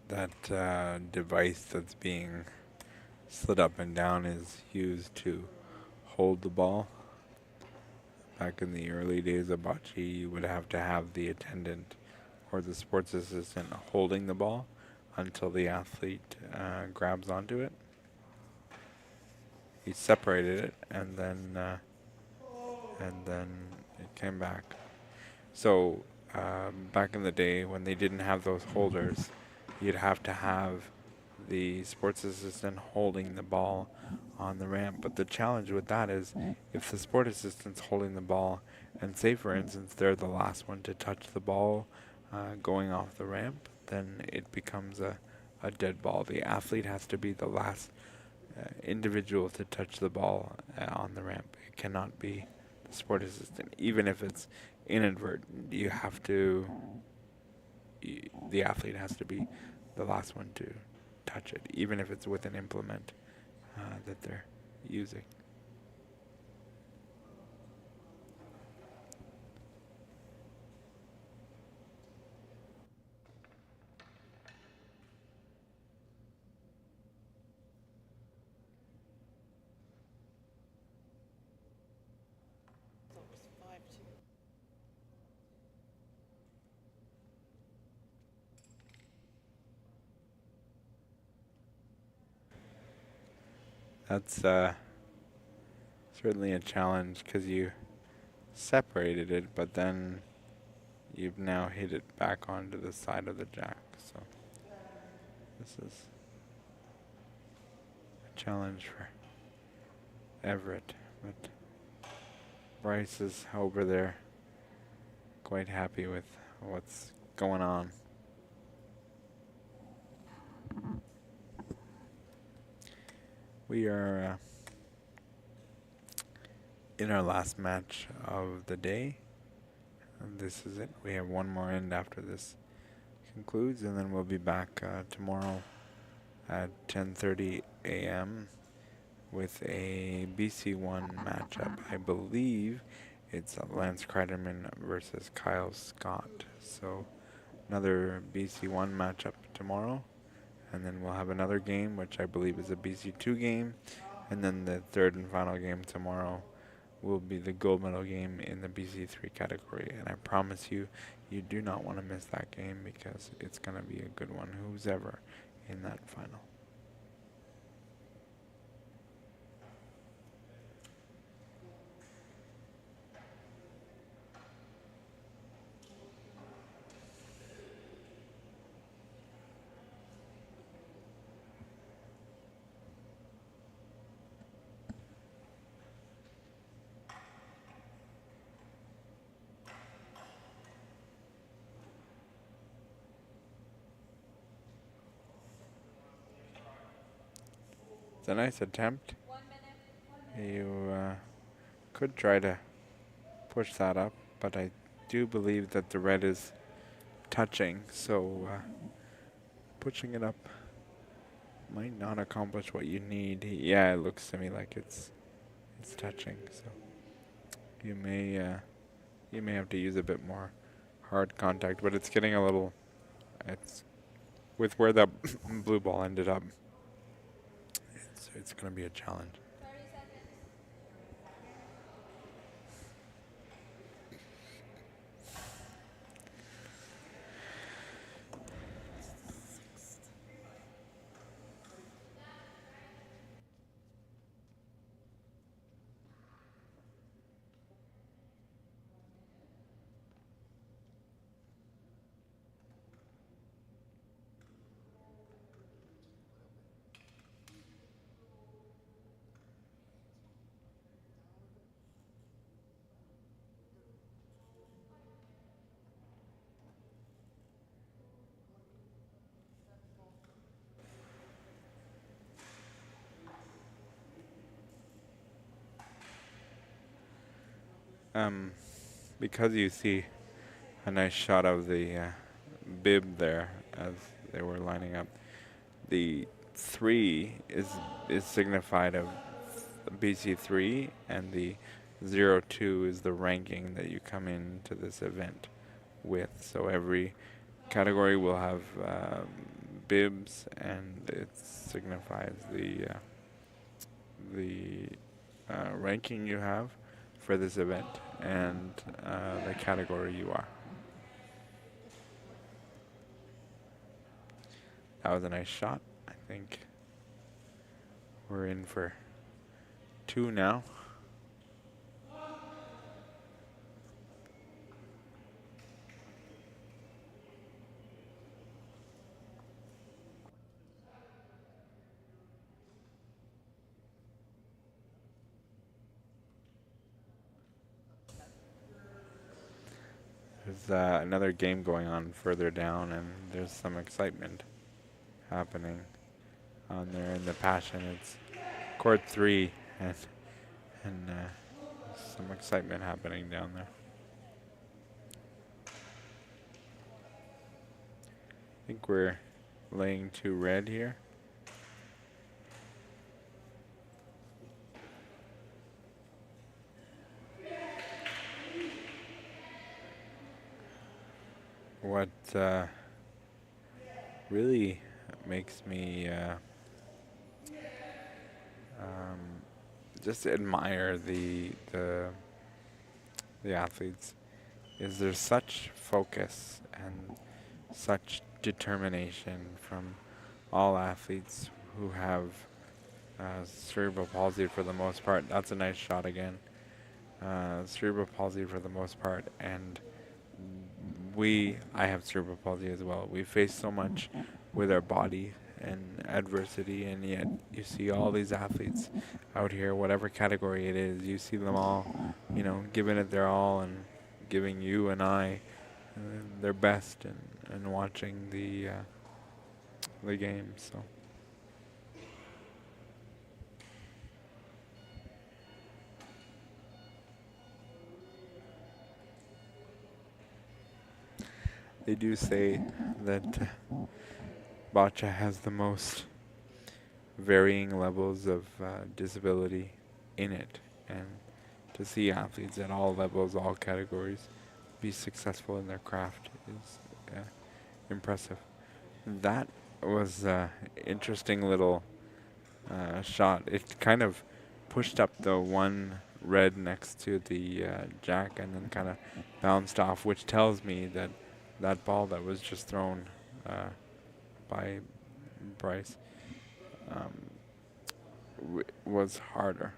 That device that's being slid up and down is used to hold the ball. Back in the early days of bocce, you would have to have the attendant or the sports assistant holding the ball until the athlete grabs onto it. He separated it, and then it came back. So back in the day when they didn't have those holders, you'd have to have the sports assistant holding the ball on the ramp. But the challenge with that is if the sport assistant's holding the ball, and say for instance they're the last one to touch the ball going off the ramp, then it becomes a dead ball. The athlete has to be the last individual to touch the ball on the ramp. It cannot be the sport assistant, even if it's inadvertent. You have to. The athlete has to be the last one to touch it, even if it's with an implement that they're using. That was 5-2. That's certainly a challenge because you separated it, but then you've now hit it back onto the side of the jack. So this is a challenge for Everett, but Bryce is over there quite happy with what's going on. We are in our last match of the day, and this is it. We have one more end after this concludes, and then we'll be back tomorrow at 10:30 a.m. with a BC1 matchup. I believe it's Lance Kreiderman versus Kyle Scott. So another BC1 matchup tomorrow, and then we'll have another game, which I believe is a BC2 game, and then the third and final game tomorrow will be the gold medal game in the BC3 category. And I promise you, you do not want to miss that game because it's going to be a good one, who's ever in that final. It's a nice attempt. You could try to push that up, but I do believe that the red is touching, so pushing it up might not accomplish what you need. Yeah, it looks to me like it's touching, so you may have to use a bit more hard contact, but it's getting a little with where the blue ball ended up, it's going to be a challenge. 30 seconds. Because you see a nice shot of the bib there as they were lining up. The 3 is signified of BC3, and the 02 is the ranking that you come into this event with. So every category will have bibs, and it signifies the ranking you have for this event and the category you are. That was a nice shot. I think we're in for 2 now. There's another game going on further down, and there's some excitement happening on there in the passion. It's court 3, and some excitement happening down there. I think we're laying 2 red here. What really makes me just admire the athletes is there's such focus and such determination from all athletes who have cerebral palsy for the most part. That's a nice shot again. Cerebral palsy for the most part, and I have cerebral palsy as well. We face so much with our body and adversity, and yet you see all these athletes out here, whatever category it is, you see them all, giving it their all and giving you and I their best, and watching the game. So. They do say that Boccia has the most varying levels of disability in it, and to see athletes at all levels, all categories, be successful in their craft is impressive. That was an interesting little shot. It kind of pushed up the 1 red next to the jack and then kind of bounced off, which tells me that that ball that was just thrown by Bryce was harder.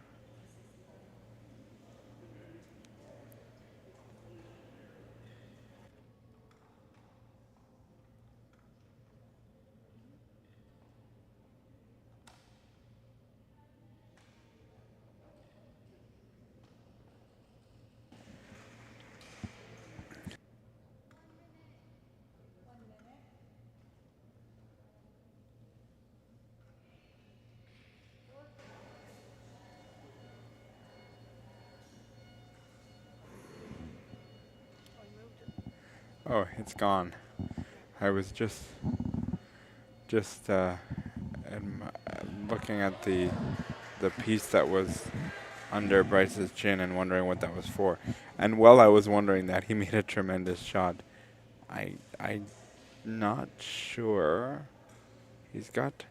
Oh, you moved it. Oh, it's gone. I was just looking at the piece that was under Bryce's chin and wondering what that was for. And while I was wondering that, he made a tremendous shot. I'm not sure He's got.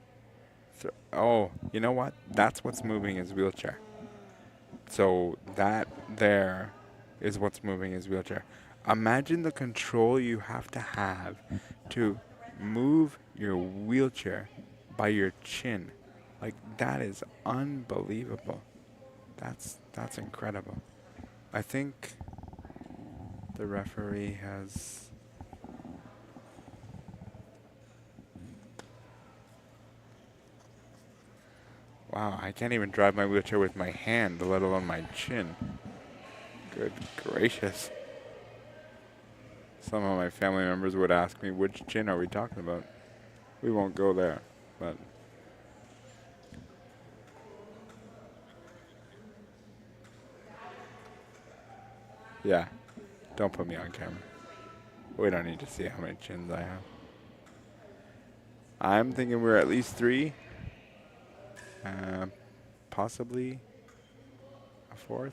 Oh, you know what? That's what's moving his wheelchair. So that there is what's moving his wheelchair. Imagine the control you have to move your wheelchair by your chin. Like that is unbelievable. That's incredible. I think the referee has. Wow, I can't even drive my wheelchair with my hand, let alone my chin. Good gracious. Some of my family members would ask me, which chin are we talking about? We won't go there, but. Yeah, don't put me on camera. We don't need to see how many chins I have. I'm thinking we're at least 3. Possibly a 4th.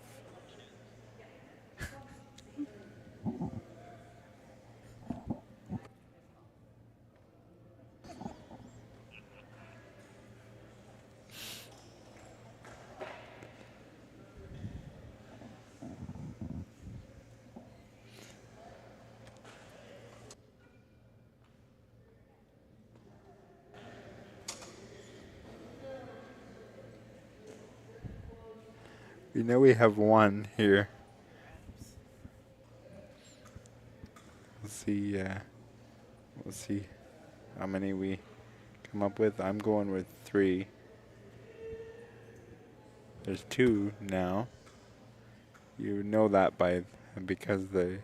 We know we have 1 here. We'll see. We'll see how many we come up with. I'm going with 3. There's 2 now. You know that because the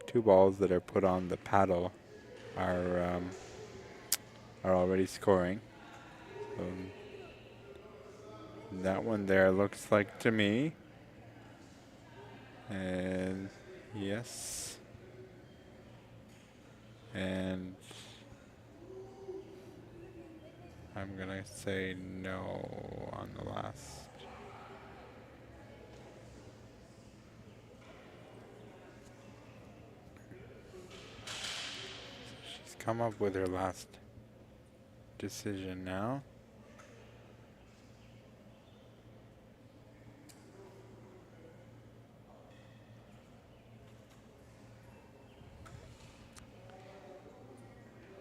2 balls that are put on the paddle are already scoring. That one there looks like to me. And yes. And I'm gonna say no on the last. She's come up with her last decision now.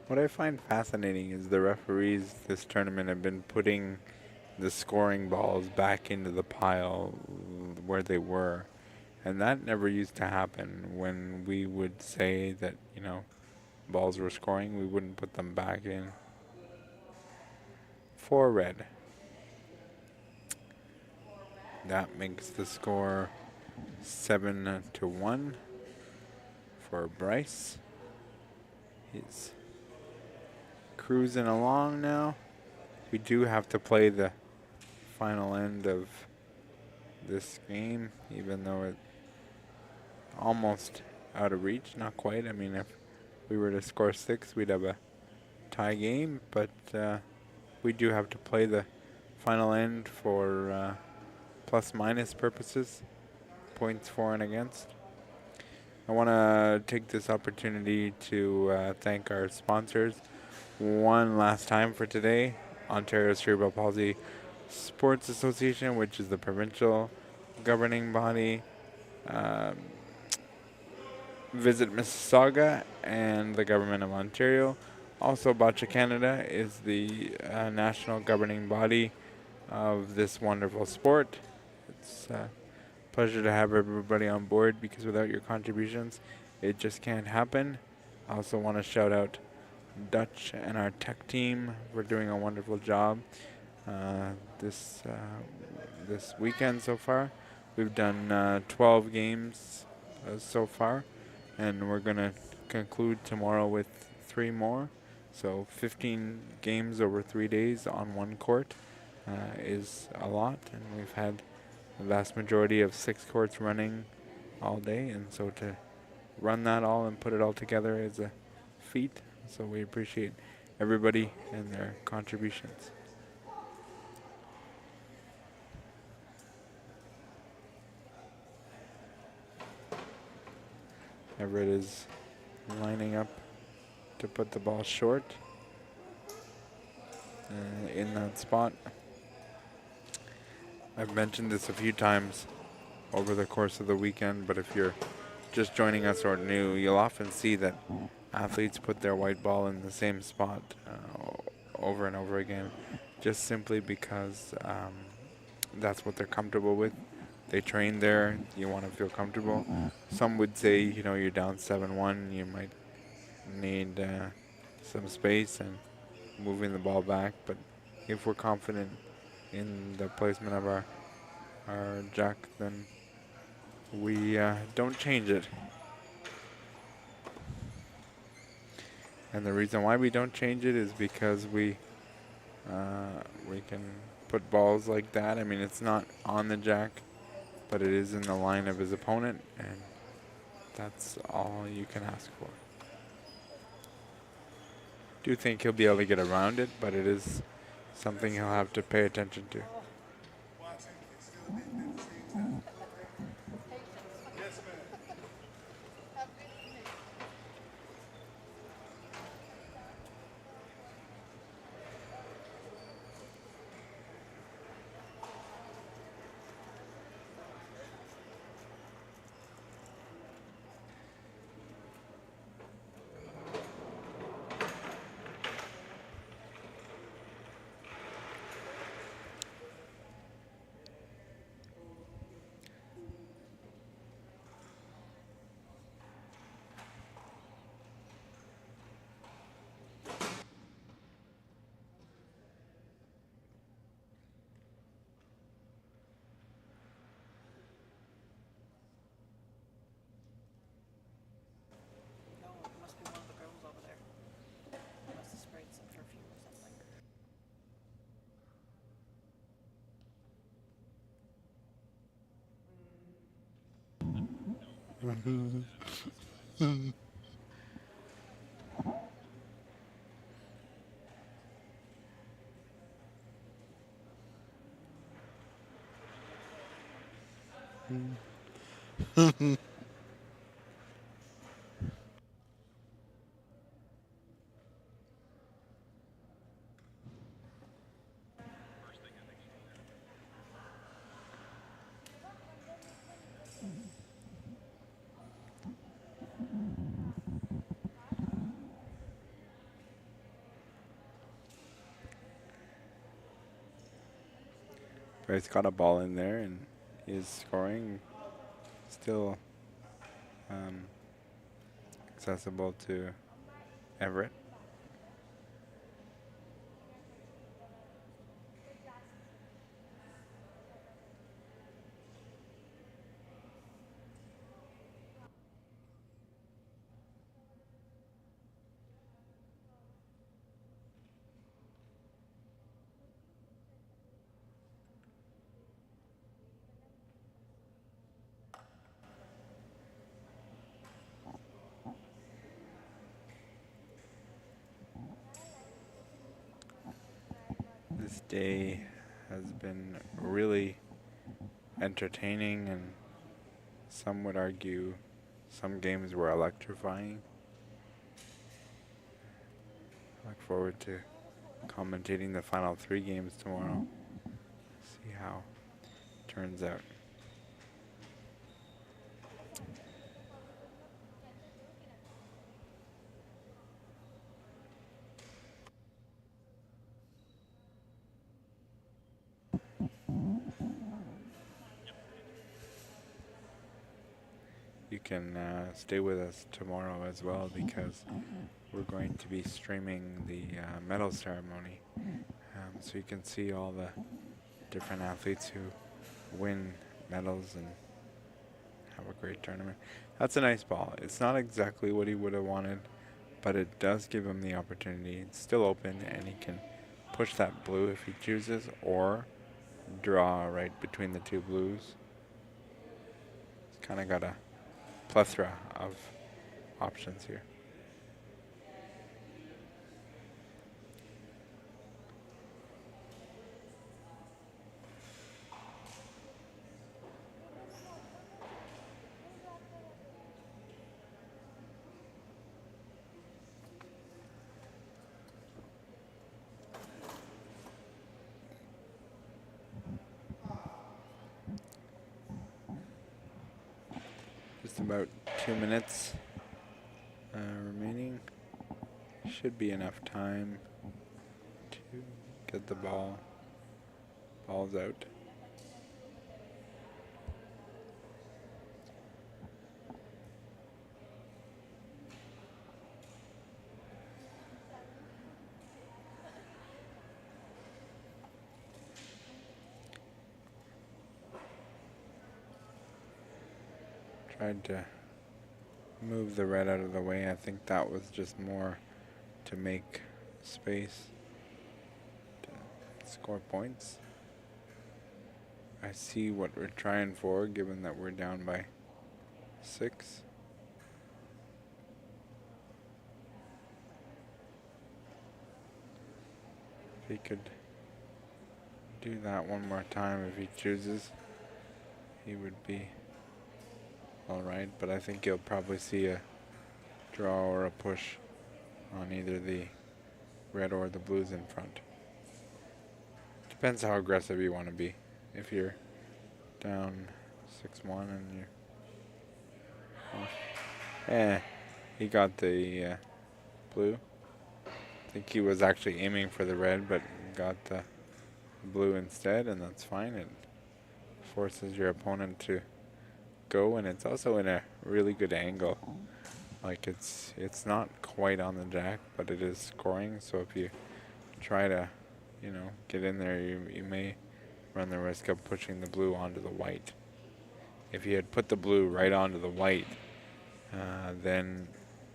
What I find fascinating is the referees this tournament have been putting the scoring balls back into the pile where they were. And that never used to happen. When we would say that, balls were scoring, we wouldn't put them back in. 4 red. That makes the score 7-1 for Bryce. He's cruising along now. We do have to play the final end of this game, even though it's almost out of reach. Not quite. I mean, if we were to score 6, we'd have a tie game, but we do have to play the final end for plus-minus purposes, points for and against. I want to take this opportunity to thank our sponsors one last time for today. Ontario Cerebral Palsy Sports Association, which is the provincial governing body. Visit Mississauga and the Government of Ontario. Also, Boccia Canada is the national governing body of this wonderful sport. It's a pleasure to have everybody on board because without your contributions, it just can't happen. I also want to shout out Dutch and our tech team for doing a wonderful job this weekend so far. We've done 12 games so far, and we're going to conclude tomorrow with 3 more. So 15 games over 3 days on 1 court is a lot, and we've had the vast majority of 6 courts running all day, and so to run that all and put it all together is a feat. So we appreciate everybody and their contributions. Everett is lining up to put the ball short. in that spot. I've mentioned this a few times over the course of the weekend, but if you're just joining us or new, you'll often see that athletes put their white ball in the same spot over and over again, just simply because that's what they're comfortable with. They train there, you want to feel comfortable. Some would say, you're down 7-1, you might need some space and moving the ball back, but if we're confident in the placement of our jack, then we don't change it. And the reason why we don't change it is because we can put balls like that. I mean, it's not on the jack, but it is in the line of his opponent, and that's all you can ask for. Do think he'll be able to get around it, but it is something he'll have to pay attention to. No, it must be one of the girls over there. Must have sprayed some perfume or something. But he's got a ball in there and is scoring. Still accessible to Everett. This day has been really entertaining, and some would argue some games were electrifying. I look forward to commentating the final 3 games tomorrow. See how it turns out. You can stay with us tomorrow as well, because we're going to be streaming the medal ceremony, so you can see all the different athletes who win medals and have a great tournament. That's a nice ball. It's not exactly what he would have wanted, but it does give him the opportunity. It's still open, and he can push that blue if he chooses, or draw right between the 2 blues. He's kind of got a plethora of options here. Just about 2 minutes remaining. Should be enough time to get the balls out. Tried to move the red out of the way. I think that was just more to make space to score points. I see what we're trying for, given that we're down by 6. If he could do that one more time, if he chooses, he would be alright, but I think you'll probably see a draw or a push on either the red or the blues in front. Depends how aggressive you want to be. If you're down 6-1 and he got the blue. I think he was actually aiming for the red, but got the blue instead, and that's fine. It forces your opponent to go, and it's also in a really good angle. Like it's not quite on the jack, but it is scoring. So if you try to, get in there, you may run the risk of pushing the blue onto the white. If you had put the blue right onto the white, then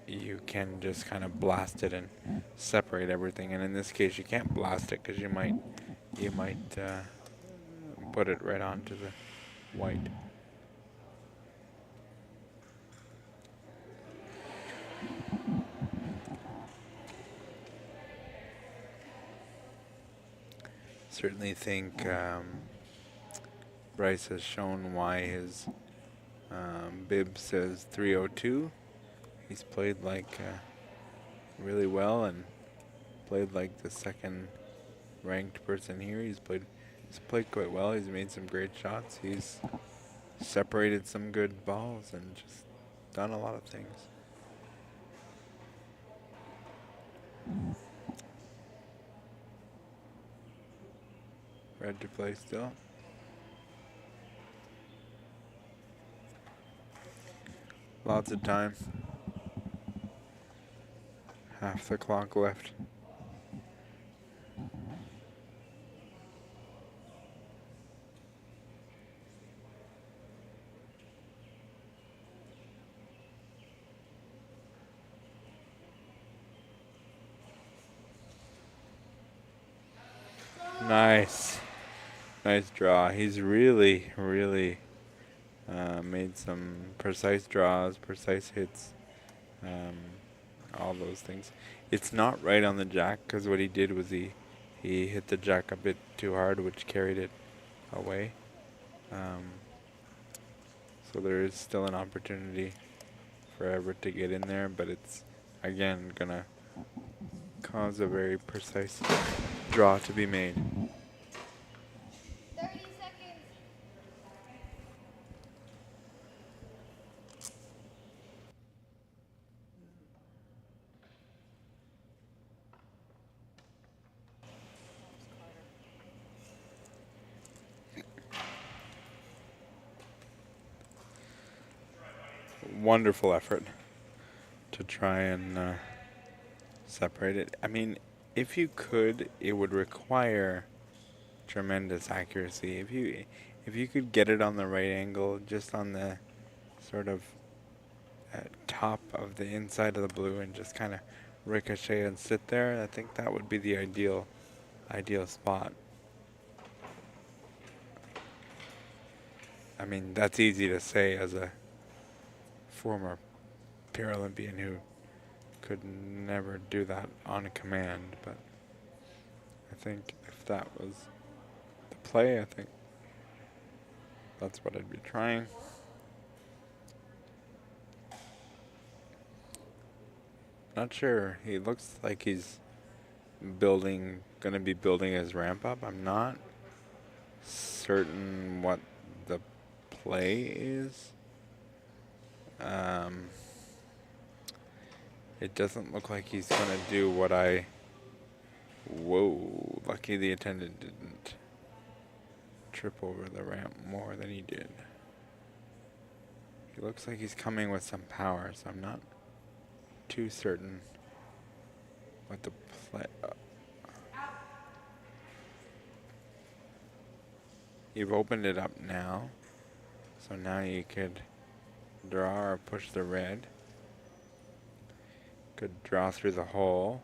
you can just kind of blast it and separate everything. And in this case, you can't blast it because you might put it right onto the white. Certainly think Bryce has shown why his bib says 302. He's played like really well and played like the second ranked person here. He's played quite well. He's made some great shots. He's separated some good balls and just done a lot of things. Red to play still. Lots of time. Half the clock left. Nice. Nice draw. He's really made some precise draws, precise hits, all those things. It's not right on the jack because what he did was he hit the jack a bit too hard, which carried it away. So there is still an opportunity for Everett to get in there, but it's again gonna cause a very precise draw to be made. 30 seconds. Wonderful effort to try and separate it. I mean, if you could, it would require tremendous accuracy. If you could get it on the right angle, just on the sort of top of the inside of the blue, and just kind of ricochet and sit there, I think that would be the ideal spot. I mean, that's easy to say as a former Paralympian who could never do that on command, but I think if that was the play, I think that's what I'd be trying. Not sure. He looks like he's gonna be building his ramp up. I'm not certain what the play is. Um, it doesn't look like he's gonna do what I... Whoa, lucky the attendant didn't trip over the ramp more than he did. He looks like he's coming with some power, so I'm not too certain what the play... You've opened it up now, so now you could draw or push the red. Could draw through the hole.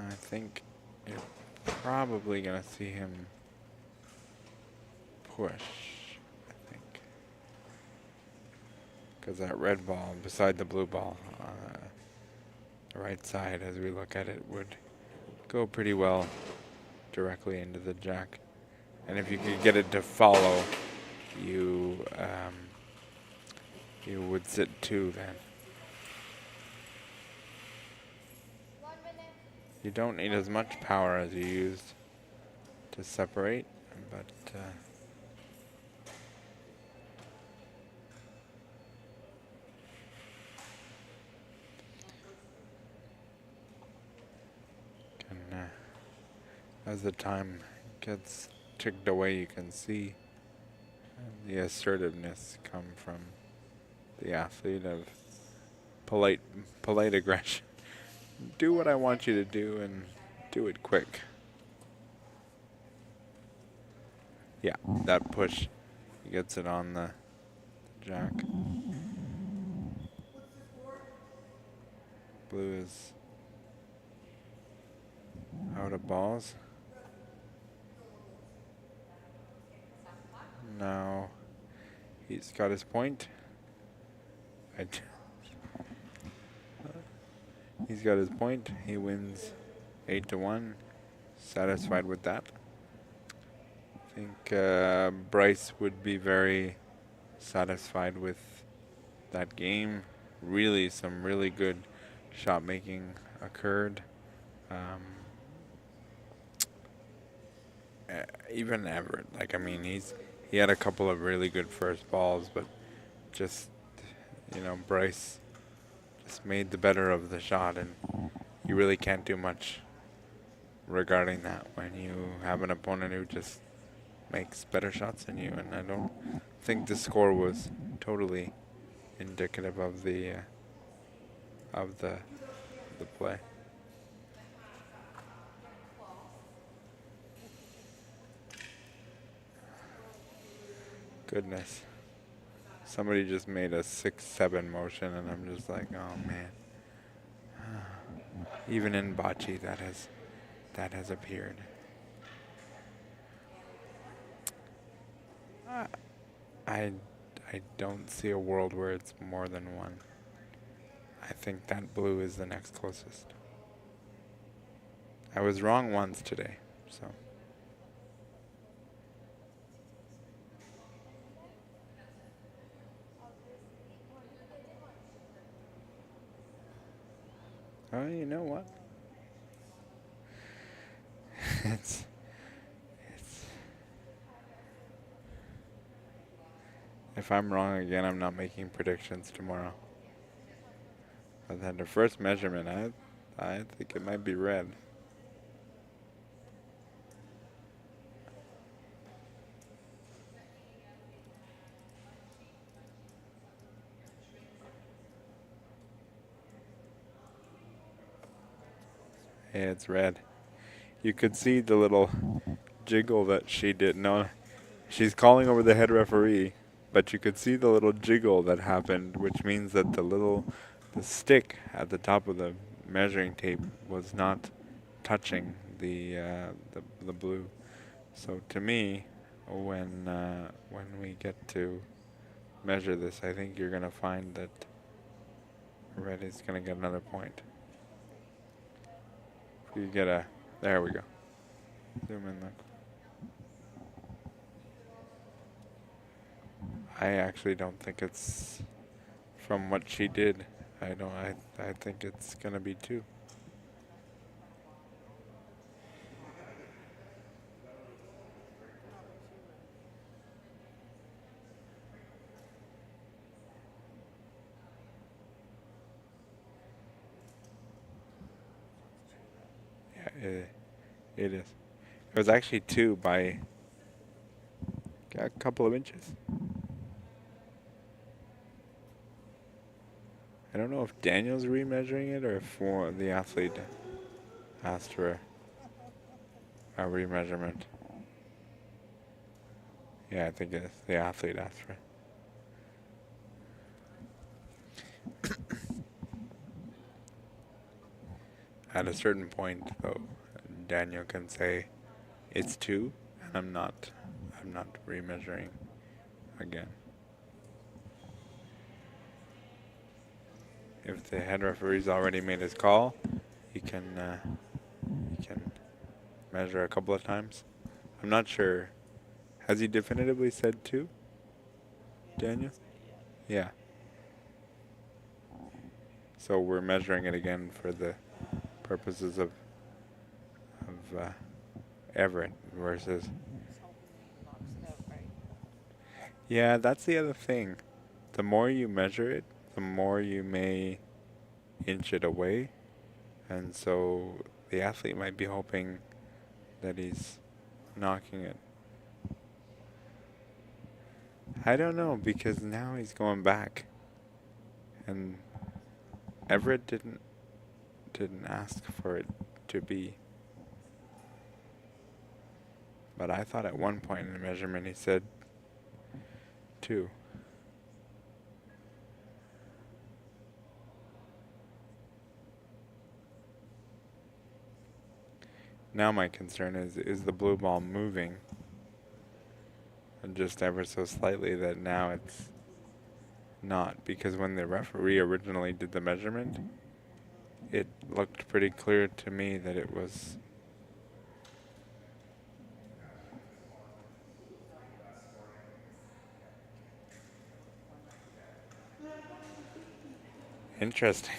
I think you're probably gonna see him push, I think. Because that red ball beside the blue ball, the right side as we look at it, would go pretty well directly into the jack. And if you could get it to follow, you you would sit 2 then. You don't need as much power as you used to separate, but as the time gets ticked away, you can see the assertiveness come from the athlete of polite aggression. Do what I want you to do and do it quick. Yeah, that push gets it on the jack. Blue is out of balls. Now he's got his point. He's got his point. He wins 8-1. Satisfied with that. I think Bryce would be very satisfied with that game. Really, some really good shot making occurred. Even Everett, like, I mean, he had a couple of really good first balls, but just, you know, Bryce just made the better of the shot, and you really can't do much regarding that when you have an opponent who just makes better shots than you. And I don't think the score was totally indicative of the play. Goodness. Somebody just made a 6-7 motion, and I'm just like, oh man. Even in Boccia, that has appeared. I don't see a world where it's more than 1. I think that blue is the next closest. I was wrong once today, so. Oh, you know what? it's if I'm wrong again, I'm not making predictions tomorrow. But then the first measurement, I think it might be red. Yeah, it's red. You could see the little jiggle that she did. No, she's calling over the head referee, but you could see the little jiggle that happened, which means that the stick at the top of the measuring tape was not touching the blue. So to me, when we get to measure this, I think you're gonna find that red is gonna get another point. If you get a, there we go. Zoom in, look. I actually don't think it's from what she did. I think it's gonna be 2. It, it is. It was actually 2 by a couple of inches. I don't know if Daniel's remeasuring it or if the athlete asked for a remeasurement. Yeah, I think it's the athlete asked for it. At a certain point, though, Daniel can say it's 2, and I'm not remeasuring again. If the head referee's already made his call, he can measure a couple of times. I'm not sure. Has he definitively said 2, Yeah, Daniel? hasn't said it yet. Yeah. So we're measuring it again for the purposes of Everett versus. Just hoping he knocks it out right. Yeah, that's the other thing. The more you measure it, the more you may inch it away, and so the athlete might be hoping that he's knocking it. I don't know, because now he's going back, and Everett didn't ask for it to be. But I thought at one point in the measurement he said 2. Now my concern is the blue ball moving just ever so slightly that now it's not, because when the referee originally did the measurement, it looked pretty clear to me that it was interesting.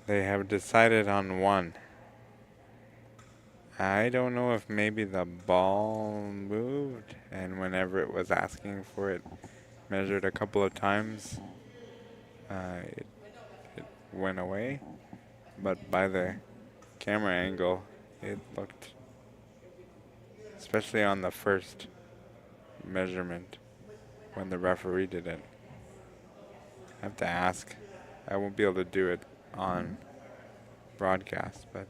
They have decided on 1. I don't know if maybe the ball moved, and whenever it was asking for it measured a couple of times, it went away. But by the camera angle, it looked, especially on the first measurement when the referee did it. I have to ask. I won't be able to do it on broadcast, but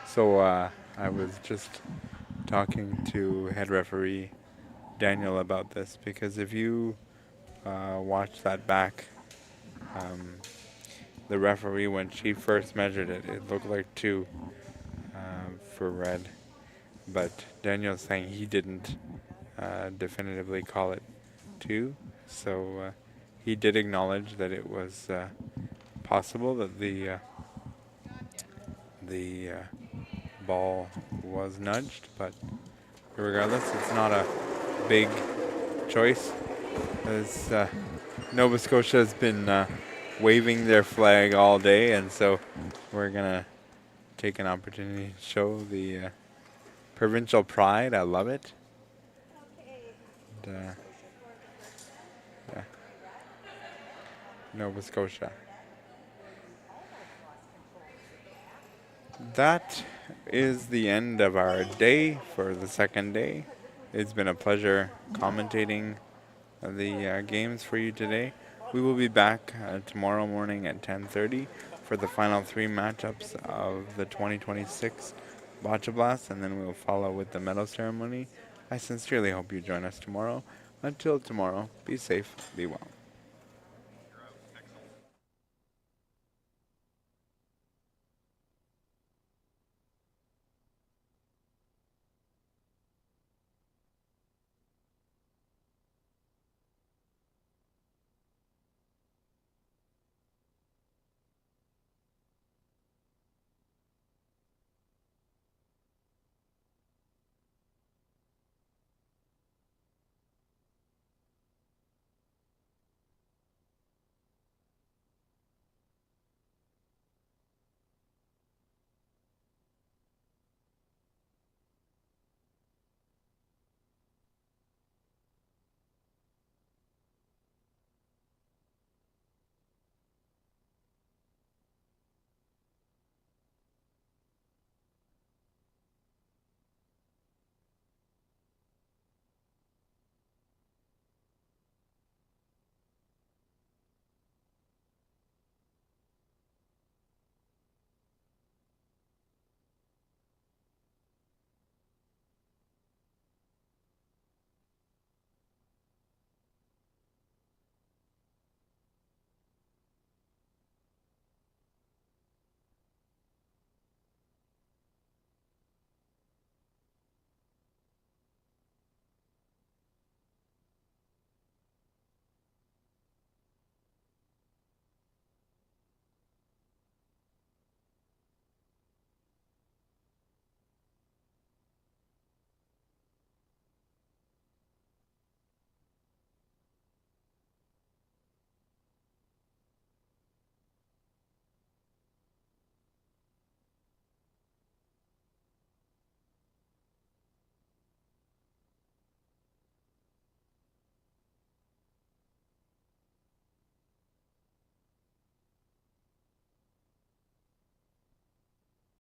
so I was just talking to head referee Daniel about this, because if you watch that back, the referee, when she first measured it, it looked like 2 for red, but Daniel's saying he didn't definitively call it 2, so he did acknowledge that it was possible that the ball was nudged, but regardless, it's not a big choice, as Nova Scotia has been waving their flag all day, and so we're gonna take an opportunity to show the provincial pride. I love it. And, yeah. Nova Scotia. That is the end of our day for the second day. It's been a pleasure commentating the games for you today. We will be back tomorrow morning at 10:30 for the final 3 matchups of the 2026 Boccia Blast, and then we'll follow with the medal ceremony. I sincerely hope you join us tomorrow. Until tomorrow, be safe, be well.